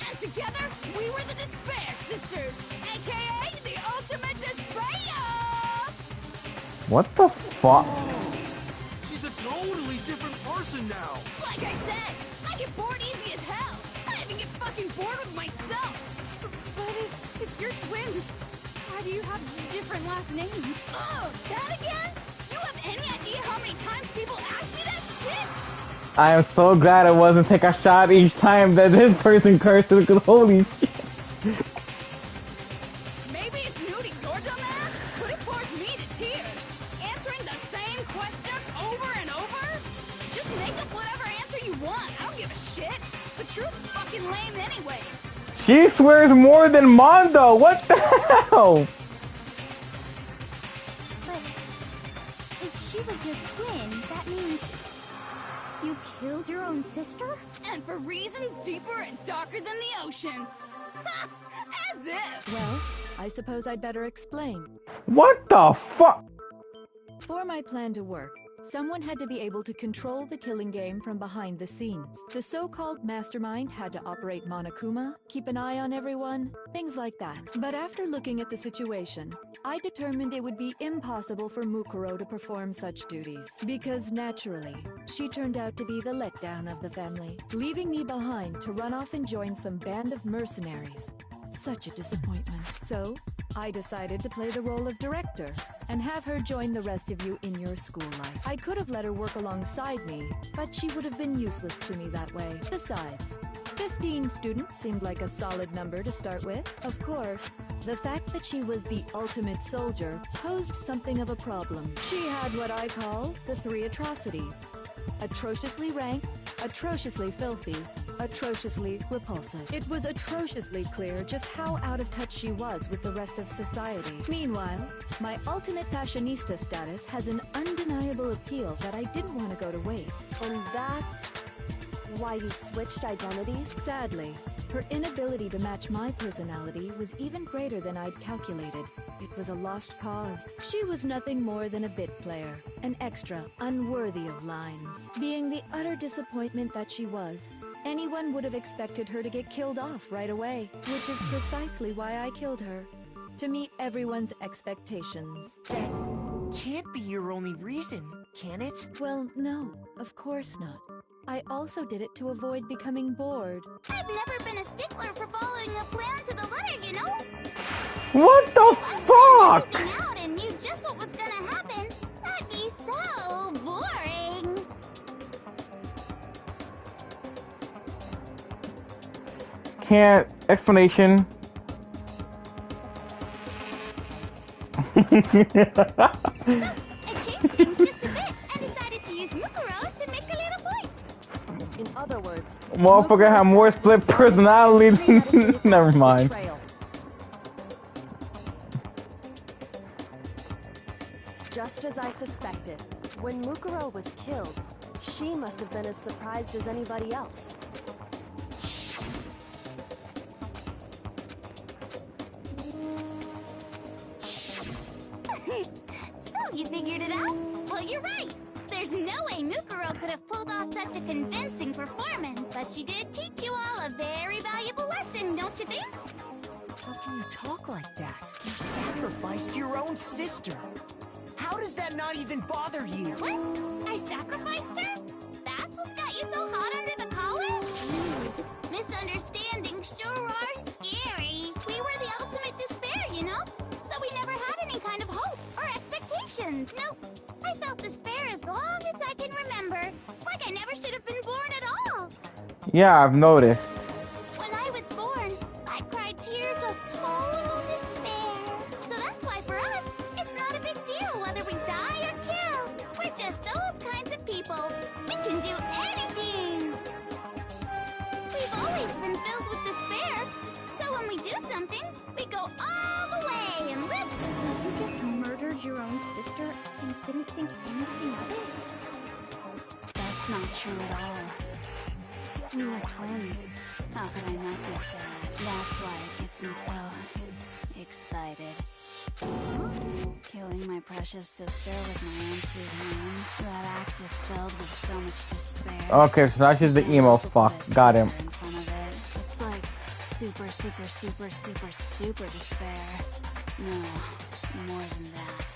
And together, we were the Despair Sisters, aka the Ultimate Despair! What the fuck? She's a totally different person now. Like I said, I get bored easy as hell. I even get fucking bored with myself. But if you're twins, why do you have different last names? Oh, that again? You have any idea how many times people ask me that shit? I am so glad it wasn't take a shot each time that this person curses, because holy shit. Maybe it's new to your dumb ass, but it bores me to tears. Answering the same questions over and over? Just make up whatever answer you want. I don't give a shit. The truth's fucking lame anyway. She swears more than Mondo. What the hell? But if she was your twin, that means you killed your own sister? And for reasons deeper and darker than the ocean. Ha! As if. Well, I suppose I'd better explain. What the fuck? For my plan to work, someone had to be able to control the killing game from behind the scenes. The so-called mastermind had to operate Monokuma, keep an eye on everyone, things like that. But after looking at the situation, I determined it would be impossible for Mukuro to perform such duties. Because naturally, she turned out to be the letdown of the family, leaving me behind to run off and join some band of mercenaries. Such a disappointment. So, I decided to play the role of director and have her join the rest of you in your school life. I could have let her work alongside me, but she would have been useless to me that way. Besides, 15 students seemed like a solid number to start with. Of course, the fact that she was the ultimate soldier posed something of a problem. She had what I call the three atrocities. Atrociously rank, atrociously filthy, atrociously repulsive. It was atrociously clear just how out of touch she was with the rest of society. Meanwhile, my ultimate fashionista status has an undeniable appeal that I didn't want to go to waste. And that's why you switched identities? Sadly, her inability to match my personality was even greater than I'd calculated. It was a lost cause. She was nothing more than a bit player, an extra unworthy of lines. Being the utter disappointment that she was, anyone would have expected her to get killed off right away, which is precisely why I killed her. To meet everyone's expectations. That can't be your only reason, can it? Well, no, of course not. I also did it to avoid becoming bored. I've never been a stickler for following a plan to the letter, you know? What the fuck? Everything out and knew just what was gonna happen. That'd be so boring. Can't. Explanation. I changed things just a bit and decided to use Mukuro to make a little point. In other words, Motherfucker have more split personality than... Never mind. betrayal. Just as I suspected, when Mukuro was killed, she must have been as surprised as anybody else. So, you figured it out? Well, you're right. There's no way Mukuro could have pulled off such a convincing performance. But she did teach you all a very valuable lesson, don't you think? How can you talk like that? You sacrificed your own sister. How does that not even bother you? What? I sacrificed her? That's what's got you so hot under the collar? Jeez, misunderstandings sure are scary. We were the ultimate despair, you know? So we never had any kind of hope or expectation. Nope. I felt despair as long as I can remember. Like I never should have been born at all. Yeah, I've noticed. When I was born, I cried tears of total despair. So that's why for us, it's not a big deal whether we die or kill. We're just those kinds of people. We can do anything. We've always been filled with despair. So when we do something, we go all the way and live. So you just murdered your own sister and didn't think anything of it? That's not true at all. We were twins. How could I not be sad? That's why it gets me so excited. Killing my precious sister with my own two hands. That act is filled with so much despair. Okay, so now she's the emo fuck. Got him. In front of it. It's like super, super, super, super, super despair. No, more than that.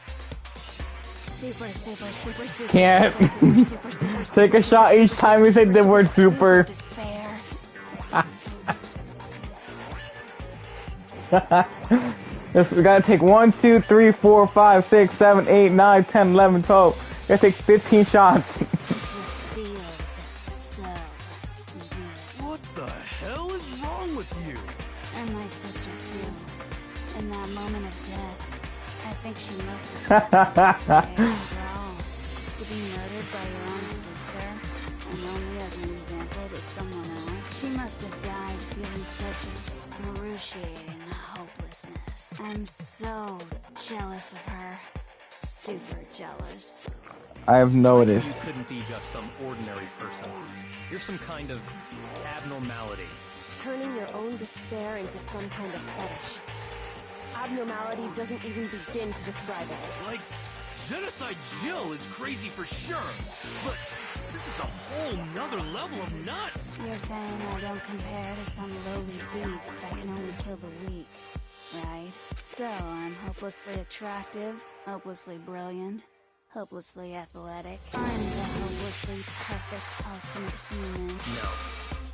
Super, super, super, super. Can't. Super, super, super, super, Take a shot each time you say the word super. Despair. Yes, we gotta take 1, 2, 3, 4, 5, 6, 7, 8, 9, 10, 11, 12. We gotta take 15 shots. It just feels so good. What the hell is wrong with you? And my sister too. In that moment of death, I think she must have felt despair after all. To be murdered by your own sister, and only as an example to someone else, she must have died feeling such excruciating hopelessness. I'm so jealous of her. Super jealous. I've noticed. You couldn't be just some ordinary person. You're some kind of abnormality. Turning your own despair into some kind of fetish. Abnormality doesn't even begin to describe it. Like, Genocide Jill is crazy for sure, but this is a whole nother level of nuts. You're saying I don't compare to some lowly beast that can only kill the weak, right? So I'm hopelessly attractive, hopelessly brilliant, hopelessly athletic. I'm the hopelessly perfect ultimate human. No.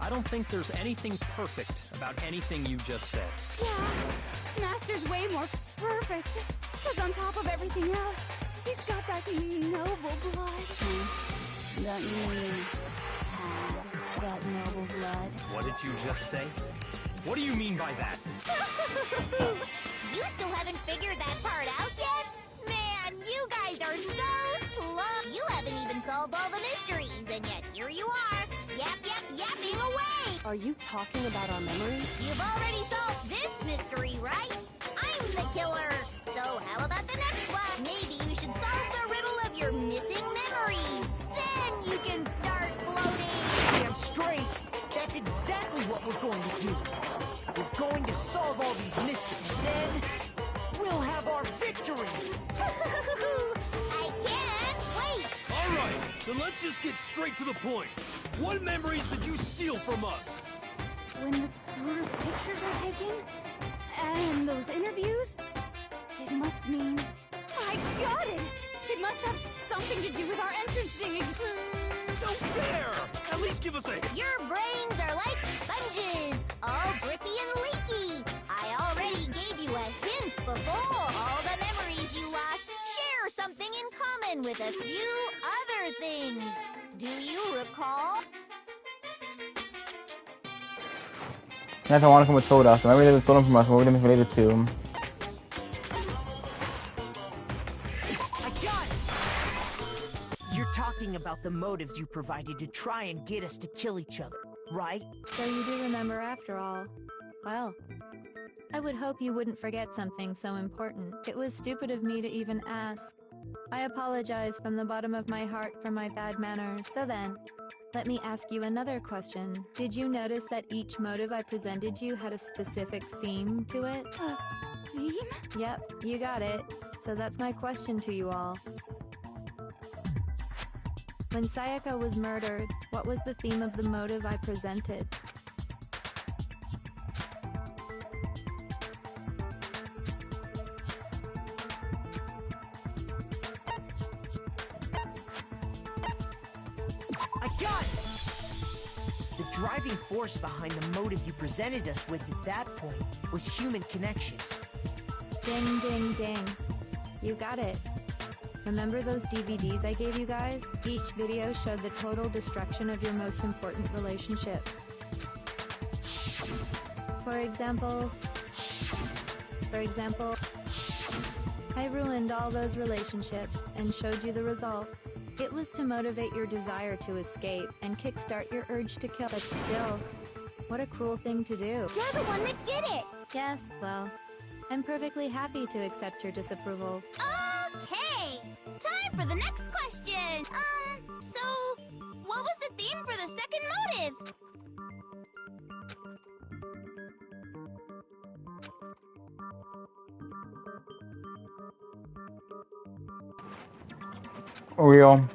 I don't think there's anything perfect about anything you just said. Yeah, Master's way more perfect. Because on top of everything else, he's got that noble blood. Don't you mean have that noble blood? What did you just say? What do you mean by that? You still haven't figured that part out yet? Man, you guys are so slow. You haven't even solved all the mysteries, and yet here you are. Yapping away. Are you talking about our memories? You've already solved this mystery, right? I'm the killer. So how about the next one? Maybe you should solve the riddle of your missing memories. Then you can start floating. Damn straight. That's exactly what we're going to do. We're going to solve all these mysteries. Then we'll have our victory. I can't wait. All right, then let's just get straight to the point. What memories did you steal from us? When the group pictures were taken, and those interviews, it must mean... I got it! It must have something to do with our entrancing No fair! At least give us a... Your brains are like sponges, all drippy and leaky. I already gave you a hint before. All the memories you lost share something in common with a few other things. Do you recall? That's why one of them was told us. So maybe they were stolen from us. What were they related to? I got it! You're talking about the motives you provided to try and get us to kill each other, right? So you do remember after all. Well, I would hope you wouldn't forget something so important. It was stupid of me to even ask. I apologize from the bottom of my heart for my bad manners. So then, let me ask you another question. Did you notice that each motive I presented you had a specific theme to it? theme? Yep, you got it. So that's my question to you all. When Sayaka was murdered, what was the theme of the motive I presented? driving force behind the motive you presented us with at that point was human connections. Ding, ding, ding. You got it. Remember those DVDs I gave you guys? Each video showed the total destruction of your most important relationships. For example, I ruined all those relationships and showed you the results. It was to motivate your desire to escape and kickstart your urge to kill. But still, what a cruel thing to do. You're the one that did it! Yes, well, I'm perfectly happy to accept your disapproval. Okay! Time for the next question! So, what was the theme for the second motive? Real.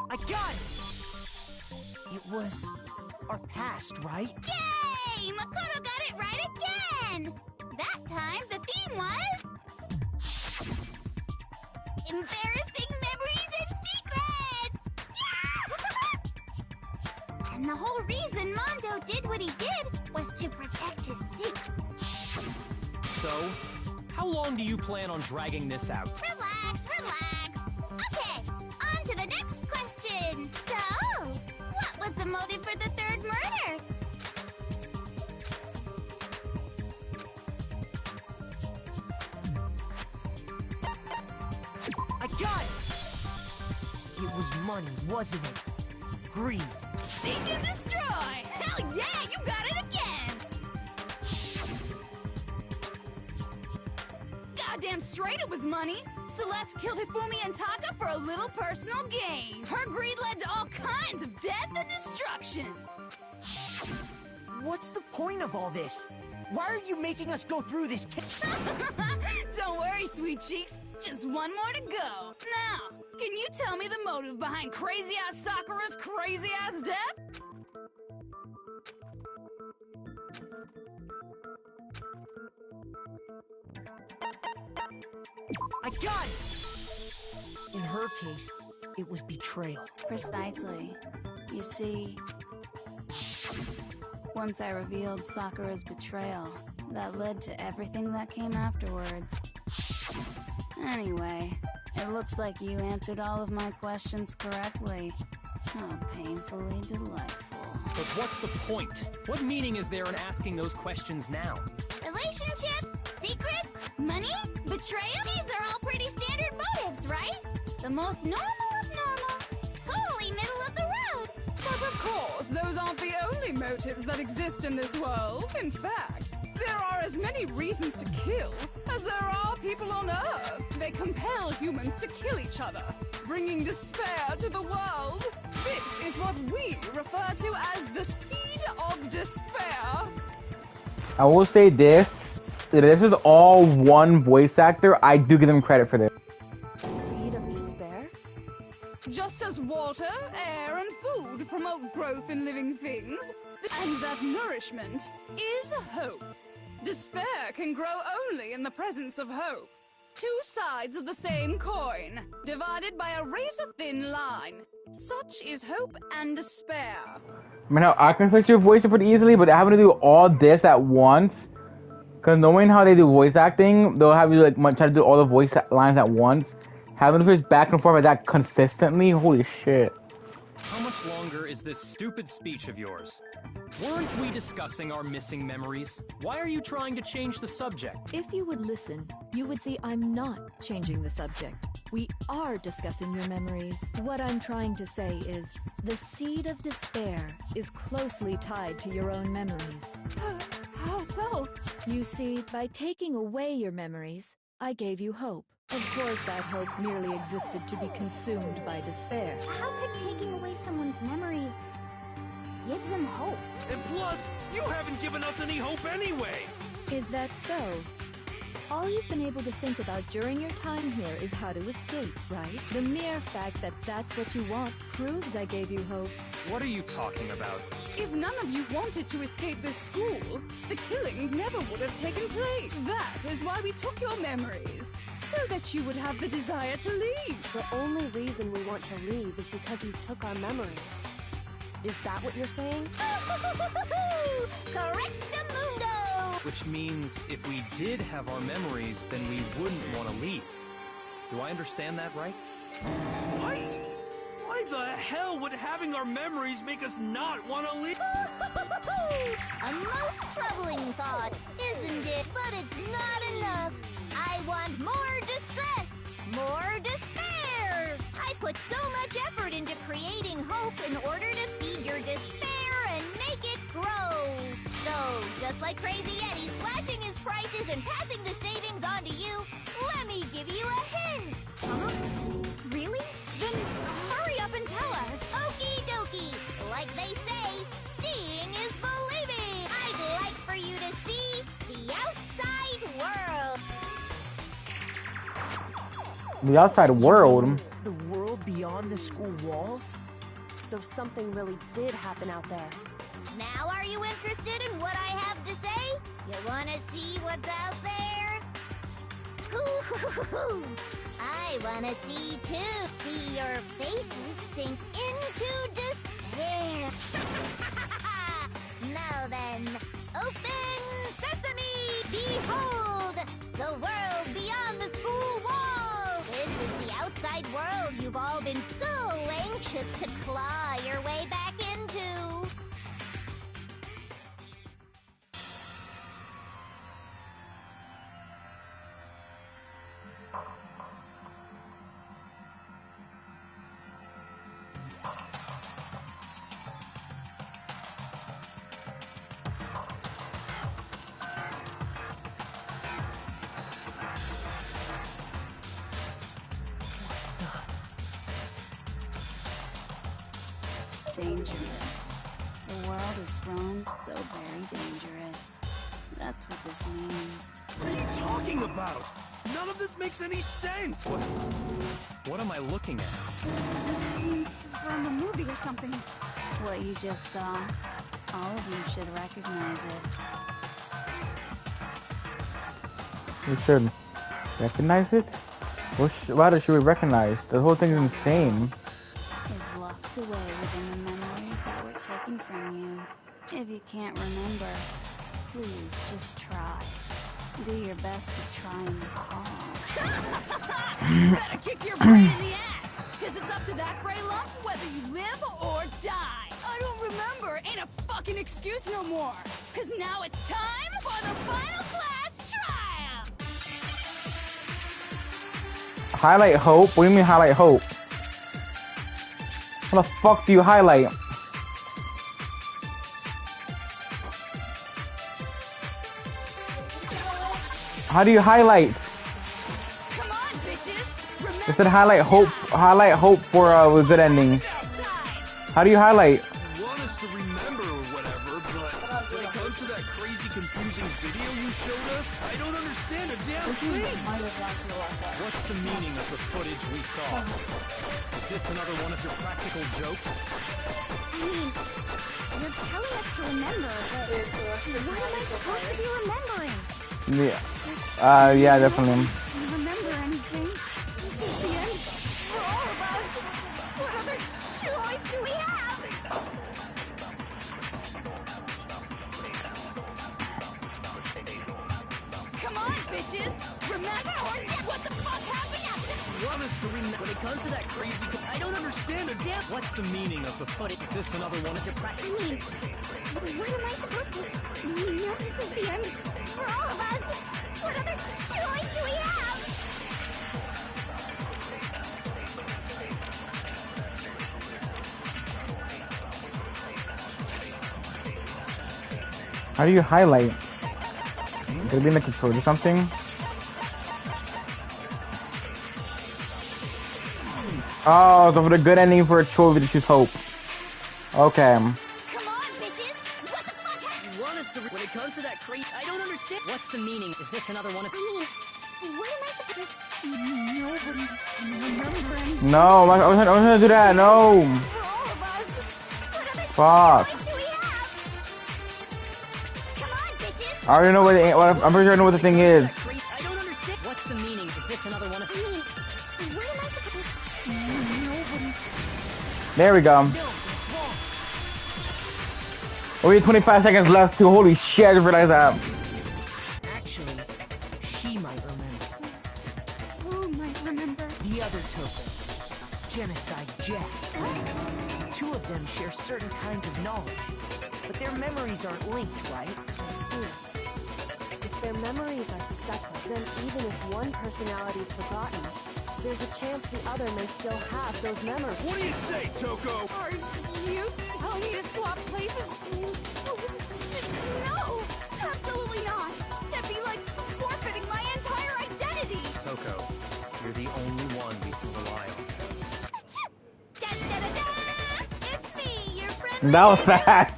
I got it! It was our past, right? Yay! Makoto got it right again! That time, the theme was... embarrassing memories and secrets! Yeah! And the whole reason Mondo did what he did was to protect his secret. So, how long do you plan on dragging this out? Relax, relax. Okay, on to the next question. So, what was the motive for the third murder? I got it! It was money, wasn't it? Greed. Seek and destroy! Hell yeah, you got it again! Goddamn straight it was money! Celeste killed Hifumi and Taka for a little personal gain. Her greed led to all kinds of death and destruction. What's the point of all this? Why are you making us go through this? Don't worry, sweet cheeks. Just one more to go. Now, can you tell me the motive behind crazy-ass Sakura's crazy-ass death? I got it! In her case, it was betrayal. Precisely. You see, once I revealed Sakura's betrayal, that led to everything that came afterwards. Anyway, it looks like you answered all of my questions correctly. How painfully delightful. But what's the point? What meaning is there in asking those questions now? Relationships, secrets, money, betrayal? These are all pretty standard motives, right? The most normal of normal. Totally middle of the road. But of course, those aren't the only motives that exist in this world. In fact, there are as many reasons to kill as there are people on Earth. They compel humans to kill each other, bringing despair to the world. This is what we refer to as the seed of despair. I will say this. This is all one voice actor. I do give them credit for this. Seed of despair? Just as water, air, and food promote growth in living things, and that nourishment is hope. Despair can grow only in the presence of hope. Two sides of the same coin, divided by a razor-thin line. Such is hope and despair. I mean, how I can fix your voice pretty easily, but having to do all this at once, because knowing how they do voice acting, they'll have you like try to do all the voice lines at once. Having to switch back and forth like that consistently, holy shit. How much longer is this stupid speech of yours? Weren't we discussing our missing memories? Why are you trying to change the subject? If you would listen, you would see I'm not changing the subject. We are discussing your memories. What I'm trying to say is, the seed of despair is closely tied to your own memories. How so? You see, by taking away your memories, I gave you hope. Of course, that hope merely existed to be consumed by despair. How could taking away someone's memories give them hope? And plus, you haven't given us any hope anyway! Is that so? All you've been able to think about during your time here is how to escape, right? The mere fact that that's what you want proves I gave you hope. What are you talking about? If none of you wanted to escape this school, the killings never would have taken place. That is why we took your memories. So that you would have the desire to leave. The only reason we want to leave is because you took our memories. Is that what you're saying? Correctamundo! Which means if we did have our memories, then we wouldn't want to leave. Do I understand that right? What? Why the hell would having our memories make us not want to leave? A most troubling thought, isn't it? But it's not enough. I want more distress, more despair. I put so much effort into creating hope in order to feed your despair and make it grow. So, just like Crazy Eddie slashing his prices and passing the savings on to you, let me give you a hint. Huh? Really? Then hurry up and tell us. Okie dokie. Like they say, seeing is believing. I'd like for you to see the outside world. The outside world? The world beyond the school walls? So something really did happen out there. Now are you interested in what I have to say? You wanna see what's out there? Hoo-hoo-hoo-hoo. I wanna see too. See your faces sink into despair. Now then, open sesame! Behold, the world beyond the school wall! This is the outside world you've all been so anxious to claw your way back into. Dangerous. The world has grown so very dangerous. That's what this means. What are you talking about? None of this makes any sense. What am I looking at? This is a scene from a movie or something. What you just saw, all of you should recognize it. We should recognize it? Why should we recognize? The whole thing's insane. Is locked away within the memories that were taken from you. If you can't remember, please just try. Do your best to try and recall. Better kick your brain in the ass, because it's up to that gray lump whether you live or die. I don't remember ain't a fucking excuse no more, because now it's time for the final class trial. Highlight hope? What do you mean highlight hope? What the fuck do you highlight? How do you highlight? Come on, bitches. It said highlight hope for a good ending. How do you highlight? You want us to remember or whatever, but when it comes to that crazy, confusing video you showed us, I don't understand a damn thing. What's the meaning of the footage we saw? Is this another one of your practical jokes? I mean, you're telling us to remember, but what am I supposed to be remembering? Yeah, definitely. Do you remember anything? This is the end for all of us. What other choice do we have? Come on, bitches. Remember or what the fuck happened after? You want us to remember? When it comes to that crazy, I don't understand a damn. What's the meaning of the footage? Is this another one of your practical? I mean, what am I supposed to... No, this is the end for all of us. What other choice do we have? How do you highlight? Could it be in the controller or something? Oh, so for the good ending for a trophy to choose hope. Okay. Come on, bitches. What the fuck happened? You want us to? When it comes to that crazy, I don't understand. What's the meaning? Is this another one of? I mean, what am I supposed to... Nobody can remember anything. No, I was gonna do that. No. For all of us. What other Fuck. choice do we have? Come on, bitches. I already know I'm pretty sure I know what the thing is. I don't understand. What's the meaning? Is this another There we go. Only 25 seconds left to holy shit, I just realized that. Actually, she might remember. Who might remember? The other Toko. Genocide Jack. Two of them share certain kinds of knowledge, but their memories aren't linked, right? I see. If their memories are separate, then even if one personality is forgotten, there's a chance the other may still have those memories. What do you say, Toko? Are you telling me to swap places? No! Absolutely not! That'd be like forfeiting my entire identity! Toko, you're the only one we can rely on. Da-da-da-da! It's me, your friend. That was fast.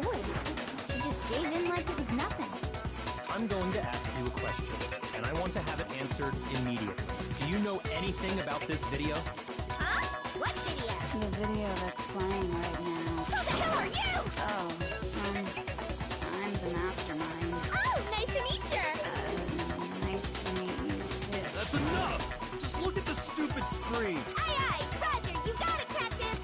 Boy, you just gave in like it was nothing. I'm going to ask you a question, and I want to have it answered immediately. Do you know anything about this video? Huh? What video? The video that's playing right now. Who the hell are you? Oh, I'm the mastermind. Oh, nice to meet you. Nice to meet you too. That's enough! Just look at the stupid screen! Aye, aye, Roger, you got it, Captain.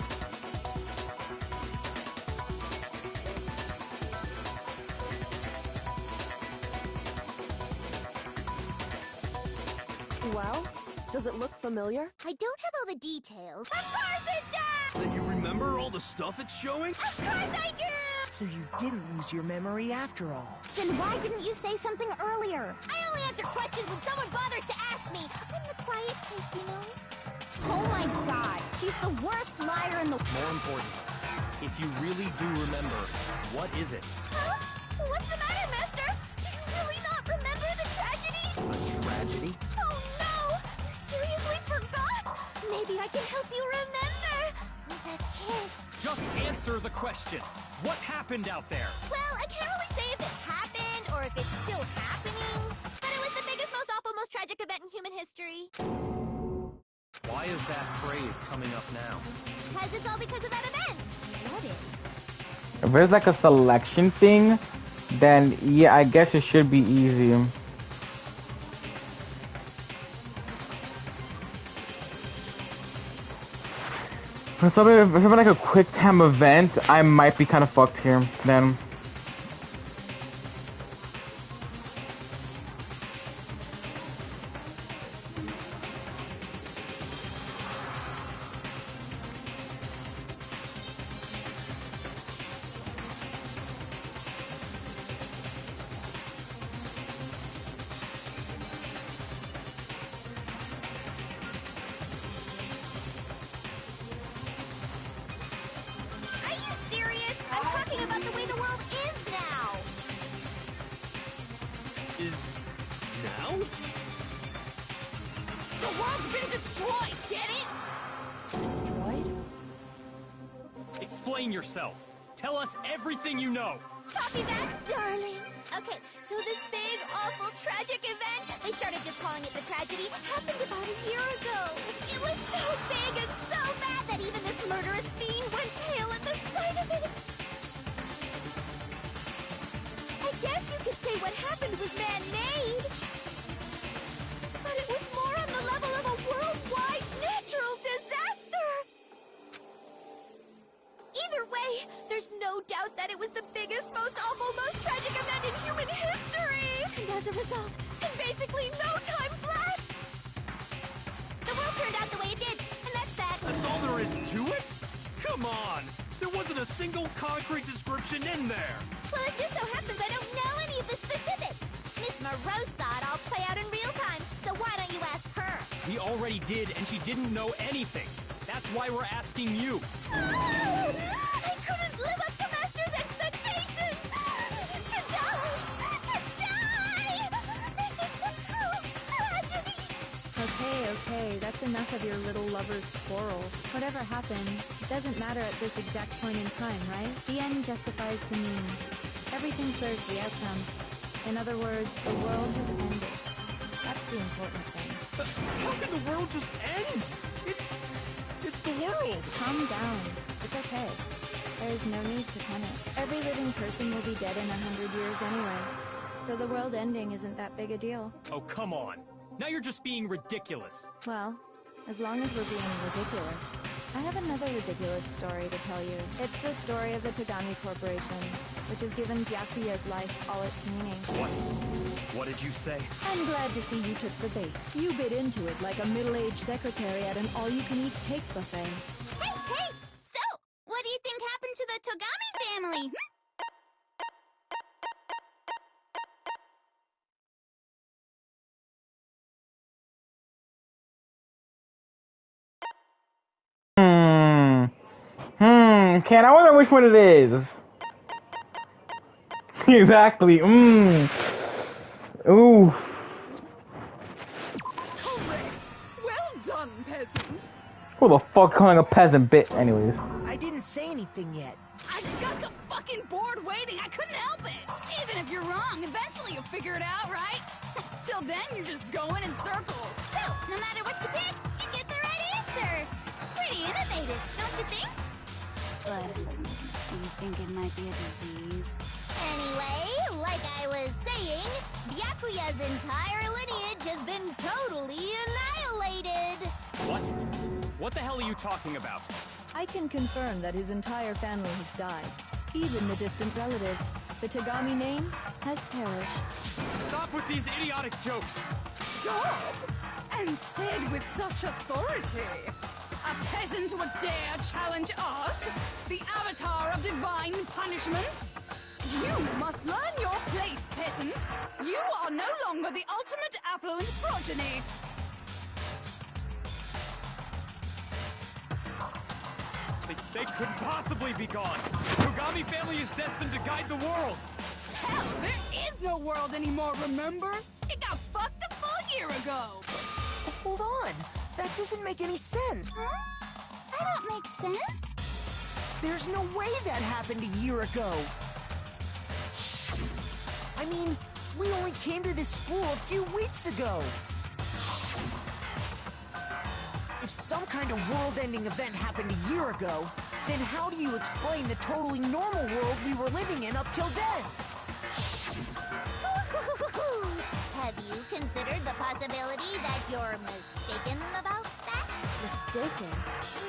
Well, does it look familiar? I don't have all the details. Of course it does! Then you remember all the stuff it's showing? Of course I do! So you didn't lose your memory after all. Then why didn't you say something earlier? I only answer questions when someone bothers to ask me. I'm the quiet type, you know? Oh my god, she's the worst liar in the... More importantly, if you really do remember, what is it? Huh? What's the matter, mister? Do you really not remember the tragedy? A tragedy? Oh no! You seriously forgot? Maybe I can help you remember. With a kiss. Just answer the question. What happened out there? Well, I can't really say if it's happened or if it's still happening. But it was the biggest, most awful, most tragic event in human history. Why is that phrase coming up now? Because it's all because of that event. What is? If there's like a selection thing, then yeah, I guess it should be easy. For something, if it's like a quick time event, I might be kind of fucked here then. Are you serious? I'm talking about the way the world is now. Is... now? The world's been destroyed, get it? Destroyed? Explain yourself. Tell us everything you know. Copy that, darling. Okay, so this big, awful, tragic event, they started just calling it the tragedy, happened about a year ago. It was so big and so bad that even this murderous fiend went pale at the sight of it. I guess you could say what happened was man-made. But it was more on the level of a worldwide natural disaster. Either way, there's no doubt that it was the biggest, most awful, most tragic event in human history! And as a result, in basically no time flat, the world turned out the way it did, and that's that. That's all there is to it? Come on! There wasn't a single concrete description in there! Well, it just so happens I don't know any of the specifics. Miss Moreau saw it all play out in real time, so why don't you ask her? We already did, and she didn't know anything. That's why we're asking you. I couldn't live up to Master's expectations! To die! To die! This is the true tragedy! Okay, that's enough of your little lover's quarrel. Whatever happened, it doesn't matter at this exact point in time, right? The end justifies the means. Everything serves the outcome. In other words, the world has ended. That's the important thing. How can the world just end? It's the world! Calm down. It's okay. There's no need to panic. Every living person will be dead in 100 years anyway. So the world ending isn't that big a deal. Oh, come on. Now you're just being ridiculous. Well, as long as we're being ridiculous. I have another ridiculous story to tell you. It's the story of the Togami Corporation, which has given Byakuya's life all its meaning. What? What did you say? I'm glad to see you took the bait. You bit into it like a middle-aged secretary at an all-you-can-eat cake buffet. Hey! So, what do you think happened to the Togami family? Ken, I wonder which one it is. Exactly. Ooh. Correct. Well done, peasant. Who the fuck calling a peasant bitch? Anyways. I didn't say anything yet. I just got so fucking bored waiting, I couldn't help it. Even if you're wrong, eventually you'll figure it out, right? Till then, you're just going in circles. So, no matter what you pick, you get the right answer. Pretty innovative, don't you think? But do you think it might be a disease? Anyway, like I was saying, Byakuya's entire lineage has been totally annihilated. What? What the hell are you talking about? I can confirm that his entire family has died. Even the distant relatives. The Togami name has perished. Stop with these idiotic jokes! Stop! And said with such authority. A peasant would dare challenge us? The avatar of divine punishment? You must learn your place, peasant. You are no longer the ultimate affluent progeny. They couldn't possibly be gone! The Togami family is destined to guide the world! Hell, there is no world anymore, remember? It got fucked a full year ago. Hold on. That doesn't make any sense. Huh? That don't make sense. There's no way that happened a year ago. I mean, we only came to this school a few weeks ago. If some kind of world-ending event happened a year ago, then how do you explain the totally normal world we were living in up till then? Have you considered the possibility that you're mistaken about that? Mistaken?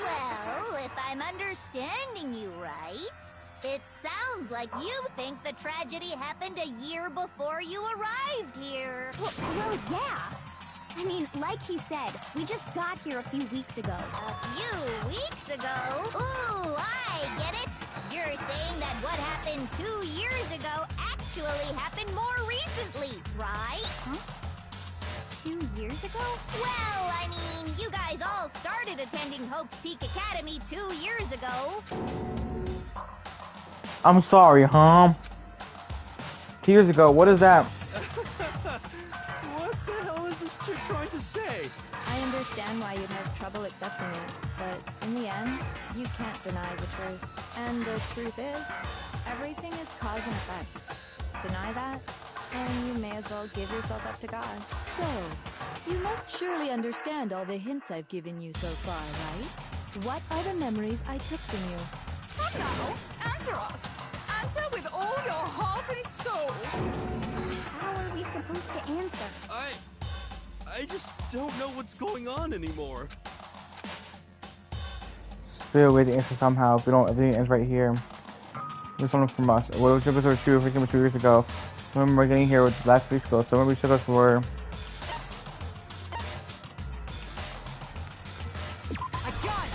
Well, if I'm understanding you right, it sounds like you think the tragedy happened a year before you arrived here. Well, yeah. I mean, like he said, we just got here a few weeks ago. A few weeks ago? Ooh, I get it. You're saying that what happened 2 years ago actually happened more recently, right? Huh? 2 years ago? Well, I mean, you guys all started attending Hope's Peak Academy 2 years ago. I'm sorry, huh? 2 years ago, what is that? What the hell is this chick trying to say? I understand why you'd have trouble accepting it, but in the end, you can't deny the truth. And the truth is, everything is cause and effect. Deny that, and you may as well give yourself up to God. So, you must surely understand all the hints I've given you so far, right? What are the memories I took from you? Come now, answer us. Answer with all your heart and soul. How are we supposed to answer? I just don't know what's going on anymore. Still way to answer somehow. If we don't, everything ends right here. There's something from us. What was episode 2 freaking 2 years ago? I remember getting here with last week's ago. So remember we took us for. I got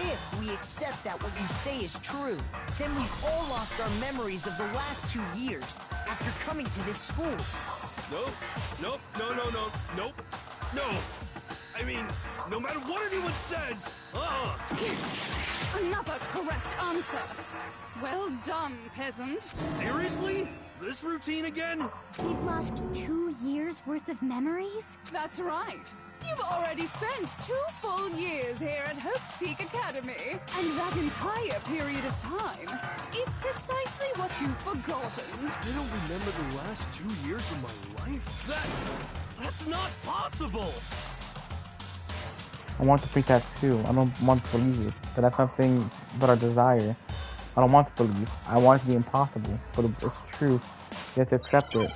it! If we accept that what you say is true, then we've all lost our memories of the last 2 years after coming to this school. Nope. No. No. I mean, no matter what anyone says, Another correct answer. Well done, peasant. Seriously? This routine again? We've lost 2 years worth of memories? That's right. You've already spent 2 full years here at Hope's Peak Academy. And that entire period of time is precisely what you've forgotten. I don't remember the last 2 years of my life. That's not possible! I want to think that too. I don't want to believe it. But that's something but our desire. I don't want to believe. I want it to be impossible. But it's true. You have to accept it.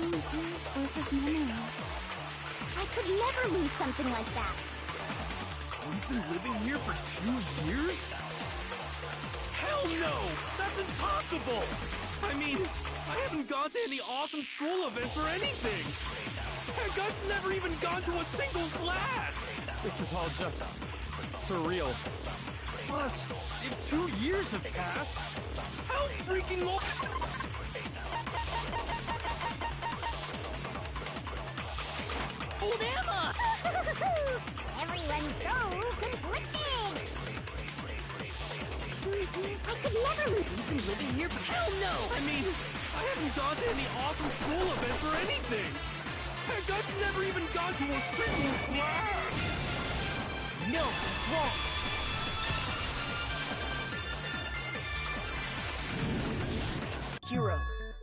Years worth of memories. I could never lose something like that. We've been living here for 2 years? Hell no! That's impossible! I mean, I haven't gone to any awesome school events or anything! Heck, I've never even gone to a single class! This is all just surreal. Plus, if 2 years have passed, how freaking long... Old Emma! Everyone's so conflicted. 2 years, I could never lose. We've been living here for... Hell no! I mean, I haven't gone to any awesome school events or anything! Heck, I've never even gone to a single class! No, it's wrong. Hero,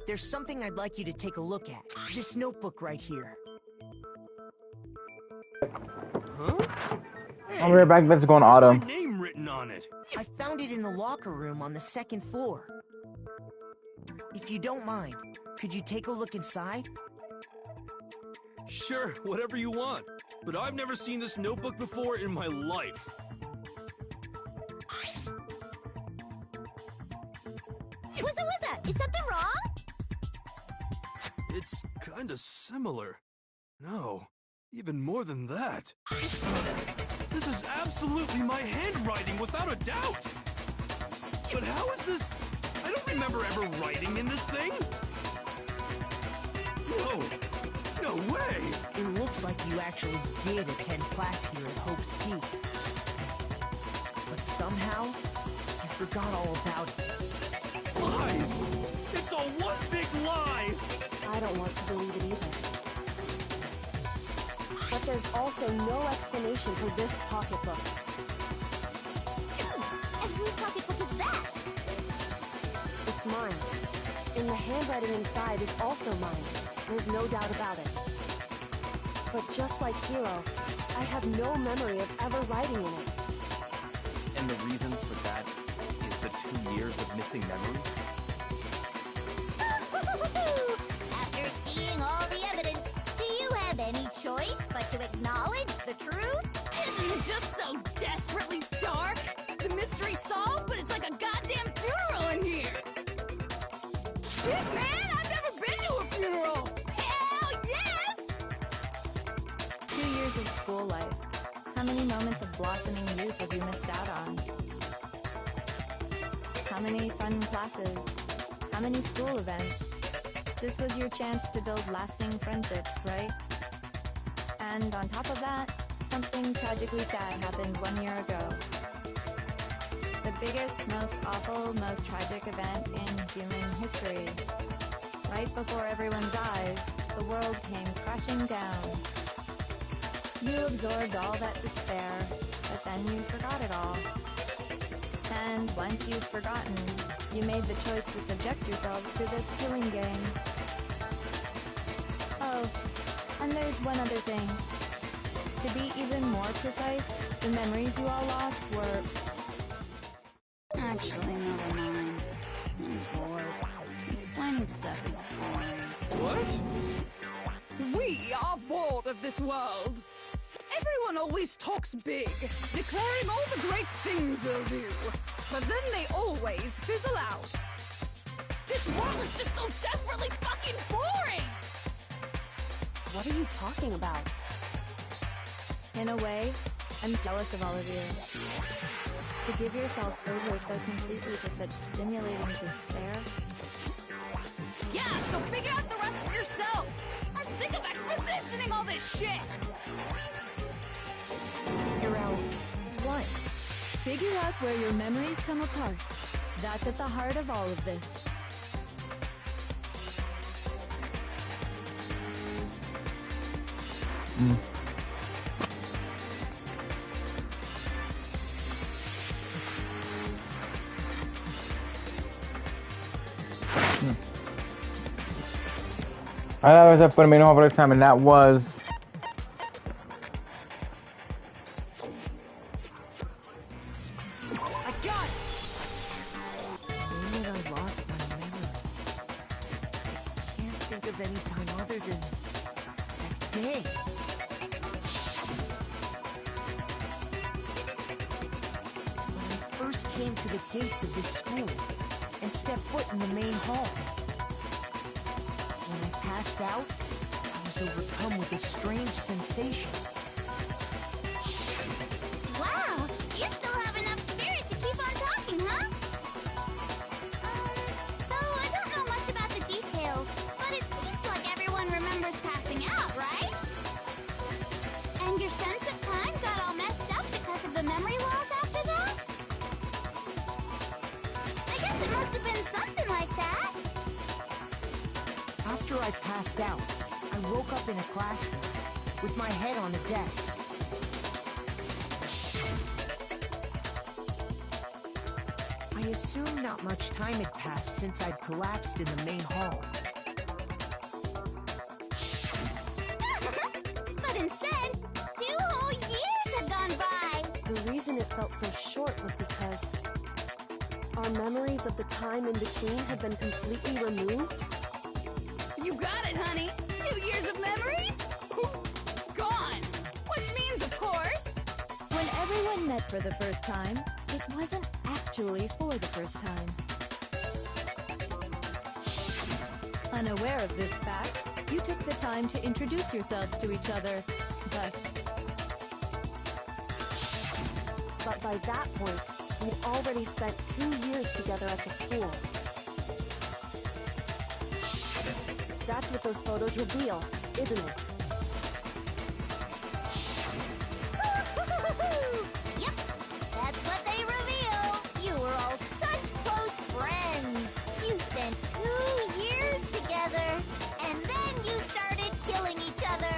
there's something I'd like you to take a look at. This notebook right here. Huh? I'll be right back. Let's go on There's auto. my name written on it. I found it in the locker room on the 2nd floor. If you don't mind, could you take a look inside? Sure, whatever you want. But I've never seen this notebook before in my life. Wuzza, is something wrong? It's kinda similar. No, even more than that. This is absolutely my handwriting, without a doubt! But how is this... I don't remember ever writing in this thing! No! No way! It looks like you actually did attend class here at Hope's Peak. But somehow, you forgot all about it. Lies! It's all one big lie! I don't want to believe it either. But there's also no explanation for this pocketbook. And whose pocketbook is that? It's mine. And the handwriting inside is also mine. There's no doubt about it. But just like Hero, I have no memory of ever writing in it. And the reason for that is the 2 years of missing memories? After seeing all the evidence, do you have any choice but to acknowledge the truth? Isn't it just so desperately dark? The mystery solved, but it's like a goddamn funeral in here! Shit, man! I've never been to a funeral! Hell yes! 2 years of school life. How many moments of blossoming youth have you missed out on? How many fun classes? How many school events? This was your chance to build lasting friendships, right? And on top of that, something tragically sad happened 1 year ago. The biggest, most awful, most tragic event in human history. Right before everyone's eyes, the world came crashing down. You absorbed all that despair, but then you forgot it all. And once you've forgotten, you made the choice to subject yourselves to this killing game. Oh, and there's one other thing. To be even more precise, the memories you all lost were... Actually, never mind. I'm bored. Explaining stuff is boring. What? We are bored of this world. Everyone always talks big, declaring all the great things they'll do. But then they always fizzle out. This world is just so desperately fucking boring! What are you talking about? In a way, I'm jealous of all of you. To give yourself over so completely to such stimulating despair. Yeah, so figure out the rest for yourselves! I'm sick of expositioning all this shit! Figure out what? Figure out where your memories come apart. That's at the heart of all of this. I was up for me no time, and that was I got it! When did I lost my memory? I can't think think of any time other than that day. When I first came to the gates of this school and stepped foot in the main hall. When I passed out, I was overcome with a strange sensation. Wow! You still have enough spirit to keep on talking, huh? So I don't know much about the details, but it seems like everyone remembers passing out, right? And your sense of time got all messed up because of the memory loss after that? I guess it must have been something like that. After I passed out, I woke up in a classroom with my head on a desk. I assumed not much time had passed since I'd collapsed in the main hall. But instead, 2 whole years had gone by! The reason it felt so short was because our memories of the time in between had been completely removed. You got it, honey. 2 years of memories? Gone. Which means, of course... When everyone met for the first time, it wasn't actually for the first time. Unaware of this fact, you took the time to introduce yourselves to each other, but by that point, we'd already spent 2 years together at the school. That's what those photos reveal, isn't it? Yep, that's what they reveal. You were all such close friends. You spent 2 years together, and then you started killing each other.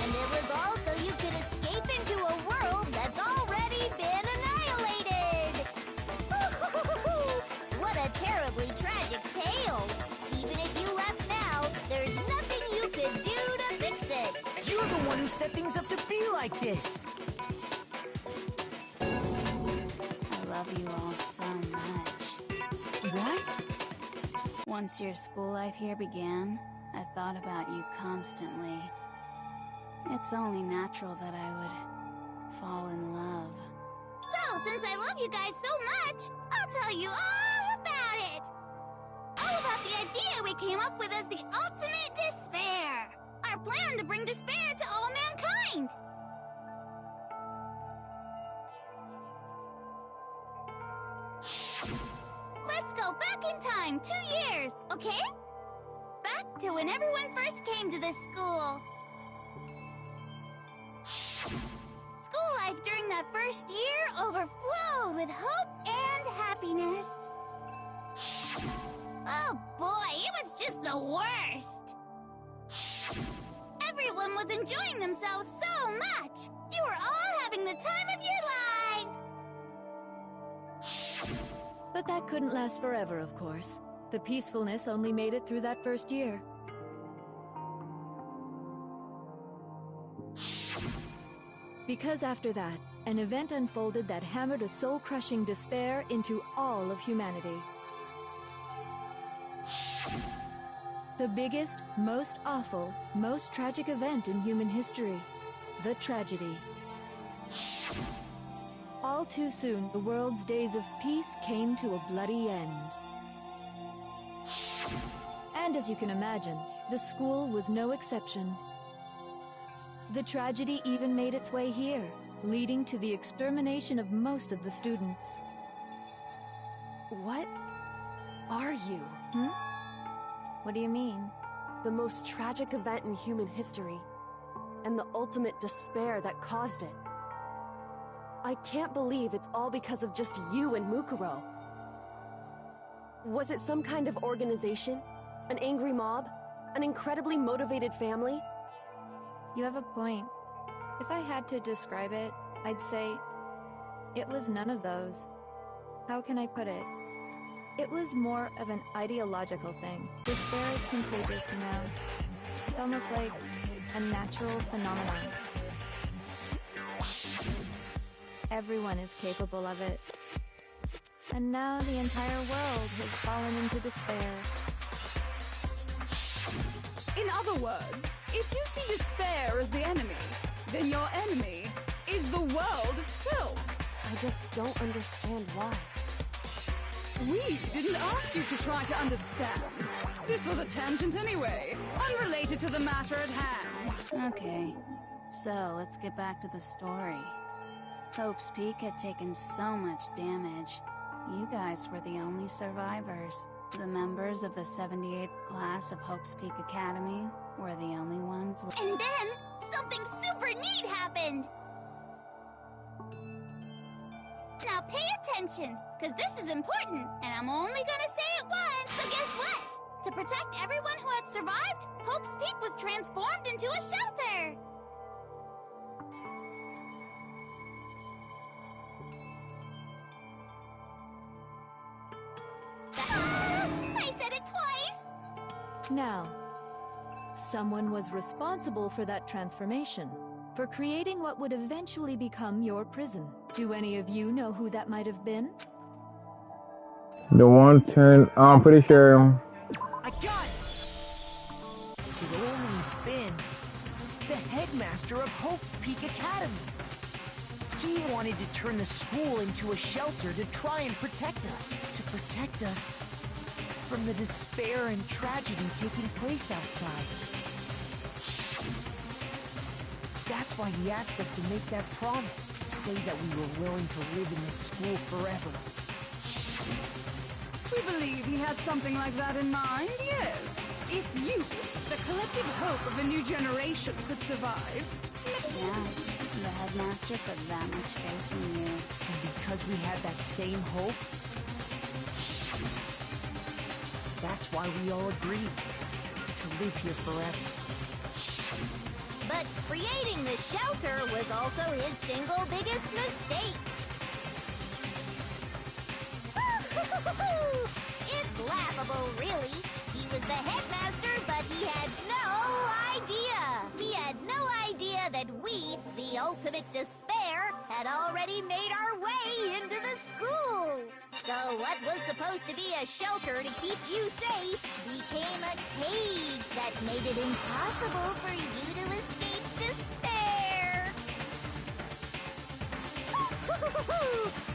And it was all so you could escape into a world that's already been annihilated. What a terribly tragic tale. Even if you left now, there's nothing you could do to fix it. You're the one who set things up to be like this! I love you all so much. What? Once your school life here began, I thought about you constantly. It's only natural that I would fall in love. So, since I love you guys so much, I'll tell you all about it. All about the idea we came up with as the ultimate despair. Our plan to bring despair to all mankind. Let's go back in time 2 years, okay? Back to when everyone first came to this school. School life during that first year overflowed with hope and happiness. Oh boy, it was just the worst. Everyone was enjoying themselves so much. You were all having the time of your lives. But that couldn't last forever, of course. The peacefulness only made it through that first year. Because after that, an event unfolded that hammered a soul-crushing despair into all of humanity. The biggest, most awful, most tragic event in human history. The tragedy. All too soon, the world's days of peace came to a bloody end. And as you can imagine, the school was no exception. The tragedy even made its way here, leading to the extermination of most of the students. What are you? What do you mean? The most tragic event in human history, and the ultimate despair that caused it. I can't believe it's all because of just you and Mukuro. Was it some kind of organization? An angry mob? An incredibly motivated family? You have a point. If I had to describe it, I'd say it was none of those. How can I put it? It was more of an ideological thing. Despair is contagious, you know. It's almost like a natural phenomenon. Everyone is capable of it. And now the entire world has fallen into despair. In other words, if you see despair as the enemy, then your enemy is the world itself. I just don't understand why. We didn't ask you to try to understand. This was a tangent anyway, unrelated to the matter at hand. Okay, so let's get back to the story. Hope's Peak had taken so much damage. You guys were the only survivors. The members of the 78th class of Hope's Peak Academy were the only ones left. And then, something super neat happened! Now pay attention, because this is important, and I'm only gonna say it once. So guess what? To protect everyone who had survived, Hope's Peak was transformed into a shelter! I said it twice! Now, someone was responsible for that transformation, for creating what would eventually become your prison. Do any of you know who that might have been? The one turn. I'm pretty sure. I got it! It could only been the headmaster of Hope's Peak Academy. He wanted to turn the school into a shelter to try and protect us. To protect us from the despair and tragedy taking place outside. That's why he asked us to make that promise, to say that we were willing to live in this school forever. We believe he had something like that in mind, yes. If you, the collective hope of a new generation, could survive. Yeah, the headmaster put that much faith in you. And because we had that same hope, that's why we all agreed to live here forever. But creating the shelter was also his single biggest mistake. It's laughable, really. He was the headmaster, but he had no idea. He had no idea that we, the ultimate despair, had already made our way into the school. So what was supposed to be a shelter to keep you safe became a cage that made it impossible for you to escape despair.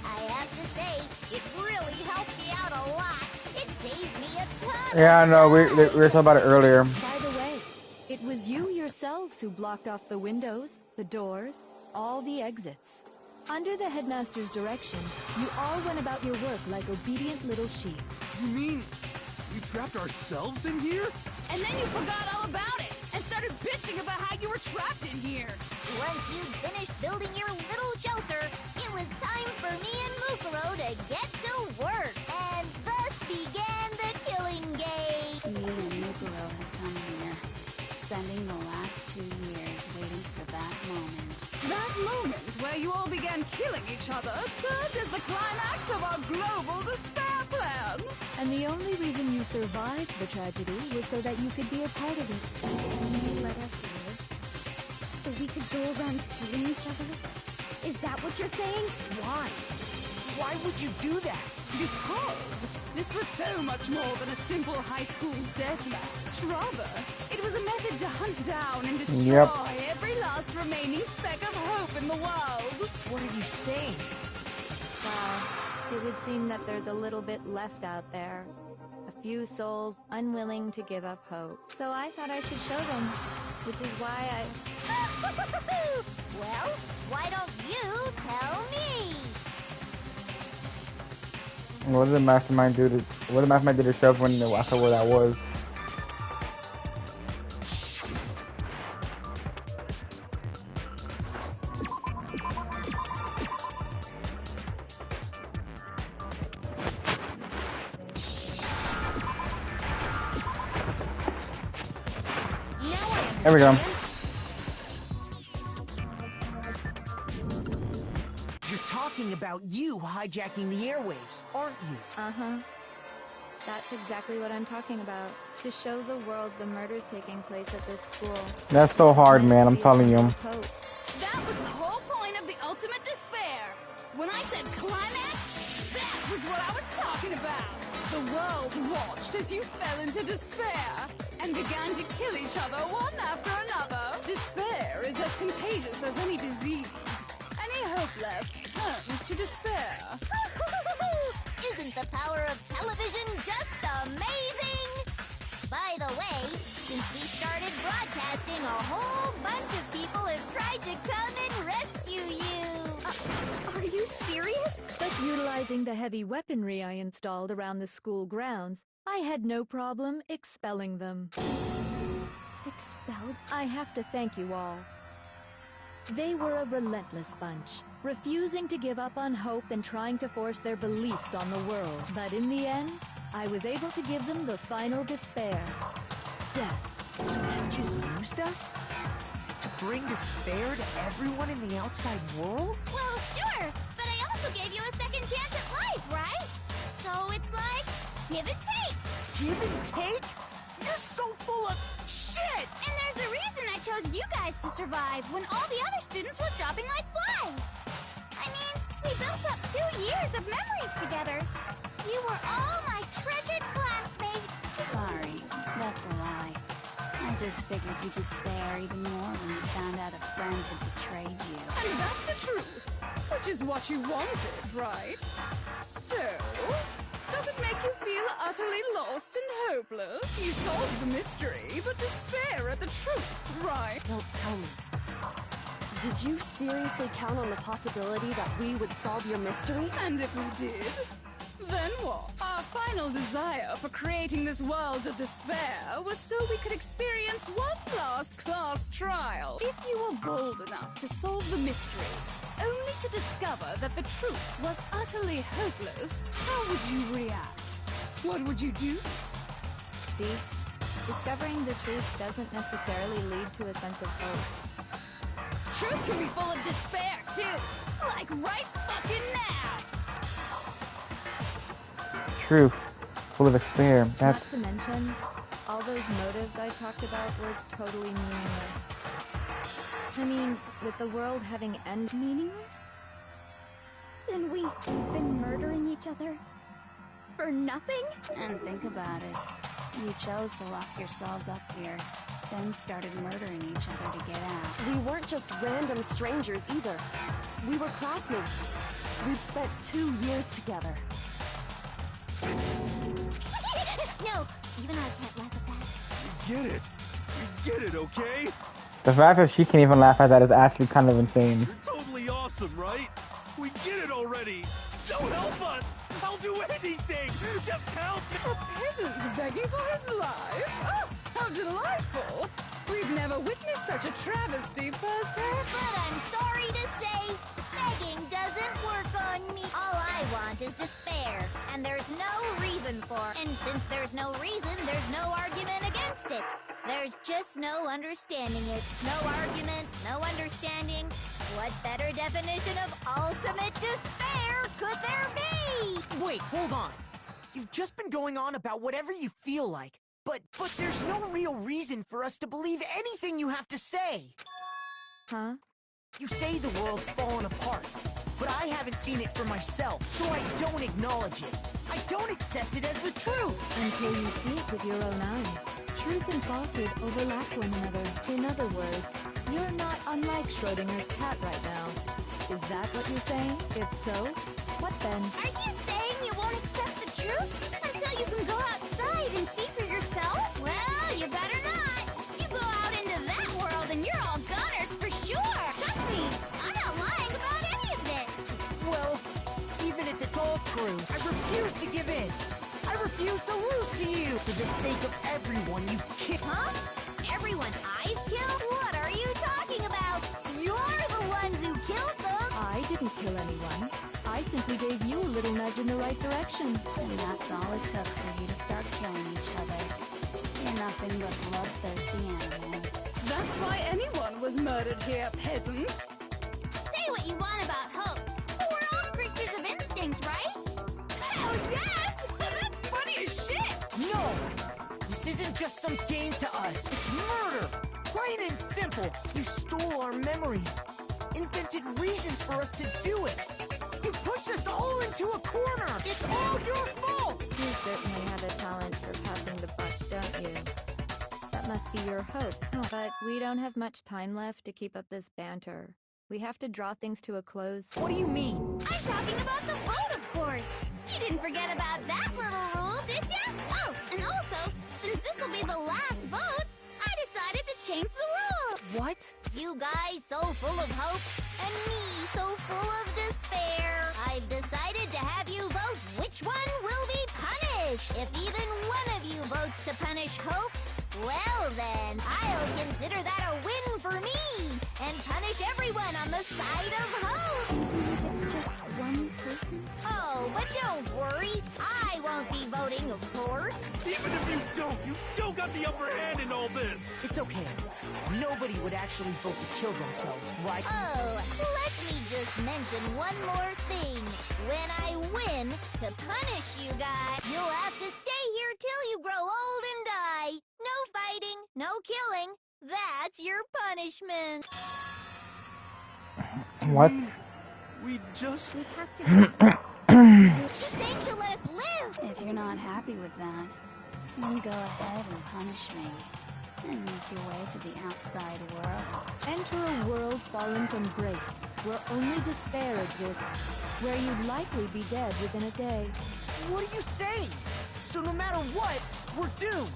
I have to say, it really helped me out a lot. It saved me a ton. Yeah, I know. We were talking about it earlier. By the way, it was you yourselves who blocked off the windows, the doors, all the exits. Under the headmaster's direction, you all went about your work like obedient little sheep. You mean we trapped ourselves in here? And then you forgot all about it and started bitching about how you were trapped in here. Once you'd finished building your little shelter, it was time for me and Mukuro to get to work. And thus began the killing game. Me and Mukuro had come here, spending the last 2 years waiting for that moment. That moment where you all began killing each other served as the climax of our global despair plan. And the only reason you survived the tragedy was so that you could be a part of it. You let us live, so we could go around killing each other? Is that what you're saying? Why? Why would you do that? Because this was so much more than a simple high school deathmatch. Rather, it was a method to hunt down and destroy every last remaining speck of hope in the world. What are you saying? Well, it would seem that there's a little bit left out there. A few souls unwilling to give up hope. So I thought I should show them, which is why I... Well, why don't you tell me? What did the mastermind do to? What did the mastermind do to Chef when I saw where that was? There we go. You're talking about you hijacking the airwaves, aren't you? Uh-huh. That's exactly what I'm talking about. To show the world the murders taking place at this school. That's so hard, man. I'm telling you. That was the whole point of the ultimate despair. When I said climax, that was what I was talking about. The world watched as you fell into despair. and began to kill each other one after another. Despair is as contagious as any disease. Any hope left turns to despair. Isn't the power of television just amazing? By the way, since we started broadcasting, a whole bunch of people have tried to come and rescue you. Are you serious? But utilizing the heavy weaponry I installed around the school grounds, I had no problem expelling them. Expelled? I have to thank you all. They were a relentless bunch, refusing to give up on hope and trying to force their beliefs on the world. But in the end, I was able to give them the final despair. Death. So you just used us? To bring despair to everyone in the outside world? Well, sure, but I also gave you a second chance at life, right? So it's like, give and take. Give and take? You're so full of shit! And there's a reason I chose you guys to survive when all the other students were dropping like flies. I mean, we built up 2 years of memories together. You were all my treasured classmates. Sorry, that's a lie. I just figured you'd despair even more when you found out a friend had betrayed you. And that's the truth, which is what you wanted, right? So, does it make you feel utterly lost and hopeless? You solved the mystery, but despair at the truth, right? Don't tell me. Did you seriously count on the possibility that we would solve your mystery? And if we did, then what? Our final desire for creating this world of despair was so we could experience one last class trial. If you were bold enough to solve the mystery, only to discover that the truth was utterly hopeless, how would you react? What would you do? See, discovering the truth doesn't necessarily lead to a sense of hope. Truth can be full of despair, too. Like right fucking now. Truth. Full of despair. Not That's... to mention, all those motives I talked about were totally meaningless. I mean, with the world having ended... Meaningless? Then we've been murdering each other for nothing? And think about it. You chose to lock yourselves up here, then started murdering each other to get out. We weren't just random strangers either. We were classmates. We'd spent 2 years together. No, even I can't laugh at that. You get it. You get it, okay? The fact that she can't even laugh at that is actually kind of insane. You're totally awesome, right? We get it already. So help us. I'll do anything. Just help me. A peasant begging for his life? Oh, how delightful! We've never witnessed such a travesty firsthand. But I'm sorry to say, begging doesn't work on me. All I want is despair, and there's no reason for it. And since there's no reason, there's no argument against it. There's just no understanding it. No argument, no understanding. What better definition of ultimate despair could there be? Wait, hold on. You've just been going on about whatever you feel like. But there's no real reason for us to believe anything you have to say. Huh? You say the world's fallen apart, but I haven't seen it for myself, so I don't acknowledge it. I don't accept it as the truth. Until you see it with your own eyes. Truth and falsehood overlap one another. In other words, you're not unlike Schrodinger's cat right now. Is that what you're saying? If so, what then? Are you saying you won't accept the truth until you can go outside and see for yourself? Well, you better not. You go out into that world and you're all gunners for sure. Trust me, I'm not lying about any of this. Well, even if it's all true, I refuse to give in. I refuse to lose to you for the sake of everyone you've killed. Huh? Everyone I've killed? What are you talking about? You're the ones who killed them. I didn't kill anyone. I simply gave you a little nudge in the right direction. And that's all it took for you to start killing each other. You're nothing but bloodthirsty animals. That's why anyone was murdered here, peasant. Say what you want about hope, but we're all creatures of instinct, right? Hell yes! That's funny as shit! No! This isn't just some game to us. It's murder! Plain and simple. You stole our memories. Invented reasons for us to do it. You pushed us all into a corner. It's all your fault! You certainly have a talent for passing the buck, don't you? your hope. But we don't have much time left to keep up this banter. We have to draw things to a close. What do you mean? I'm talking about the vote, of course. You didn't forget about that little rule, did ya? Oh, and also, since this will be the last vote, I decided to change the rule. What? You guys so full of hope, and me so full of despair. I've decided to have you vote which one will be punished. If even one of you votes to punish Hope, well then, I'll consider that a win for me, and punish everyone on the side of Hope. It's just one person? Oh, but don't worry, I won't be voting, of course. Even if you don't, you still got the upper hand in all this. It's okay. Nobody would actually vote to kill themselves, right? Oh, let me just mention one more thing. When I win, to punish you guys, you'll have to stay here till you grow old and die. No fighting, no killing. That's your punishment. What? We just... We have to just... She's saying she'll let us live. If you're not happy with that, then go ahead and punish me. And make your way to the outside world. Enter a world fallen from grace, where only despair exists, where you'd likely be dead within a day. What are you saying? So no matter what, we're doomed.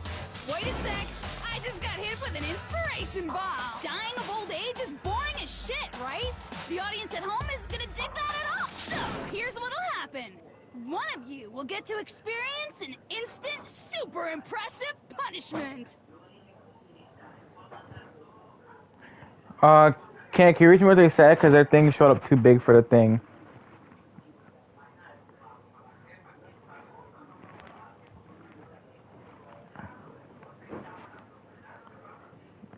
Wait a sec! I just got hit with an inspiration bomb! Dying of old age is boring as shit, right? The audience at home isn't gonna dig that at all! So, here's what'll happen. One of you will get to experience an instant, super impressive punishment! Can you reach me what they said? Because their thing showed up too big for the thing.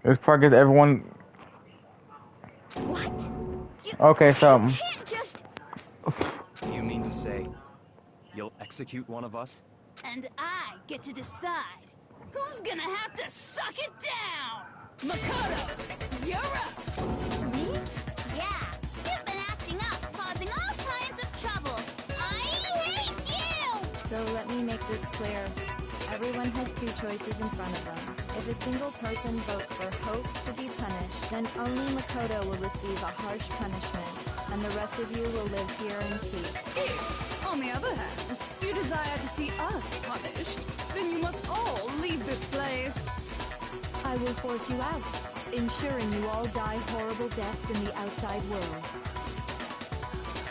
This part gives everyone... What? You Okay, so... can't just... Do you mean to say you'll execute one of us? And I get to decide who's gonna have to suck it down! Makoto, you're up! Me? Yeah, you've been acting up, causing all kinds of trouble. I hate you! So let me make this clear. Everyone has two choices in front of them. If a single person votes for Hope to be punished, then only Makoto will receive a harsh punishment, and the rest of you will live here in peace. If, on the other hand, you desire to see us punished, then you must all leave this place. I will force you out, ensuring you all die horrible deaths in the outside world.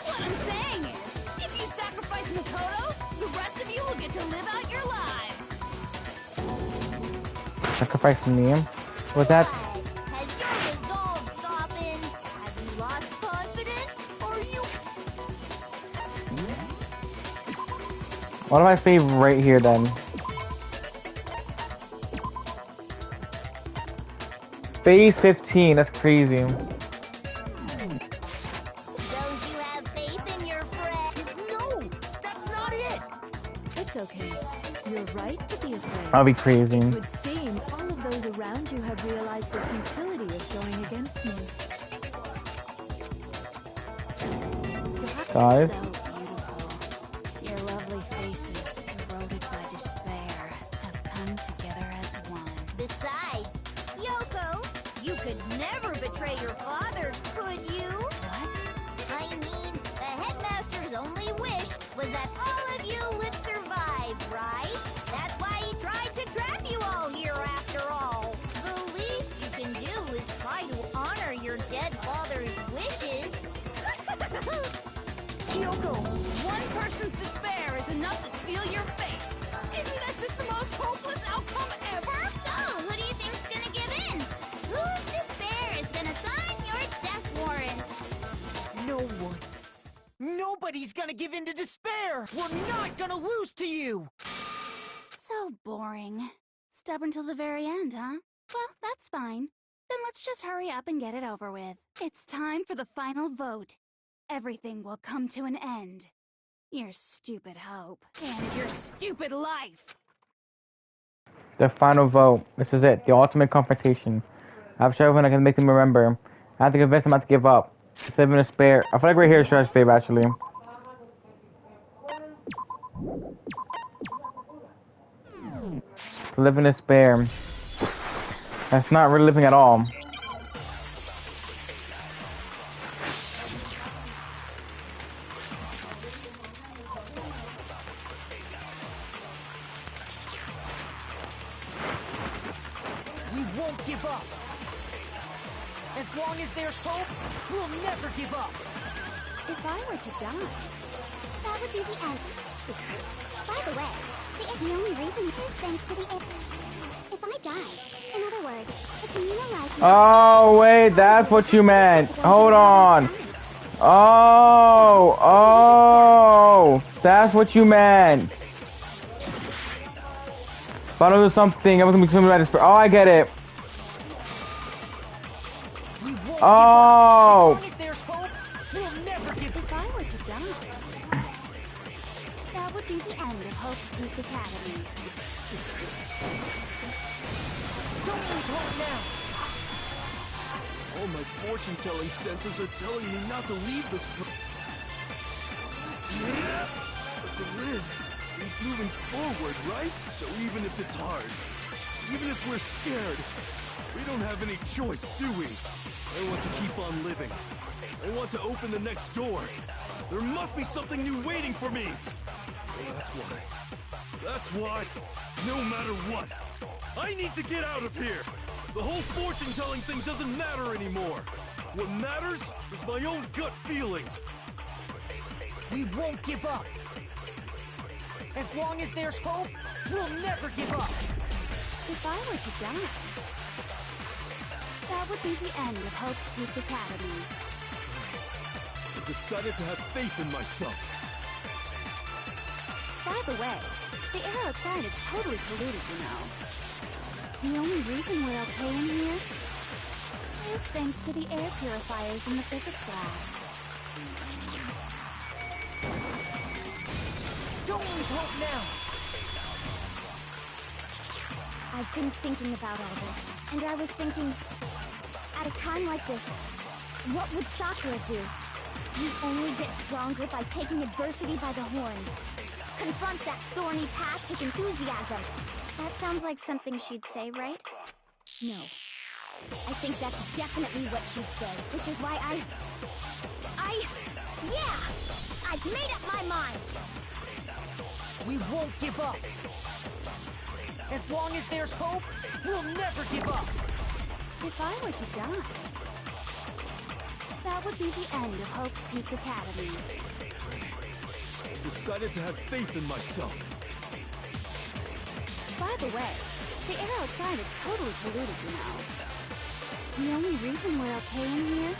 What I'm saying is, if you sacrifice Makoto, the rest of you will get to live out your lives. Sacrifice me? What's that? Has your resolve softened? Have you lost confidence? Or you... What if I save right here then? Phase 15, that's crazy. Don't you have faith in your friend? No, that's not it. It's okay. You're right to be afraid. I'll be crazy. It would seem all of those around you have realized the futility of going against me. Guys. So beautiful. Your lovely faces, eroded by despair, have come together as one. Besides, Yoko, you could never betray your father, could you? What? I mean, the headmaster's only wish was that all of you would survive, right? That's why he tried to trap you all here after all. The least you can do is try to honor your dead father's wishes. Kyoko! One person's despair is enough to seal your fate. Isn't that just the most hopeless outcome ever? So, who do you think's gonna give in? Whose despair is gonna sign your death warrant? No one. Nobody's gonna give in to despair! We're not gonna lose to you! So boring. Stubborn till the very end, huh? Well, that's fine. Then let's just hurry up and get it over with. It's time for the final vote. Everything will come to an end. Your stupid hope. And your stupid life. The final vote. This is it. The ultimate confrontation. I've shown everyone I can make them remember. I have to convince them not to give up. To live in despair. I feel like right here should I save actually. To live in despair. That's not really living at all. We won't give up. As long as there's hope, we'll never give up. If I were to die, that would be the end. By the way, the only reason is thanks to the if I die. In other words, the communal life... Oh, wait, that's what you meant. Hold on. Oh, that's what you meant. Thought it was something. I was gonna be something about this. Oh, I get it. Oh. As long as there's hope, we'll never give up. If I were to die, that would be the end of Hope's Peak Academy. Don't lose hope now. All my fortune-telling senses are telling me not to leave this place. But to live means moving forward, right? So even if it's hard, even if we're scared, we don't have any choice, do we? I want to keep on living. I want to open the next door. There must be something new waiting for me. So that's why. That's why, no matter what, I need to get out of here. The whole fortune-telling thing doesn't matter anymore. What matters is my own gut feelings. We won't give up. As long as there's hope, we'll never give up. If I were to die, that would be the end of Hope's Peak Academy. I decided to have faith in myself. By the way, the air outside is totally polluted, you know. The only reason we're okay in here is thanks to the air purifiers in the physics lab. Don't lose hope now. I've been thinking about all this, and I was thinking, at a time like this, what would Sakura do? You only get stronger by taking adversity by the horns. Confront that thorny path with enthusiasm. That sounds like something she'd say, right? No. I think that's definitely what she'd say, which is why yeah! I've made up my mind! We won't give up. As long as there's hope, we'll never give up. If I were to die, that would be the end of Hope's Peak Academy. I decided to have faith in myself. By the way, the air outside is totally polluted, you know. The only reason we're okay in here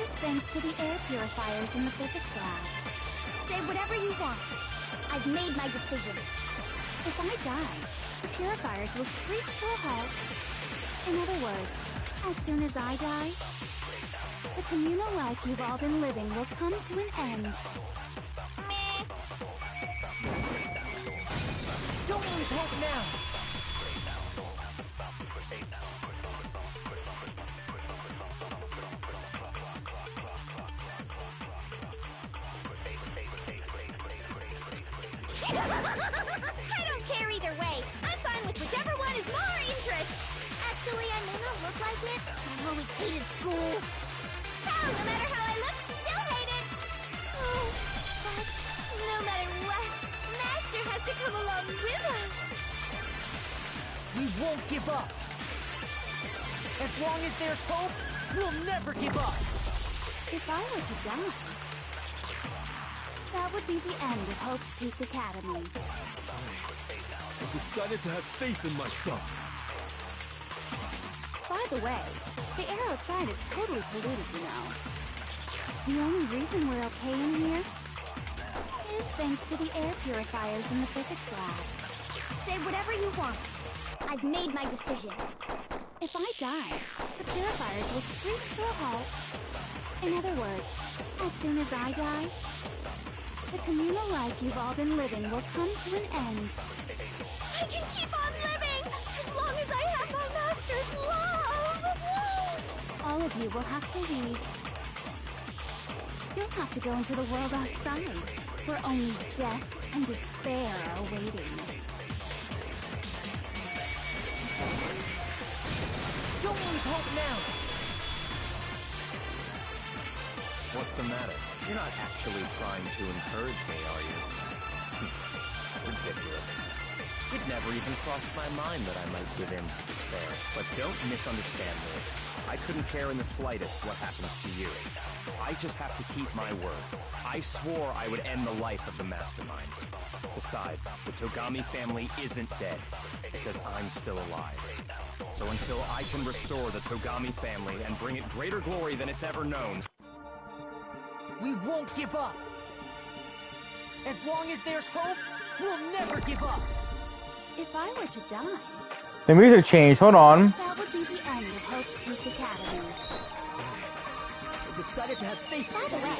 is thanks to the air purifiers in the physics lab. Say whatever you want. I've made my decision. If I die, the purifiers will screech to a halt. In other words, as soon as I die, the communal life you've all been living will come to an end. Meh. Don't lose hope now. I don't care either way. I'm fine with whichever one is more interest. Actually, I may not look like it. I always hated school. Hell, no matter how I look, still hate it. Oh, but no matter what, Master has to come along with us. We won't give up. As long as there's hope, we'll never give up. If I were to die, that would be the end of Hope's Peak Academy. I decided to have faith in myself. By the way, the air outside is totally polluted, you know. The only reason we're okay in here is thanks to the air purifiers in the physics lab. Say whatever you want. I've made my decision. If I die, the purifiers will screech to a halt. In other words, as soon as I die, the communal life you've all been living will come to an end. I can keep on living as long as I have my master's love! All of you will have to leave. You'll have to go into the world outside, where only death and despair are waiting. lose hope now. What's the matter? You're not actually trying to encourage me, are you? Ridiculous. It never even crossed my mind that I might give in to despair. But don't misunderstand me. I couldn't care in the slightest what happens to you. I just have to keep my word. I swore I would end the life of the mastermind. Besides, the Togami family isn't dead, because I'm still alive. So until I can restore the Togami family and bring it greater glory than it's ever known, We won't give up. As long as there's hope, we'll never give up. If I were to die, The music changed. Hold on. that would be the end of Hope's Peak Academy. I decided to have faith. By the way,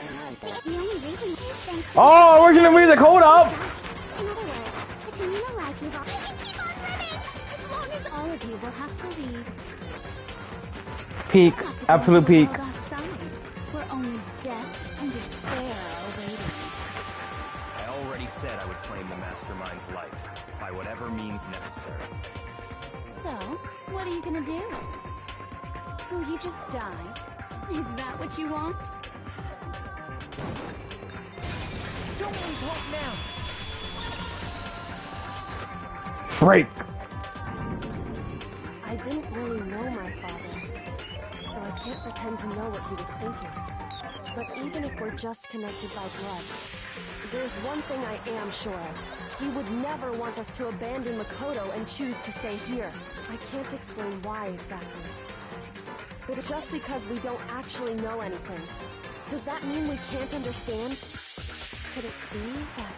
the only reason is thanks to Oh, we're gonna music. Hold up. In other words, if you know life, you can keep on living as long as all of you will have to leave. Peak. Have to go Absolute into the peak. world outside, where only death and despair are waiting. I already said I would claim the mastermind's life, by whatever means necessary. So, what are you gonna do? Will you just die? Is that what you want? Don't lose hope now. Break. I didn't really know my father, so I can't pretend to know what he was thinking. But even if we're just connected by blood, there's one thing I am sure of. He would never want us to abandon Makoto and choose to stay here. I can't explain why exactly. But just because we don't actually know anything, does that mean we can't understand? Could it be that...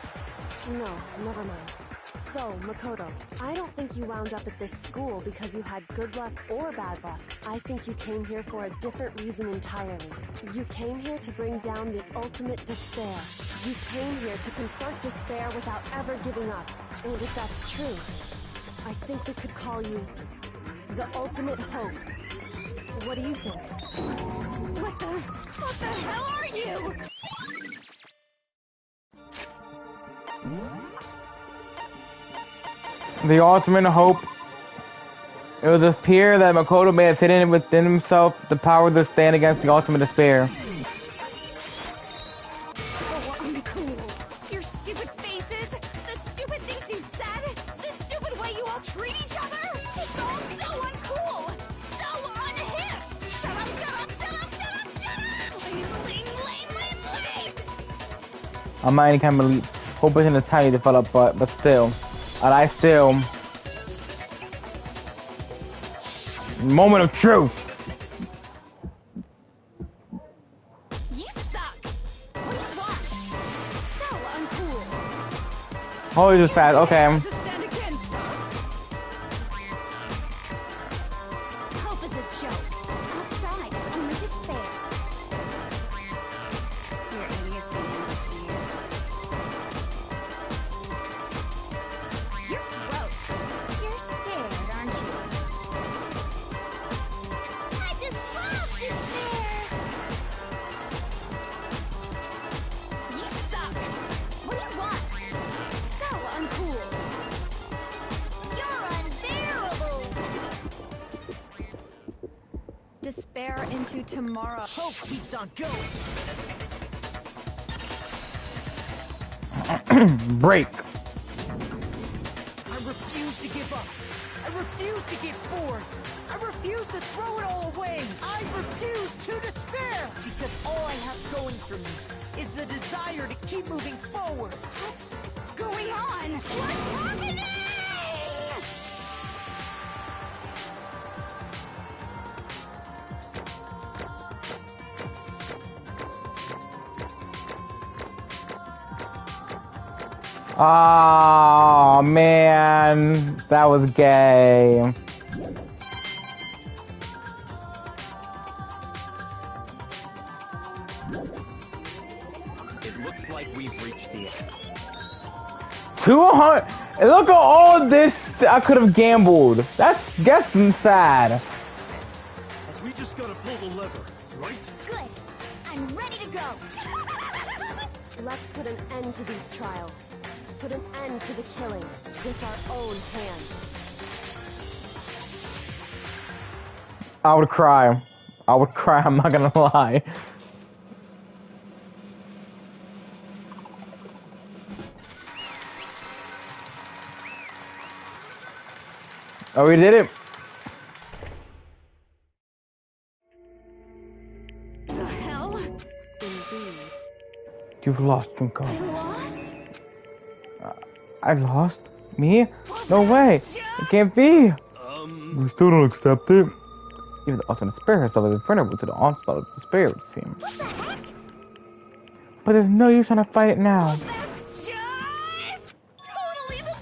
No, never mind. So, Makoto, I don't think you wound up at this school because you had good luck or bad luck. I think you came here for a different reason entirely. You came here to bring down the ultimate despair. You came here to confront despair without ever giving up. And if that's true, I think we could call you the ultimate hope. What do you think? What the hell are you? The ultimate hope. It was this fear that Makoto may have hidden within himself, the power to stand against the ultimate despair. So uncool. Your stupid faces, the stupid things you've said, the stupid way you all treat each other. It's all so uncool, so unhip. Shut up, shut up, shut up, shut up, shut up! Lame. I'm not any kind of hope isn't as tiny developed, but still. And I still... Moment of truth! You suck. What do you want? So uncool. Holy just fast, okay. To stand against us. Hope is a joke. Outside is only despair. Your idiocy must be You're gross. You're scared, aren't you? I just love despair. You suck. What do you want? So uncool. You're unbearable. Despair into tomorrow. Hope keeps on going. Break. I refuse to give up. I refuse to get bored. I refuse to throw it all away. I refuse to despair. Because all I have going for me is the desire to keep moving forward. What's going on? What's happening? Oh man, that was gay. It looks like we've reached the end. 200. Look at all this I could have gambled. That's sad. We just gotta pull the lever, right? Good. I'm ready to go. Let's put an end to these trials. Put an end to the killing with our own hands. I would cry. I would cry, I'm not gonna lie. Oh, we did it. The hell? Indeed. You've lost, Junko. I lost? I lost? Me? No way! It can't be! We still don't accept it. Even the ultimate despair herself is vulnerable to the onslaught of despair, it would seem. What the heck? But there's no use trying to fight it now. That's just totally the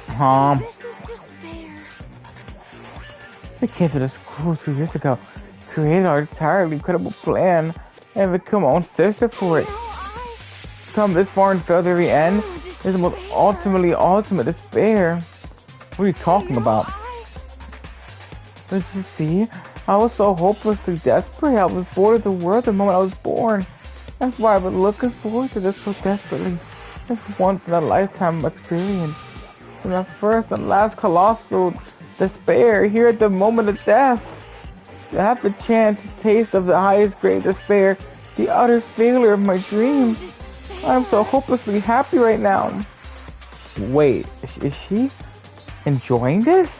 best! This is despair. We came to the school 2 years ago, created our entirely incredible plan, and become our own sister for it. Come this far and fail to the very end is the most ultimate despair. What are you talking about? Don't you see? I was so hopelessly desperate. I was bored of the world the moment I was born. That's why I've been looking forward to this so desperately. This once in a lifetime experience. And the first and last colossal despair here at the moment of death. To have the chance to taste of the highest grade despair, the utter failure of my dreams. I'm so hopelessly happy right now. Wait, is she enjoying this?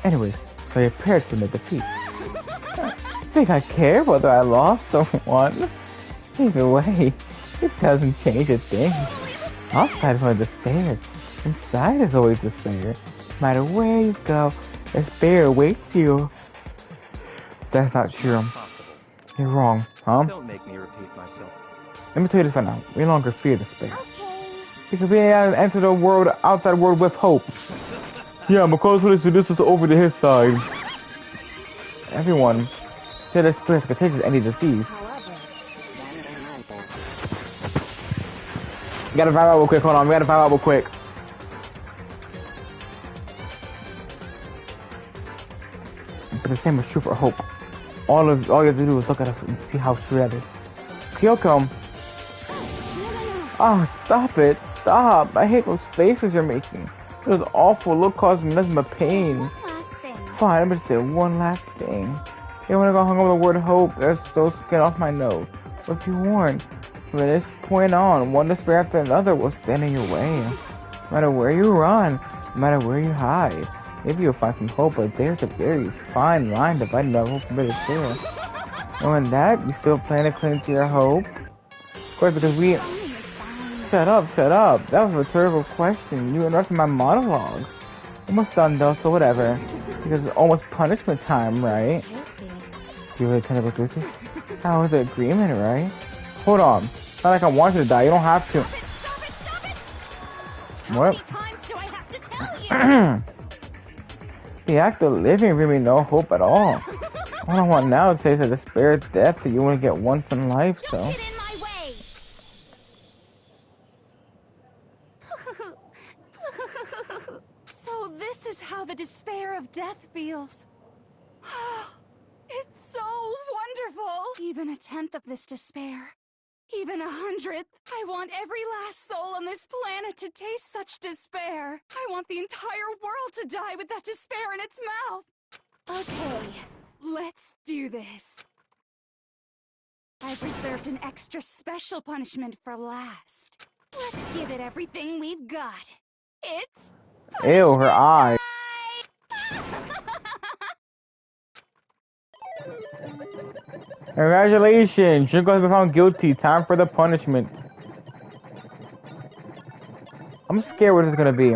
Anyways, so your parents admit defeat. I think I care whether I lost or won. Either way, it doesn't change a thing. Outside is only despair. Inside is always despair. No matter where you go, despair awaits you. That's not true. You're wrong, huh? Don't make me repeat myself. Let me tell you this right now. We no longer fear despair. Because we enter the world, outside world with hope. Yeah, McCall's willing to this is over to his side. Everyone, said despair is contagious any disease. We gotta vibe out real quick, hold on, we gotta vibe out real quick. But the same is true for hope. All you have to do is look at us and see how true that is. Kyoko. Oh, stop it. Stop. I hate those faces you're making. Those awful look causing nothing but pain. Fine, I'm just say one last thing. You wanna go hung over the word hope? There's those skin off my nose. But be warned, from this point on, one despair after another will stand in your way. No matter where you run, no matter where you hide. Maybe you'll find some hope, but there's a very fine line dividing the hope from despair. Knowing that, you still plan to cling to your hope? Of course, because we... Shut up. That was a rhetorical question. You interrupted my monologue. Almost done though, so whatever. Because it's almost punishment time, right? You really kind of go through this? That was the agreement, right? Hold on. It's not like I want you to die. You don't have to. What? The act of living really no hope at all. All I want now is to say despair of death that you only get once in life, so. So this is how the despair of death feels. It's so wonderful. Even a tenth of this despair. Even 100th. I want every last soul on this planet to taste such despair. I want the entire world to die with that despair in its mouth. Okay, let's do this. I've reserved an extra special punishment for last. Let's give it everything we've got. It's ew, her eye. Congratulations, Junko has been found guilty. Time for the punishment. I'm scared what it's gonna be.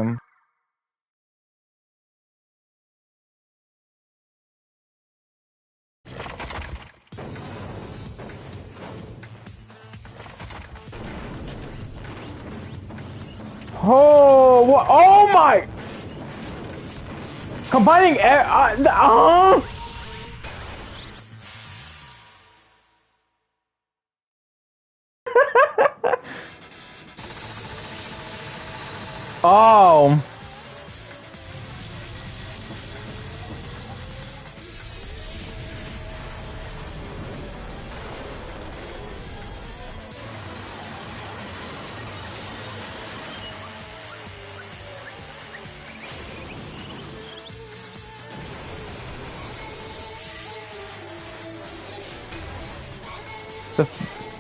Oh, what? Oh my! Combining oh.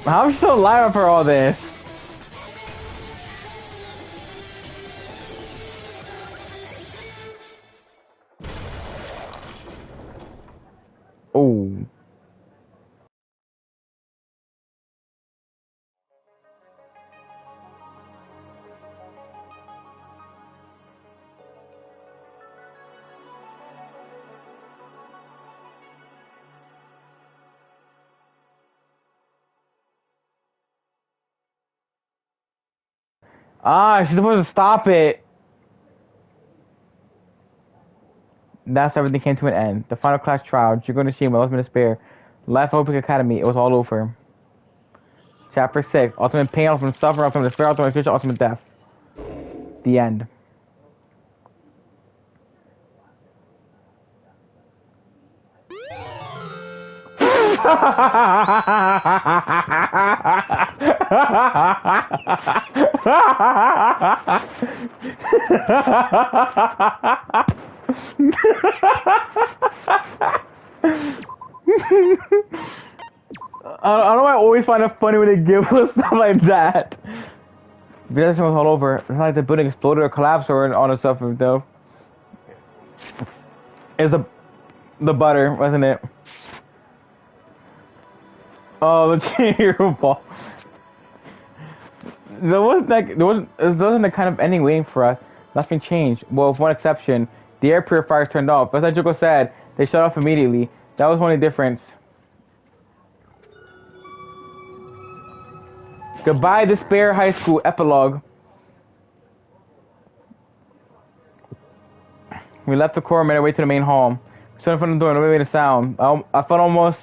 How am I still alive for all this? Oh. Ah, she's supposed to stop it. That's everything came to an end. The final class trial. You're going to see my ultimate despair. Life of Open Academy. It was all over. Chapter 6. Ultimate pain, ultimate suffering, ultimate despair, ultimate future, ultimate death. The end. I don't know why I always find it funny when they give us stuff like that. But everything was all over. It's not like the building exploded or collapsed or all the stuff though. It's the butter, wasn't it? Oh, the cheer ball. There wasn't a kind of ending waiting for us. Nothing changed. Well, with one exception. The air purifiers turned off. As Joko said, they shut off immediately. That was the only difference. Goodbye, Despair High School. Epilogue. We left the core and made our way to the main hall. We stood in front of the door and nobody made a sound. I felt almost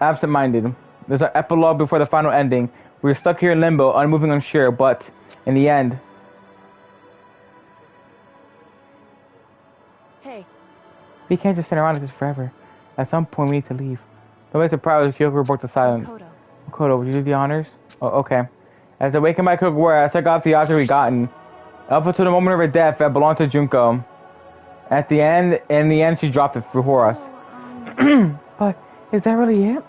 absent-minded. There's an epilogue before the final ending. We were stuck here in limbo, unmoving, unsure, but in the end... Hey. We can't just sit around like this forever. At some point, we need to leave. Don't be surprised if Kyoko broke the silence. Makoto, would you do the honors? Oh, okay. As I wakened my cook word, I took off the object we'd gotten. Up until the moment of her death, that belonged to Junko. In the end, she dropped it before us. But, is that really it?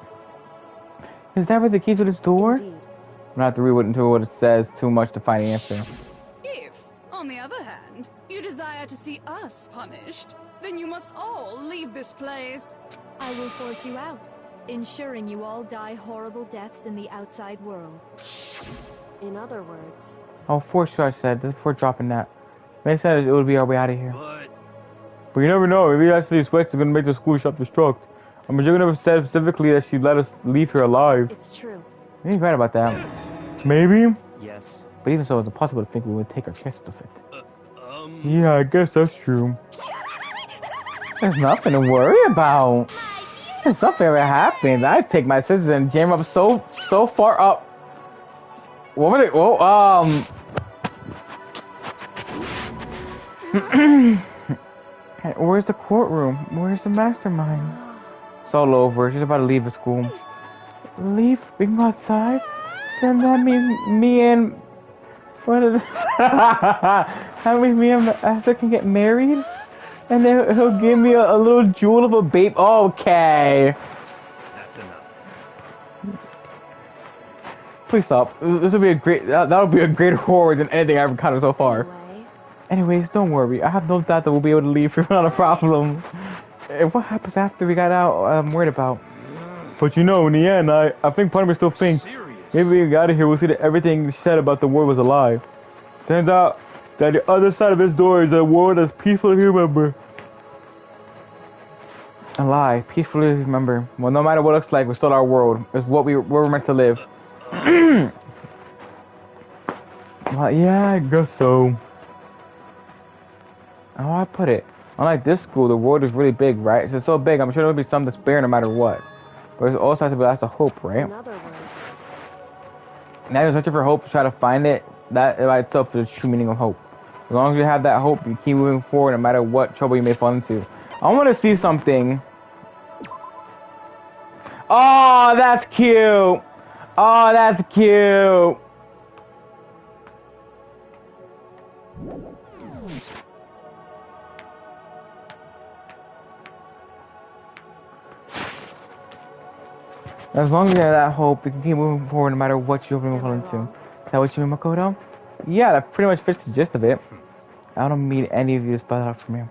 Is that really the key to this door? Indeed. I'm gonna have to read into what it says too much to find the answer. If, on the other hand, you desire to see us punished, then you must all leave this place. I will force you out, ensuring you all die horrible deaths in the outside world. In other words... I'll force you, I said, just before dropping that. Makes sense, it would be our way out of here. But you never know, maybe actually Switch is gonna make the school self-destruct. I mean, Jugga never said specifically that she'd let us leave here alive. It's true. Maybe he's right about that. Maybe? Yes. But even so, it's impossible to think we would take our chances with it. Yeah, I guess that's true. There's nothing to worry about. If something ever happens, I'd take my scissors and jam up so far up. What was it? Whoa, where's the courtroom? Where's the mastermind? It's all over. She's about to leave the school. Leave? We can go outside? Then that means me and... What is that means me and Master can get married? And then he'll give me a little jewel of a babe. Okay. That's enough. Please stop. This would be a great... That'll be a greater horror than anything I've encountered so far. Anyways, don't worry. I have no doubt that we'll be able to leave without a problem. And what happens after we got out, I'm worried about. But you know, in the end, I think part of me still thinks maybe we got out of here, we'll see that everything said about the world was a lie. Turns out that the other side of this door is a world as peaceful as you remember. A lie, peaceful as you remember. Well, no matter what it looks like, we're still our world. It's what we're meant to live. Well, yeah, I guess so. How do I put it? Unlike this school, the world is really big, right? It's so big, I'm sure there'll be some despair no matter what. But it also has to be lots of hope, right? In other words... Now you're searching for hope to try to find it. That by itself is the true meaning of hope. As long as you have that hope, you keep moving forward no matter what trouble you may fall into. I want to see something. Oh, that's cute. Oh, that's cute. As long as you have that hope, you can keep moving forward no matter what you open fall into. Is that what you mean, Makoto? Yeah, that pretty much fits the gist of it. I don't mean any of you to spell it out for me.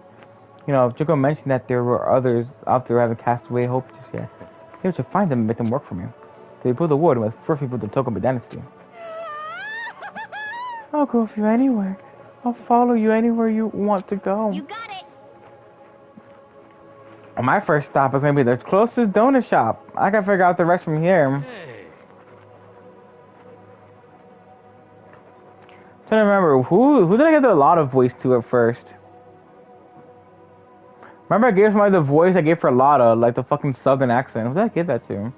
You know, Juko mentioned that there were others out there who haven't cast away hope just yet. Maybe we should find them and make them work for me. They build the wood with first people to Tokuba Dynasty. I'll go with you anywhere. I'll follow you anywhere you want to go. You got it. My first stop is gonna be the closest donut shop. I can figure out the rest from here. Hey. I'm trying to remember who did I give the Lotta voice to at first? Remember I gave somebody the voice I gave for Lotta, like the fucking southern accent. Who did I give that to?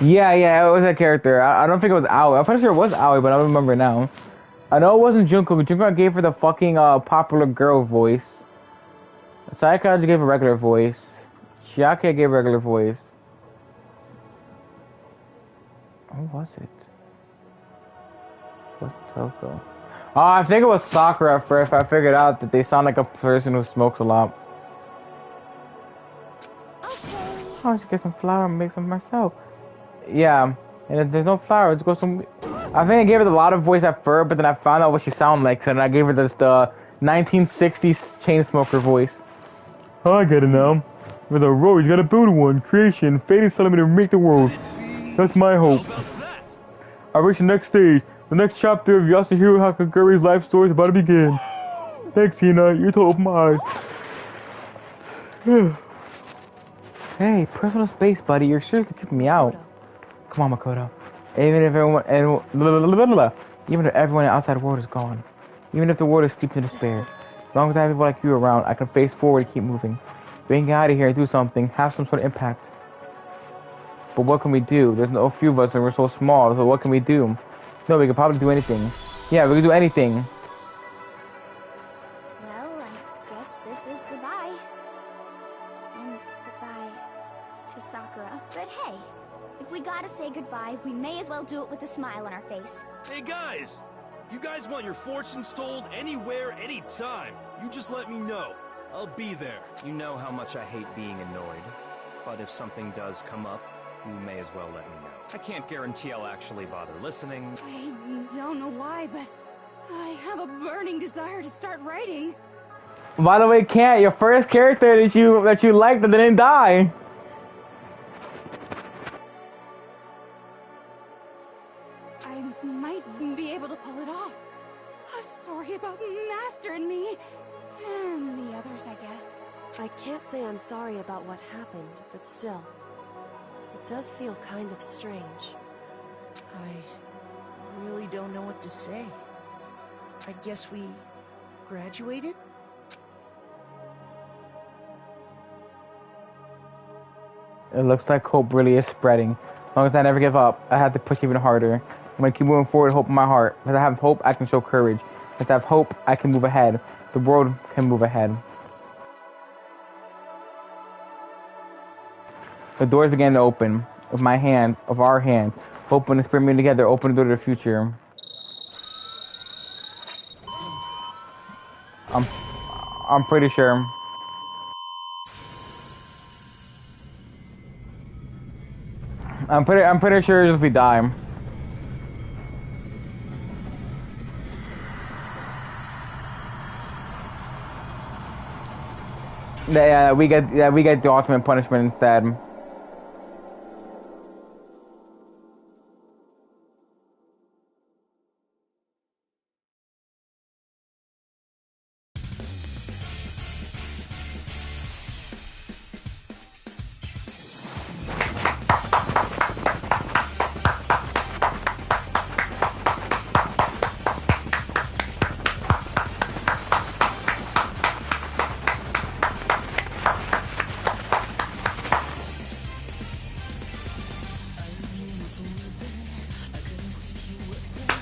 Yeah, it was that character. I don't think it was Aoi. I'm pretty sure it was Aoi, but I don't remember now. I know it wasn't Junko. Junko gave her the fucking popular girl voice. Sayaka just gave a regular voice. Chiaki gave a regular voice. Who was it? What's Toko? Oh, I think it was Sakura at first. I figured out that they sound like a person who smokes a lot. Okay. I should get some flour and make some myself. Yeah, and if there's no flour, let's go some. I think I gave her the Lotta voice at first, but then I found out what she sounded like, and I gave her this the 1960s Chainsmoker voice. Oh, I get it now. With a road, you gotta build one. Creation, fate is telling me to make the world. That's my hope. I reached the next stage. The next chapter of Yasuhiro Hakaguri's life story is about to begin. Thanks, Hina. You're to open my eyes. Hey, personal space, buddy. You're seriously keeping me out. Come on, Makoto. Even if everyone outside the world is gone. Even if the world is steeped in despair. As long as I have people like you around, I can face forward and keep moving. We can get out of here and do something. Have some sort of impact. But what can we do? There's no few of us and we're so small, so what can we do? No, we could probably do anything. Yeah, we can do anything. Well, I guess this is goodbye. And goodbye to Sakura. But hey, if we gotta say goodbye, we may as well do it with a smile on our face. Hey guys! You guys want your fortunes told anywhere, anytime. You just let me know. I'll be there. You know how much I hate being annoyed. But if something does come up, you may as well let me know. I can't guarantee I'll actually bother listening. I don't know why, but I have a burning desire to start writing. By the way, Kat, your first character that you liked that didn't die. I might be able to pull it off. A story about Master and me. And the others, I guess. I can't say I'm sorry about what happened, but still. It does feel kind of strange. I really don't know what to say. I guess we graduated? It looks like hope really is spreading. As long as I never give up, I have to push even harder. I'm gonna keep moving forward, hope in my heart. If I have hope, I can show courage. If I have hope, I can move ahead. The world can move ahead. The doors began to open. Of my hand, of our hand. Open and spring me together. Open the door to the future. I'm pretty sure. I'm pretty sure if we die. Yeah, we get the ultimate punishment instead.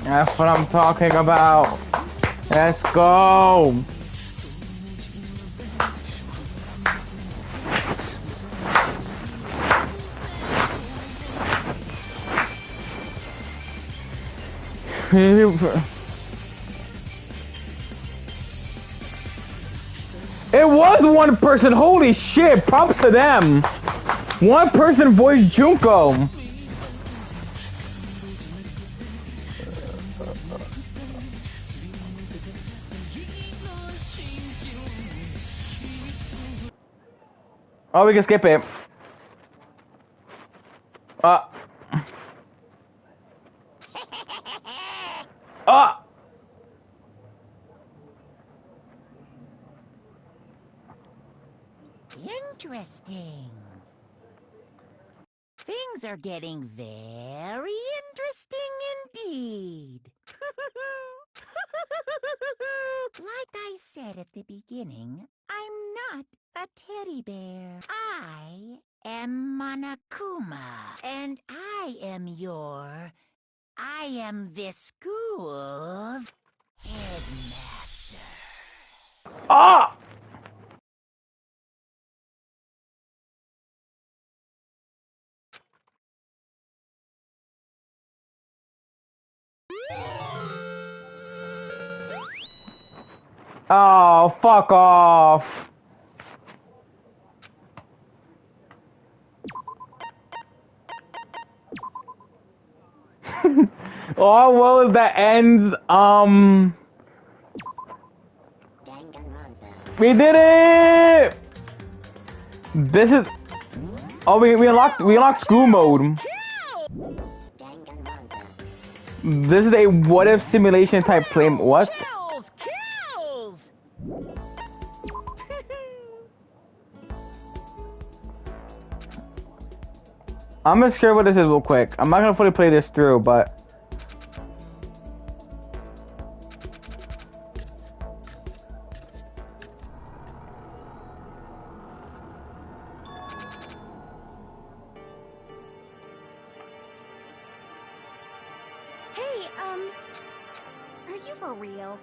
That's what I'm talking about. Let's go. Ew, It was one person. Holy shit! Props to them. One person voiced Junko. Oh, we can skip it. Interesting. Things are getting very interesting indeed. Like I said at the beginning, I'm not a teddy bear. I am Monokuma, and I am this school's headmaster. Ah! Oh, fuck off. Oh, well, that ends, we did it! This is, oh, we unlocked school mode. This is a what if simulation type play, what? Kills! I'm gonna share what this is real quick. I'm not gonna fully play this through, but Hey, are you for real?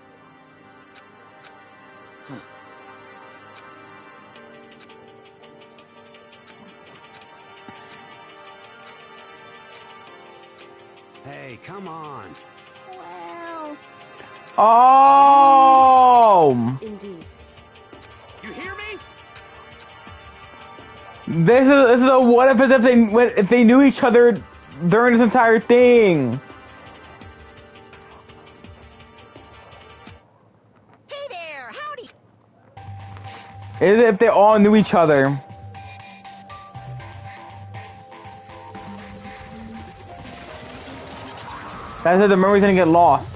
Hey, come on. Well, oh, Indeed. You hear me? this is a what if as if they knew each other during this entire thing. Hey there, howdy. Is it if they all knew each other? That's if the memories didn't get lost.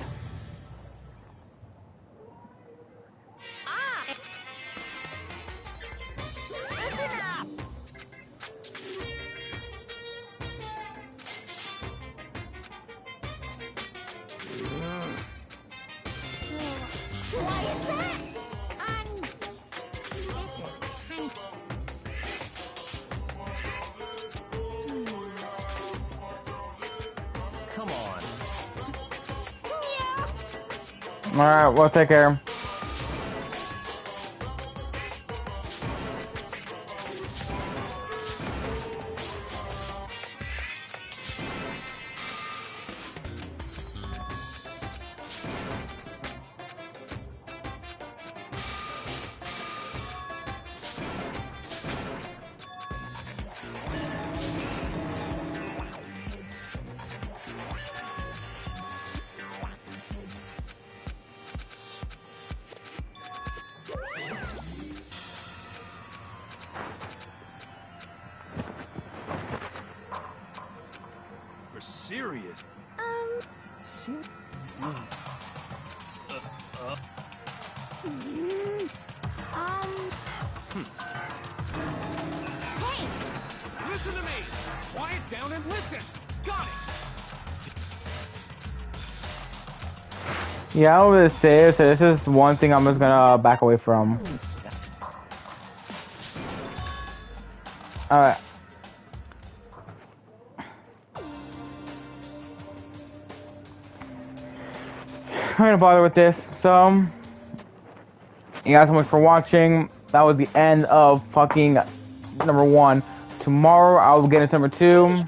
Listen up. Why is that? This is kind Come on. Alright, we'll take care. For serious? hey, Listen to me! Quiet down and listen! Got it! Yeah, I was gonna say, so this is one thing I'm just gonna back away from. Alright. I'm gonna bother with this. So, you guys so much for watching. That was the end of fucking number 1. Tomorrow I will get into number 2.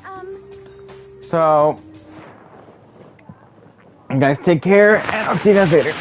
So, you guys take care, and I'll see you guys later.